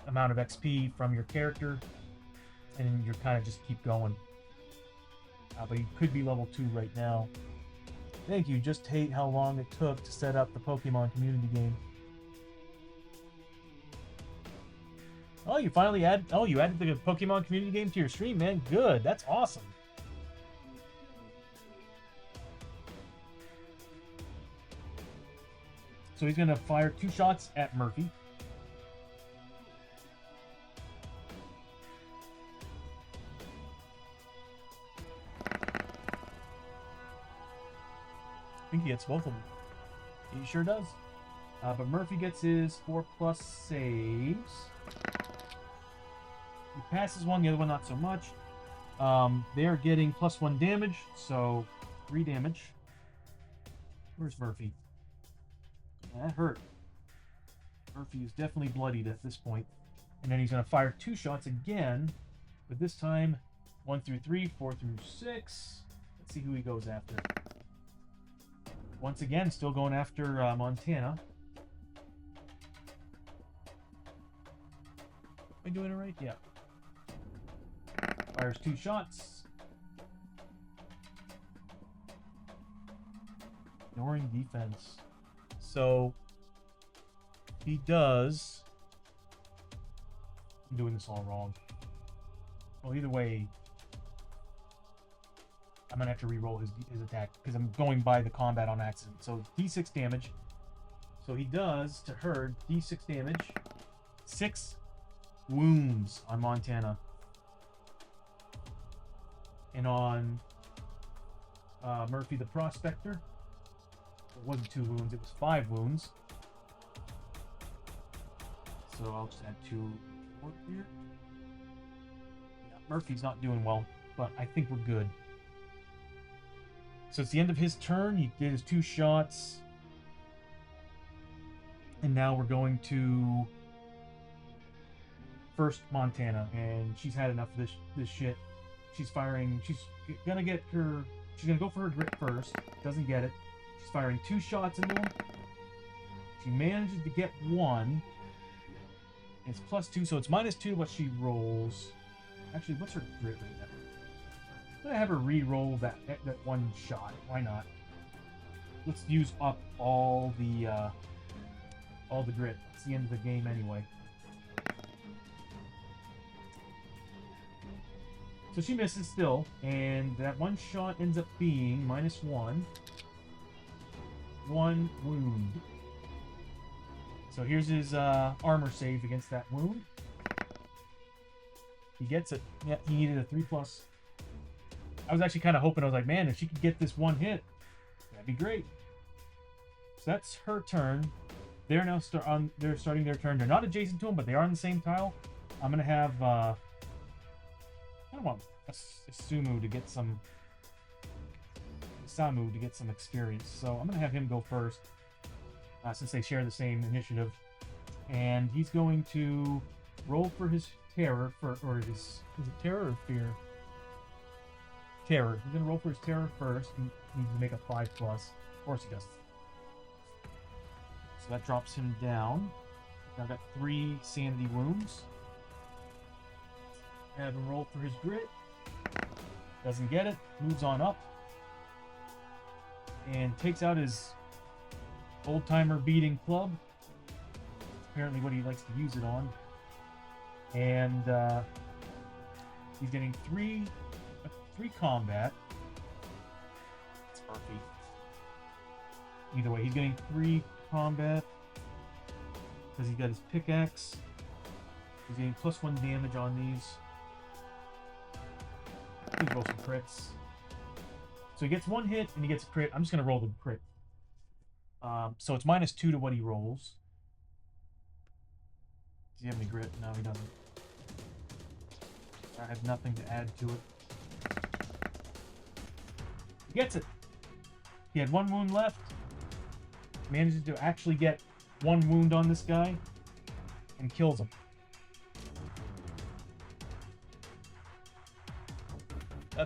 amount of XP from your character. And you're kind of just keep going. But you could be level 2 right now. Thank you. Just hate how long it took to set up the Pokemon community game. Oh, you finally added... Oh, you added the Pokemon community game to your stream, man. Good. That's awesome. So he's going to fire 2 shots at Murphy. I think he gets both of them. He sure does. But Murphy gets his 4+ saves. He passes one, the other one not so much. They are getting +1 damage, so 3 damage. Where's Murphy? Yeah, that hurt. Murphy is definitely bloodied at this point. And then he's going to fire 2 shots again, but this time 1 through 3, 4 through 6. Let's see who he goes after. Once again, still going after Montana. Am I doing it right? Yeah. Fires 2 shots. Ignoring defense. So he does. I'm doing this all wrong. Well, either way, I'm gonna have to re-roll his attack because I'm going by the combat on accident. So D6 damage. So he does to her D6 damage. 6 wounds on Montana. And on Murphy the Prospector, It wasn't 2 wounds, it was 5 wounds. So I'll just add 2 more here. Yeah, Murphy's not doing well, but I think we're good. So it's the end of his turn. He did his 2 shots. And now we're going to first Montana, and she's had enough of this shit. She's firing. She's gonna get her. She's gonna go for her grit first. Doesn't get it. She's firing 2 shots into him. She manages to get 1. It's +2, so it's -2 to what she rolls. Actually, what's her grit right now? I'm gonna have her re-roll that 1 shot. Why not? Let's use up all the grit. It's the end of the game anyway. So she misses still, and that 1 shot ends up being -1. 1 wound. So here's his armor save against that wound. He gets it. Yeah, he needed a 3+. I was actually kind of hoping, I was like, man, if she could get this 1 hit, that'd be great. So that's her turn. They're now they're starting their turn. They're not adjacent to him, but they are on the same tile. I'm gonna have I don't want Samu to get some experience. So I'm gonna have him go first, since they share the same initiative. And he's going to roll for his terror is it terror or fear? Terror. He's gonna roll for his terror first. He needs to make a 5+. Of course he does. So that drops him down. Now I've got 3 sanity wounds. Have him roll for his grit. Doesn't get it. Moves on up. And takes out his old-timer beating club. That's apparently what he likes to use it on. And he's getting 3 combat. It's Murphy. Either way, he's getting 3 combat because he's got his pickaxe. He's getting +1 damage on these. Please roll some crits. So he gets 1 hit and he gets a crit. I'm just gonna roll the crit. So it's -2 to what he rolls. Does he have any grit? No, he doesn't. I have nothing to add to it. He gets it. He had 1 wound left. Manages to actually get 1 wound on this guy and kills him.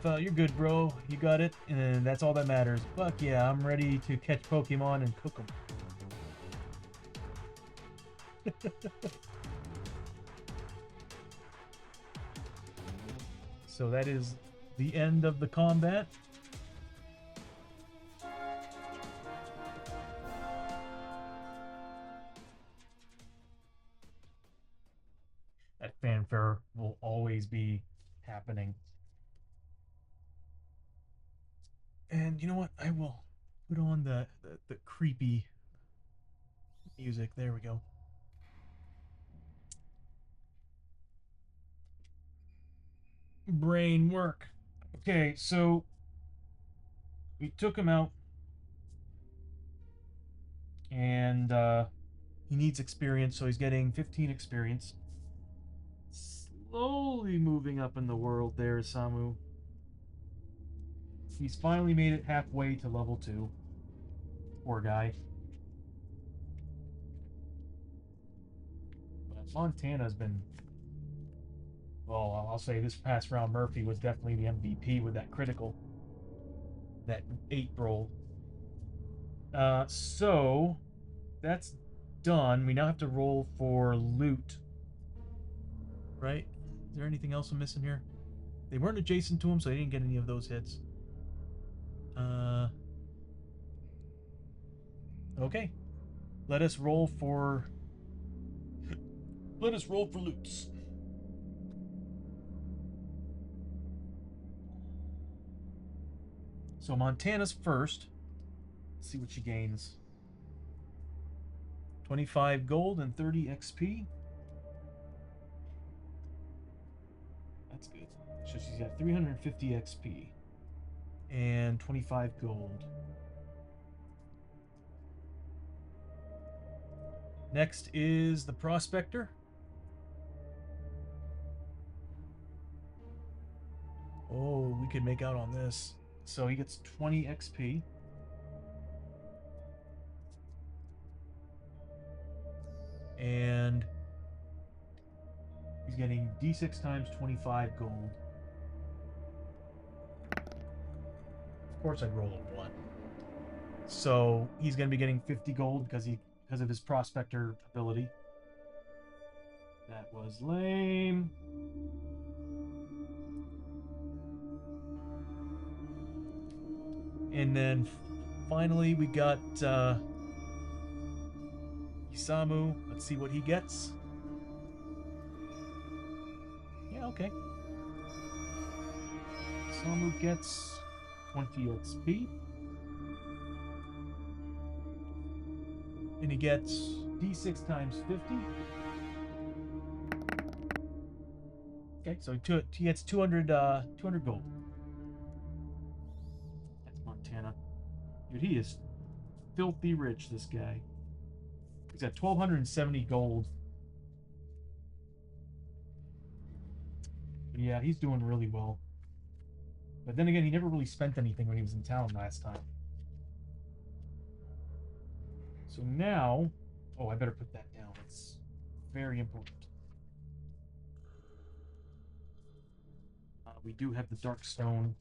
You're good, bro. You got it, and that's all that matters. Fuck yeah, I'm ready to catch Pokemon and cook them. So that is the end of the combat. That fanfare will always be happening. And you know what? I will put on the creepy music. There we go. Brain work. Okay, so we took him out, and he needs experience, so he's getting 15 experience. Slowly moving up in the world there, Samu. He's finally made it halfway to level 2. Poor guy. But Montana's been... Well, I'll say this past round, Murphy was definitely the MVP with that critical. That 8 roll. So, that's done. We now have to roll for loot. Right? Is there anything else I'm missing here? They weren't adjacent to him, so they didn't get any of those hits. Okay. Let us roll for loots. So Montana's first. Let's see what she gains. 25 gold and 30 XP. That's good. So she's got 350 XP and 25 gold. Next is the Prospector. Oh, we could make out on this. So he gets 20 XP. And he's getting D6 times 25 gold. Of course I'd roll a 1. So he's going to be getting 50 gold because of his Prospector ability. That was lame. And then finally we got Isamu. Let's see what he gets. Yeah, okay. Isamu gets 20 XP. And he gets D6 times 50. Okay, so he gets 200 gold. That's Montana. Dude, he is filthy rich, this guy. He's got 1,270 gold. But yeah, he's doing really well. But then again, he never really spent anything when he was in town last time. So now... Oh, I better put that down. It's very important. We do have the Dark Stone.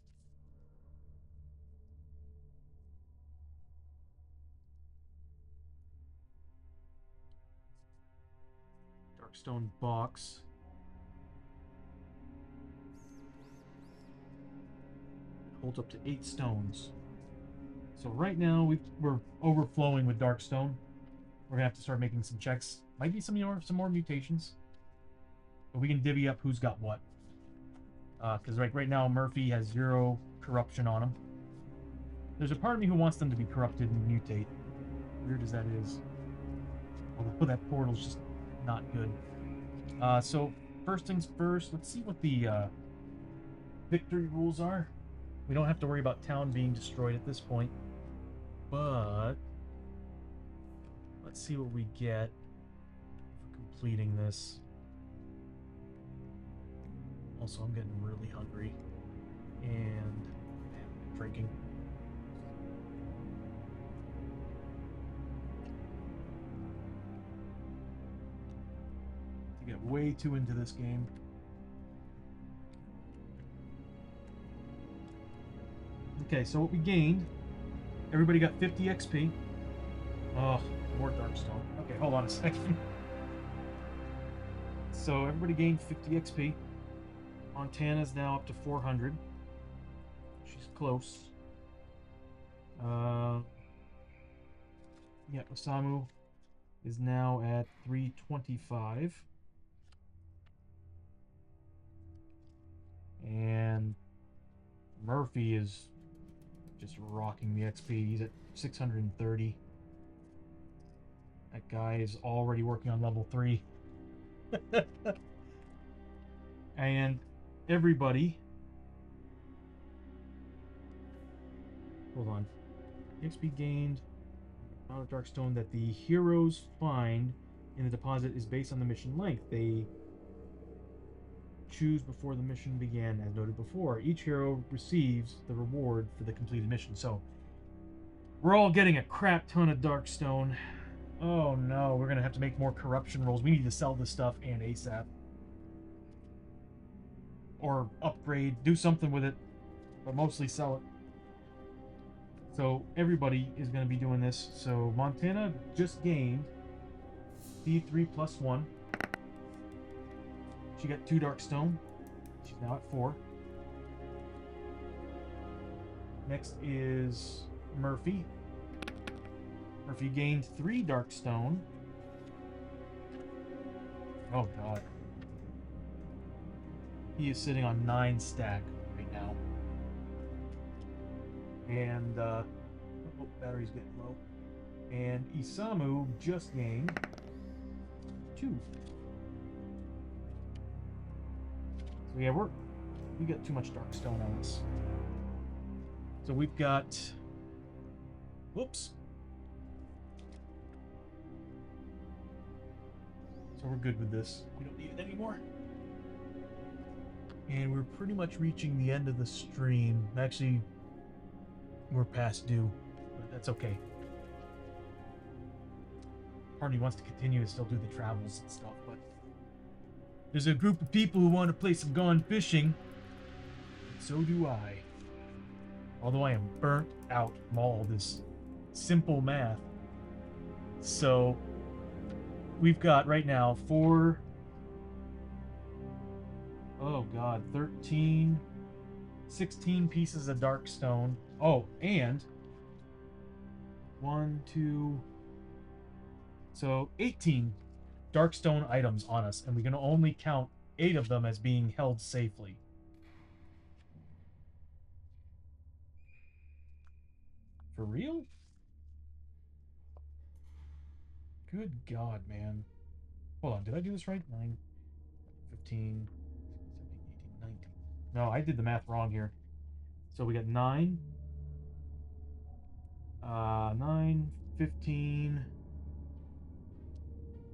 Dark Stone box. It holds up to 8 stones. So right now we're overflowing with Darkstone. We're gonna have to start making some checks. Might be some more mutations, but we can divvy up who's got what. Because right now Murphy has 0 corruption on him. There's a part of me who wants them to be corrupted and mutate. Weird as that is. Although that portal's just not good. So first things first. Let's see what the victory rules are. We don't have to worry about town being destroyed at this point. But let's see what we get for completing this. Also, I'm getting really hungry and drinking. I get way too into this game. Okay, so what we gained, everybody got 50 XP. Oh, more Darkstone. Okay, hold on a second. So everybody gained 50 XP. Montana's now up to 400. She's close. Yeah, Osamu is now at 325. And Murphy is just rocking the XP. He's at 630. That guy is already working on level 3. And everybody... Hold on. XP gained out of Darkstone that the heroes find in the deposit is based on the mission length. They choose before the mission began, as noted before. Each hero receives the reward for the completed mission. So, we're all getting a crap ton of Darkstone. Oh no, we're gonna have to make more corruption rolls. We need to sell this stuff and ASAP. Or upgrade, do something with it, but mostly sell it. So everybody is going to be doing this. So Montana just gained D3 plus 1. She got 2 Darkstone. She's now at 4. Next is Murphy. Murphy gained 3 Darkstone. Oh god. He is sitting on 9 stack right now. And, oh, battery's getting low. And Isamu just gained 2. So yeah, we got too much Darkstone on us. So we've got, whoops. So we're good with this. We don't need it anymore. And we're pretty much reaching the end of the stream. Actually, we're past due, but that's okay. Part of me wants to continue to still do the travels and stuff, but there's a group of people who want to play some gone fishing. And so do I. Although I am burnt out from all this simple math. So we've got right now 13, 16 pieces of dark stone. Oh, and 18 darkstone items on us, and we can only count 8 of them as being held safely. For real? Good God, man. Hold on, did I do this right? 9, 15, 17, 18, 19. No, I did the math wrong here. So we got 9, 15,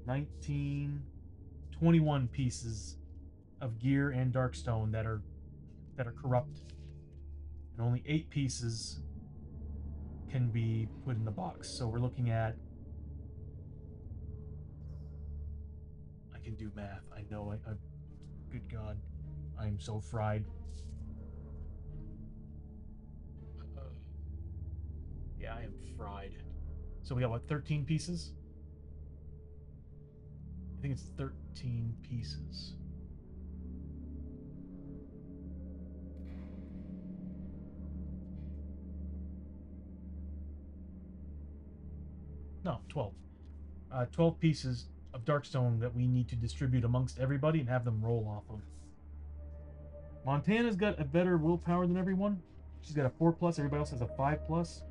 19, 21 pieces of gear and darkstone that are corrupt, and only 8 pieces can be put in the box. So we're looking at, I can do math. I know. I good God, I'm so fried. Yeah, I am fried. So we got what, 13 pieces? I think it's 13 pieces. No, 12. 12 pieces of darkstone that we need to distribute amongst everybody and have them roll off of. Montana's got a better willpower than everyone. She's got a 4+. Everybody else has a 5+.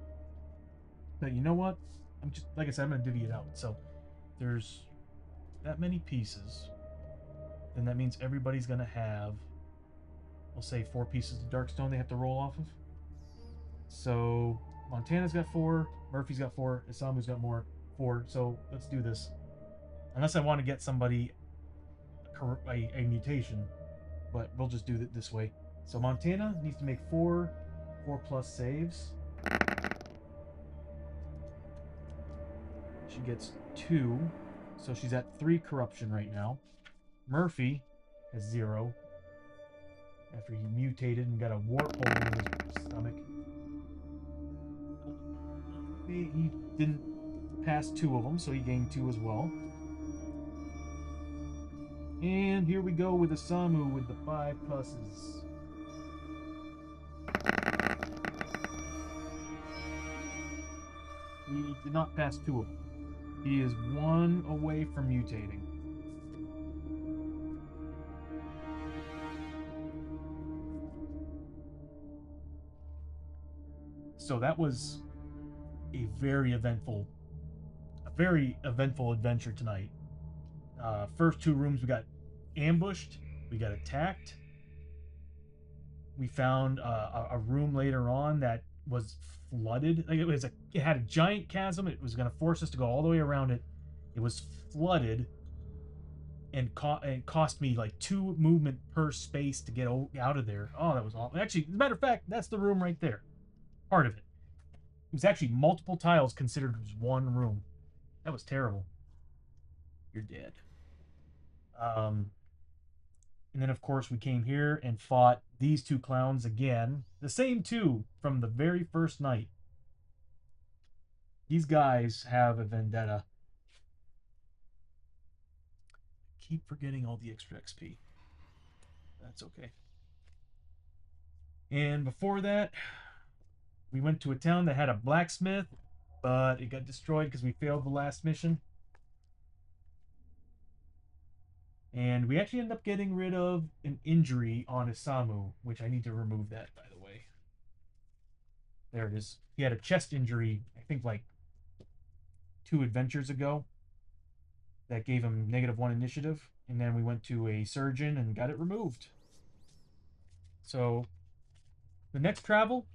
But you know what? I'm just, like I said, I'm going to divvy it out. So there's that many pieces. Then that means everybody's going to have, we'll say, 4 pieces of darkstone they have to roll off of. So Montana's got 4, Murphy's got 4, Isamu's got 4. So let's do this. Unless I want to get somebody a mutation, but we'll just do it this way. So Montana needs to make 4 4+ saves. She gets 2, so she's at 3 corruption right now. Murphy has 0 after he mutated and got a warp hole in his stomach. He didn't pass 2 of them, so he gained 2 as well. And here we go with Isamu with the 5 pluses. He did not pass 2 of them. He is 1 away from mutating. So that was a very eventful adventure tonight. First 2 rooms we got ambushed, we got attacked. We found a room later on that was flooded. Like it had a giant chasm. It was going to force us to go all the way around it. It was flooded and cost me like 2 movement per space to get out of there. Oh, that was awful. Actually, as a matter of fact, that's the room right there. Part of it. It was actually multiple tiles considered as one room. That was terrible. You're dead. And then, of course, we came here and fought these 2 clowns again. The same 2 from the very first night. These guys have a vendetta. Keep forgetting all the extra XP. That's okay. And before that, we went to a town that had a blacksmith, but it got destroyed because we failed the last mission. And we actually ended up getting rid of an injury on Isamu, which I need to remove that, by the way. There it is. He had a chest injury, I think like 2 adventures ago. That gave him -1 initiative. And then we went to a surgeon and got it removed. So, the next travel,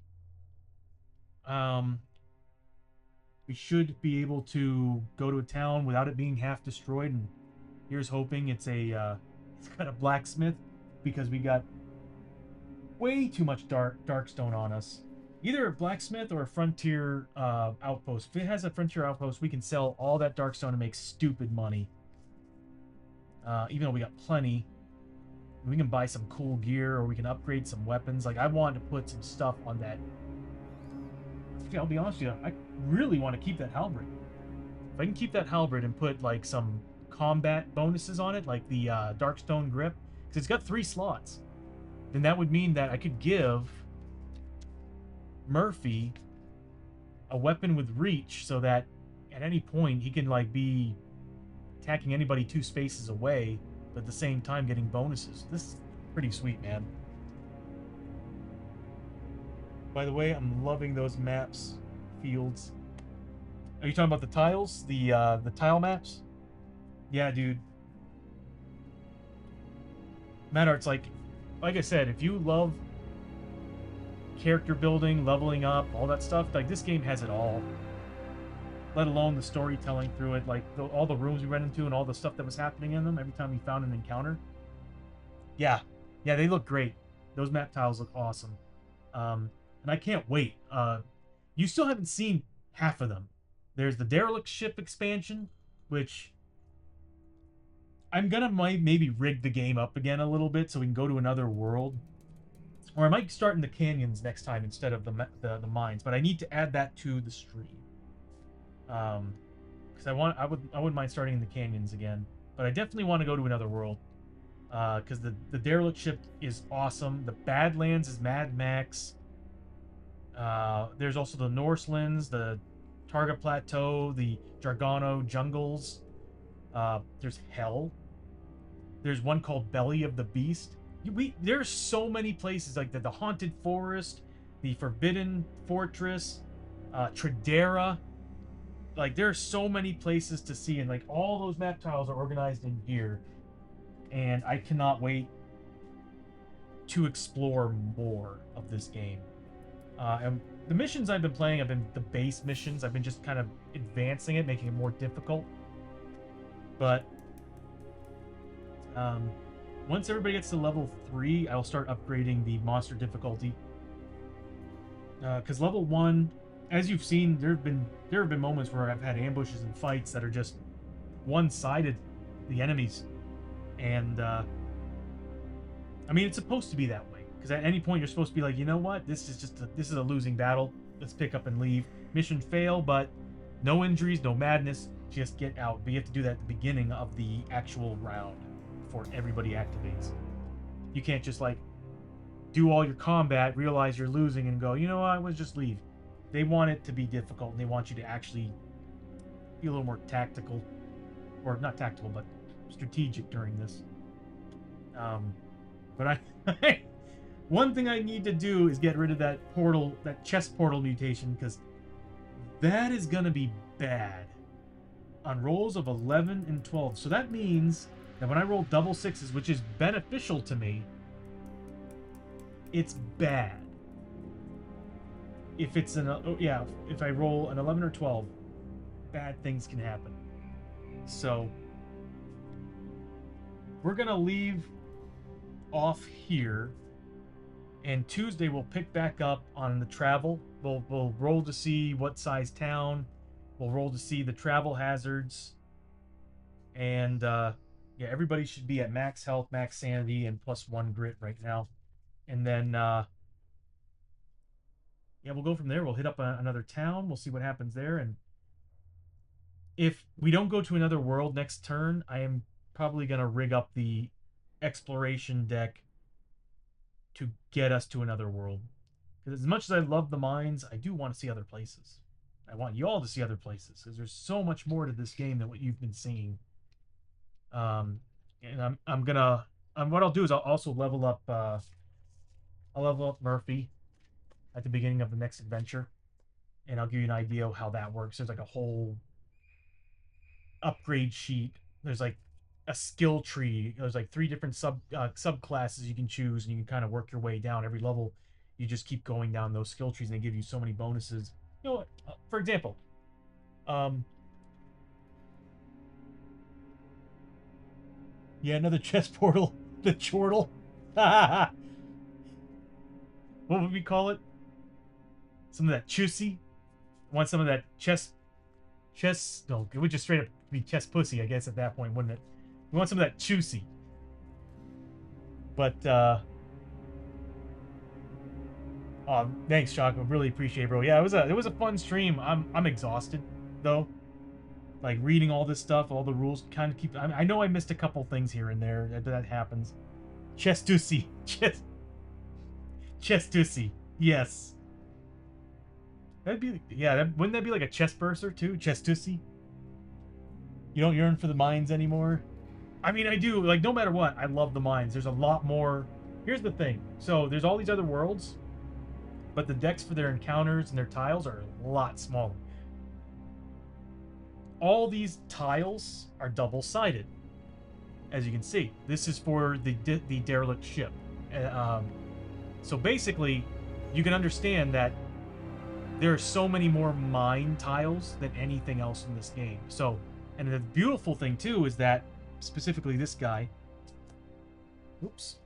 we should be able to go to a town without it being half destroyed and Here's hoping it's got a blacksmith because we got way too much darkstone on us. Either a blacksmith or a frontier outpost. If it has a frontier outpost, we can sell all that darkstone and make stupid money. Even though we got plenty, we can buy some cool gear or we can upgrade some weapons. Like I want to put some stuff on that. Yeah, I'll be honest with you, I really want to keep that halberd. If I can keep that halberd and put like some combat bonuses on it, like the Darkstone grip, because it's got 3 slots, then that would mean that I could give Murphy a weapon with reach, so that at any point he can like be attacking anybody 2 spaces away, but at the same time getting bonuses. This is pretty sweet, man. By the way, I'm loving those maps, fields. Are you talking about the tiles, the tile maps? Yeah, dude. Madart's like I said, if you love character building, leveling up, all that stuff, like this game has it all. Let alone the storytelling through it, like all the rooms we went into and all the stuff that was happening in them every time we found an encounter. Yeah, yeah, they look great. Those map tiles look awesome, and I can't wait. You still haven't seen half of them. There's the derelict ship expansion, which I'm gonna maybe rig the game up again a little bit so we can go to another world, or I might start in the canyons next time instead of the mines. But I need to add that to the stream, because I wouldn't mind starting in the canyons again. But I definitely want to go to another world, because the derelict ship is awesome. The Badlands is Mad Max. There's also the Norselands, the Targa Plateau, the Jargano jungles. There's Hell. There's one called Belly of the Beast. There's so many places like the Haunted Forest, the Forbidden Fortress, Tradera. Like there's so many places to see, and like all those map tiles are organized in here, and I cannot wait to explore more of this game. And the missions I've been playing have been the base missions. I've been just kind of advancing it, making it more difficult. But once everybody gets to level 3, I'll start upgrading the monster difficulty. Because level 1, as you've seen, there have been moments where I've had ambushes and fights that are just one-sided, the enemies, and I mean it's supposed to be that way. Because at any point you're supposed to be like, you know what, this is a losing battle. Let's pick up and leave. Mission fail, but no injuries, no madness. Just get out. But you have to do that at the beginning of the actual round before everybody activates. You can't just like do all your combat, realize you're losing, and go, you know what, let's just leave. They want it to be difficult, and they want you to actually be a little more tactical, or not tactical, but strategic during this. But one thing I need to do is get rid of that portal, that chest portal mutation, because that is gonna be bad on rolls of 11 and 12. So that means that when I roll double sixes, which is beneficial to me, it's bad. If it's if I roll an 11 or 12, bad things can happen. So we're gonna leave off here, and Tuesday we'll pick back up on the travel. We'll roll to see what size town. We'll roll to see the travel hazards, and yeah, everybody should be at max health, max sanity, and +1 grit right now. And then yeah, we'll go from there. We'll hit up another town. We'll see what happens there, and if we don't go to another world next turn, I am probably gonna rig up the exploration deck to get us to another world. Because as much as I love the mines, I do want to see other places. I want you all to see other places because there's so much more to this game than what you've been seeing. And I'm gonna what I'll do is I'll also level up. I'll level up Murphy at the beginning of the next adventure, and I'll give you an idea of how that works. There's like a whole upgrade sheet. There's like a skill tree. There's like 3 different subclasses you can choose, and you can kind of work your way down every level. You just keep going down those skill trees, and they give you so many bonuses. You know what? For example, um, Yeah, another chest portal. The chortle. What would we call it? Some of that chusi. Want some of that chest? No, it would just straight up be chest pussy, I guess, at that point, wouldn't it? We want some of that chusi. But thanks, Choco. Really appreciate it, bro. Yeah, it was a fun stream. I'm exhausted though. Like reading all this stuff, all the rules, kind of keep. I know I missed a couple things here and there. That happens. Chestussy. Chestussy. Yes. That'd be, yeah, wouldn't that be like a chest burster too? Chestussy? You don't yearn for the mines anymore? I mean, I do. Like, no matter what, I love the mines. There's a lot more. Here's the thing. So, there's all these other worlds, but the decks for their encounters and their tiles are a lot smaller. All these tiles are double-sided, as you can see. This is for the derelict ship. So basically, you can understand that there are so many more mine tiles than anything else in this game. So, and the beautiful thing too is that, specifically this guy, oops,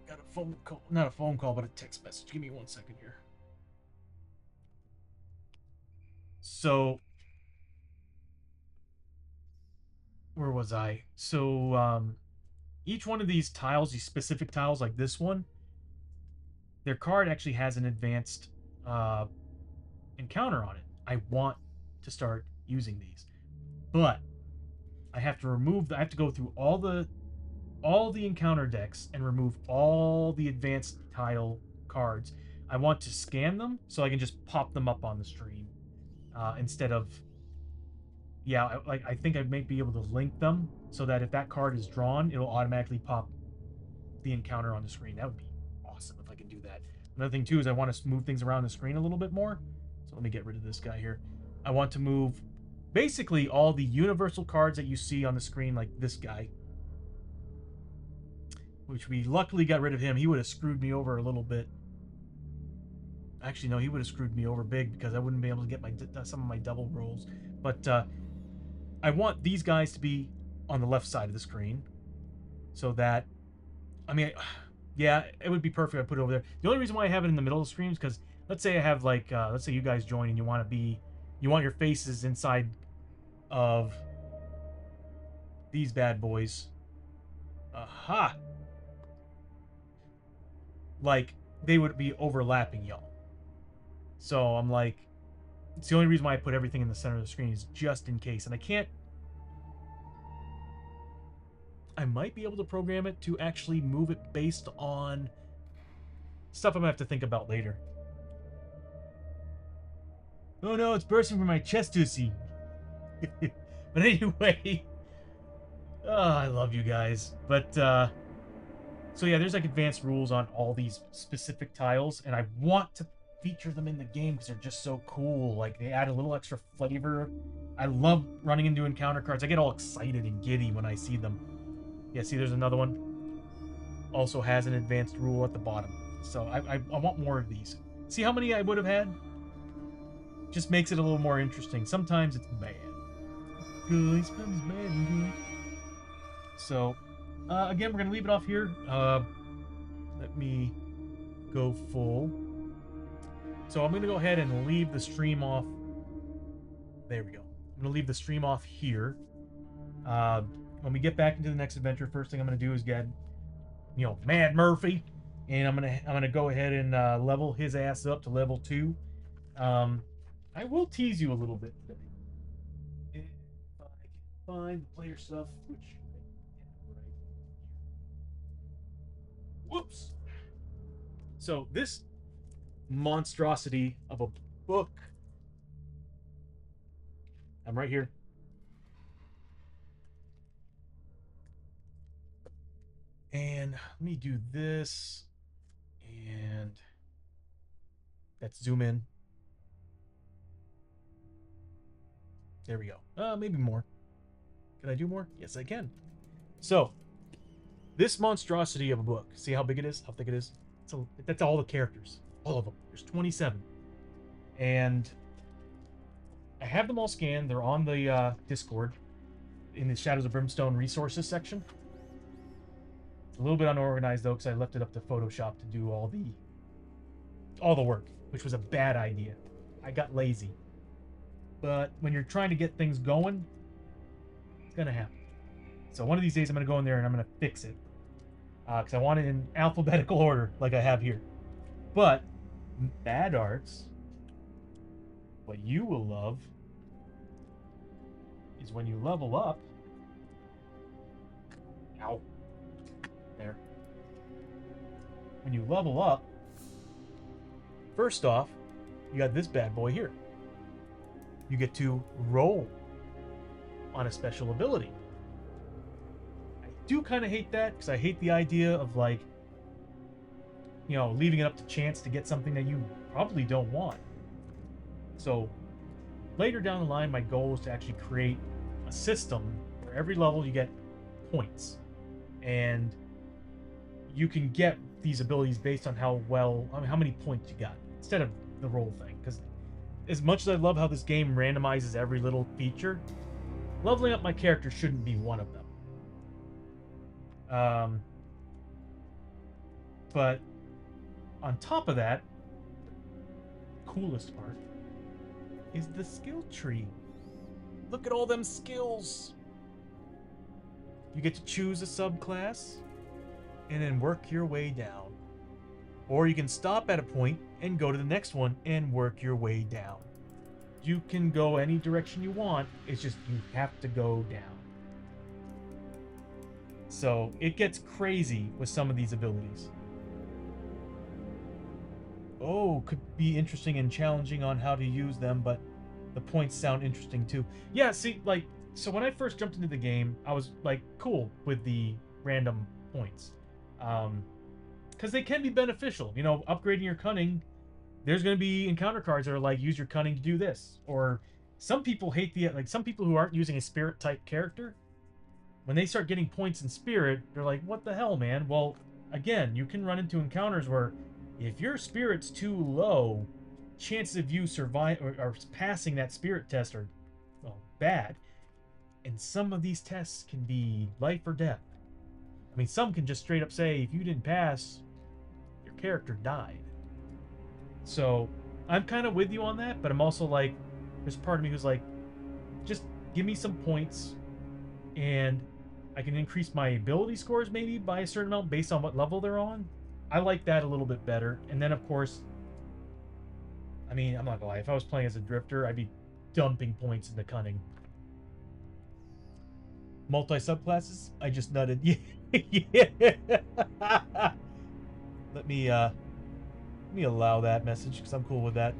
got a phone call, not a phone call, but a text message. Give me 1 second here. So, where was I? So, each one of these tiles, these specific tiles like this one, their card actually has an advanced encounter on it. I want to start using these, but I have to remove. I have to go through all the encounter decks and remove all the advanced tile cards. I want to scan them so I can just pop them up on the stream instead of. Yeah, I think I might be able to link them so that if that card is drawn, it'll automatically pop the encounter on the screen. That would be awesome if I can do that. Another thing too is I want to move things around the screen a little bit more. So let me get rid of this guy here. I want to move basically all the universal cards that you see on the screen, like this guy, which we luckily got rid of him. He would have screwed me over a little bit. Actually, no, he would have screwed me over big because I wouldn't be able to get some of my double rolls. But I want these guys to be on the left side of the screen so that, I mean, yeah, it would be perfect if I put it over there. The only reason why I have it in the middle of the stream is because let's say I have like, let's say you guys join and you want your faces inside of these bad boys. Aha! Like, they would be overlapping y'all. So I'm like, it's the only reason why I put everything in the center of the screen is just in case. And I might be able to program it to actually move it based on stuff I'm going to have to think about later. Oh no, it's bursting from my chest to see. But anyway, oh, I love you guys. But, so yeah, there's like advanced rules on all these specific tiles, and I want to feature them in the game because they're just so cool. Like, they add a little extra flavor. I love running into encounter cards. I get all excited and giddy when I see them. Yeah, see, there's another one. Also has an advanced rule at the bottom. So I want more of these. See how many I would have had? Just makes it a little more interesting. Sometimes it's bad. Good, sometimes bad and good. So, again, we're going to leave it off here. Let me go full. So I'm going to go ahead and leave the stream off. There we go. I'm going to leave the stream off here. When we get back into the next adventure, first thing I'm going to do is get, Mad Murphy, and I'm gonna go ahead and level his ass up to level 2. I will tease you a little bit today. If I can find the player stuff, which right here. Whoops. So this monstrosity of a book. I'm right here. And let me do this. And let's zoom in. There we go. Maybe more. Can I do more? Yes, I can. So, this monstrosity of a book. See how big it is? How thick it is? That's all the characters. All of them. There's 27. And I have them all scanned. They're on the Discord in the Shadows of Brimstone resources section. a little bit unorganized though, because I left it up to Photoshop to do all the work, which was a bad idea. I got lazy. But when you're trying to get things going, it's gonna happen. So one of these days I'm gonna go in there and I'm gonna fix it, because I want it in alphabetical order, like I have here. But bad arts, what you will love is when you level up. Ow. There. When you level up, first off, you got this bad boy here. You get to roll on a special ability. I do kind of hate that, because I hate the idea of, like, you know, leaving it up to chance to get something that you probably don't want. So later down the line, my goal is to actually create a system where every level you get points, and you can get these abilities based on how many points you got, instead of the roll thing. Because as much as I love how this game randomizes every little feature, leveling up my character shouldn't be one of them. But on top of that, the coolest part is the skill tree. Look at all them skills. You get to choose a subclass and then work your way down. Or you can stop at a point and go to the next one and work your way down. You can go any direction you want, it's just you have to go down. So it gets crazy with some of these abilities. Oh, could be interesting and challenging on how to use them, but the points sound interesting too. Yeah, see, like, so when I first jumped into the game, I was like cool with the random points. Because they can be beneficial. You know, upgrading your cunning, there's going to be encounter cards that are like, use your cunning to do this. Or some people hate some people who aren't using a spirit type character, when they start getting points in spirit, they're like, what the hell, man? Well, again, you can run into encounters where if your spirit's too low, chances of you survive or passing that spirit test are, well, bad. And some of these tests can be life or death. I mean, some can just straight up say, if you didn't pass, your character died. So I'm kind of with you on that, but I'm also like, there's part of me who's like, just give me some points and I can increase my ability scores maybe by a certain amount based on what level they're on. I like that a little bit better. And then, of course, I mean, I'm not gonna lie, if I was playing as a drifter, I'd be dumping points into cunning. Multi subclasses? I just nutted. Yeah. Let me allow that message, because I'm cool with that.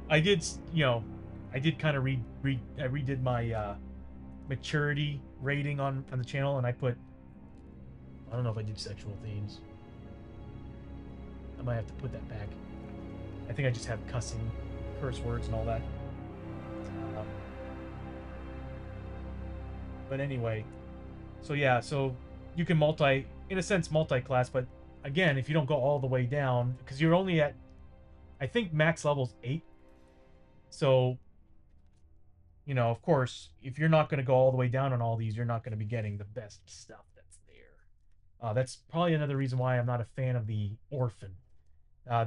I did, I did kind of I redid my maturity rating on the channel, and I don't know if I did sexual themes. I might have to put that back. I think I just have curse words and all that. But anyway, so yeah, so you can in a sense, multi-class, but again, if you don't go all the way down, because you're only at, I think max level's 8. So, of course, if you're not going to go all the way down on all these, you're not going to be getting the best stuff that's there. That's probably another reason why I'm not a fan of the orphan.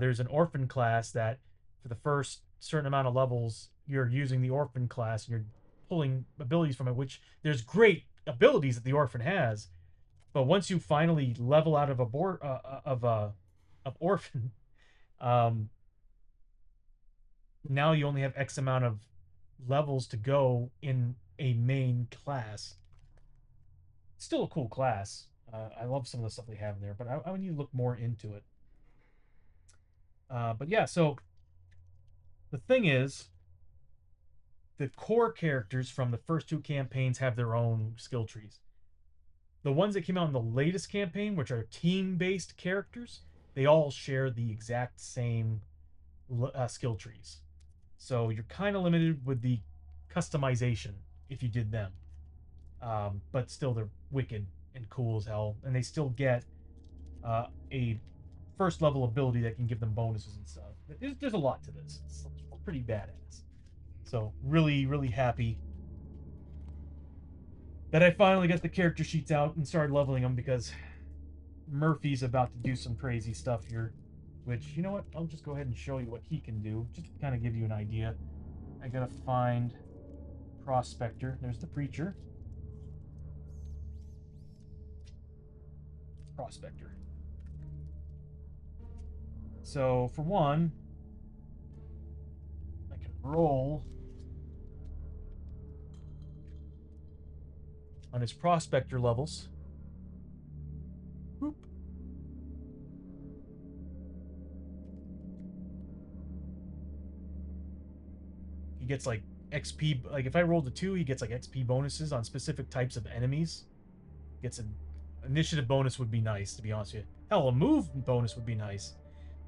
There's an orphan class that for the first certain amount of levels, you're using the orphan class and you're pulling abilities from it, which there's great abilities that the orphan has. But once you finally level out of of orphan, now you only have X amount of levels to go in a main class. Still a cool class. I love some of the stuff they have in there, but I need to look more into it. But yeah, so the thing is, the core characters from the first 2 campaigns have their own skill trees. The ones that came out in the latest campaign, which are team-based characters, they all share the exact same skill trees. So you're kind of limited with the customization if you did them. But still, they're wicked and cool as hell, and they still get a first level ability that can give them bonuses and stuff. There's a lot to this. It's pretty badass. So really, really happy that I finally got the character sheets out and started leveling them, because Murphy's about to do some crazy stuff here. Which, you know what? I'll just go ahead and show you what he can do, just to kind of give you an idea. I gotta find Prospector. There's the Preacher. Prospector. So, for one, I can roll on his Prospector levels. Boop. He gets like XP. Like if I rolled a 2, he gets like XP bonuses on specific types of enemies. Gets an initiative bonus would be nice, to be honest with you. Hell, a move bonus would be nice.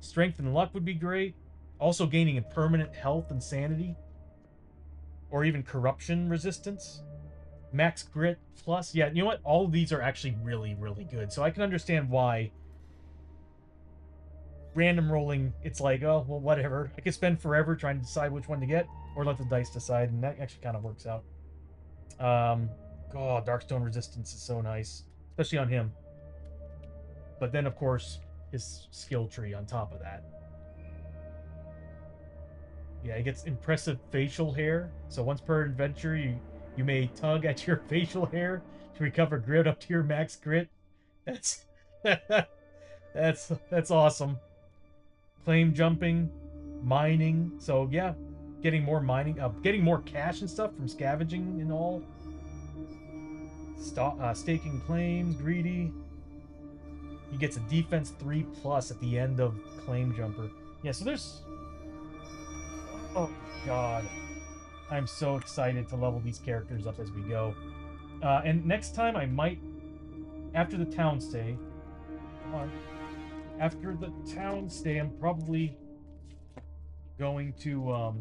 Strength and luck would be great. Also gaining a permanent health and sanity. Or even corruption resistance. Max grit plus. Yeah, you know what? All of these are actually really, really good. So I can understand why random rolling, it's like, oh, well, whatever. I could spend forever trying to decide which one to get, or let the dice decide, and that actually kind of works out. God, Darkstone resistance is so nice, especially on him. But then, of course, his skill tree on top of that. Yeah, he gets impressive facial hair. So once per adventure, you may tug at your facial hair to recover grit up to your max grit. That's that's awesome. Claim jumping, mining. So yeah, getting more mining, getting more cash and stuff from scavenging and all. Staking claims, greedy. He gets a defense 3+ at the end of claim jumper. Yeah, so there's. Oh god, I'm so excited to level these characters up as we go. And next time I might, after the town stay. Come on. After the town stay, I'm probably going to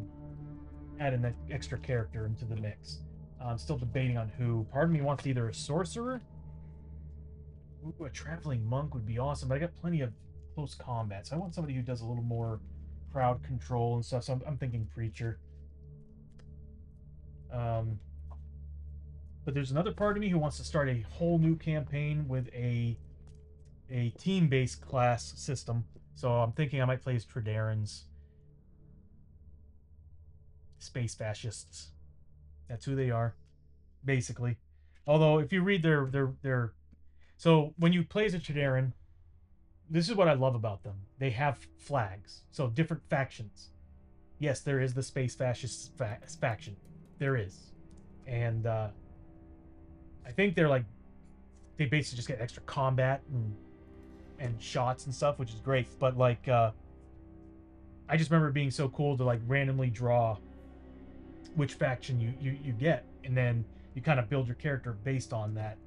add an extra character into the mix. I'm still debating on who. Part of me wants either a sorcerer. Ooh, a traveling monk would be awesome, but I got plenty of close combat, so I want somebody who does a little more crowd control and stuff. So I'm thinking preacher. But there's another part of me who wants to start a whole new campaign with a team-based class system. So I'm thinking I might play as Tredarin's space fascists. That's who they are, basically. Although if you read their so when you play as a Tredarin, this is what I love about them. They have flags, so different factions. Yes, there is the space fascist faction. There is, and I think they're like they basically just get extra combat and shots and stuff, which is great. But like, I just remember it being so cool to like randomly draw which faction you get, and then you kind of build your character based on that.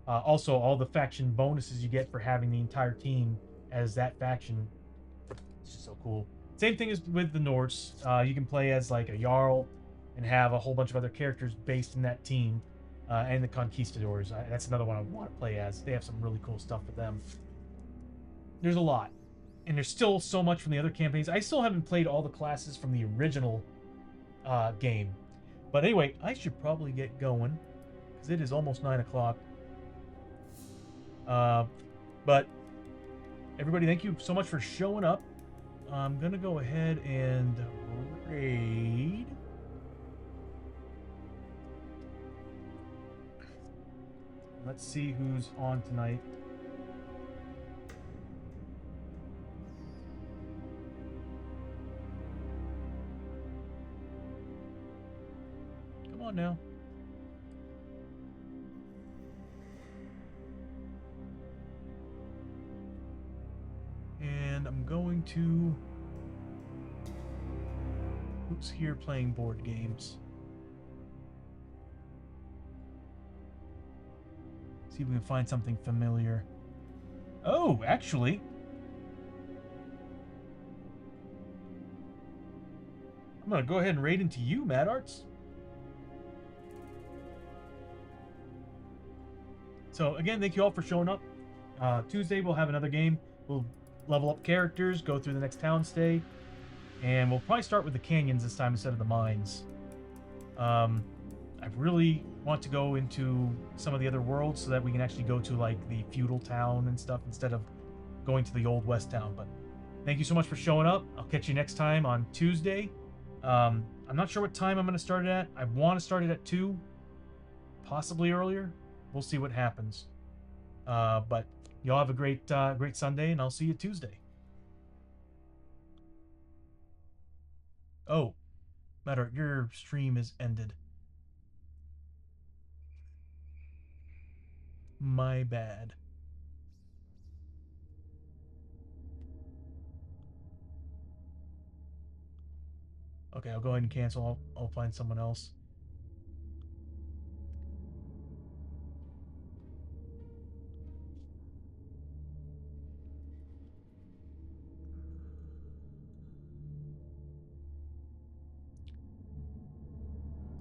Also, all the faction bonuses you get for having the entire team as that faction. It's just so cool. Same thing as with the Norse. You can play as like a Jarl and have a whole bunch of other characters based in that team. And the Conquistadors. That's another one I want to play as. They have some really cool stuff with them. There's a lot. And there's still so much from the other campaigns. I still haven't played all the classes from the original game. But anyway, I should probably get going. Because it is almost 9 o'clock. But everybody, thank you so much for showing up. I'm going to go ahead and raid. Let's see who's on tonight. Come on now. And I'm going to... Who's here playing board games? See if we can find something familiar. Oh, actually. I'm going to go ahead and raid into you, Mad Arts. So, again, thank you all for showing up. Tuesday, we'll have another game. We'll level up characters, go through the next town stay. And we'll probably start with the canyons this time instead of the mines. I really want to go into some of the other worlds so that we can actually go to like the feudal town and stuff instead of going to the old west town. But thank you so much for showing up. I'll catch you next time on Tuesday. I'm not sure what time I'm going to start it at. I want to start it at 2, possibly earlier. We'll see what happens. But y'all have a great Sunday, and I'll see you Tuesday. Oh, matter, your stream is ended. My bad. Okay, I'll go ahead and cancel. I'll find someone else.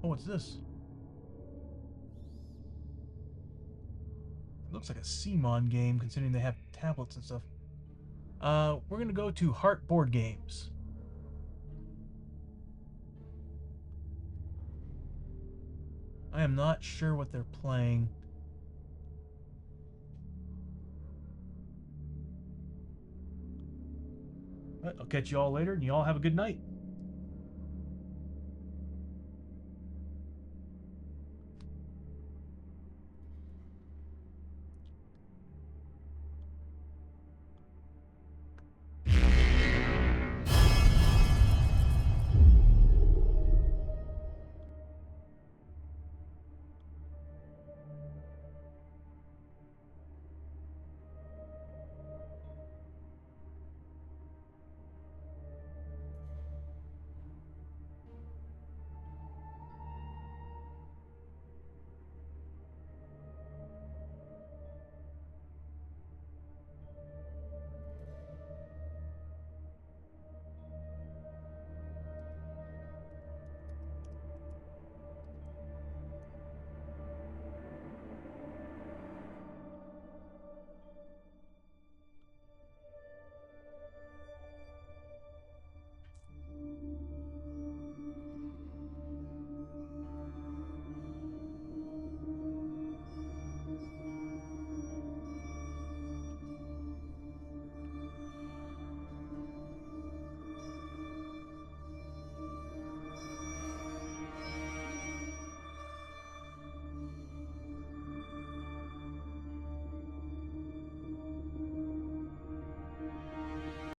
Oh, what's this? It looks like a CMON game, considering they have tablets and stuff. We're gonna go to Heart Board Games. I am not sure what they're playing. But I'll catch you all later, and you all have a good night.